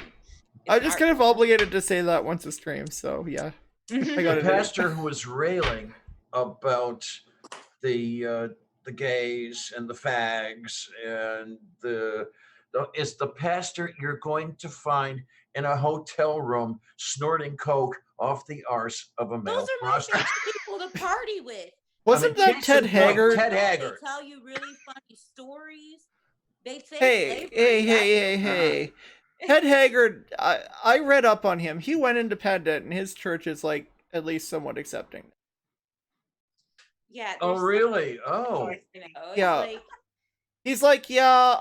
I'm It's just an kind of art form. obligated to say that once a stream. So, yeah. I the gotta do pastor it. who was railing about the gays and the fags and is the pastor you're going to find in a hotel room snorting coke off the arse of a Those male are my prostitute. favorite people to party with. Wasn't that case Ted in point, Haggard? Ted Haggard. They tell you really funny stories. They say Hey, slavery. hey. Ted Haggard, I read up on him. He went independent, and his church is, like, at least somewhat accepting. Yeah. Oh, really? Oh. Yeah. Like, he's like, yeah,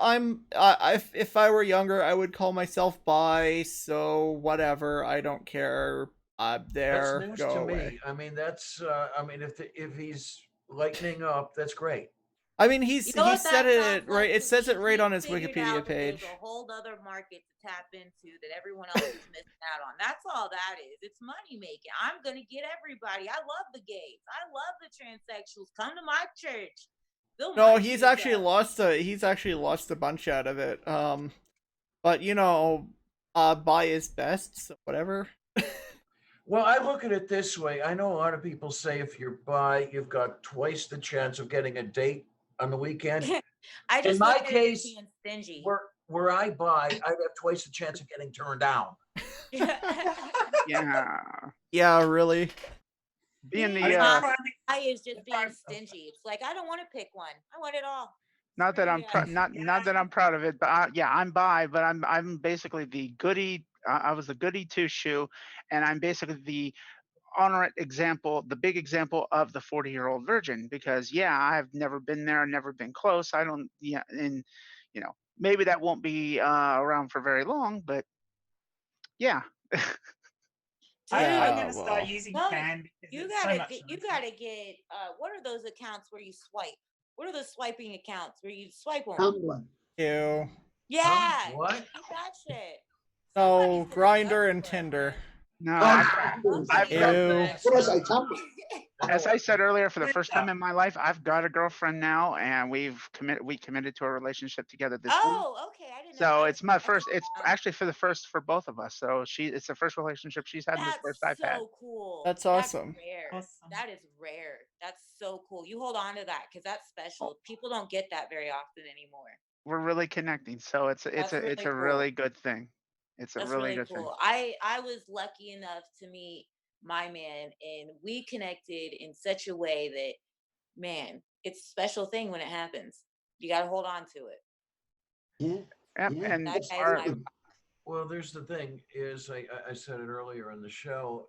if I were younger, I would call myself bi, so whatever, I don't care. I'm there. That's news Go to away. me. I mean, that's. I mean, if he's lightening up, that's great. I mean, he you know what said that it sounds right. like It to says me? it right He on his figured Wikipedia out that page. There's a whole other market to tap into that everyone else is missing out on. That's all that is. It's money making. I'm gonna get everybody. I love the gays. I love the transsexuals. Come to my church. Fill No, my he's pews actually lost a bunch out of it. But bi is best, so whatever. Well, I look at it this way. I know a lot of people say if you're bi, you've got twice the chance of getting a date on the weekend. I just In my look at it as case, being stingy. where I buy, I'd have twice the chance of getting turned down. Yeah. Yeah, really. Being Being the bi is just being stingy. It's like I don't want to pick one. I want it all. not that I'm Screw you. not that I'm proud of it, but yeah, I'm bi, but I'm basically the goody. I was the goody two shoe, and I'm basically the honorate example, the big example of the 40-year-old virgin. Because yeah, I've never been there, never been close. I don't. Yeah, and maybe that won't be around for very long, but yeah. I'm Yeah, gonna start well. using No, can because you it's so gotta much get. You nicer. gotta get. What are those accounts where you swipe? What are the swiping accounts where you swipe them? Tumblr. Ew. Yeah. What? Get that shit. No, Somebody's gonna Grinder go and for it, Tinder. man. No, Tumblr. I've Ew. got, What did I say? Tumblr. as I said earlier, for the first time in my life, I've got a girlfriend now, and we committed to a relationship together this week. Oh, okay. I didn't know. So I it's my just- first. It's actually for the first for both of us. So it's the first relationship she's had, and the That's first I've had. so cool. That's awesome. Rare. Awesome. That is rare. That's so cool. You hold on to that because that's special. People don't get that very often anymore. We're really connecting, so it's That's a really it's a cool. really good thing. It's a That's really really good thing. cool. I was lucky enough to meet my man, and we connected in such a way that, man, it's a special thing when it happens. You got to hold on to it. Yeah, Yep. yeah, And That guy's our, my absolutely. Well, there's the thing is, I said it earlier in the show.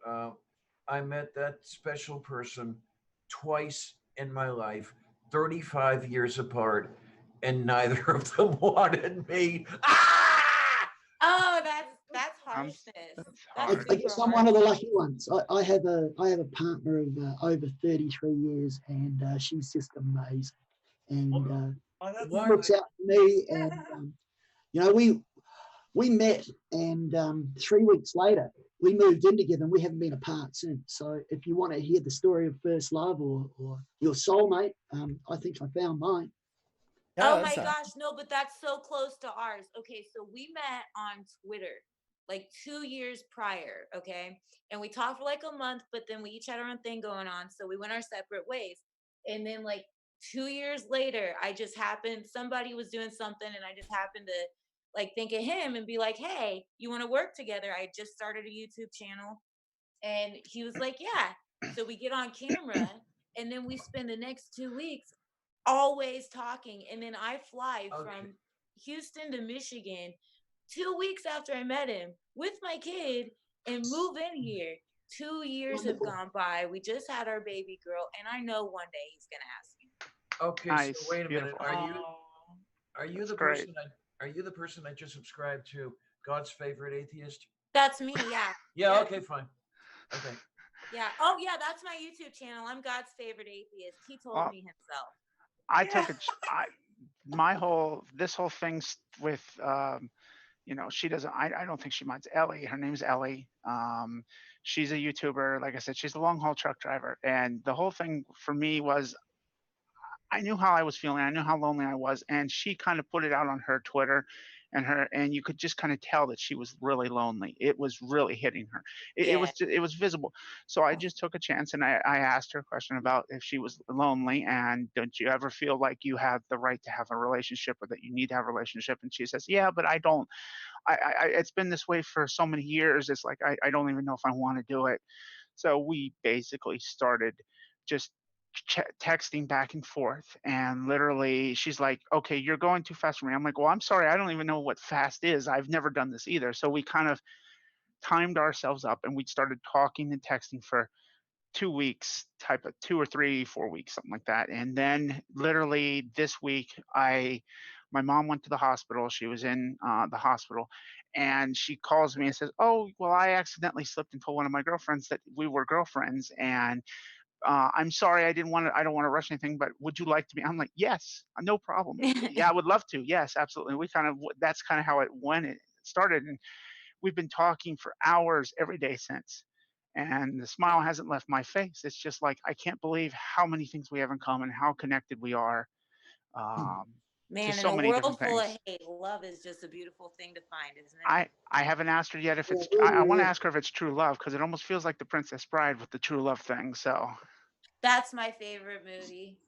I met that special person twice in my life, 35 years apart, and neither of them wanted me. Ah! Oh, that's I'm, harshness. that's That's hard. I super guess I'm one of harsh. the lucky ones. I have a partner of over 33 years, and she's just amazing. And Oh, that's she Why? looks out for me, and you know, we met, and 3 weeks later we moved in together, and we haven't been apart since. So if you want to hear the story of first love or your soulmate, I think I found mine. Oh Yeah, my that's gosh, no, but that's so close to ours. Okay, so we met on Twitter like 2 years prior, okay? And we talked for like a month, but then we each had our own thing going on. So we went our separate ways. And then like 2 years later, somebody was doing something, and I just happened to like think of him and be like, hey, you want to work together? I just started a YouTube channel. And he was like, yeah. So we get on camera, and then we spend the next 2 weeks always talking. And then I fly Okay. from Houston to Michigan 2 weeks after I met him with my kid and move in here. 2 years have Wonderful. gone by. We just had our baby girl, and I know one day he's gonna ask me. Okay, Nice. so wait a minute. Beautiful. Are you That's the great. person are you the person I just subscribed to? God's favorite atheist? That's me, yeah. Yeah. Yep. Okay. Fine. Okay. Yeah. Oh yeah, that's my YouTube channel. I'm God's favorite atheist. He told Well, me himself. I Yeah. took it. This whole thing's with, you know, she doesn't, I don't think she minds. Ellie, her name's Ellie. She's a YouTuber. Like I said, she's a long haul truck driver. And the whole thing for me was, I knew how I was feeling. I knew how lonely I was, and she kind of put it out on her Twitter, and you could just kind of tell that she was really lonely. It was really hitting her. Yeah. It was visible. So I just took a chance, and I asked her a question about if she was lonely, and don't you ever feel like you have the right to have a relationship, or that you need to have a relationship? And she says, yeah, but I don't. It's been this way for so many years. It's like I don't even know if I want to do it. So we basically started just texting back and forth. And literally, she's like, okay, you're going too fast for me. I'm like, well, I'm sorry. I don't even know what fast is. I've never done this either. So we kind of timed ourselves up, and we started talking and texting for 2 weeks, type of 2 or 3, 4 weeks, something like that. And then literally this week, my mom went to the hospital. She was in the hospital, and she calls me and says, oh, well, I accidentally slipped and told one of my girlfriends that we were girlfriends. And I'm sorry, I don't want to rush anything, but would you like to be? I'm like, yes, no problem. Yeah, I would love to. Yes, absolutely. That's kind of how it went. It started. And we've been talking for hours every day since. And the smile hasn't left my face. It's just like, I can't believe how many things we have in common, how connected we are, to Man, in so a many world different full of things. hate, love is just a beautiful thing to find, isn't it? I haven't asked her yet if it's, Yeah, I want to yeah, ask her if it's true love, because it almost feels like the Princess Bride with the true love thing. So That's my favorite movie.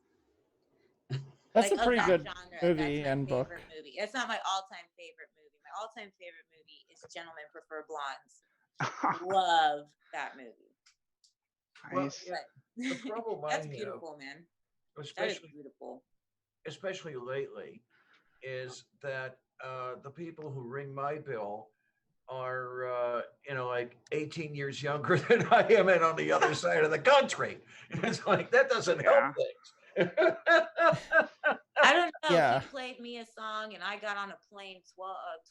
that's Like a of pretty that good genre, movie that's my and book. favorite movie. It's not my all-time favorite movie. My all-time favorite movie is Gentlemen Prefer Blondes. Love that movie. Well, nice. yeah, the But problem I that's have, beautiful, man. That is especially beautiful. especially lately, is that the people who ring my bill are like 18 years younger than I am, and on the other side of the country. And it's like that doesn't help Yeah. things. I don't know. Yeah. He played me a song, and I got on a plane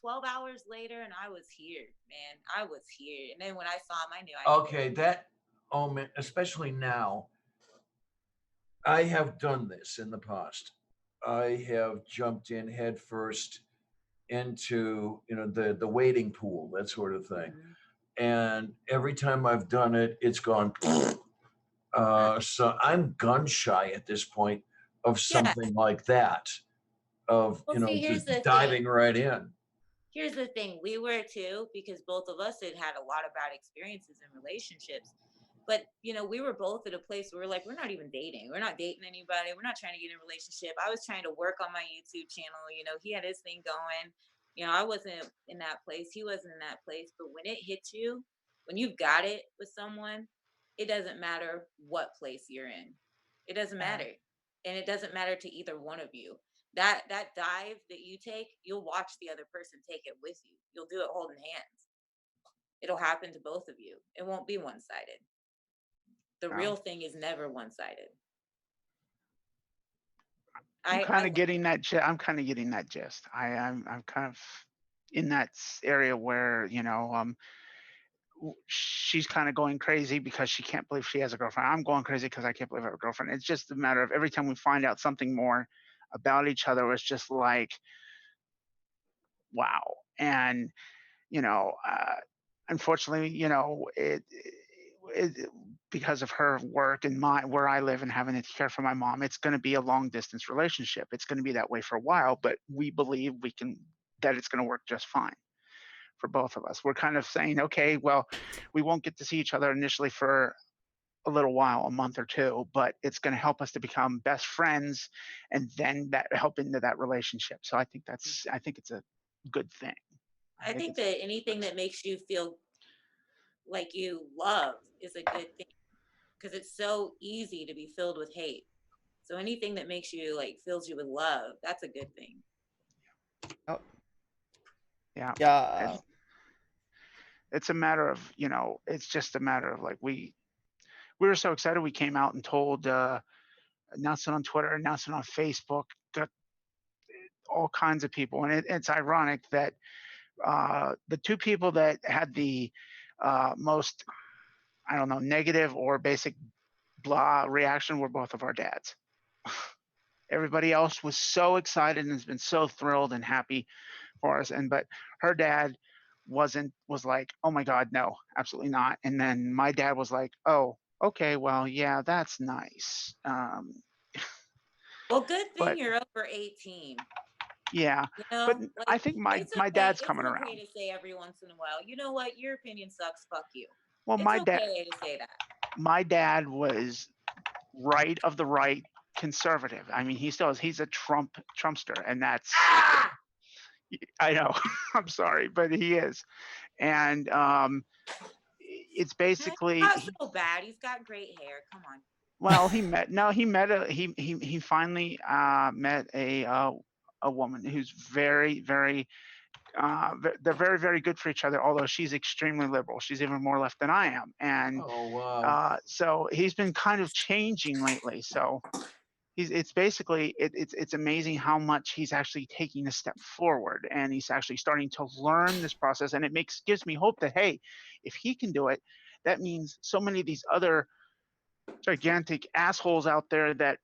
12 hours later, and I was here, man. I was here. And then when I saw him, I knew I Okay, that man, especially now, I have done this in the past. I have jumped in headfirst into the wading pool, that sort of thing. Mhm. And every time I've done it, it's gone. So I'm gun shy at this point of Yeah. something like that, of Well, see, just here's the thing. diving right in. Here's the thing. We were too, because both of us had a lot of bad experiences in relationships. But, we were both at a place where we're like, we're not even dating. We're not dating anybody. We're not trying to get in a relationship. I was trying to work on my YouTube channel. He had his thing going. You know, I wasn't in that place. He wasn't in that place. But when it hits you, when you've got it with someone, it doesn't matter what place you're in. It doesn't matter. And it doesn't matter to either one of you. That dive that you take, you'll watch the other person take it with you. You'll do it holding hands. It'll happen to both of you. It won't be one-sided. The real thing is never one-sided. I'm kind of getting that. I'm kind of getting that gist. I'm kind of in that area where she's kind of going crazy because she can't believe she has a girlfriend. I'm going crazy because I can't believe I have a girlfriend. It's just a matter of every time we find out something more about each other, it's just like, wow. And unfortunately, it because of her work and where I live and having to care for my mom, it's going to be a long distance relationship. It's going to be that way for a while, but we believe that it's going to work just fine for both of us. We're kind of saying, okay, well, we won't get to see each other initially for a little while, a month or two, but it's going to help us to become best friends and then that help into that relationship. So I think it's a good thing. I think that anything that makes you feel like you love is a good thing, because it's so easy to be filled with hate. So anything that makes you fills you with love, that's a good thing. Oh. Yeah. It's a matter of, it's just a matter of we were so excited. We came out and told, announced it on Twitter, announced it on Facebook, got all kinds of people. And it's ironic that the two people that had the most, I don't know, negative or basic blah reaction were both of our dads. Everybody else was so excited and has been so thrilled and happy for us. But her dad was like, oh my God, no, absolutely not. And then my dad was like, oh, okay, well, yeah, that's nice. Well, good thing you're over 18. Yeah, but I think my dad's coming around. It's okay to say every once in a while, you know what, your opinion sucks, fuck you. Well, it's okay to say that. My dad was right of the right conservative. I mean, he still is. He's a Trumpster, and that's. I know. I'm sorry, but he is, and it's basically not so bad. He's got great hair. Come on. Well, he finally met a woman who's very, very they're very, very good for each other, although she's extremely liberal. She's even more left than I am. And so he's been kind of changing lately. So it's basically it's amazing how much he's actually taking a step forward, and he's actually starting to learn this process. And it gives me hope that, hey, if he can do it, that means so many of these other gigantic assholes out there that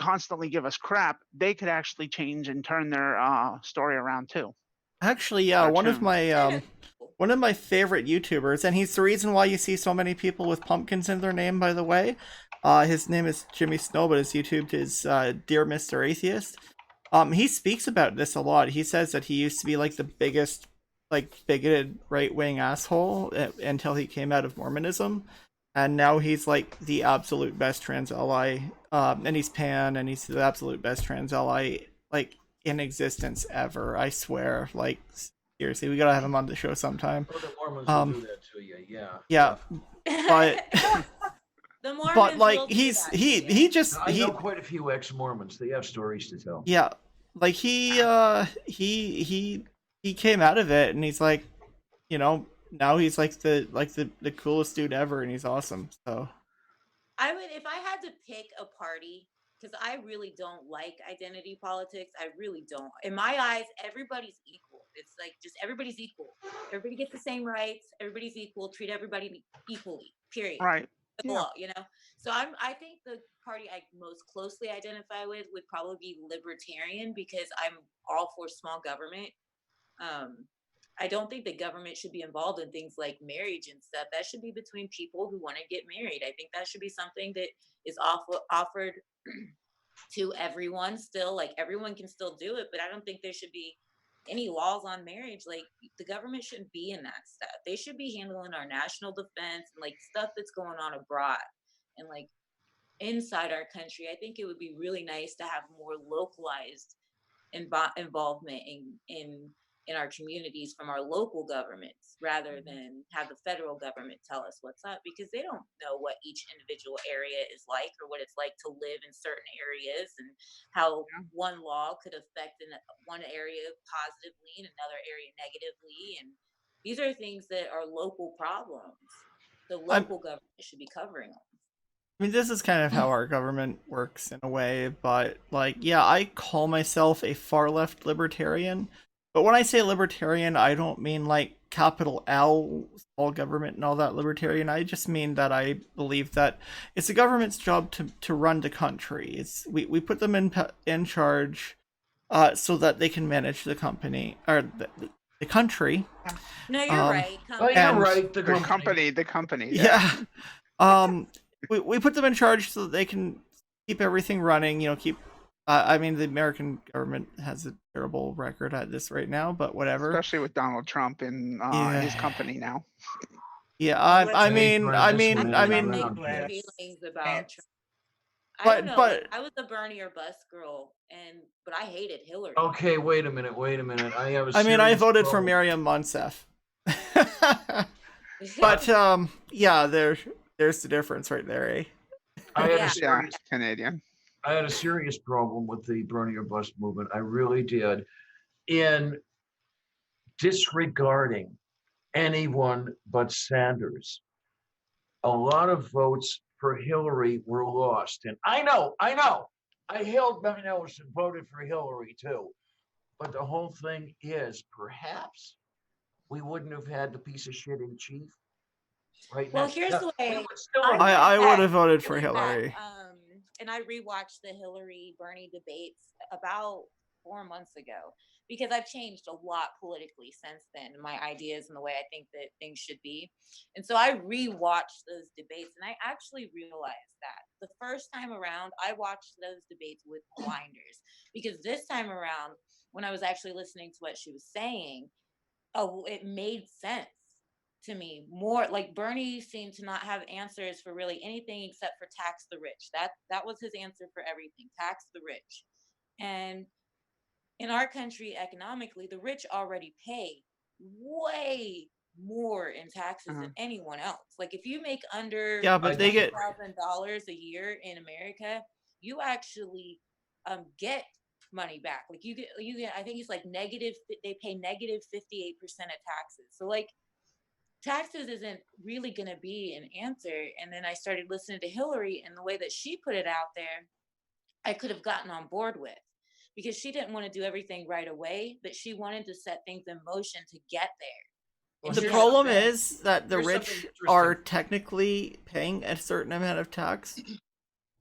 constantly give us crap, they could actually change and turn their story around too. Actually, yeah, one of my favorite YouTubers, and he's the reason why you see so many people with pumpkins in their name, by the way. His name is Jimmy Snow, but his YouTube is Dear Mr. Atheist. He speaks about this a lot. He says that he used to be the biggest bigoted right-wing asshole until he came out of Mormonism, and now he's the absolute best trans ally. And he's pan, and he's the absolute best trans ally in existence ever. I swear. Seriously, we gotta have him on the show sometime. Oh, the Mormons will do that to you, yeah. Yeah, but the Mormons but he know quite a few ex-Mormons. They have stories to tell. Yeah, he came out of it, and he's now he's the coolest dude ever, and he's awesome. So I would, if I had to pick a party, because I really don't like identity politics. I really don't. In my eyes, everybody's equal. It's just everybody's equal. Everybody gets the same rights. Everybody's equal. Treat everybody equally. Period. Right. The law, So I think the party I most closely identify with would probably be libertarian, because I'm all for small government. I don't think the government should be involved in things like marriage and stuff. That should be between people who want to get married. I think that should be something that is offered to everyone still. Everyone can still do it, but I don't think there should be any laws on marriage. The government shouldn't be in that stuff. They should be handling our national defense and stuff that's going on abroad and inside our country. I think it would be really nice to have more localized involvement in in our communities from our local governments rather than have the federal government tell us what's up, because they don't know what each individual area is like or what it's like to live in certain areas and how one law could affect one area positively and another area negatively. And these are things that are local problems. The local government should be covering them. I mean, this is kind of how our government works in a way, but like, yeah, I call myself a far left libertarian. But when I say libertarian, I don't mean like capital L, all government and all that libertarian. I just mean that I believe that it's the government's job to run the country. We put them in charge so that they can manage the company or the country. No, you're right. Oh, you're right. The company. Yeah. We put them in charge so that they can keep everything running. You know, I mean, the American government has a terrible record at this right now, but whatever. Especially with Donald Trump and his company now. Yeah, I mean, feelings about Trump. I don't know. But I was a Bernie or bust girl, but I hated Hillary. Okay, wait a minute. I mean, I voted for Miriam Monsef. But yeah, there's the difference right there, eh? I had a serious Canadian. I had a serious problem with the Bernie or bust movement. I really did, in disregarding anyone but Sanders. A lot of votes for Hillary were lost, and I know. I held my nose and voted for Hillary too. But the whole thing is, perhaps we wouldn't have had the piece of shit in chief right now. Well, here's the way. I would have voted for Hillary. And I rewatched the Hillary Bernie debates about 4 months ago because I've changed a lot politically since then, my ideas and the way I think that things should be. And so I rewatched those debates, and I actually realized that the first time around, I watched those debates with blinders, because this time around, when I was actually listening to what she was saying, it made sense to me. More like Bernie seemed to not have answers for really anything except for tax the rich. That was his answer for everything: tax the rich. And in our country, economically, the rich already pay way more in taxes than anyone else. Like if you make under but they get $1,000 a year in America, you actually get money back. Like you get I think it's like they pay negative 58% of taxes. So like taxes isn't really going to be an answer. And then I started listening to Hillary, and the way that she put it out there, I could have gotten on board with, because she didn't want to do everything right away, but she wanted to set things in motion to get there. The problem is that the rich are technically paying a certain amount of tax,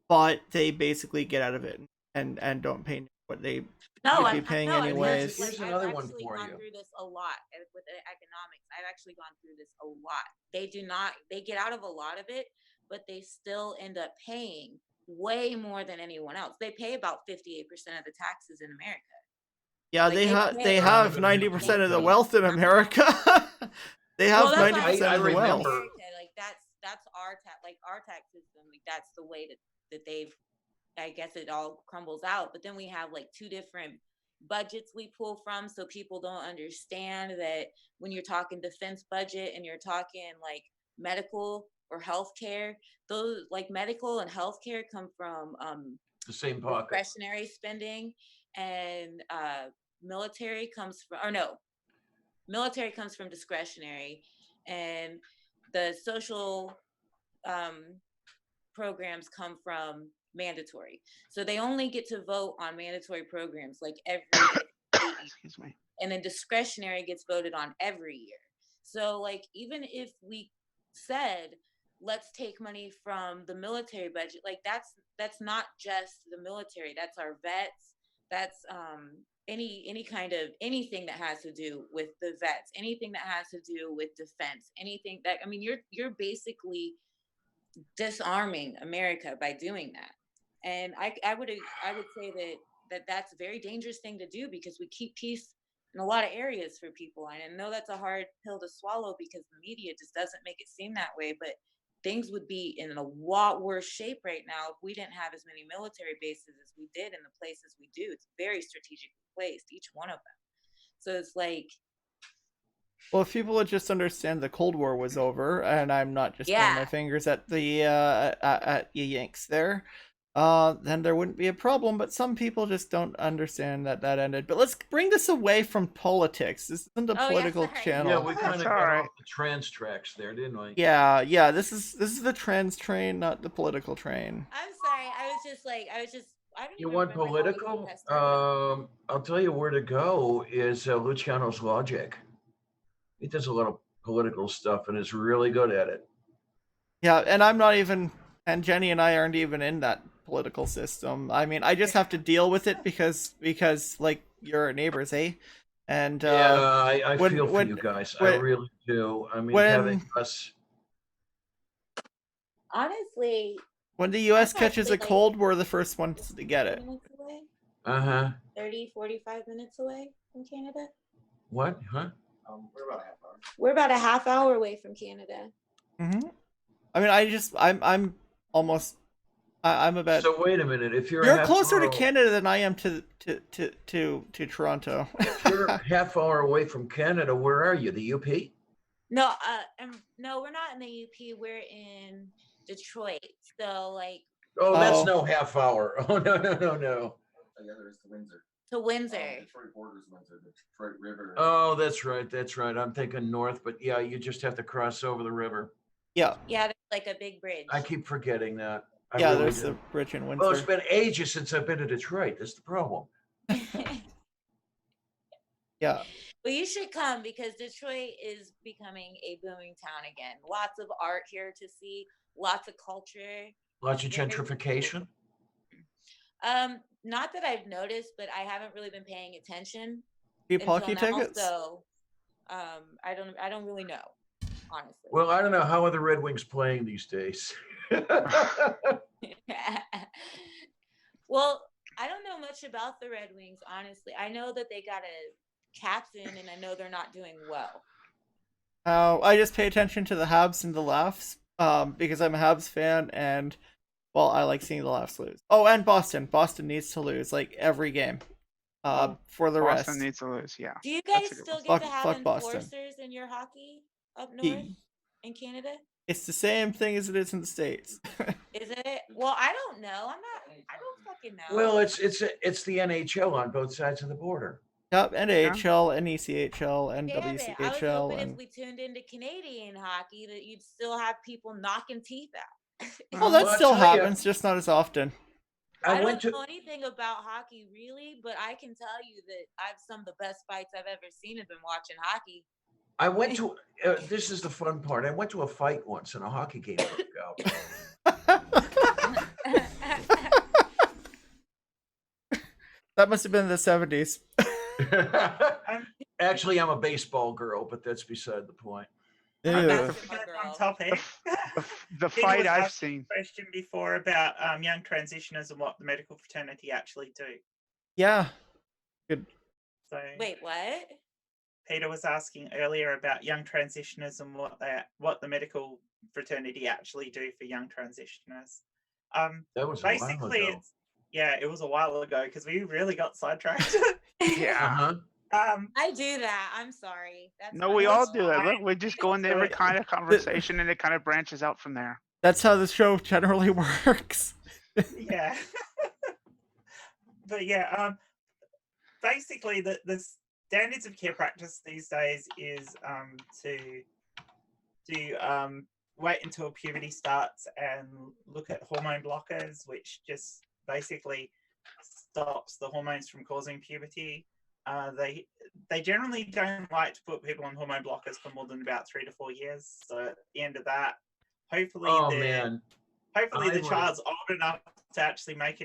but they basically get out of it and don't pay what they would be paying anyways. Here's another one for you. I've gone through this a lot with economics. I've actually gone through this a lot. They get out of a lot of it, but they still end up paying way more than anyone else. They pay about 58% of the taxes in America. Yeah, like they have 90% of the wealth in America. They have 90% of the wealth. Like that's our tax system. Like that's the way that they've. I guess it all crumbles out. But then we have like two different budgets we pull from, so people don't understand that when you're talking defense budget and you're talking like medical or healthcare, those like medical and healthcare come from the same pocket. Discretionary spending, and military comes from discretionary, and the social programs come from mandatory. So they only get to vote on mandatory programs like every excuse me. And then discretionary gets voted on every year. So like even if we said let's take money from the military budget, like that's not just the military, that's our vets, that's any kind of anything that has to do with the vets, anything that has to do with defense, anything that, I mean, you're basically disarming America by doing that. And I would say that's a very dangerous thing to do, because we keep peace in a lot of areas for people. And I know that's a hard pill to swallow because the media just doesn't make it seem that way, but things would be in a lot worse shape right now if we didn't have as many military bases as we did in the places we do. It's very strategically placed, each one of them. So it's like, Well, if people would just understand the Cold War was over, and I'm not just pointing my yeah. fingers at the at you Yanks there, then there wouldn't be a problem. But some people just don't understand that that ended. But let's bring this away from politics. This isn't a Oh, yeah, political sorry. channel. Yeah, we kind That's of all got right. off the trans tracks there, didn't we? Yeah. This is the trans train, not the political train. I'm sorry. I don't You even want remember how we political? got started. I'll tell you where to go is Luciano's Logic. He does a lot of political stuff and is really good at it. Yeah, and I'm not even, and Jenny and I aren't even in that political system. I mean, I just have to deal with it because like you're neighbors, eh? And Yeah, I when- feel for when- you guys. I when- really do. I mean, when- having us. Honestly, when the U.S. I'm catches a actually, like, cold, we're the first ones to get it. minutes away, Uh huh. 30, 45 minutes away from Canada. What? Huh? We're about a half hour away from Canada. Hmm. I mean, I'm almost, I'm about. So wait a minute. If you're You're a half closer to hour- Canada than I am to Toronto. If you're a half hour away from Canada, where are you? The UP? No, no, we're not in the UP. We're in Detroit. So like Oh, that's Oh. no half hour. Oh no. The other is to Windsor. to Windsor. Detroit borders Windsor, the Detroit River. Oh, that's right. I'm thinking north, but yeah, you just have to cross over the river. Yeah, Yeah, there's like a big bridge. I keep forgetting that. I yeah. really There's do. the bridge in Well, it's Windsor. been ages since I've been to Detroit. That's the problem. Yeah. Well, you should come because Detroit is becoming a booming town again. Lots of art here to see, lots of culture. Lots of Very gentrification. Not that I've noticed, but I haven't really been paying attention Cheap until hockey now, tickets. so I don't really know, honestly. Well, I don't know. How are the Red Wings playing these days? Well, I don't know much about the Red Wings, honestly. I know that they got a captain, and I know they're not doing well. I just pay attention to the Habs and the laughs, because I'm a Habs fan, and well, I like seeing the laughs lose. Oh, and Boston. Boston needs to lose like every game. For the Boston rest. needs to lose. Yeah. Do you That's guys a good still one. get to Fuck have Boston. enforcers in your hockey up Ye- north in Canada? It's the same thing as it is in the States. Is it? Well, I don't know. I don't fucking know. Well, it's the NHL on both sides of the border. Yep, NAHL, NECHL, and Damn it. I was WCHL, hoping and if we tuned into Canadian hockey that you'd still have people knocking teeth out. well, Well, that I'll still tell ya. happens, just not as often. I went don't to. know anything about hockey really, but I can tell you that I've some of the best fights I've ever seen have been watching hockey. I went to. This is the fun part. I went to a fight once, and a hockey game broke out. That must have been in the 70s. Actually, I'm a baseball girl, but that's beside the point. Ew. Basketball On girl. topic. The Peter fight was I've asking seen. a question before about young transitioners and what the medical fraternity actually do. Yeah. So Wait, what? Peter was asking earlier about young transitioners and what the medical fraternity actually do for young transitioners. That was a while Basically, ago. it was a while ago because we really got sidetracked. Yeah. Uh-huh. I do that. I'm sorry. That's No, my we all fault. do it. Look, we just go into every kind of conversation, and it kind of branches out from there. That's how the show generally works. Yeah. But yeah, basically the standards of care practice these days is to wait until puberty starts and look at hormone blockers, which just basically stops the hormones from causing puberty. They generally don't like to put people on hormone blockers for more than about 3 to 4 years. So at the end of that, hopefully Oh man. hopefully I the was- child's old enough to actually make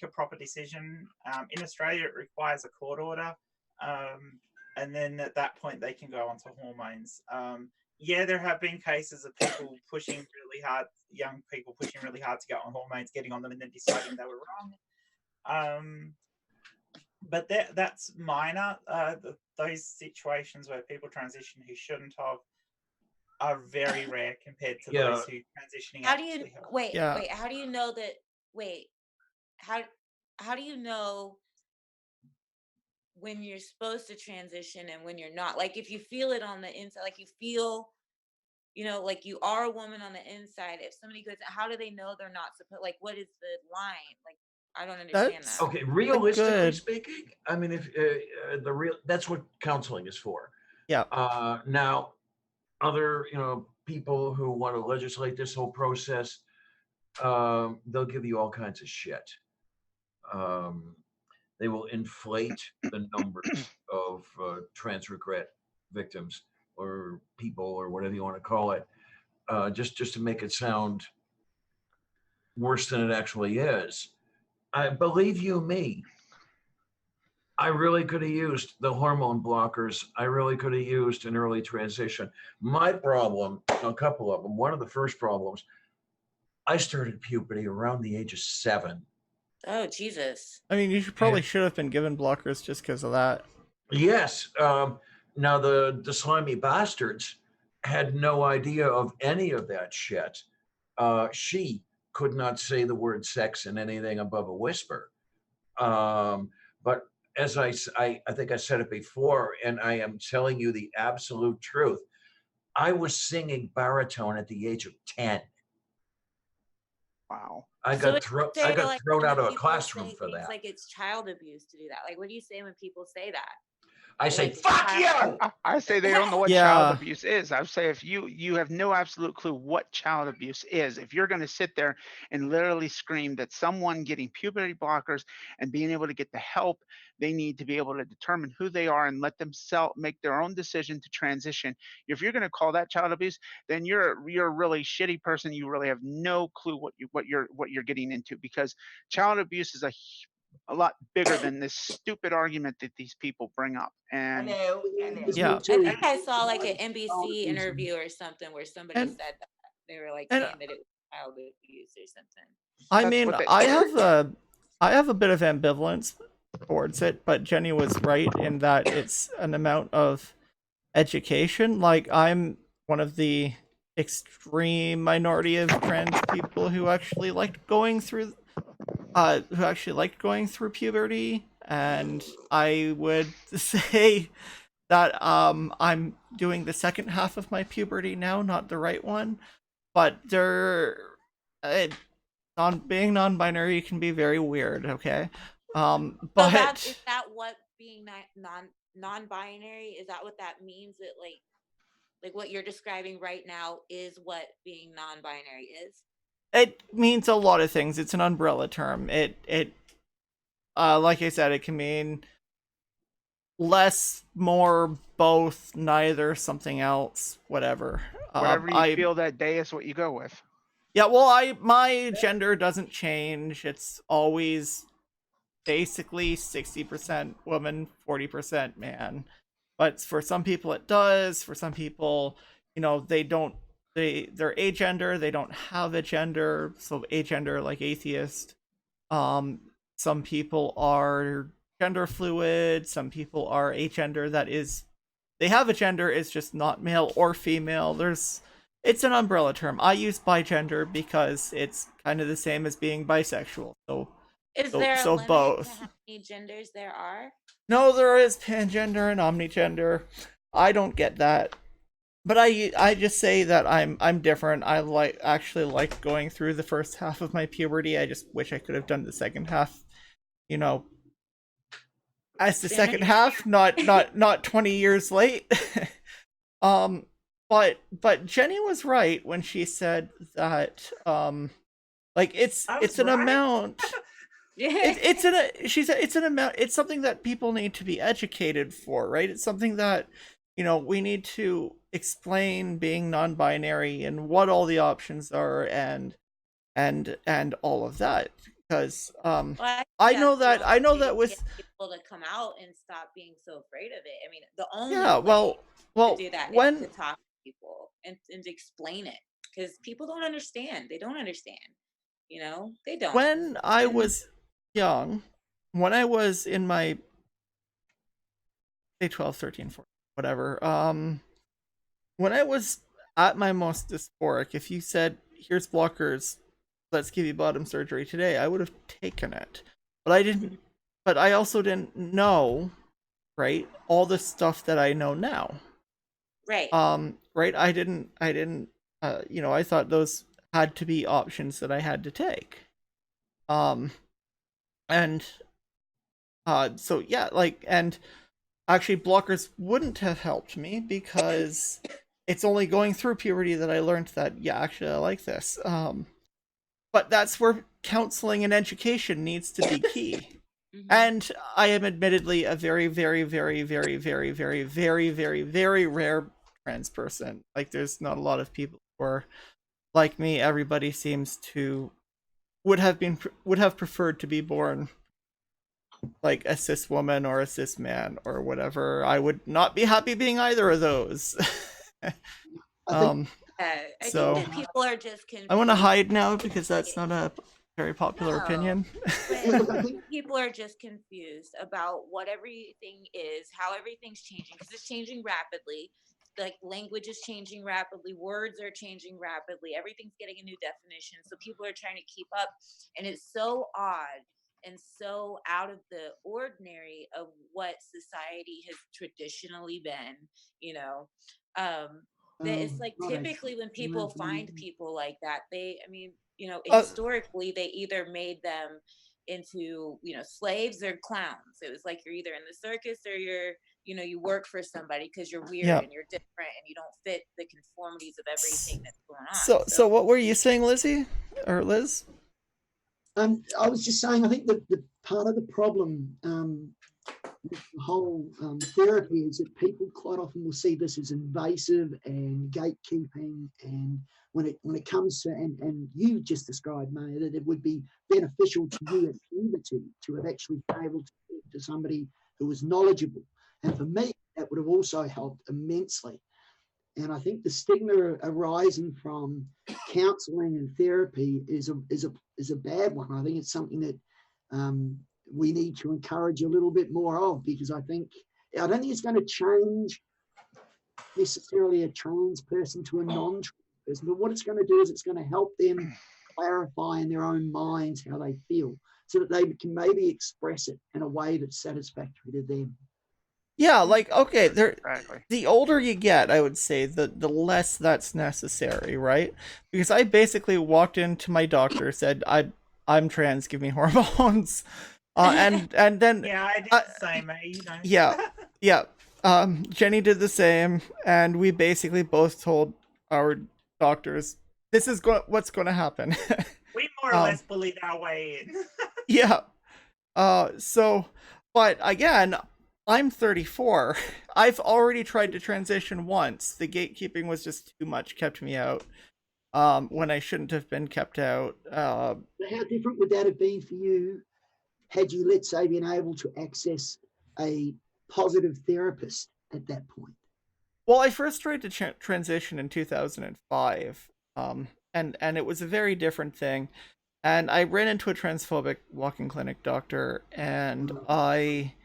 a proper decision. In Australia, it requires a court order, and then at that point they can go onto hormones. Yeah, there have been cases of people pushing really hard, young people pushing really hard to get on hormones, getting on them, and then deciding they were wrong. But that's minor. Those situations where people transition who shouldn't have are very rare compared to Yeah. those who transitioning. How do you actually have. wait? Yeah. Wait. How do you know that? Wait. How do you know when you're supposed to transition and when you're not. Like if you feel it on the inside, like you feel, like you are a woman on the inside. If somebody goes, how do they know they're not supposed? Like, what is the line? Like, I don't understand That's that. Okay, realistically good. speaking, I mean, if that's what counseling is for. Yeah. Now, other people who want to legislate this whole process, they'll give you all kinds of shit. They will inflate the numbers of trans regret victims or people or whatever you want to call it, just to make it sound worse than it actually is. I believe you me. I really could have used the hormone blockers. I really could have used an early transition. My problem, a couple of them. One of the first problems, I started puberty around the age of 7. Oh, Jesus. I mean, you probably should have been given blockers just because of that. Yes. Now the slimy bastards had no idea of any of that shit. She could not say the word sex in anything above a whisper. But as I think I said it before, and I am telling you the absolute truth, I was singing baritone at the age of 10. Wow. I got thrown out of a classroom for It's that. like it's child abuse to do that. Like, what do you say when people say that? I say, Like, fuck you! I say they don't know what Yeah. child abuse is. I would say if you have no absolute clue what child abuse is, if you're going to sit there and literally scream that someone getting puberty blockers and being able to get the help they need to be able to determine who they are and let them make their own decision to transition, if you're going to call that child abuse, then you're a really shitty person. You really have no clue what you're getting into, because child abuse is a lot bigger than this stupid argument that these people bring up. And Yeah. I think I saw like an NBC interview or something where somebody And- said that. They were like and- saying that it was child abuse or something. I That's mean, what they- I have a bit of ambivalence towards it, but Jenny was right in that it's an amount of education. Like, I'm one of the extreme minority of trans people who actually liked going through puberty, and I would say that I'm doing the second half of my puberty now, not the right one. But being non-binary can be very weird. Okay, So but is that what being non-binary, is that what that means? That like what you're describing right now is what being non-binary is? it means a lot of things. It's an umbrella term. It like I said, it can mean less, more, both, neither, something else, whatever. whatever you feel that day is what you go with. Yeah, well, my gender doesn't change. It's always basically 60% woman, 40% man. But for some people it does. For some people, they're agender, they don't have a gender, so agender like atheist. Some people are gender fluid, some people are agender, that is, they have a gender, it's just not male or female. It's an umbrella term. I use bigender because it's kind of the same as being bisexual. Is there a limit both. to how many genders there are? No, there is pangender and omnigender. I don't get that. But I just say that I'm different. I actually like going through the first half of my puberty. I just wish I could have done the second half, as the second half, not 20 years late. But Jenny was right when she said that like it's an right. amount. She said it's an amount. It's something that people need to be educated for, right? It's something that we need to explain being non-binary and what all the options are and all of that, because Well, I know that with get people to come out and stop being so afraid of it. I mean, the only well to do that when is to talk to people and to explain it, because people don't understand. They don't understand. They don't. when I was young, when I was in my say 12, 13, 14, whatever, when I was at my most dysphoric, if you said, here's blockers, let's give you bottom surgery today, I would have taken it. But I didn't. But I also didn't know right, all the stuff that I know now. Right. Right, I didn't I thought those had to be options that I had to take. Um and so yeah, like, and actually blockers wouldn't have helped me because it's only going through puberty that I learned that, yeah, actually I like this. But that's where counseling and education needs to be key. And I am admittedly a very, very, very, very, very, very, very, very, very rare trans person. Like, there's not a lot of people who are like me. Everybody seems to would have preferred to be born like a cis woman or a cis man or whatever. I would not be happy being either of those. I So think that people are just confused. I want to hide now because that's not a very popular opinion. But people are just confused about what everything is, how everything's changing, because it's changing rapidly. Like, language is changing rapidly, words are changing rapidly, everything's getting a new definition. So people are trying to keep up, and it's so odd and so out of the ordinary of what society has traditionally been, you know. That it's like, typically when people find people like that, historically they either made them into, slaves or clowns. It was like, you're either in the circus or you work for somebody because you're weird Yeah. and you're different and you don't fit the conformities of everything that's going on. So what were you saying, Lizzie or Liz? I was just saying, I think that the part of the problem with the whole therapy is that people quite often will see this as invasive and gatekeeping, and when it comes to, and you just described, Maya, that it would be beneficial to you at puberty to have actually been able to talk to somebody who was knowledgeable, and for me that would have also helped immensely. And I think the stigma arising from counselling and therapy is a bad one. I think it's something that we need to encourage a little bit more of, because I don't think it's going to change necessarily a trans person to a non-trans person, but what it's going to do is it's going to help them clarify in their own minds how they feel, so that they can maybe express it in a way that's satisfactory to them. Yeah, like, okay, Exactly. the older you get, I would say, the less that's necessary, right? Because I basically walked into my doctor, said, I'm trans, give me hormones. And then Yeah, I did the same, yeah. Jenny did the same, and we basically both told our doctors, this is what's going to happen. We more or less bullied our way in. Yeah. So, but again, I'm 34. I've already tried to transition once. The gatekeeping was just too much, kept me out. When I shouldn't have been kept out. How different would that have been for you had you, let's say, been able to access a positive therapist at that point? Well, I first tried to transition in 2005, and it was a very different thing. And I ran into a transphobic walk-in clinic doctor, and I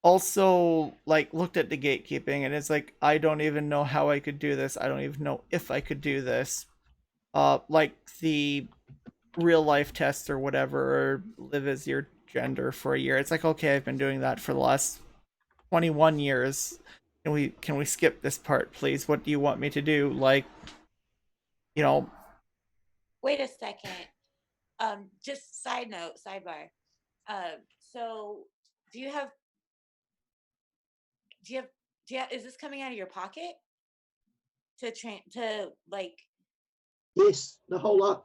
also like looked at the gatekeeping, and it's like, I don't even know how I could do this. I don't even know if I could do this. Like the real life test or whatever, or live as your gender for a year. It's like, okay, I've been doing that for the last 21 years. Can we skip this part, please? What do you want me to do? Like, Wait a second. Just sidebar. So do you have, is this coming out of your pocket to like? Yes, the whole lot.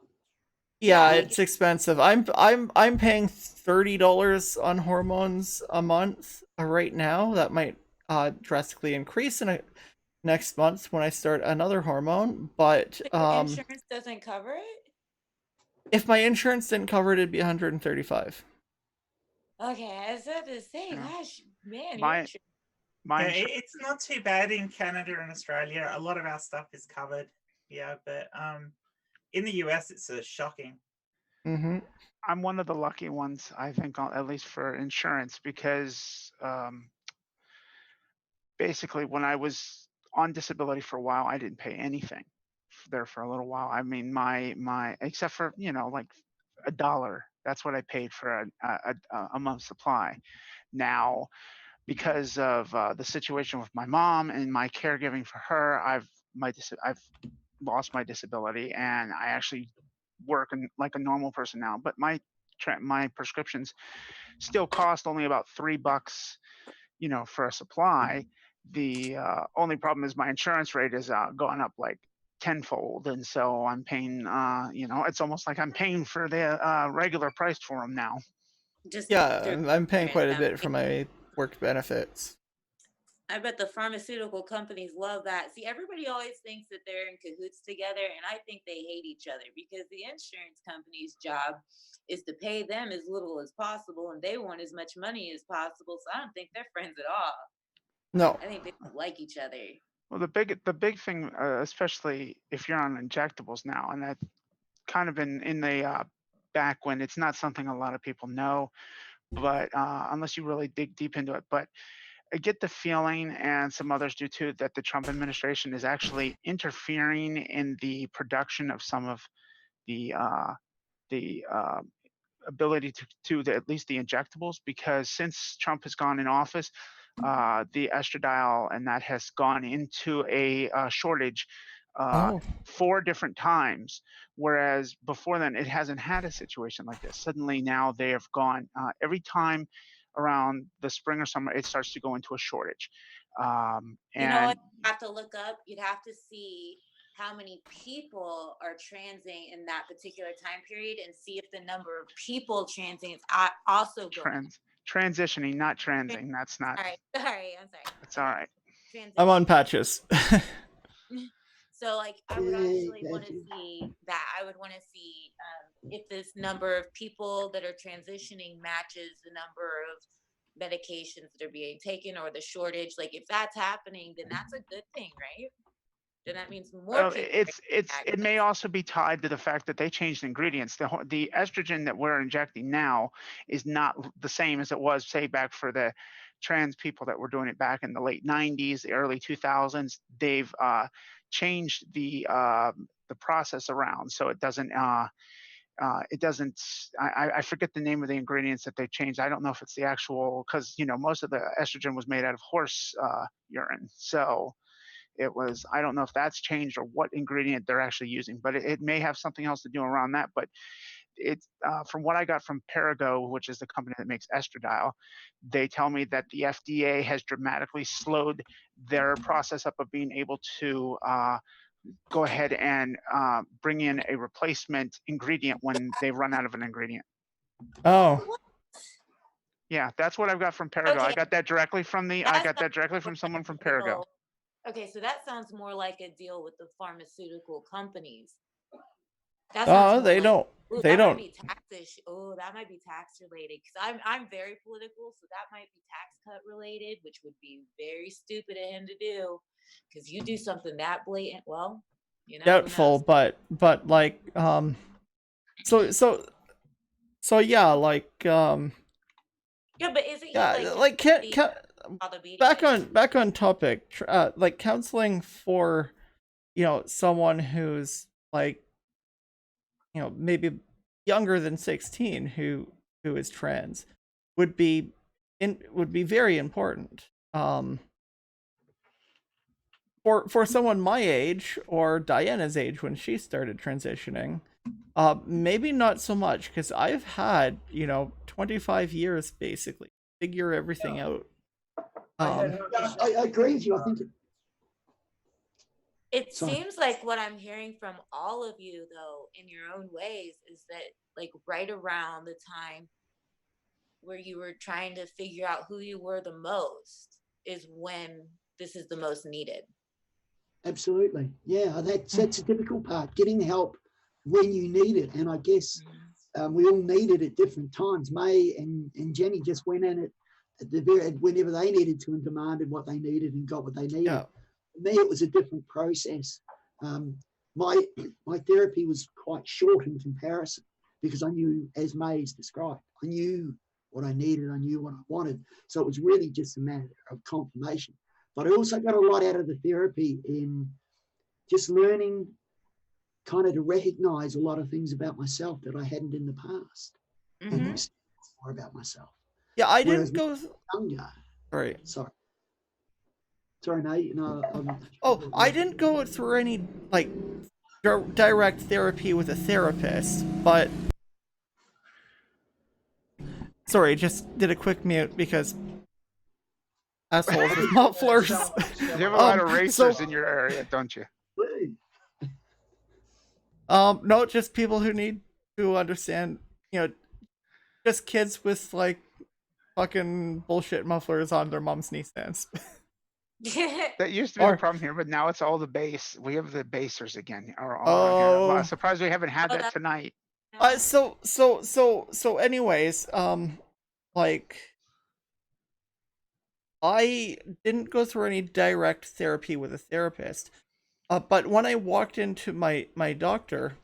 Yeah, it's expensive. I'm paying $30 on hormones a month right now. That might drastically increase in next month when I start another hormone. But insurance doesn't cover it. If my insurance didn't cover it, it'd be $135. Okay, I was about to say, gosh, man, it's not too bad in Canada and Australia. A lot of our stuff is covered. Yeah, but in the US, it's shocking. Mm-hmm. I'm one of the lucky ones, I think, at least for insurance, because basically when I was on disability for a while, I didn't pay anything there for a little while. I mean, my except for like $1, that's what I paid for a month's supply. Now because of the situation with my mom and my caregiving for her, I've lost my disability, and I actually work like a normal person now. But my prescriptions still cost only about $3, for a supply. The only problem is my insurance rate has gone up like tenfold, and so I'm paying. It's almost like I'm paying for the regular price for them now. Just Yeah, through I'm paying quite a insurance, bit for my work benefits. I bet the pharmaceutical companies love that. See, everybody always thinks that they're in cahoots together, and I think they hate each other because the insurance company's job is to pay them as little as possible, and they want as much money as possible. So I don't think they're friends at all. No. I think they don't like each other. Well, the big thing, especially if you're on injectables now, and that kind of in the back when it's not something a lot of people know, but unless you really dig deep into it, but I get the feeling, and some others do too, that the Trump administration is actually interfering in the production of some of the ability to at least the injectables, because since Trump has gone in office, the estradiol and that has gone into a shortage Oh. 4 different times, whereas before then it hasn't had a situation like this. Suddenly now they have gone every time around the spring or summer, it starts to go into a shortage. You know And what? You have to look up. You'd have to see how many people are transing in that particular time period and see if the number of people transing is also going up. transitioning, not transing. That's not. Sorry, I'm sorry. That's all right. I'm on patches. So, like, I would actually want to see that. I would want to see if this number of people that are transitioning matches the number of medications that are being taken or the shortage. Like, if that's happening, then that's a good thing, right? Then that means more Well, people. it may also be tied to the fact that they changed ingredients. The estrogen that we're injecting now is not the same as it was, say, back for the trans people that were doing it back in the late 90s, the early 2000s. They've changed the process around, so it doesn't. It doesn't. I forget the name of the ingredients that they changed. I don't know if it's the actual, because most of the estrogen was made out of horse urine, so. It was, I don't know if that's changed or what ingredient they're actually using, but it may have something else to do around that. But it's from what I got from Perrigo, which is the company that makes estradiol, they tell me that the FDA has dramatically slowed their process up of being able to go ahead and bring in a replacement ingredient when they run out of an ingredient. Oh. Yeah, that's what I've got from Perrigo. Okay. I got that directly from someone from Perrigo. Okay, so that sounds more like a deal with the pharmaceutical companies. Oh, they don't. They don't. Might be tax-ish. Oh, that might be tax related because I'm very political, so that might be tax cut related, which would be very stupid of him to do. Because you do something that blatant, well, Doubtful, but like so yeah, like yeah, but isn't yeah, he like back on topic, like counseling for someone who's like maybe younger than 16 who is trans would be very important for someone my age or Diana's age when she started transitioning. Maybe not so much, because I've had 25 years basically figure everything out. I agree with you. I think it seems like what I'm hearing from all of you, though, in your own ways, is that like right around the time where you were trying to figure out who you were the most is when this is the most needed. Absolutely. Yeah, that's a difficult part, getting help when you need it. And I guess we all need it at different times. May and Jenny just went in at the very whenever they needed to and demanded what they needed and got what they needed. Yeah. For me, it was a different process. My therapy was quite short in comparison because I knew, as May's described, I knew what I needed, I knew what I wanted. So it was really just a matter of confirmation. But I also got a lot out of the therapy in just learning kind of to recognize a lot of things about myself that I hadn't in the past. And more about myself. Yeah, I didn't go younger. Sorry. Sorry, Nate. No, I'm not. Oh, I didn't go through any like direct therapy with a therapist, but sorry, just did a quick mute because assholes with mufflers. You have a lot of racers so- in your area, don't you? No, just people who need to understand, just kids with like fucking bullshit mufflers on their mom's knee stands. That used to be Or- the problem here, but now it's all the bass. We have the bassers again. Oh. I'm surprised we haven't had that tonight. So anyways, like I didn't go through any direct therapy with a therapist. But when I walked into my doctor,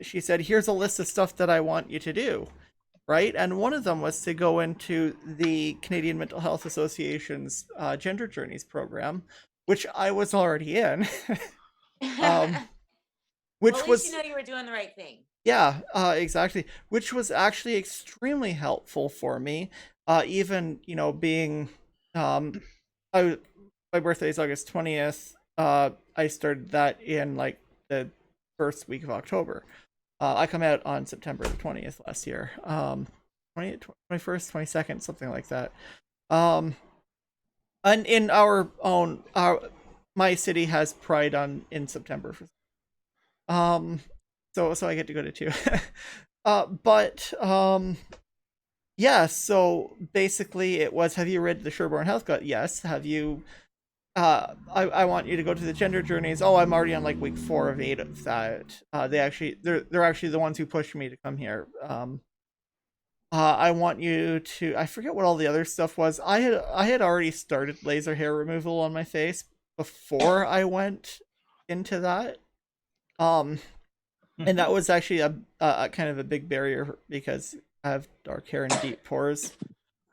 she said, "Here's a list of stuff that I want you to do." Right? And one of them was to go into the Canadian Mental Health Association's Gender Journeys program, which I was already in. Which well, at was least you know you were doing the right thing. Yeah, exactly. Which was actually extremely helpful for me. Even, being my birthday is August 20th. I started that in like the first week of October. I come out on September the 20th last year. 21st, 22nd, something like that. And in my city has Pride in September. So I get to go to two. Yeah, so basically it was, have you read the Sherborne Health Guide? Yes. Have you I want you to go to the gender journeys. Oh, I'm already on like week 4 of 8 of that. They're actually the ones who pushed me to come here. I want you to, I forget what all the other stuff was. I had already started laser hair removal on my face before I went into that. And that was actually a kind of a big barrier because I have dark hair and deep pores.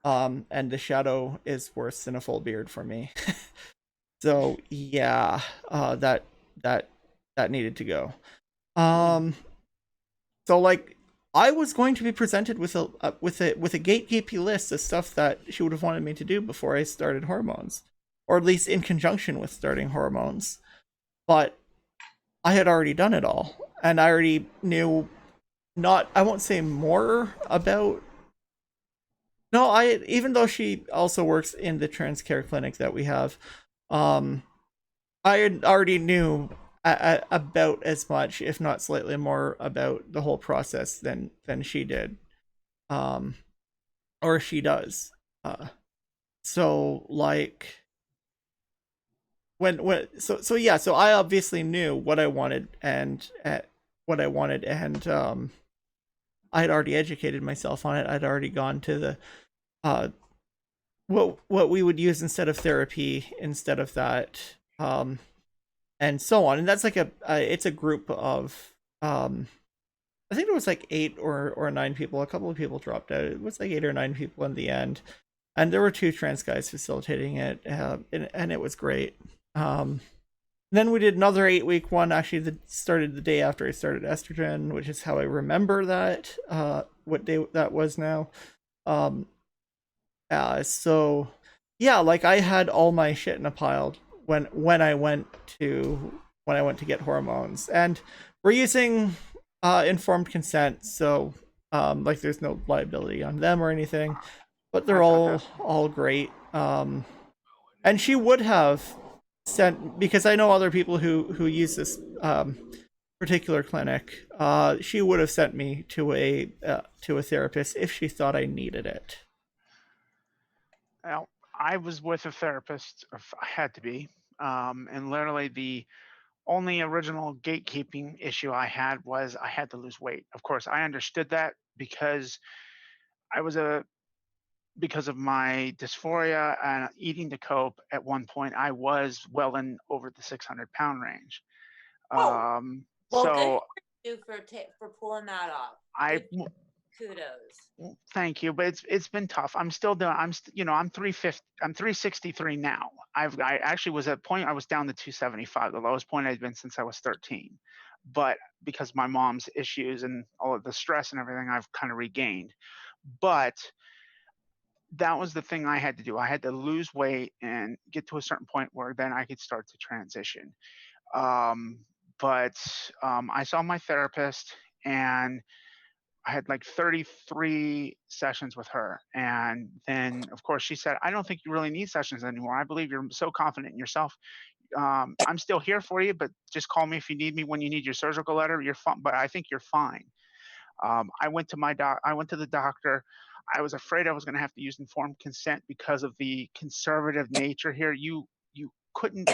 And the shadow is worse than a full beard for me. So yeah, that needed to go. So like I was going to be presented with a gatekeepy list of stuff that she would have wanted me to do before I started hormones, or at least in conjunction with starting hormones. But I had already done it all, and I already knew I won't say more about. No, even though she also works in the trans care clinic that we have, I already knew about as much, if not slightly more, about the whole process than she did, or she does. So like so I obviously knew what I wanted and I had already educated myself on it. I'd already gone to the what we would use instead of therapy instead of that, and so on. And that's like it's a group of I think it was like 8 or 9 people. A couple of people dropped out. It was like 8 or 9 people in the end, and there were 2 trans guys facilitating it, and it was great. Then we did another 8-week one, actually, that started the day after I started estrogen, which is how I remember that, what day that was now. So yeah, like I had all my shit in a pile when I went to get hormones, and we're using informed consent, so like there's no liability on them or anything, but they're all great. And she would have sent, because I know other people who use this particular clinic, she would have sent me to a therapist if she thought I needed it. Well, I was with a therapist, or I had to be, and literally the only original gatekeeping issue I had was I had to lose weight. Of course, I understood that because because of my dysphoria and eating to cope. At one point, I was well in over the 600-pound range. Well, So good for you for pulling that off. I Kudos. thank you, but it's been tough. I'm still doing. I'm 350. I'm 363 now. I actually was at a point I was down to 275, the lowest point I'd been since I was 13. But because my mom's issues and all of the stress and everything, I've kind of regained. But that was the thing I had to do. I had to lose weight and get to a certain point where then I could start to transition. Um, but I saw my therapist, and I had like 33 sessions with her. And then, of course, she said, I don't think you really need sessions anymore. I believe you're so confident in yourself. I'm still here for you, but just call me if you need me when you need your surgical letter. You're fine, but I think you're fine. I went to the doctor. I was afraid I was going to have to use informed consent because of the conservative nature here. You couldn't.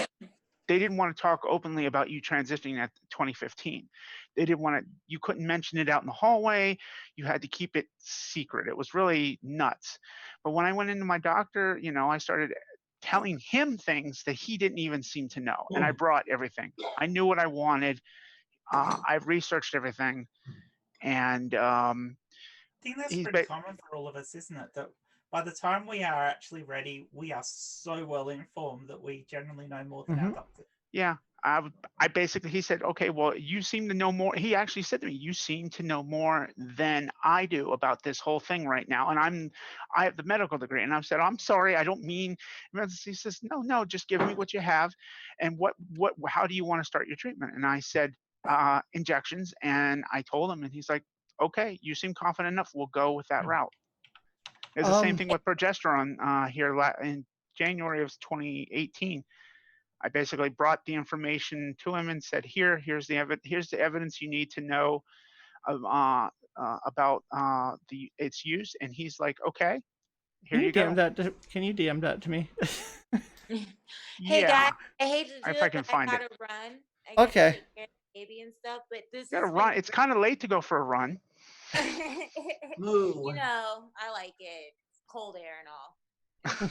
They didn't want to talk openly about you transitioning at 2015. They didn't want to. You couldn't mention it out in the hallway. You had to keep it secret. It was really nuts. But when I went into my doctor, I started telling him things that he didn't even seem to know, and I brought everything. I knew what I wanted. I've researched everything, and I think that's he's pretty common for all of us, isn't it? That by the time we are actually ready, we are so well informed that we generally know more than our doctor. Yeah. I basically, he said, okay, well, you seem to know more. He actually said to me, you seem to know more than I do about this whole thing right now. And I have the medical degree. And I said, I'm sorry, I don't mean, he says, no, just give me what you have. And how do you want to start your treatment? And I said, injections. And I told him, and he's like, okay, you seem confident enough. We'll go with that route. It's the same thing with progesterone here in January of 2018. I basically brought the information to him and said, here's the evidence you need to know about its use. And he's like, okay, here you go. Can you DM that to me? Hey guys, I hate to do if I it, can but find I it. gotta run. I gotta Okay. take care of the baby and stuff, but this You gotta is run. It's kind of late to go for a run. you know, I like it. It's cold air and all.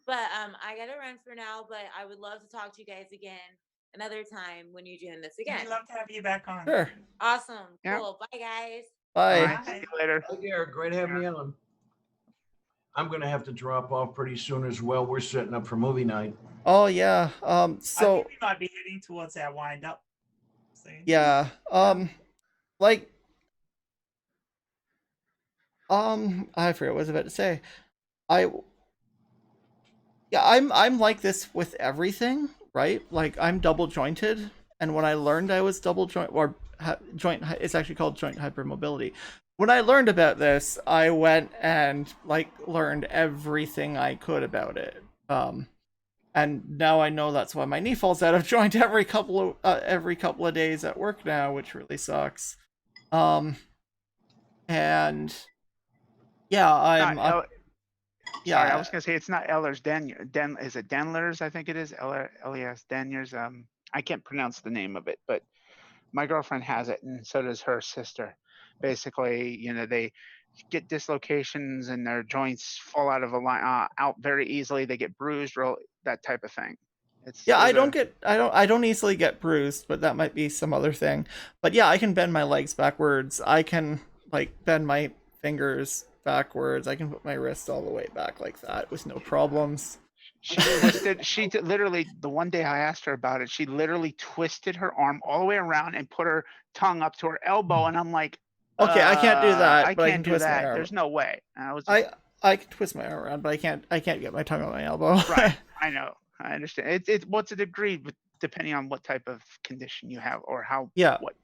But I gotta run for now, but I would love to talk to you guys again another time when you're doing this again. I'd love to have you back on. Sure. Awesome. Yeah. Cool. Bye guys. Bye. Bye. See you later. Hi, Garrett. Great having you on. I'm going to have to drop off pretty soon as well. We're setting up for movie night. Oh yeah. I So think we might be heading towards our wind up soon. yeah. Like I forget what I was about to say. I'm like this with everything, right? Like I'm double jointed, and when I learned I was double joint it's actually called joint hypermobility. When I learned about this, I went and like learned everything I could about it. And now I know that's why my knee falls out of joint every couple of days at work now, which really sucks. And yeah, yeah. Sorry, I was gonna say it's not Ehlers is it Denler's? I think it is Elias Denler's. I can't pronounce the name of it, but my girlfriend has it, and so does her sister. Basically, they get dislocations and their joints fall out of out very easily. They get bruised, that type of thing. I don't easily get bruised, but that might be some other thing. But yeah, I can bend my legs backwards. I can like bend my fingers backwards. I can put my wrist all the way back like that with no problems. She literally, the one day I asked her about it, she literally twisted her arm all the way around and put her tongue up to her elbow, and I'm like, okay, I can't do that. I can't do that. There's no way. And I can twist my arm around, but I can't get my tongue on my elbow. Right. I know. I understand. What's a degree, depending on what type of condition you have or what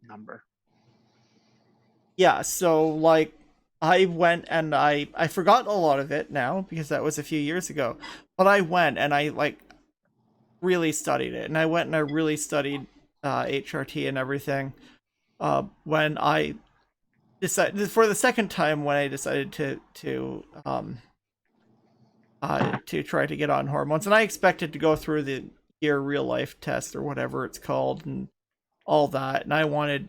number. Yeah. So like, I went and I forgot a lot of it now because that was a few years ago, but I went and I like really studied it, and I went and I really studied HRT and everything. When I decided for the second time, when I decided to try to get on hormones, and I expected to go through the year real life test or whatever it's called and all that, and I wanted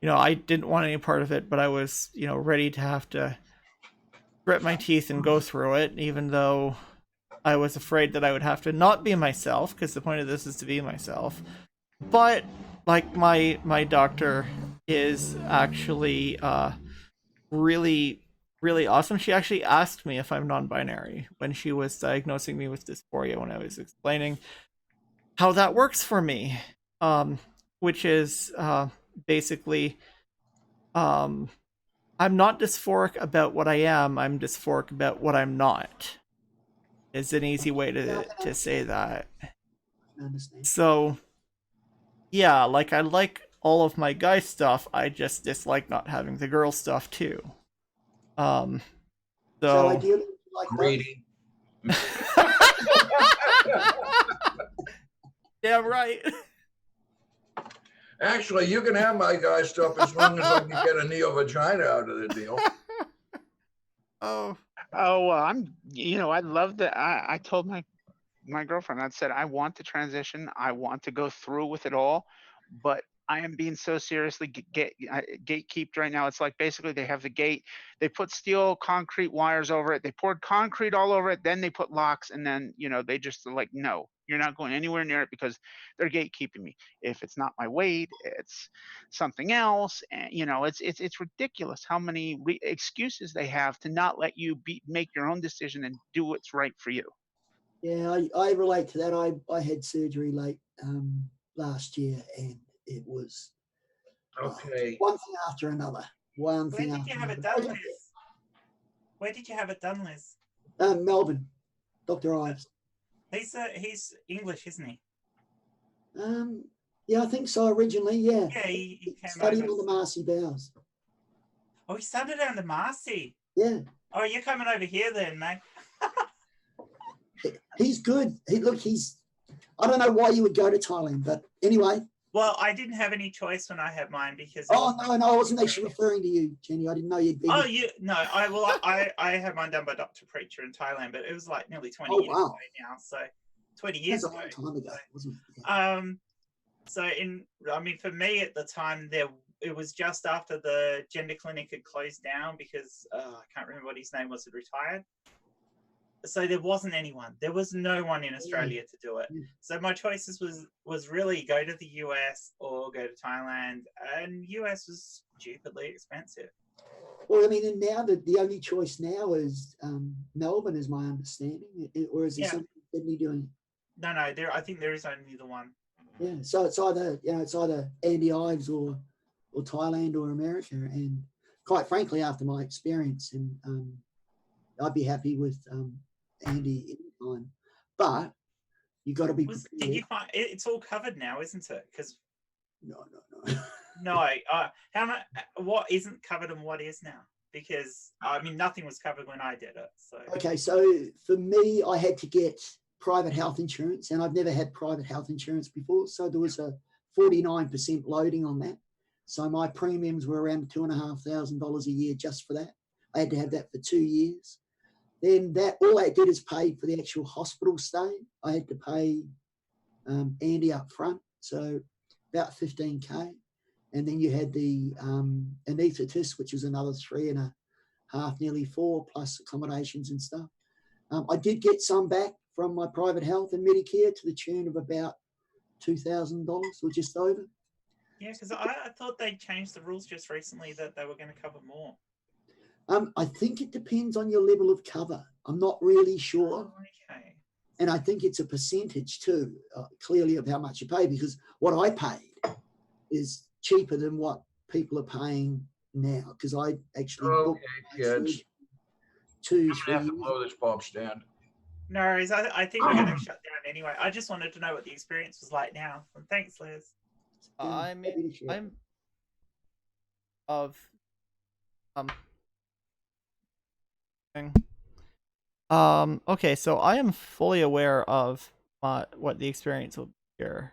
I didn't want any part of it, but I was ready to have to grit my teeth and go through it, even though I was afraid that I would have to not be myself, because the point of this is to be myself. But like my doctor is actually really really awesome. She actually asked me if I'm non-binary when she was diagnosing me with dysphoria, when I was explaining how that works for me, which is basically I'm not dysphoric about what I am. I'm dysphoric about what I'm not. Is an easy way to say that. I understand. So, yeah, like I like all of my guy stuff. I just dislike not having the girl stuff too. So So ideally, would you like both? Greedy. damn right. Actually, you can have my guy stuff as long as I can get a neo vagina out of the deal. Oh, I love that. I told my girlfriend, I said, I want to transition. I want to go through with it all, but I am being so seriously gatekeeped right now. It's like basically they have the gate, they put steel concrete wires over it, they poured concrete all over it, then they put locks, and then they just are like, no, you're not going anywhere near it because they're gatekeeping me. If it's not my weight, it's something else, and it's ridiculous how many excuses they have to not let you make your own decision and do what's right for you. Yeah, I relate to that. I had surgery late last year, and it was Okay. one thing after another. One Where thing did after you have it another. done, Liz? Where did you have it done, Liz? Melbourne, Dr. Ives. He's English, isn't he? Yeah, I think so originally. Yeah, Yeah, he came studying over. on the Marcy Bowers. Oh, he started down the Marcy. Yeah, Oh, you're coming over here then, mate. he's good. He's. I don't know why you would go to Thailand, but anyway. Well, I didn't have any choice when I had mine because. Oh no, I wasn't actually referring to you, Jenny. I didn't know you'd been. Oh, I had mine done by Dr. Preacher in Thailand, but it was like nearly 20 years ago now. So 20 years That's ago. a long time ago, wasn't it? Yeah. So for me at the time it was just after the gender clinic had closed down because I can't remember what his name was, had retired. So there wasn't anyone. There was no one in Australia to do it. So my choices was really go to the US or go to Thailand, and US was stupidly expensive. Well, I mean, and now the only choice now is Melbourne, is my understanding, or is there something Sydney doing? No, I think there is only the one. Yeah, so it's either Andy Ives or Thailand or America, and quite frankly, after my experience, and I'd be happy with Andy anytime, but you got to be prepared. Did you find it's all covered now, isn't it? Because no. No, how much? What isn't covered and what is now? Because I mean, nothing was covered when I did it. So okay, so for me, I had to get private health insurance, and I've never had private health insurance before, so there was a 49% loading on that. So my premiums were around $2,500 a year just for that. I had to have that for 2 years. Then all that did is pay for the actual hospital stay. I had to pay Andy up front, so about $15K. And then you had the anaesthetist, which was another 3.5, nearly 4, plus accommodations and stuff. I did get some back from my private health and Medicare to the tune of about $2,000 or just over. Yeah, because I thought they changed the rules just recently that they were going to cover more. I think it depends on your level of cover. I'm not really sure. Oh, okay. And I think it's a percentage too, clearly, of how much you pay, because what I paid is cheaper than what people are paying now, because I actually booked kids. 2-3 have to blow this bomb stand. No worries. I think we're going to shut down anyway. I just wanted to know what the experience was like now. And thanks, Liz. I'm of okay, so I am fully aware of what the experience will be here.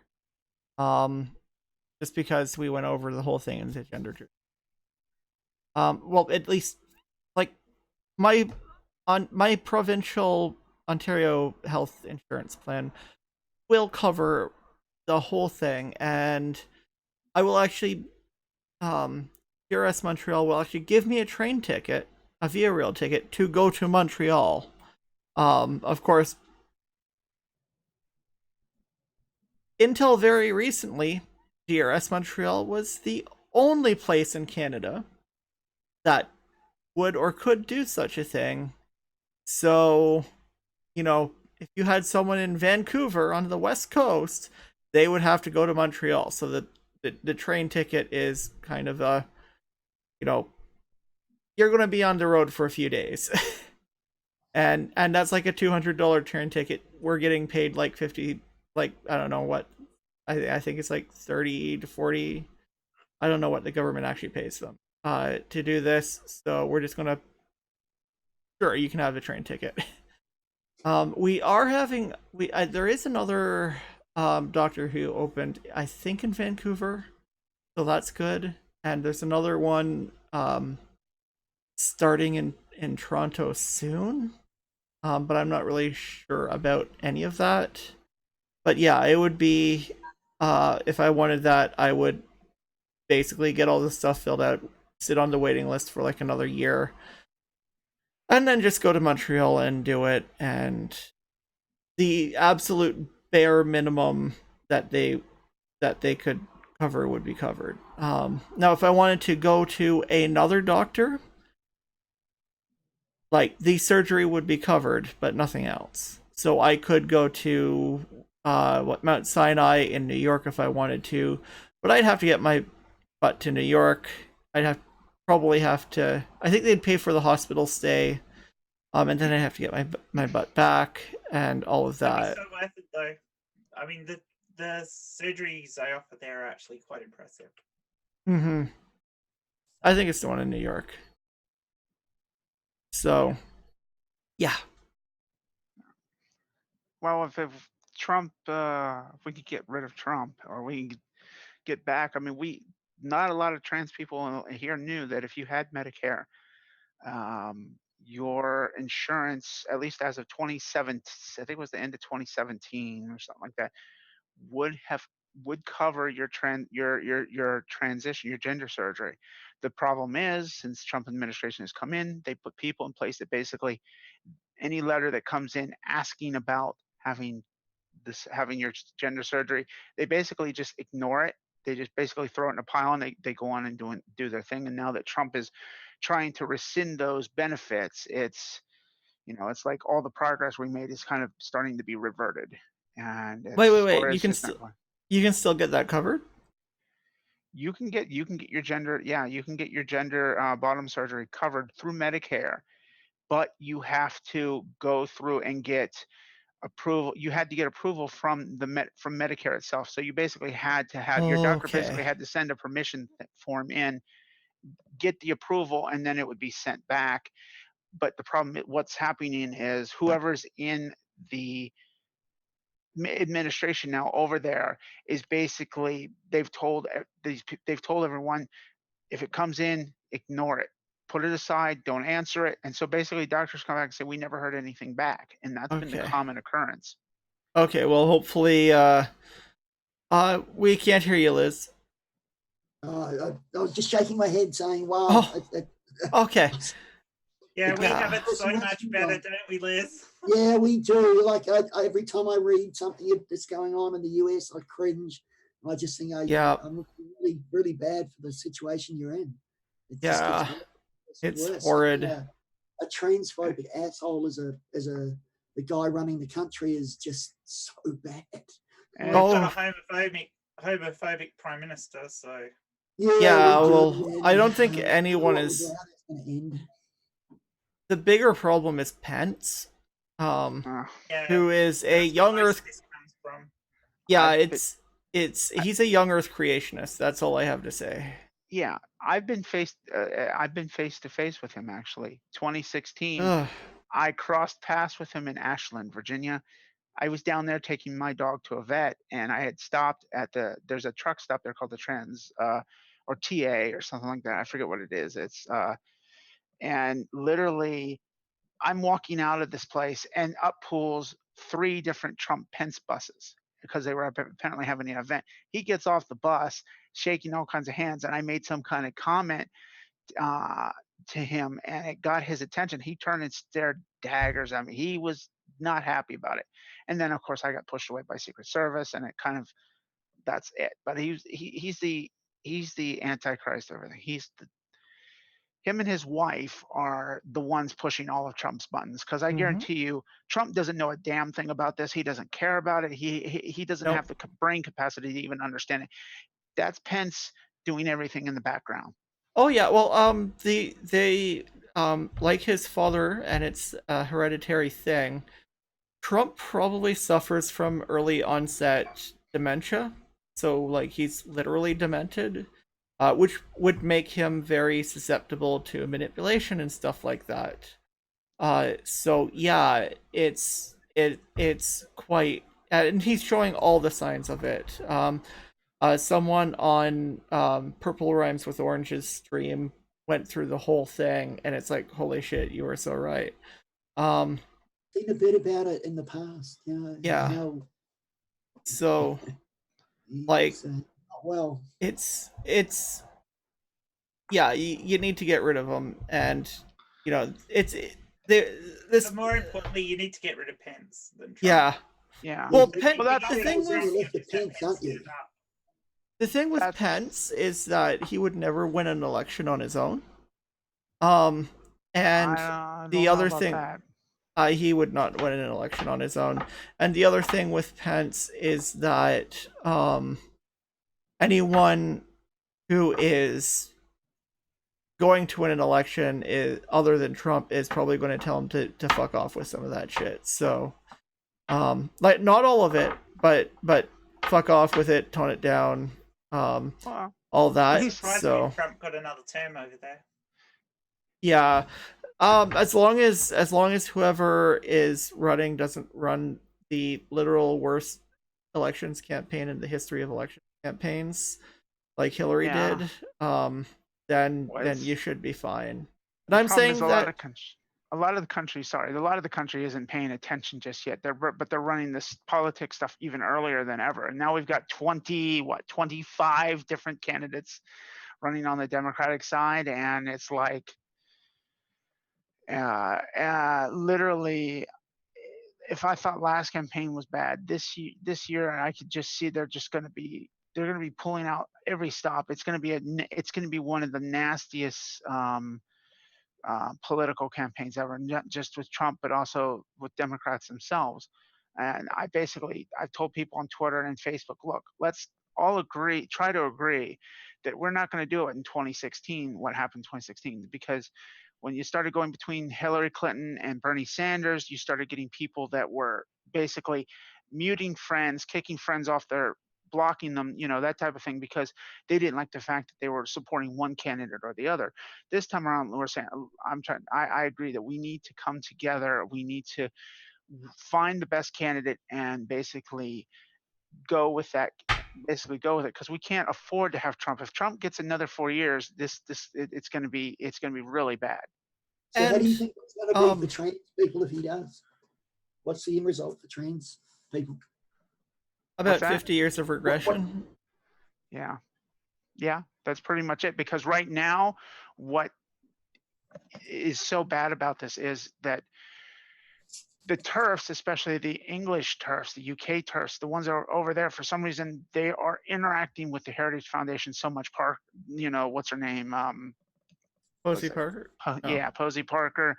Just because we went over the whole thing in the gender truth. Well, at least like my provincial Ontario health insurance plan will cover the whole thing, and I will actually DRS Montreal will actually give me a train ticket, a Via Rail ticket, to go to Montreal. Of course, until very recently, DRS Montreal was the only place in Canada that would or could do such a thing. So, if you had someone in Vancouver on the West Coast, they would have to go to Montreal. So the train ticket is kind of a, you're going to be on the road for a few days. and that's like a $200 train ticket. We're getting paid like 50, like I don't know what, I think it's like 30 to 40. I don't know what the government actually pays them to do this. So we're just gonna, sure, you can have the train ticket. We are having there is another doctor who opened, I think, in Vancouver, so that's good. And there's another one starting in Toronto soon, but I'm not really sure about any of that. But yeah, it would be if I wanted that, I would basically get all the stuff filled out, sit on the waiting list for like another year, and then just go to Montreal and do it. And the absolute bare minimum that they could cover would be covered. Now, if I wanted to go to another doctor, like the surgery would be covered, but nothing else. So I could go to Mount Sinai in New York if I wanted to, but I'd have to get my butt to New York. I'd probably have to. I think they'd pay for the hospital stay, and then I'd have to get my butt back and all of that. So worth it though. I mean, the surgeries I offer there are actually quite impressive. Mm-hmm. I think it's the one in New York. So, yeah. Well, if Trump, if we could get rid of Trump, or we can get back, I mean, not a lot of trans people here knew that if you had Medicare, your insurance, at least as of 2017, I think it was the end of 2017 or something like that, would cover your transition, your gender surgery. The problem is, since Trump administration has come in, they put people in place that basically any letter that comes in asking about having your gender surgery, they basically just ignore it. They just basically throw it in a pile, and they go on and do their thing. And now that Trump is trying to rescind those benefits, it's like all the progress we made is kind of starting to be reverted. And Wait. You can still get that covered? You can get your gender, yeah, you can get your gender bottom surgery covered through Medicare, but you have to go through and get approval. You had to get approval from from Medicare itself. So you basically had to have your doctor basically had to send a permission form in, get the approval, and then it would be sent back. But the problem, what's happening is whoever's in the administration now over there is basically they've told everyone, if it comes in, ignore it, put it aside, don't answer it. And so basically doctors come back and say, we never heard anything back. And that's been the common occurrence. Okay, well, hopefully we can't hear you, Liz. I was just shaking my head saying, wow. Okay. Yeah, we have it so much better, don't we, Liz? Yeah, we do. Like every time I read something that's going on in the US, I cringe. I just think I'm looking really, really bad for the situation you're in. It's horrid. A transphobic asshole as the guy running the country is just so bad. And we've got a homophobic prime minister, so I don't think anyone is. The bigger problem is Pence, who is a young Earth. Yeah, he's a young Earth creationist. That's all I have to say. Yeah, I've been face to face with him actually. 2016, I crossed paths with him in Ashland, Virginia. I was down there taking my dog to a vet, and I had stopped at there's a truck stop there called the Trans or TA or something like that. I forget what it is. It's and literally I'm walking out of this place, and up pulls 3 different Trump Pence buses because they were apparently having an event. He gets off the bus, shaking all kinds of hands, and I made some kind of comment to him, and it got his attention. He turned and stared daggers at me. He was not happy about it. And then, of course, I got pushed away by Secret Service, and it kind of, that's it. But he's the Antichrist of everything. Him and his wife are the ones pushing all of Trump's buttons, because I guarantee you, Trump doesn't know a damn thing about this. He doesn't care about it. He doesn't have the brain capacity to even understand it. That's Pence doing everything in the background. Oh yeah, well, they like his father, and it's a hereditary thing. Trump probably suffers from early onset dementia, so like he's literally demented, which would make him very susceptible to manipulation and stuff like that. So yeah, it's quite, and he's showing all the signs of it. Someone on Purple Rhymes with Orange's stream went through the whole thing, and it's like, holy shit, you were so right. Seen a bit about it in the past, you know. Yeah. How So, he's, like, well, it's yeah, you need to get rid of them, and you know, this. But more importantly, you need to get rid of Pence than Trump. Yeah. Yeah. Well, Well, that's the thing with Pence, aren't you? the thing with That's- Pence is that he would never win an election on his own. And I the don't know other about thing, that. he would not win an election on his own. And the other thing with Pence is that anyone who is going to win an election is other than Trump is probably going to tell him to fuck off with some of that shit. So like not all of it, but fuck off with it, tone it down, Well, all that. he's So Trump got another term over there. yeah, as long as whoever is running doesn't run the literal worst elections campaign in the history of election campaigns, like Hillary Yeah. did, then it's- you should be fine. the And I'm problem saying is that a lot of the country isn't paying attention just yet. But they're running this politics stuff even earlier than ever. And now we've got 25 different candidates running on the Democratic side, and it's like, literally, if I thought last campaign was bad, this year I could just see they're going to be pulling out every stop. It's going to be one of the nastiest political campaigns ever, not just with Trump, but also with Democrats themselves. And I've told people on Twitter and Facebook, look, let's all try to agree that we're not going to do it in 2016, what happened in 2016, because when you started going between Hillary Clinton and Bernie Sanders, you started getting people that were basically muting friends, kicking friends off blocking them, that type of thing, because they didn't like the fact that they were supporting one candidate or the other. This time around, we're saying, I agree that we need to come together. We need to find the best candidate and basically go with that. Because we can't afford to have Trump. If Trump gets another 4 years, it's going to be really bad. So how do you And, think it's going to be for trans people if he does? What's the end result for trans people? about that? 50 years of regression. Yeah, that's pretty much it. Because right now, what is so bad about this is that the TERFs, especially the English TERFs, the UK TERFs, the ones that are over there, for some reason, they are interacting with the Heritage Foundation so much. What's her name? Posey Parker. Yeah, Posey Parker.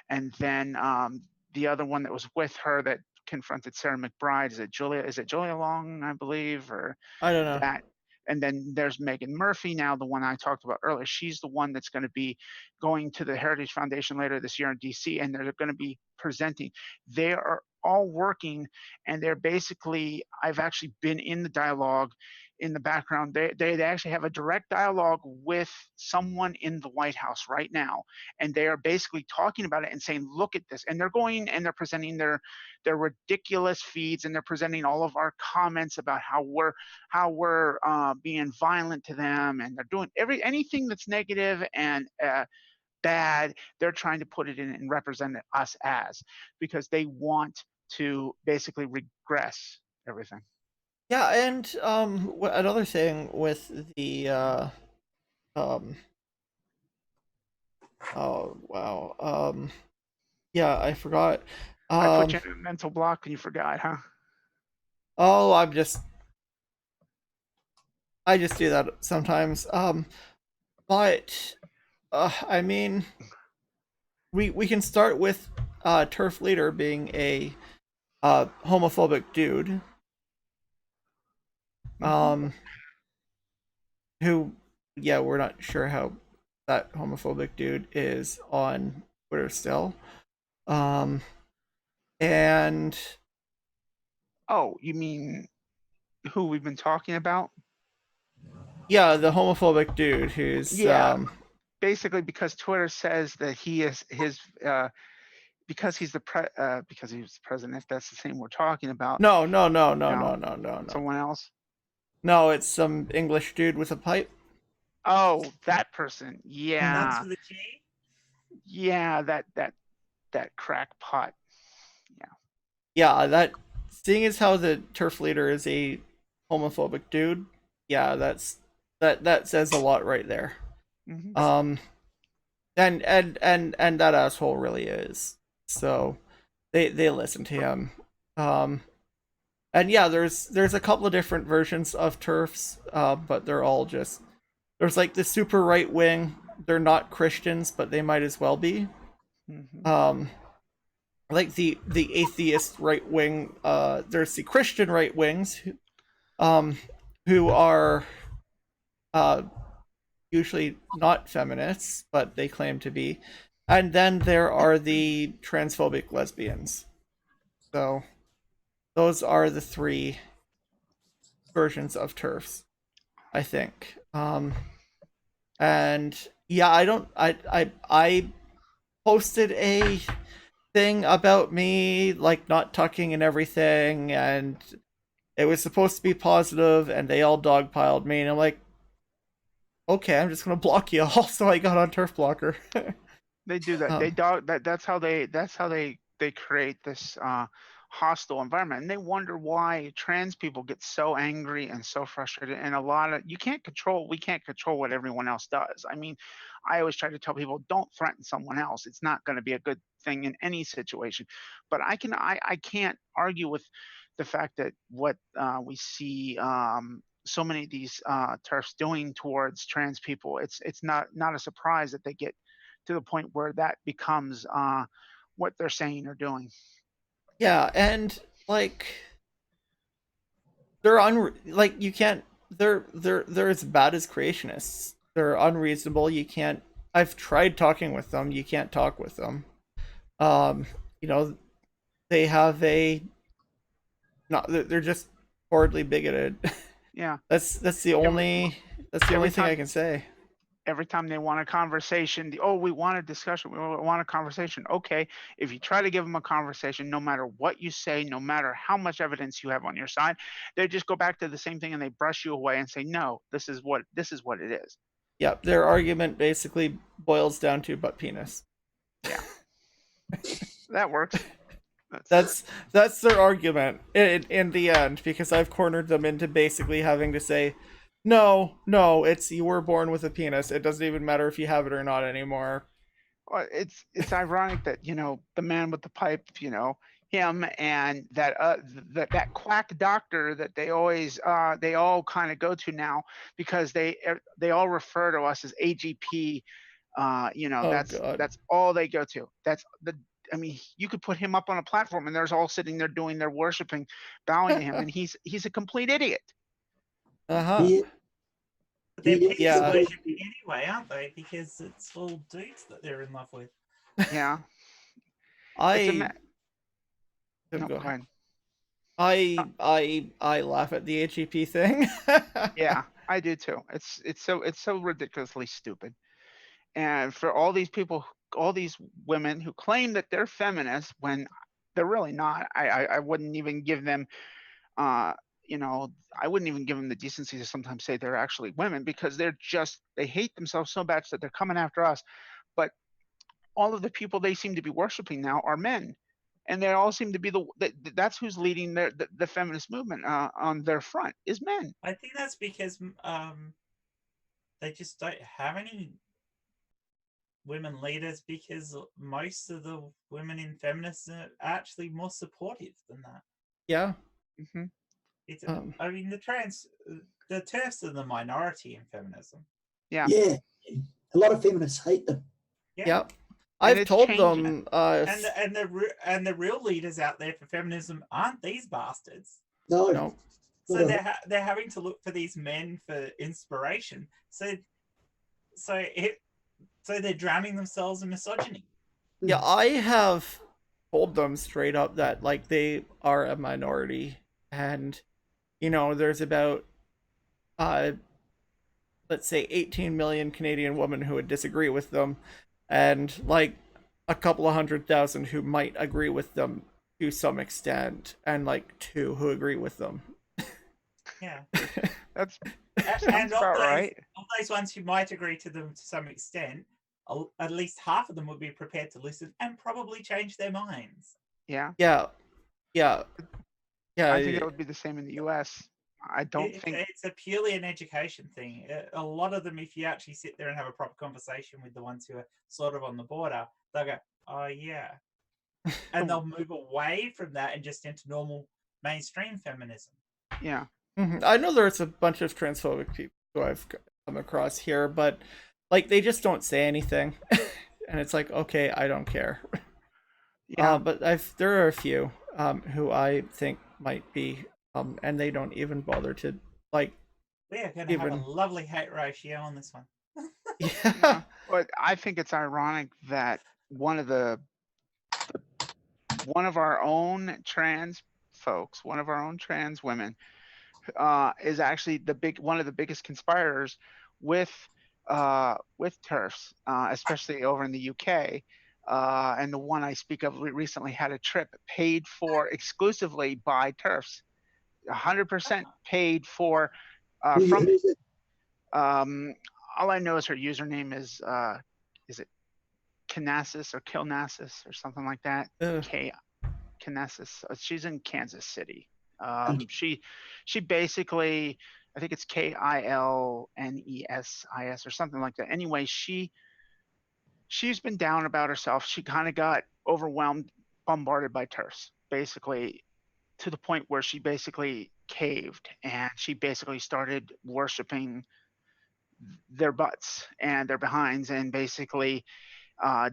And then the other one that was with her that confronted Sarah McBride, is it Julia Long, I believe, or I don't know. that. And then there's Megan Murphy now, the one I talked about earlier. She's the one that's going to be going to the Heritage Foundation later this year in DC, and they're going to be presenting. They are all working, and they're basically, I've actually been in the dialogue in the background. They actually have a direct dialogue with someone in the White House right now, and they are basically talking about it and saying, look at this. And they're going and they're presenting their ridiculous feeds, and they're presenting all of our comments about how we're being violent to them, and they're doing anything that's negative and bad. They're trying to put it in and represent us as, because they want to basically regress everything. Yeah, and another thing with the oh wow, yeah, I forgot. I put you in a mental block and you forgot, huh? Oh, I just do that sometimes. But I mean, we can start with Turf Leader being a homophobic dude. Who, yeah, we're not sure how that homophobic dude is on Twitter still. And Oh, you mean who we've been talking about? yeah, the homophobic dude who's Yeah. Basically, because Twitter says that he is his because he's because he was the president. If that's the same we're talking about. no, Someone else. No, it's some English dude with a pipe. Oh, that person. Nuts Yeah. with a G? Yeah, that crackpot. Yeah, that seeing as how the turf leader is a homophobic dude, yeah, that says a lot right there. Mhm. And that asshole really is. So they listen to him. And yeah, there's a couple of different versions of turfs, but they're all just there's like the super right wing. They're not Christians, but they might as well be. Mhm. Like the atheist right wing. There's the Christian right wings, who are usually not feminists, but they claim to be. And then there are the transphobic lesbians. So those are the three versions of turfs, I think. And yeah, I posted a thing about me like not tucking and everything, and it was supposed to be positive, and they all dogpiled me, and I'm like, okay, I'm just gonna block you all. So I got on Turf Blocker. They do that. They dog that. That's how they create this hostile environment, and they wonder why trans people get so angry and so frustrated. And a lot of we can't control what everyone else does. I mean, I always try to tell people, don't threaten someone else. It's not going to be a good thing in any situation. But I can't argue with the fact that what we see. So many of these turfs doing towards trans people, it's not a surprise that they get to the point where that becomes what they're saying or doing. Yeah, and like like you can't they're as bad as creationists. They're unreasonable. You can't. I've tried talking with them. You can't talk with them. Um, you know, they have a not. They're just horribly bigoted. Yeah. That's the only thing I can say. Every time they want a conversation, we want a discussion, we want a conversation. Okay, if you try to give them a conversation, no matter what you say, no matter how much evidence you have on your side, they just go back to the same thing and they brush you away and say, no, this is what it is. Yep, their argument basically boils down to butt penis. Yeah. That works. That's their argument in the end, because I've cornered them into basically having to say, no, it's you were born with a penis. It doesn't even matter if you have it or not anymore. Well, it's ironic that the man with the pipe, him and that quack doctor that they all kind of go to now, because they all refer to us as AGP. That's all they go to. I mean, you could put him up on a platform and there's all sitting there doing their worshiping, bowing to him, and he's a complete idiot. Yeah. But they're penis worshipping anyway, aren't they? Because it's all dudes that they're in love with. Yeah. Go ahead. I laugh at the HEP thing. Yeah, I do too. It's so ridiculously stupid. And for all these people, all these women who claim that they're feminists when they're really not, I wouldn't even give them I wouldn't even give them the decency to sometimes say they're actually women, because they hate themselves so much that they're coming after us. But all of the people they seem to be worshiping now are men, and they all seem to be that's who's leading the feminist movement on their front is men. I think that's because they just don't have any women leaders, because most of the women in feminism are actually more supportive than that. Yeah. Mm-hmm. I mean, the TERFs are the minority in feminism. Yeah. Yeah. A lot of feminists hate them. Yeah. Yep. I've told them. And the real leaders out there for feminism aren't these bastards. No. So they're having to look for these men for inspiration. So So they're drowning themselves in misogyny. Yeah, I have told them straight up that like they are a minority, and there's about uh let's say 18 million Canadian women who would disagree with them, and like a couple of 100,000 who might agree with them to some extent, and like two who agree with them. Yeah. That And sounds about right. of those ones who might agree to them to some extent, at least half of them would be prepared to listen and probably change their minds. Yeah. Yeah, yeah, yeah. I think that would be the same in the U.S. I don't think It's a purely an education thing. A lot of them, if you actually sit there and have a proper conversation with the ones who are sort of on the border, they'll go, "Oh yeah," and they'll move away from that and just into normal mainstream feminism. Yeah. I know there's a bunch of transphobic people who I've come across here, but like they just don't say anything, and it's like, okay, I don't care. Yeah. But there are a few who I think might be, and they don't even bother to like. We are going to have a lovely hate ratio on this one. Yeah. But I think it's ironic that one of our own trans folks, one of our own trans women, is actually one of the biggest conspirators with TERFs, especially over in the UK. And the one I speak of recently had a trip paid for exclusively by TERFs, 100% paid for from. All I know is her username is it Kanasis or Kilnassis or something like that. Kanasis. She's in Kansas City. She basically, I think it's KILNESIS or something like that. Anyway, she's been down about herself. She kind of got overwhelmed, bombarded by TERFs, basically, to the point where she basically caved, and she basically started worshiping their butts and their behinds, and basically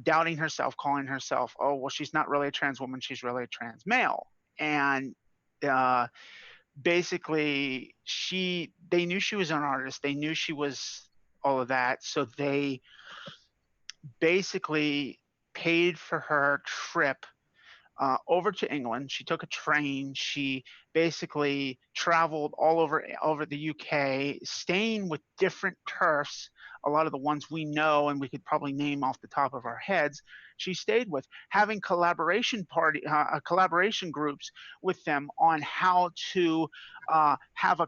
doubting herself, calling herself, oh, well, she's not really a trans woman, she's really a trans male. And basically they knew she was an artist, they knew she was all of that, so they basically paid for her trip over to England. She took a train. She basically traveled all over the UK, staying with different TERFs, a lot of the ones we know and we could probably name off the top of our heads. She stayed with, having collaboration groups with them on how to have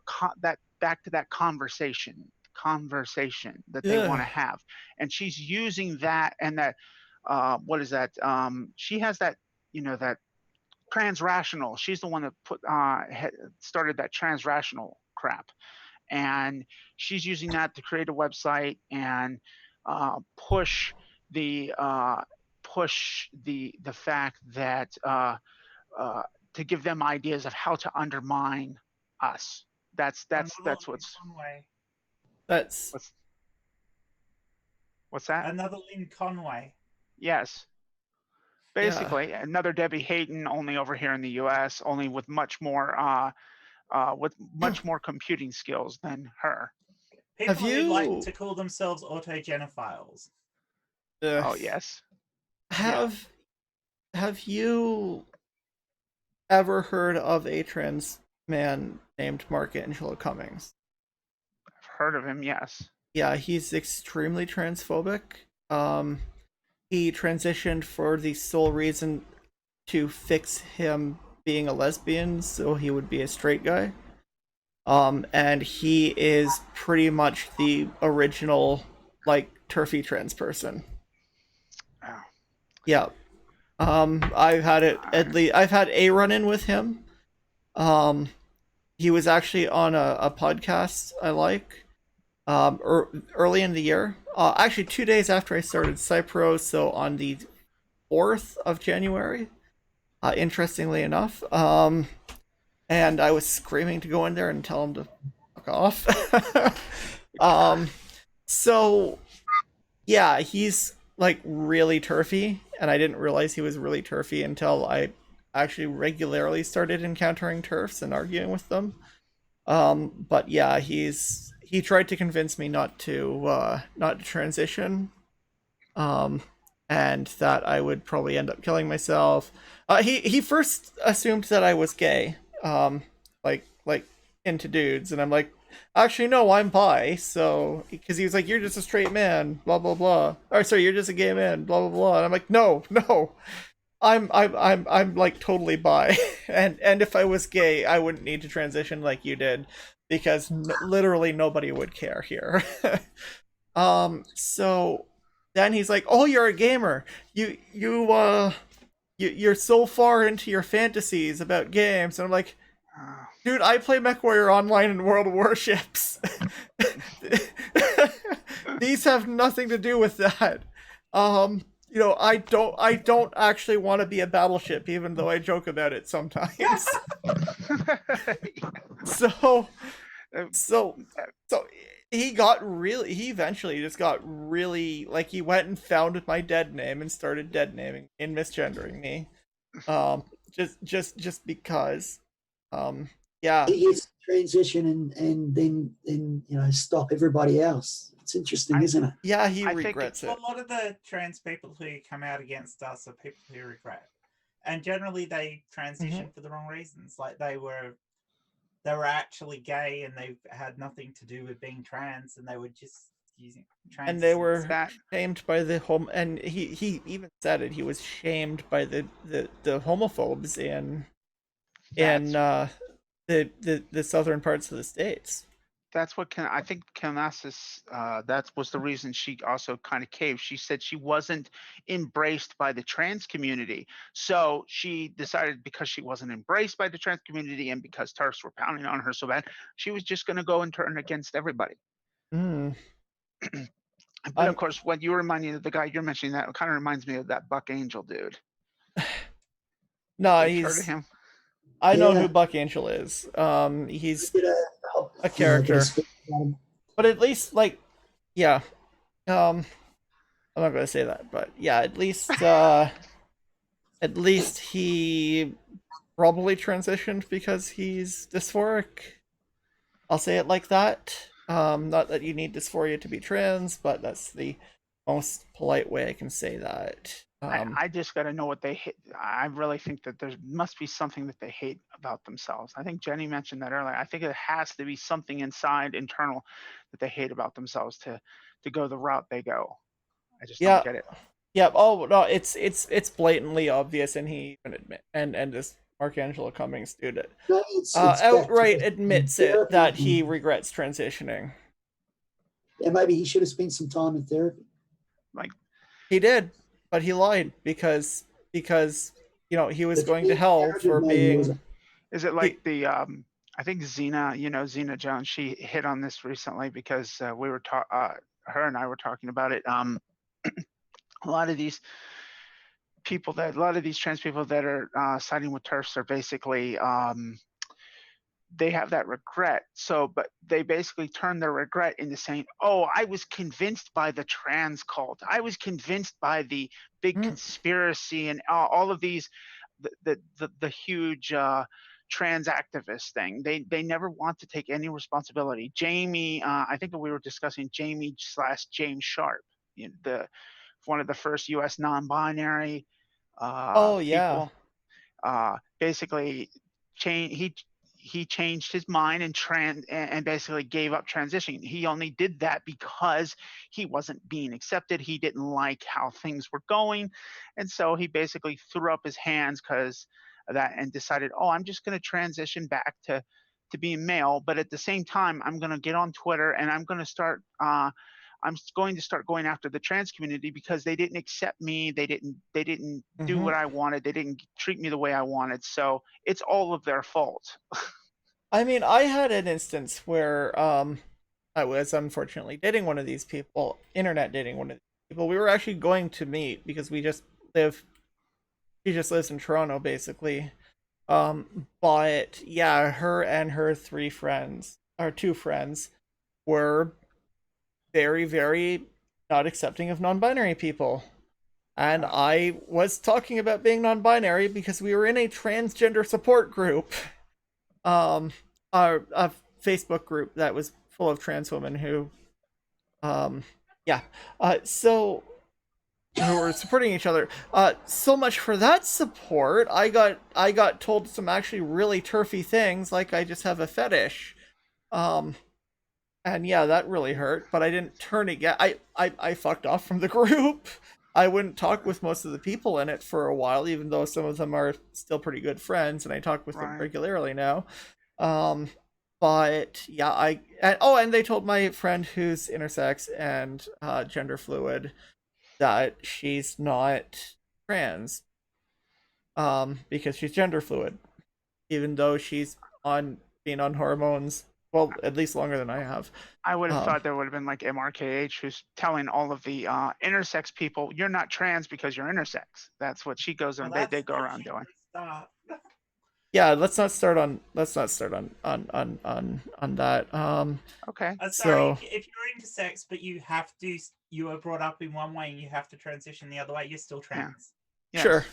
that back to that conversation that they want to have. And she's using that, and that what is that? She has that, that transrational. She's the one that started that transrational crap, and she's using that to create a website and push the fact that to give them ideas of how to undermine us. That's what's that? Another Lynn Conway. Yes. Basically, another Debbie Hayton, only over here in the U.S., only with much more computing skills than her. People who like to call themselves autogenophiles. Oh yes. Have you ever heard of a trans man named Mark Angelo Cummings? I've heard of him, yes. Yeah, he's extremely transphobic. He transitioned for the sole reason to fix him being a lesbian, so he would be a straight guy. And he is pretty much the original, like, turfy trans person. Oh. Yeah. I've had a run-in with him. He was actually on a podcast I like. Early in the year, actually 2 days after I started Cypro, so on the 4th of January, interestingly enough, and I was screaming to go in there and tell him to fuck off. So yeah, he's like really turfy, and I didn't realize he was really turfy until I actually regularly started encountering TERFs and arguing with them. But yeah, he tried to convince me not to transition, um, and that I would probably end up killing myself. He first assumed that I was gay, like into dudes, and I'm like, actually no, I'm bi. So because he was like, you're just a straight man, blah blah blah. Or sorry, you're just a gay man, blah blah blah. And I'm like, no, no, I'm like totally bi, and if I was gay, I wouldn't need to transition like you did, because literally nobody would care here. So then he's like, "Oh, you're a gamer. You're so far into your fantasies about games." And I'm like, "Dude, I play MechWarrior Online and World of Warships. These have nothing to do with that." I don't actually want to be a battleship, even though I joke about it sometimes. so so he eventually just got really, like, he went and found my dead name and started dead naming and misgendering me. Just because. Yeah. He gets to transition and then stop everybody else. It's interesting, isn't it? Yeah, he regrets it. A lot of the trans people who come out against us are people who regret, and generally they transition for the wrong reasons. Like they were actually gay, and they had nothing to do with being trans, and they were just using trans. And they were shamed by the and he even said it. He was shamed by the homophobes in the southern parts of the states. That's what I think Canassis, that was the reason she also kind of caved. She said she wasn't embraced by the trans community. So she decided, because she wasn't embraced by the trans community and because TERFs were pounding on her so bad, she was just going to go and turn against everybody. But of course, when you were reminding of the guy you're mentioning, that kind of reminds me of that Buck Angel dude. No, he's heard of him. I know who Buck Angel is. He's a character, but at least, like, yeah. I'm not gonna say that, but yeah, at least he probably transitioned because he's dysphoric. I'll say it like that. Not that you need dysphoria to be trans, but that's the most polite way I can say that. I just got to know what they hate. I really think that there must be something that they hate about themselves. I think Jenny mentioned that earlier. I think it has to be something internal that they hate about themselves to go the route they go. I just don't get it. Yeah. Oh no, it's blatantly obvious, and he even admit and this Archangelo Cummings dude outright admits it, that he regrets transitioning. Yeah, maybe he should have spent some time in therapy. Like he did. But he lied because he was going to hell for being. Is it like I think Xena Jones, she hit on this recently because we were her and I were talking about it. A lot of these trans people that are siding with TERFs are basically they have that regret. So, but they basically turn their regret into saying, "Oh, I was convinced by the trans cult. I was convinced by the big conspiracy and all of these, the huge trans activist thing. They never want to take any responsibility." Jamie, I think we were discussing Jamie/James Sharp, one of the first U.S. non-binary people. Basically, he changed his mind and basically gave up transitioning. He only did that because he wasn't being accepted. He didn't like how things were going, and so he basically threw up his hands because of that and decided, "Oh, I'm just going to transition back to being male, but at the same time, I'm going to get on Twitter and I'm going to start going after the trans community because they didn't accept me. They didn't do what I wanted. They didn't treat me the way I wanted. So it's all of their fault." I mean, I had an instance where I was unfortunately dating one of these people, internet dating one of these people. We were actually going to meet because she just lives in Toronto, basically. But yeah, her and her two friends, were very, very not accepting of non-binary people. And I was talking about being non-binary because we were in a transgender support group. A Facebook group that was full of trans women who, so who were supporting each other. So much for that support. I got told some actually really turfy things, like I just have a fetish. And yeah, that really hurt, but I didn't turn again. I fucked off from the group. I wouldn't talk with most of the people in it for a while, even though some of them are still pretty good friends, and I talk with them Right. regularly now. But yeah, and they told my friend who's intersex and gender fluid that she's not trans, because she's gender fluid, even though she's been on hormones, well, at least longer than I have. I would have thought there would have been like MRKH who's telling all of the intersex people, you're not trans because you're intersex. That's what she goes Well, and they go around doing. Stop. Yeah, let's not start on that. Okay. Sorry, So- if you're intersex, but you were brought up in one way and you have to transition the other way, you're still trans. Yes. Sure.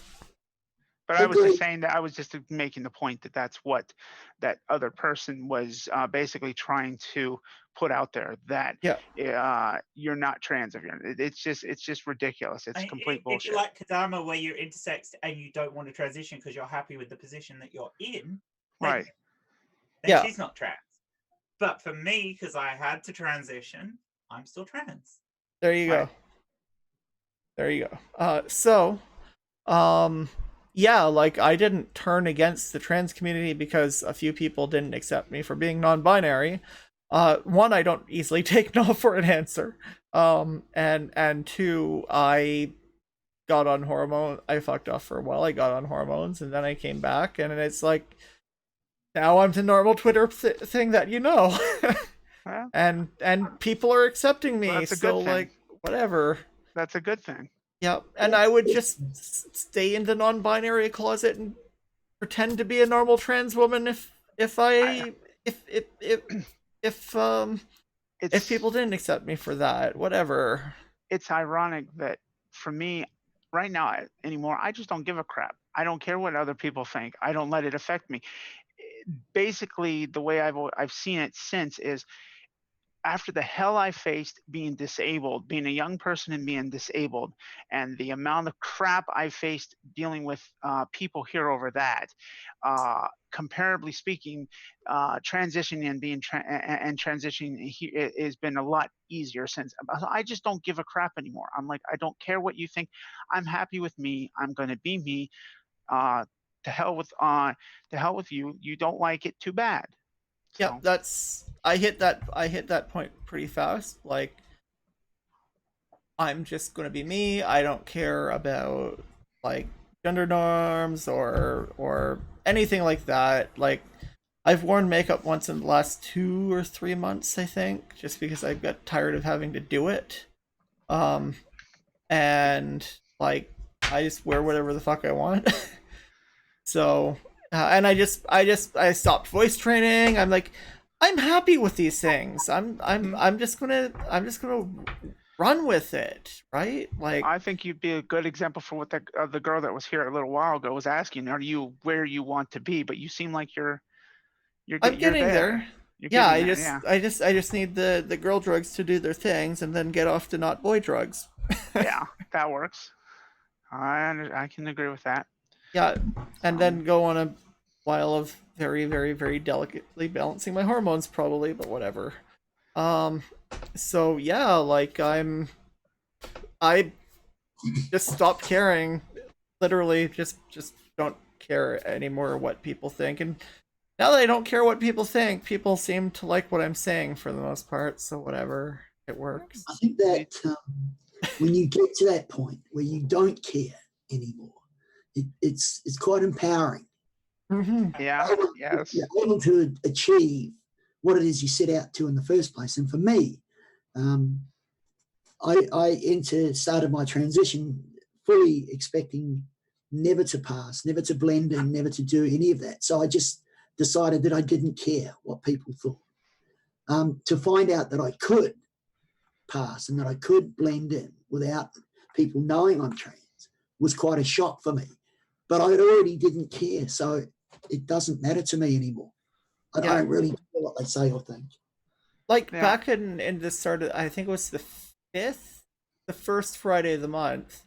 But I was just saying that I was just making the point that that's what that other person was basically trying to put out there, that you're not trans. It's just ridiculous. It's complete bullshit. If you like Kadama, where you're intersex and you don't want to transition because you're happy with the position that you're in, right? Then she's not trans. But for me, because I had to transition, I'm still trans. There you go. There you go. Yeah, like, I didn't turn against the trans community because a few people didn't accept me for being non-binary. One, I don't easily take no for an answer. And two, I got on hormones. I fucked off for a while. I got on hormones, and then I came back, and it's like, now I'm the normal Twitter thing that you know. Yeah. And people are accepting me, Well, that's a so good thing. like, whatever. That's a good thing. Yeah, and I would just stay in the non-binary closet and pretend to be a normal trans woman if people didn't accept me for that. Whatever. It's ironic that for me, right now anymore, I just don't give a crap. I don't care what other people think. I don't let it affect me. Basically, the way I've seen it since is, after the hell I faced being disabled, being a young person and being disabled, and the amount of crap I faced dealing with people here over that, comparably speaking, transitioning and transitioning here has been a lot easier since. I just don't give a crap anymore. I'm like, I don't care what you think. I'm happy with me. I'm going to be me. To hell with you. You don't like it, too bad. Yeah, I hit that point pretty fast. Like, I'm just gonna be me. I don't care about like gender norms or anything like that. Like, I've worn makeup once in the last 2 or 3 months, I think, just because I got tired of having to do it. And like, I just wear whatever the fuck I want. So, and I stopped voice training. I'm like, I'm happy with these things. I'm just gonna run with it, right? Like, I think you'd be a good example for what the girl that was here a little while ago was asking. Are you where you want to be? But you seem like you're getting there. You're Yeah, getting there, I just need the girl drugs to do their things and then get off to not boy drugs. Yeah, that works. I can agree with that. Yeah, and then go on a while of very, very, very delicately balancing my hormones, probably, but whatever. So yeah, like, I just stopped caring. Literally, just don't care anymore what people think. And now that I don't care what people think, people seem to like what I'm saying for the most part. So whatever, it works. I think that when you get to that point where you don't care anymore, it's quite empowering. Mm-hmm. Yeah. Yes. You're able to achieve what it is you set out to in the first place. And for me, I started my transition fully expecting never to pass, never to blend in, never to do any of that. So I just decided that I didn't care what people thought. To find out that I could pass and that I could blend in without people knowing I'm trans was quite a shock for me. But I already didn't care, so it doesn't matter to me anymore. I don't really care what they say or think. Like, back in the start of, I think it was the 5th, the first Friday of the month,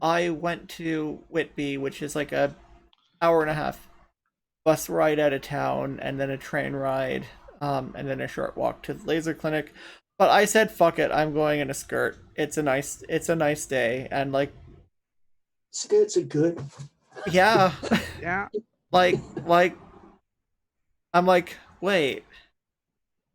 I went to Whitby, which is like a hour and a half bus ride out of town, and then a train ride, and then a short walk to the laser clinic. But I said, "Fuck it, I'm going in a skirt. It's a nice day," and like, Skirts are good. yeah, Yeah. like, I'm like, wait,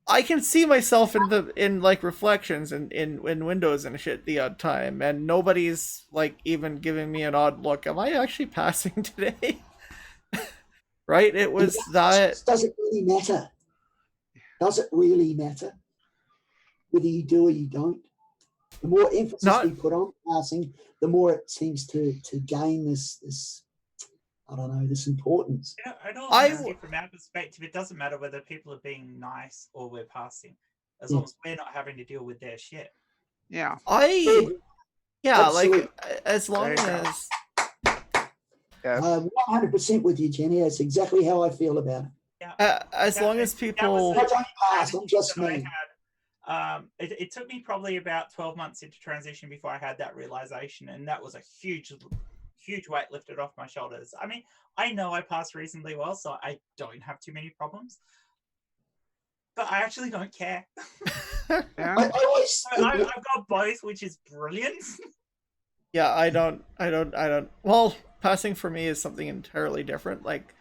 I can see myself in like reflections and in windows and shit the odd time, and nobody's like even giving me an odd look. Am I actually passing today? Right? It was that. Does it really matter? Does it really matter whether you do or you don't? The more emphasis Not- we put on passing, the more it seems to gain this I don't know, this importance. Yeah, I know. I Honestly, w- from our perspective, it doesn't matter whether people are being nice or we're passing, as Yeah. long as we're not having to deal with their shit. Yeah. Yeah, Absolutely. like as long There you go. as Yes. 100% with you, Jenny. That's exactly how I feel about it. Yeah. as long as people. I don't pass, I'm just that I me. had. It took me probably about 12 months into transition before I had that realization, and that was a huge weight lifted off my shoulders. I mean, I know I passed reasonably well, so I don't have too many problems, but I actually don't care. Yeah. I always I've got both, which is brilliant. Yeah, I don't. Well, passing for me is something entirely different. Like,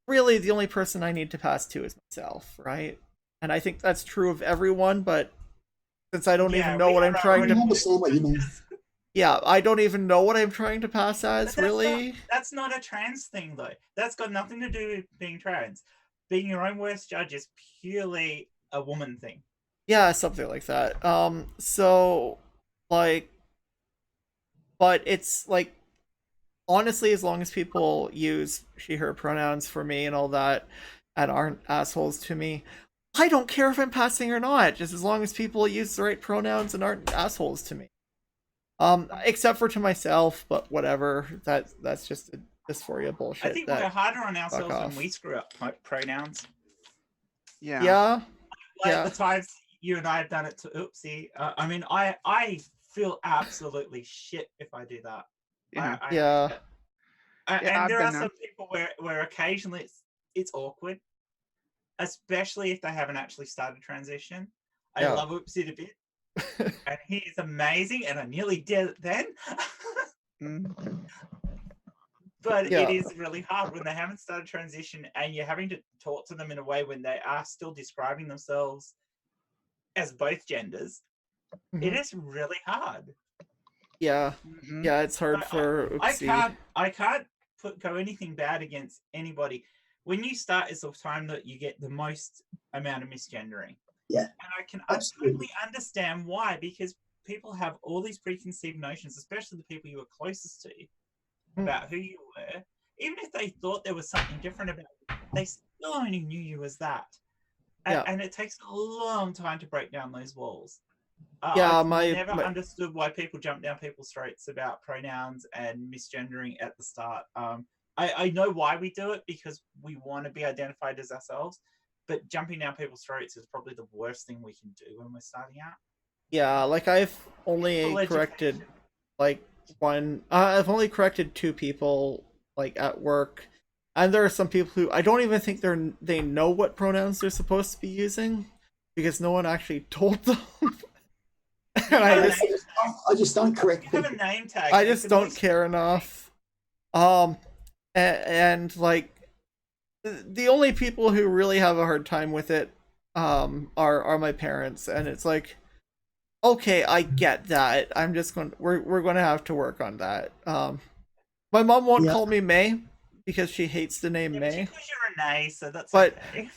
really, the only person I need to pass to is myself, right? And I think that's true of everyone, but since I don't Yeah, even know we what are I'm our trying I to. understand what you mean. Yeah, I don't even know what I'm trying to pass as, But really. That's not a trans thing, though. That's got nothing to do with being trans. Being your own worst judge is purely a woman thing. Yeah, something like that. So, like, but it's like, honestly, as long as people use she, her pronouns for me and all that, and aren't assholes to me, I don't care if I'm passing or not, just as long as people use the right pronouns and aren't assholes to me. Except for to myself, but whatever. That's just dysphoria bullshit. I think that, we're harder on ourselves when off. we screw up pronouns. Yeah. Yeah, Like yeah. the times you and I have done it to oopsie. I mean, I feel absolutely shit if I do that. Yeah. Yeah. Yeah, And I've there been are there. some people where occasionally it's awkward, especially if they haven't actually started transition. I Yeah. love Oopsie to bit, and he is amazing, and I nearly did it then. Mm. But Yeah. it is really hard when they haven't started transition and you're having to talk to them in a way when they are still describing themselves as both genders. It Mhm. is really hard. Yeah. Mhm. Yeah, it's hard for Oopsie. I can't go anything bad against anybody. When you start is the time that you get the most amount of misgendering. Yeah. And I can Absolutely. totally understand why, because people have all these preconceived notions, especially the people you were closest to, about who you were. Even if they thought there was something different about you, they still only knew you as that. Yeah. And it takes a long time to break down those walls. Yeah, I've my never understood why people jump down people's throats about pronouns and misgendering at the start. I know why we do it, because we want to be identified as ourselves, but jumping down people's throats is probably the worst thing we can do when we're starting out. Yeah, like I've only Full corrected education. like one. I've only corrected 2 people like at work, and there are some people who I don't even think they know what pronouns they're supposed to be using because no one actually told them. And I just don't correct You have a people. name tag. I you just can don't always- care enough. And like the only people who really have a hard time with it are my parents, and it's like, okay, I get that. We're going to have to work on that. My mom won't Yeah. call me May because she hates the name Yeah, but she May. calls you Renee, so that's But okay.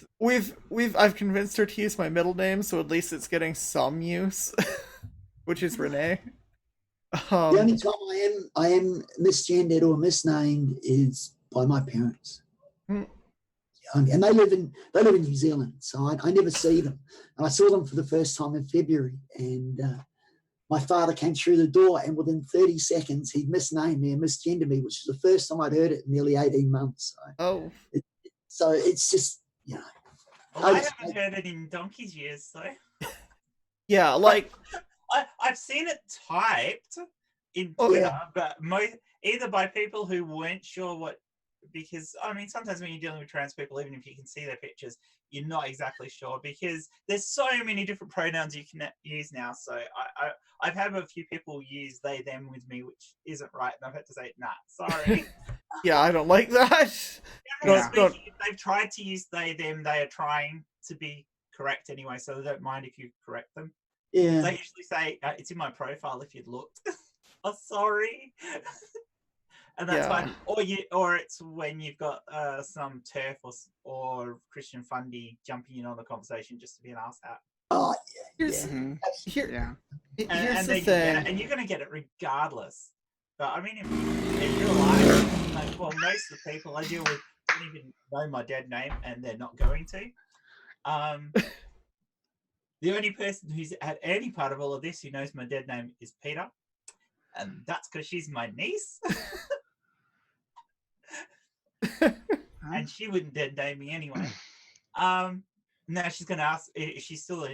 I've convinced her to use my middle name, so at least it's getting some use, which is Renee. The only time I am misgendered or misnamed is by my parents. And they live in New Zealand, so I never see them. And I saw them for the first time in February, and my father came through the door, and within 30 seconds, he'd misnamed me and misgendered me, which is the first time I'd heard it in nearly 18 months. So it's just, you know. Well, I haven't heard it in donkey's years, so. Yeah, like I've seen it typed in Oh, Twitter, yeah. but either by people who weren't sure what, because I mean, sometimes when you're dealing with trans people, even if you can see their pictures, you're not exactly sure because there's so many different pronouns you can use now. So I've had a few people use they them with me, which isn't right, and I've had to say, nah, sorry. Yeah, I don't like that. Generally Yeah. speaking, if they've tried to use they them, they are trying to be correct anyway, so they don't mind if you correct them. Yeah. They usually say it's in my profile if you'd looked. Oh, sorry. And that's Yeah. fine. Or it's when you've got some turf or Christian Fundy jumping in on the conversation just to be an ass hat. Oh, Here's, yeah. Mhm. here, Yeah. here's And the then you get it, thing. and you're going to get it regardless. But I mean, in real life, like, well, most of the people I deal with don't even know my dead name, and they're not going to. The only person who's at any part of all of this who knows my dead name is Peter, and that's because she's my niece. And she wouldn't dead name me anyway. Now she's gonna ask if she's still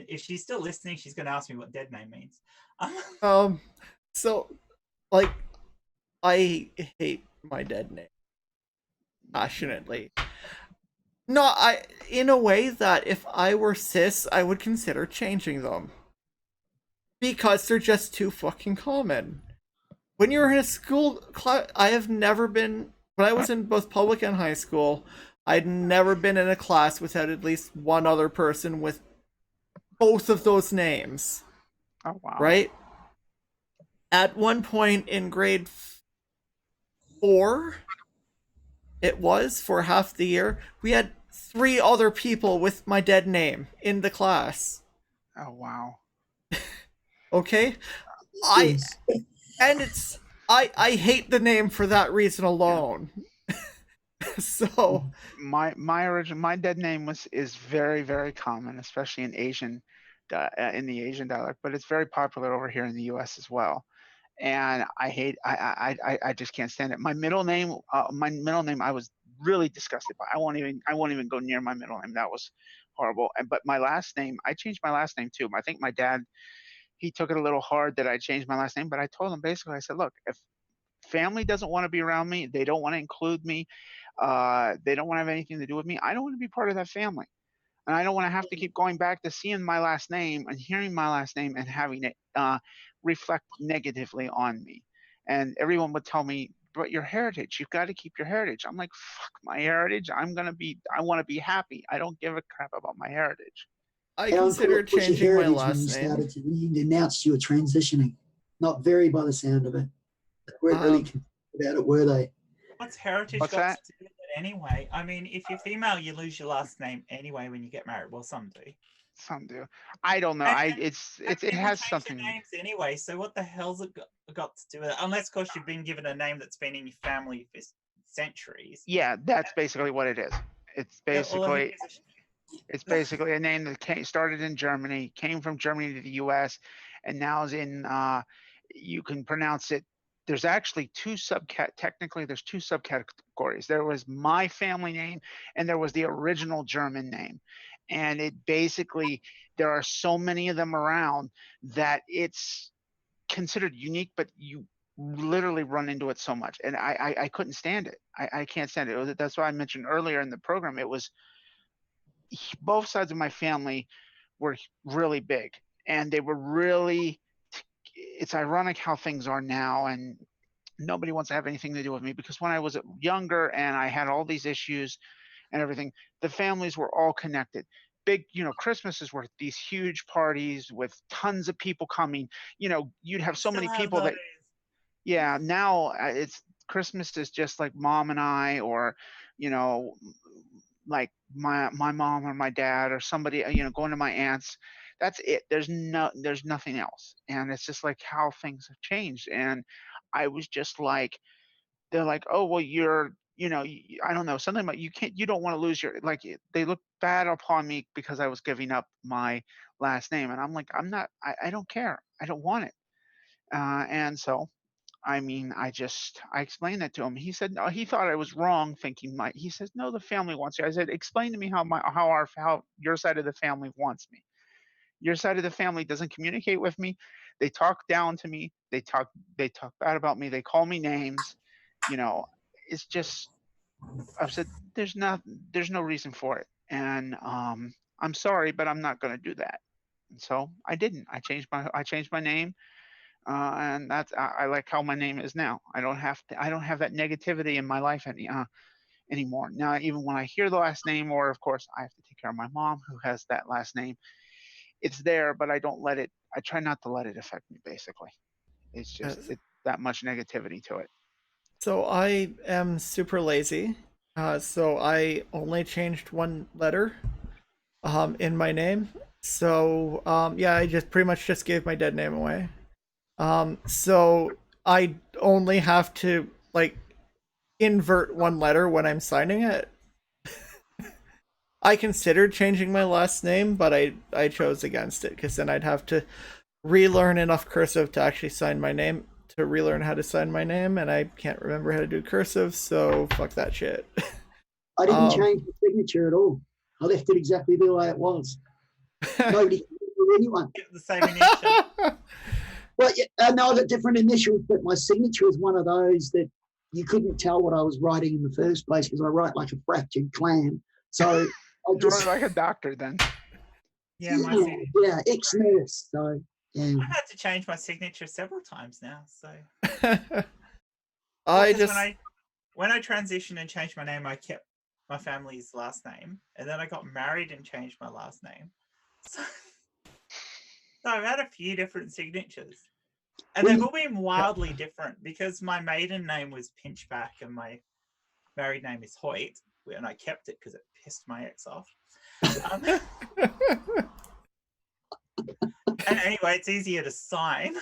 listening. She's gonna ask me what dead name means. So, like, I hate my dead name passionately. No, in a way that if I were cis, I would consider changing them because they're just too fucking common. When you're in a school class, I have never been. When I was in both public and high school, I'd never been in a class without at least one other person with both of those names. Oh wow. Right? At one point in grade 4, it was for half the year, we had 3 other people with my dead name in the class. Oh wow. Okay? Yes. I hate the name for that reason alone. So My dead name is very, very common, especially in the Asian dialect, but it's very popular over here in the U.S. as well. And I just can't stand it. My middle name I was really disgusted by. I won't even go near my middle name. That was horrible. But my last name, I changed my last name too. I think my dad, he took it a little hard that I changed my last name, but I told him basically, I said, look, if family doesn't want to be around me, they don't want to include me, they don't want to have anything to do with me, I don't want to be part of that family. And I don't want to have to keep going back to seeing my last name and hearing my last name and having it reflect negatively on me. And everyone would tell me, but your heritage, you've got to keep your heritage. I'm like, fuck my heritage. I want to be happy. I don't give a crap about my heritage. I How considered important was your changing my heritage when last name. when you announced you were transitioning? Not very by the sound of it. They weren't really concerned about it, were they? What's heritage What's got that? to do with it anyway? I mean, if you're female, you lose your last name anyway when you get married. Well, some do. Some do. I don't know. It People has change something. their names anyway. So what the hell's it got to do with it? Unless, of course, you've been given a name that's been in your family for centuries. Yeah, that's basically what it is. It's Yeah, well, basically it's basically a name that started in Germany, came from Germany to the U.S., and now is in. You can pronounce it. There's actually technically there's two subcategories. There was my family name, and there was the original German name, and it basically there are so many of them around that it's considered unique, but you literally run into it so much, and I couldn't stand it. I can't stand it. That's why I mentioned earlier in the program. It was both sides of my family were really big, and they were really. It's ironic how things are now, and nobody wants to have anything to do with me because when I was younger and I had all these issues and everything, the families were all connected. Big, Christmases were these huge parties with tons of people coming. You'd have so many people that. Yeah, now it's Christmas is just like mom and I, or you know, like my mom or my dad or somebody, going to my aunts. That's it. There's nothing else, and it's just like how things have changed. And I was just like, they're like, oh well, I don't know, something about you don't want to lose your like. They look bad upon me because I was giving up my last name, and I'm like, I'm not. I don't care. I don't want it. And so I mean, I explained that to him. He said no, he thought I was wrong thinking he says, no, the family wants you. I said, explain to me how your side of the family wants me. Your side of the family doesn't communicate with me. They talk down to me. They talk bad about me. They call me names. You know, it's just I've said there's no reason for it, and I'm sorry, but I'm not going to do that. And so I didn't. I changed my name, and I like how my name is now. I don't have that negativity in my life anymore. Now, even when I hear the last name, or of course I have to take care of my mom who has that last name, it's there, but I don't let it. I try not to let it affect me. Basically, it's just Yes. that much negativity to it. So I am super lazy. So I only changed one letter in my name. So yeah, I just pretty much just gave my dead name away. So I only have to like invert one letter when I'm signing it. I considered changing my last name, but I chose against it because then I'd have to relearn enough cursive to actually sign my name, to relearn how to sign my name, and I can't remember how to do cursive, so fuck that shit. I didn't change the signature at all. I left it exactly the way it was. Nobody can remember anyone. The same initial. Well, yeah, no, I got different initials, but my signature is one of those that you couldn't tell what I was writing in the first place because I write like a fractured clam. So I You're just like a doctor then. Yeah, my signature. yeah, ex-nurse. So yeah. I've had to change my signature several times now. So I because just when I transitioned and changed my name, I kept my family's last name, and then I got married and changed my last name. So I've had a few different signatures, and they've all been wildly different because my maiden name was Pinchback and my married name is Hoyt, and I kept it because it pissed my ex off. And anyway, it's easier to sign.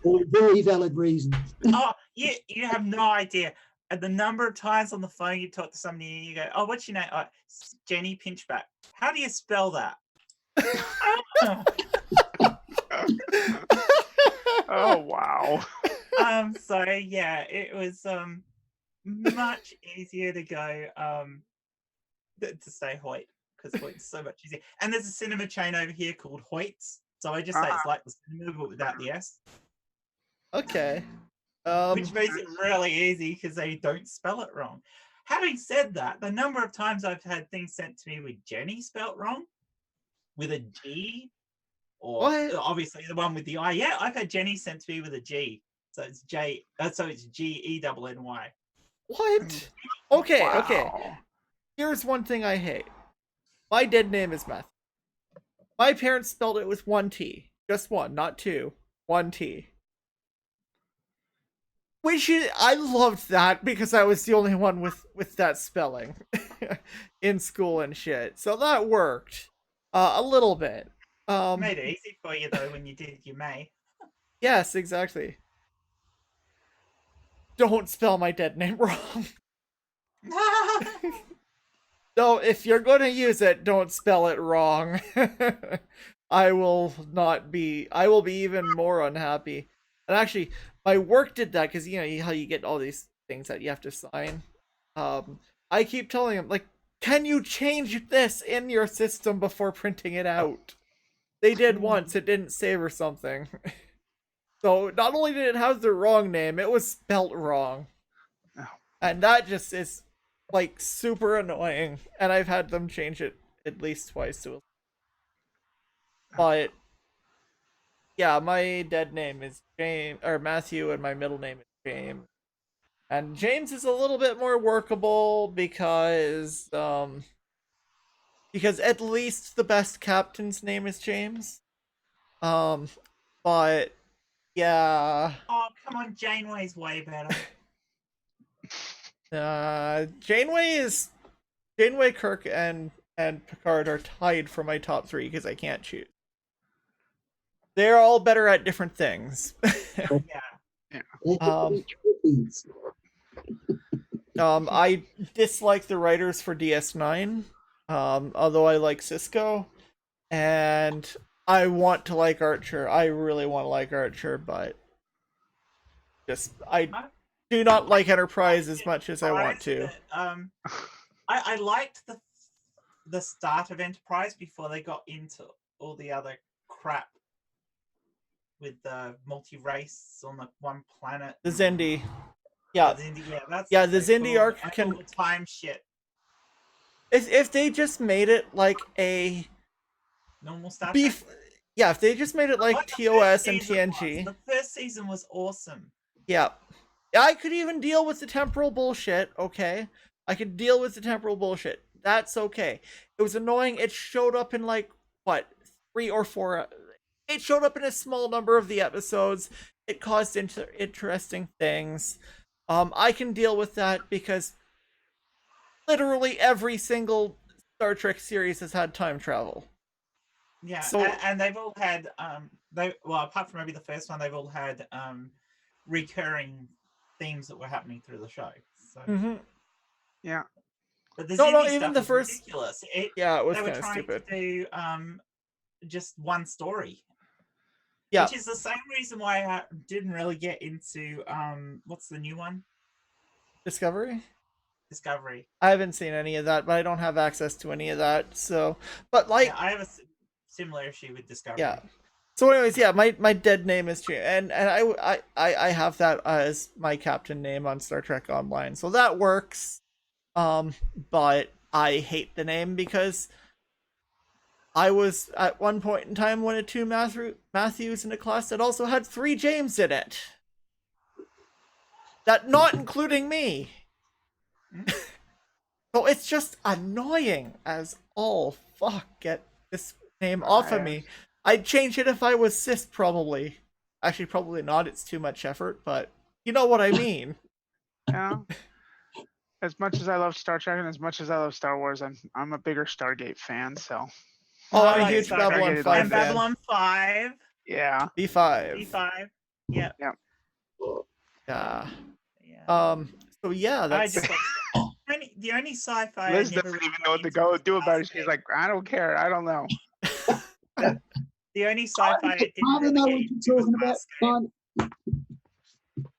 For very valid reasons. Oh, you have no idea. And the number of times on the phone you talk to somebody and you go, "Oh, what's your name?" Oh, Jenny Pinchback. How do you spell that? Oh wow. So yeah, it was much easier to go to say Hoyt because Hoyt's so much easier. And there's a cinema chain over here called Hoyt's, so I just say it's like the cinema but without the S. okay. Which makes it really easy because they don't spell it wrong. Having said that, the number of times I've had things sent to me with Jenny spelt wrong, with a G, or What? obviously the one with the I. Yeah, I've had Jenny sent to me with a G, so it's J. So it's Genny. What? Okay, Wow. okay. Here's one thing I hate. My dead name is Matthew. My parents spelled it with one T. Just one, not two. One T. Which is, I loved that because I was the only one with that spelling in school and shit. So that worked. A little bit. Made it easy for you though when you did your May. Yes, exactly. Don't spell my dead name wrong. No, if you're gonna use it, don't spell it wrong. I will be even more unhappy. And actually, my work did that because you know how you get all these things that you have to sign. I keep telling them like, can you change this in your system before printing it out? They did once, it didn't save or something. So not only did it have the wrong name, it was spelt wrong. And that just is like super annoying. And I've had them change it at least twice to. But yeah, my dead name is James or Matthew, and my middle name is James. And James is a little bit more workable because at least the best captain's name is James. But yeah. Oh come on, Janeway's way better. Janeway, Kirk, and Picard are tied for my top 3 because I can't choose. They're all better at different things. Yeah. I dislike the writers for DS9, although I like Cisco, and I want to like Archer. I really want to like Archer, but I do not like Enterprise as much as I want to. I liked the start of Enterprise before they got into all the other crap with the multi-race on the one planet. The Zindi. Yeah. That's Yeah, the so Zindi cool. arc And can. all the time shit. If they just made it like a Normal Star Trek. beef. Yeah, if they just made it like Like the TOS first and season TNG. was. The first season was awesome. Yeah. I could even deal with the temporal bullshit, okay? I could deal with the temporal bullshit. That's okay. It was annoying. It showed up in like, what, 3 or 4. It showed up in a small number of the episodes. It caused interesting things. I can deal with that because literally every single Star Trek series has had time travel. Yeah, So- and they've all had apart from maybe the first one, they've all had recurring themes that were happening through the show. So, Yeah. but the No, Zindi even stuff the was first. ridiculous. Yeah, it was They were kind of trying stupid. to do just one story. Yeah. Which is the same reason why I didn't really get into what's the new one? Discovery? Discovery. I haven't seen any of that, but I don't have access to any of that. So, but like, Yeah, I have a similar issue with Discovery. yeah. So, anyways, yeah, my dead name is and I have that as my captain name on Star Trek Online, so that works. But I hate the name because I was at one point in time one of 2 Matthews in a class that also had 3 James in it. That not including me. So it's just annoying as all fuck. Get this name off of me. I'd change it if I was cis, probably. Actually, probably not. It's too much effort, but you know what I mean. Yeah. As much as I love Star Trek and as much as I love Star Wars, I'm a bigger Stargate fan. So. Oh, I'm a like huge Stargate. Babylon 5 And fan. Babylon 5. Yeah. B5. B5. Yeah. Yeah. Yeah. Yeah. So yeah, I that's. just the only sci-fi. Liz I never doesn't really even know what to got go into do was about it. She's Stargate. like, I don't care. I don't know. The only sci-fi I didn't I don't really know get what into you're was talking about. Farscape.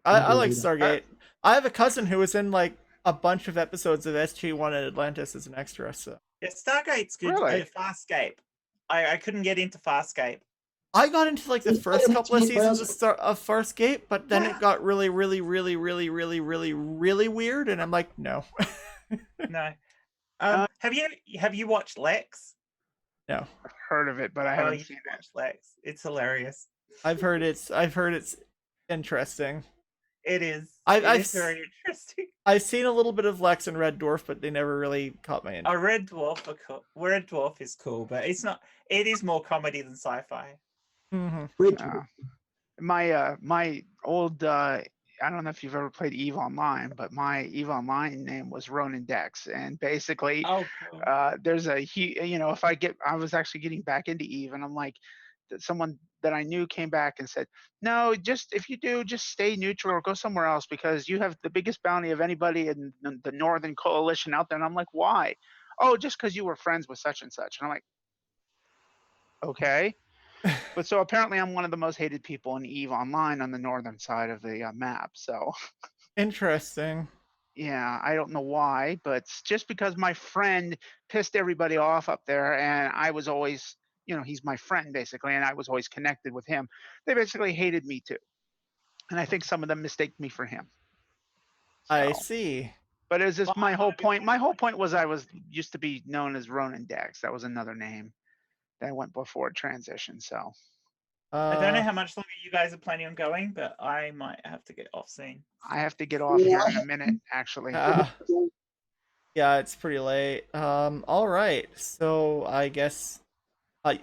I like Stargate. I have a cousin who was in like a bunch of episodes of SG-1 at Atlantis as an extra. So Yeah, Stargate's good. Really? Farscape. I couldn't get into Farscape. I got into like the It's first better couple of between seasons of Farscape, but then it got really, really, really, really, really, really, really weird, and I'm like, no. No. Have you watched Lex? No. I've heard of it, but I Oh, haven't you seen should it. watch Lex. It's hilarious. I've heard it's interesting. It is. I've It is very interesting. I've seen a little bit of Lex and Red Dwarf, but they never really caught my interest. A Red Dwarf. Red Dwarf is cool, but it's not. It is more comedy than sci-fi. My old I don't know if you've ever played Eve Online, but my Eve Online name was Ronan Dex, and basically Oh, cool. there's if I was actually getting back into Eve, and I'm like, someone that I knew came back and said, no, if you do, just stay neutral or go somewhere else because you have the biggest bounty of anybody in the Northern Coalition out there. And I'm like, why? Oh, just because you were friends with such and such. And I'm like, okay. But so apparently I'm one of the most hated people in Eve Online on the northern side of the map. So Interesting. yeah, I don't know why, but it's just because my friend pissed everybody off up there, and I was always, he's my friend basically, and I was always connected with him. They basically hated me too, and I think some of them mistaked me for him. I So, see. but it was just my whole point. My whole point was I used to be known as Ronan Dex. That was another name that went before transition. So I don't know how much longer you guys are planning on going, but I might have to get off soon. I have to get off here in a minute, actually. Yeah, it's pretty late. All right. So I guess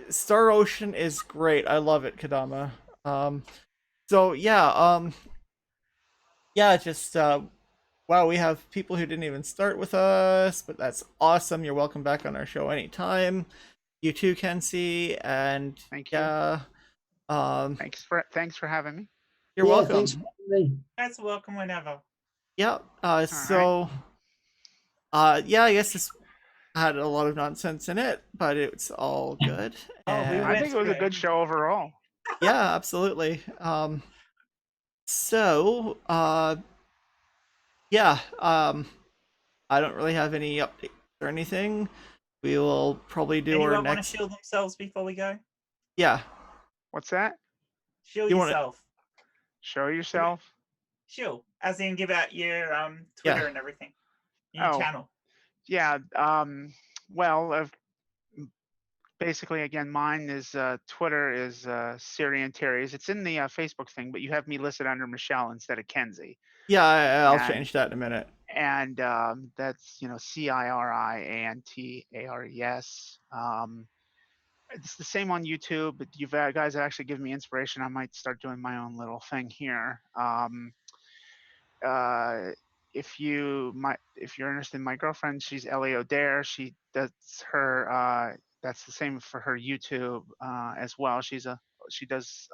Star Ocean is great. I love it, Kadama. So yeah, just wow, we have people who didn't even start with us, but that's awesome. You're welcome back on our show anytime. You too, Kensi, and Thank you. yeah, Thanks for having me. you're welcome. Thanks for having me. That's welcome whenever. Yeah. I guess this had a lot of nonsense in it, but it's all good. And I think it was a good show overall. yeah, absolutely. I don't really have any updates or anything. We will probably do Anyone our want to next. shield themselves before we go? Yeah. What's that? Show You wanna- yourself. Show yourself. Show, as in give out your Twitter and everything. Your Oh. channel. Yeah. Well, basically, again, mine is Twitter is Syrian Terry's. It's in the Facebook thing, but you have me listed under Michelle instead of Kensi. Yeah, I'll And- change that in a minute. And that's CIRIANTARES. It's the same on YouTube, but you guys have actually given me inspiration. I might start doing my own little thing here. If you're interested in my girlfriend, she's Ellie O'Dare. She does her. That's the same for her YouTube as well. She does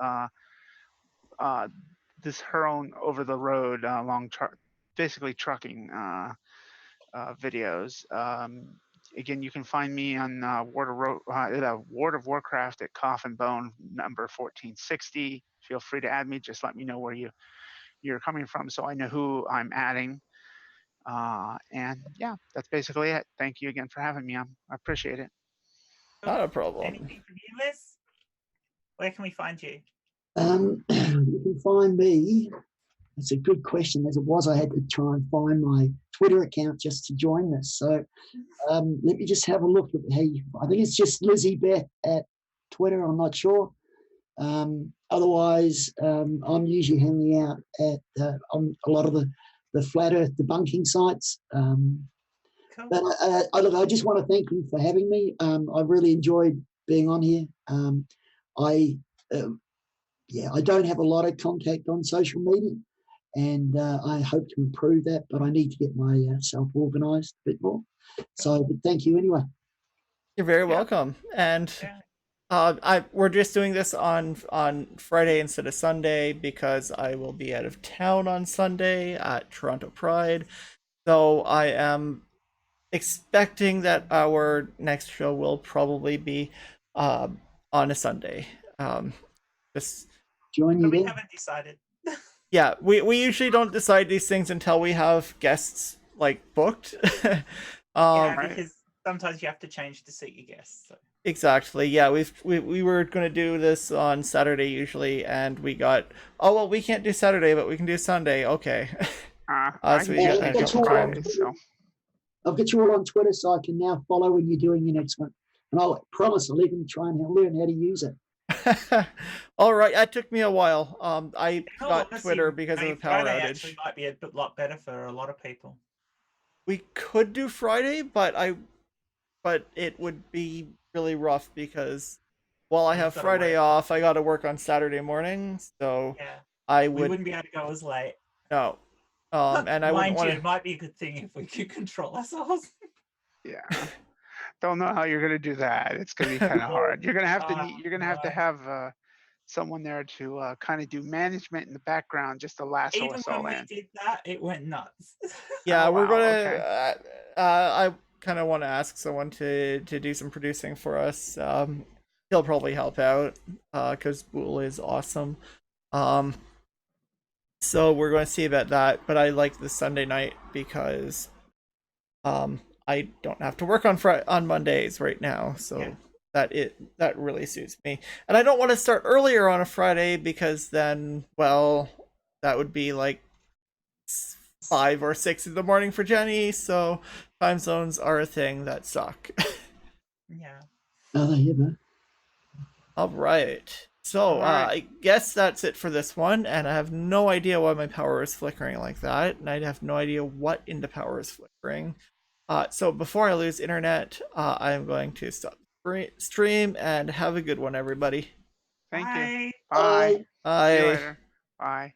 this her own over the road basically trucking videos. Again, you can find me on World of Warcraft at Coffin Bone number 1460. Feel free to add me. Just let me know where you're coming from so I know who I'm adding. And yeah, that's basically it. Thank you again for having me. I appreciate it. Not a problem. Anything from you, Liz? Where can we find you? You can find me. It's a good question. As it was, I had to try and find my Twitter account just to join this. So let me just have a look. Hey, I think it's just Lizzie Beth at Twitter. I'm not sure. Otherwise, I'm usually hanging out at on a lot of the flat Earth debunking sites. Cool. But look, I just want to thank you for having me. I really enjoyed being on here. I don't have a lot of contact on social media, and I hope to improve that, but I need to get myself organised a bit more. So, but thank you anyway. You're very welcome. And we're just doing this on Friday instead of Sunday because I will be out of town on Sunday at Toronto Pride. So I am expecting that our next show will probably be on a Sunday. Just join you But we there. haven't decided. Yeah, we usually don't decide these things until we have guests like booked. Because sometimes you have to change to suit your guests. So. Exactly. Yeah, we were gonna do this on Saturday usually, and we got we can't do Saturday, but we can do Sunday. Okay. I've got you all on Twitter, so I can now follow when you're doing your next one, and I'll promise I'll even try and learn how to use it. All right, that took me a while. I got Twitter because of the power Friday outage. actually might be a lot better for a lot of people. We could do Friday, but it would be really rough because while I have Friday off, I got to work on Saturday morning, so we wouldn't be able to go as late. No, and I wouldn't want It might be a good thing if we could control ourselves. Yeah. Don't know how you're gonna do that. It's gonna be kind of hard. You're gonna have to have someone there to kind of do management in the background just to lasso Even us all when in. we did that, it went nuts. Yeah, we're gonna. Okay. I kind of want to ask someone to do some producing for us. He'll probably help out because Boole is awesome. So we're going to see about that. But I like the Sunday night because I don't have to work on Mondays right now, so that really suits me. And I don't want to start earlier on a Friday because then, well, that would be like 5 or 6 in the morning for Jenny. So time zones are a thing that suck. Yeah. Oh, yeah, man. All right. So I guess that's it for this one, and I have no idea why my power is flickering like that, and I have no idea what in the power is flickering. So before I lose internet, I'm going to stop stream and have a good one, everybody. Thank you. Bye. Bye. See you Bye. later. Bye.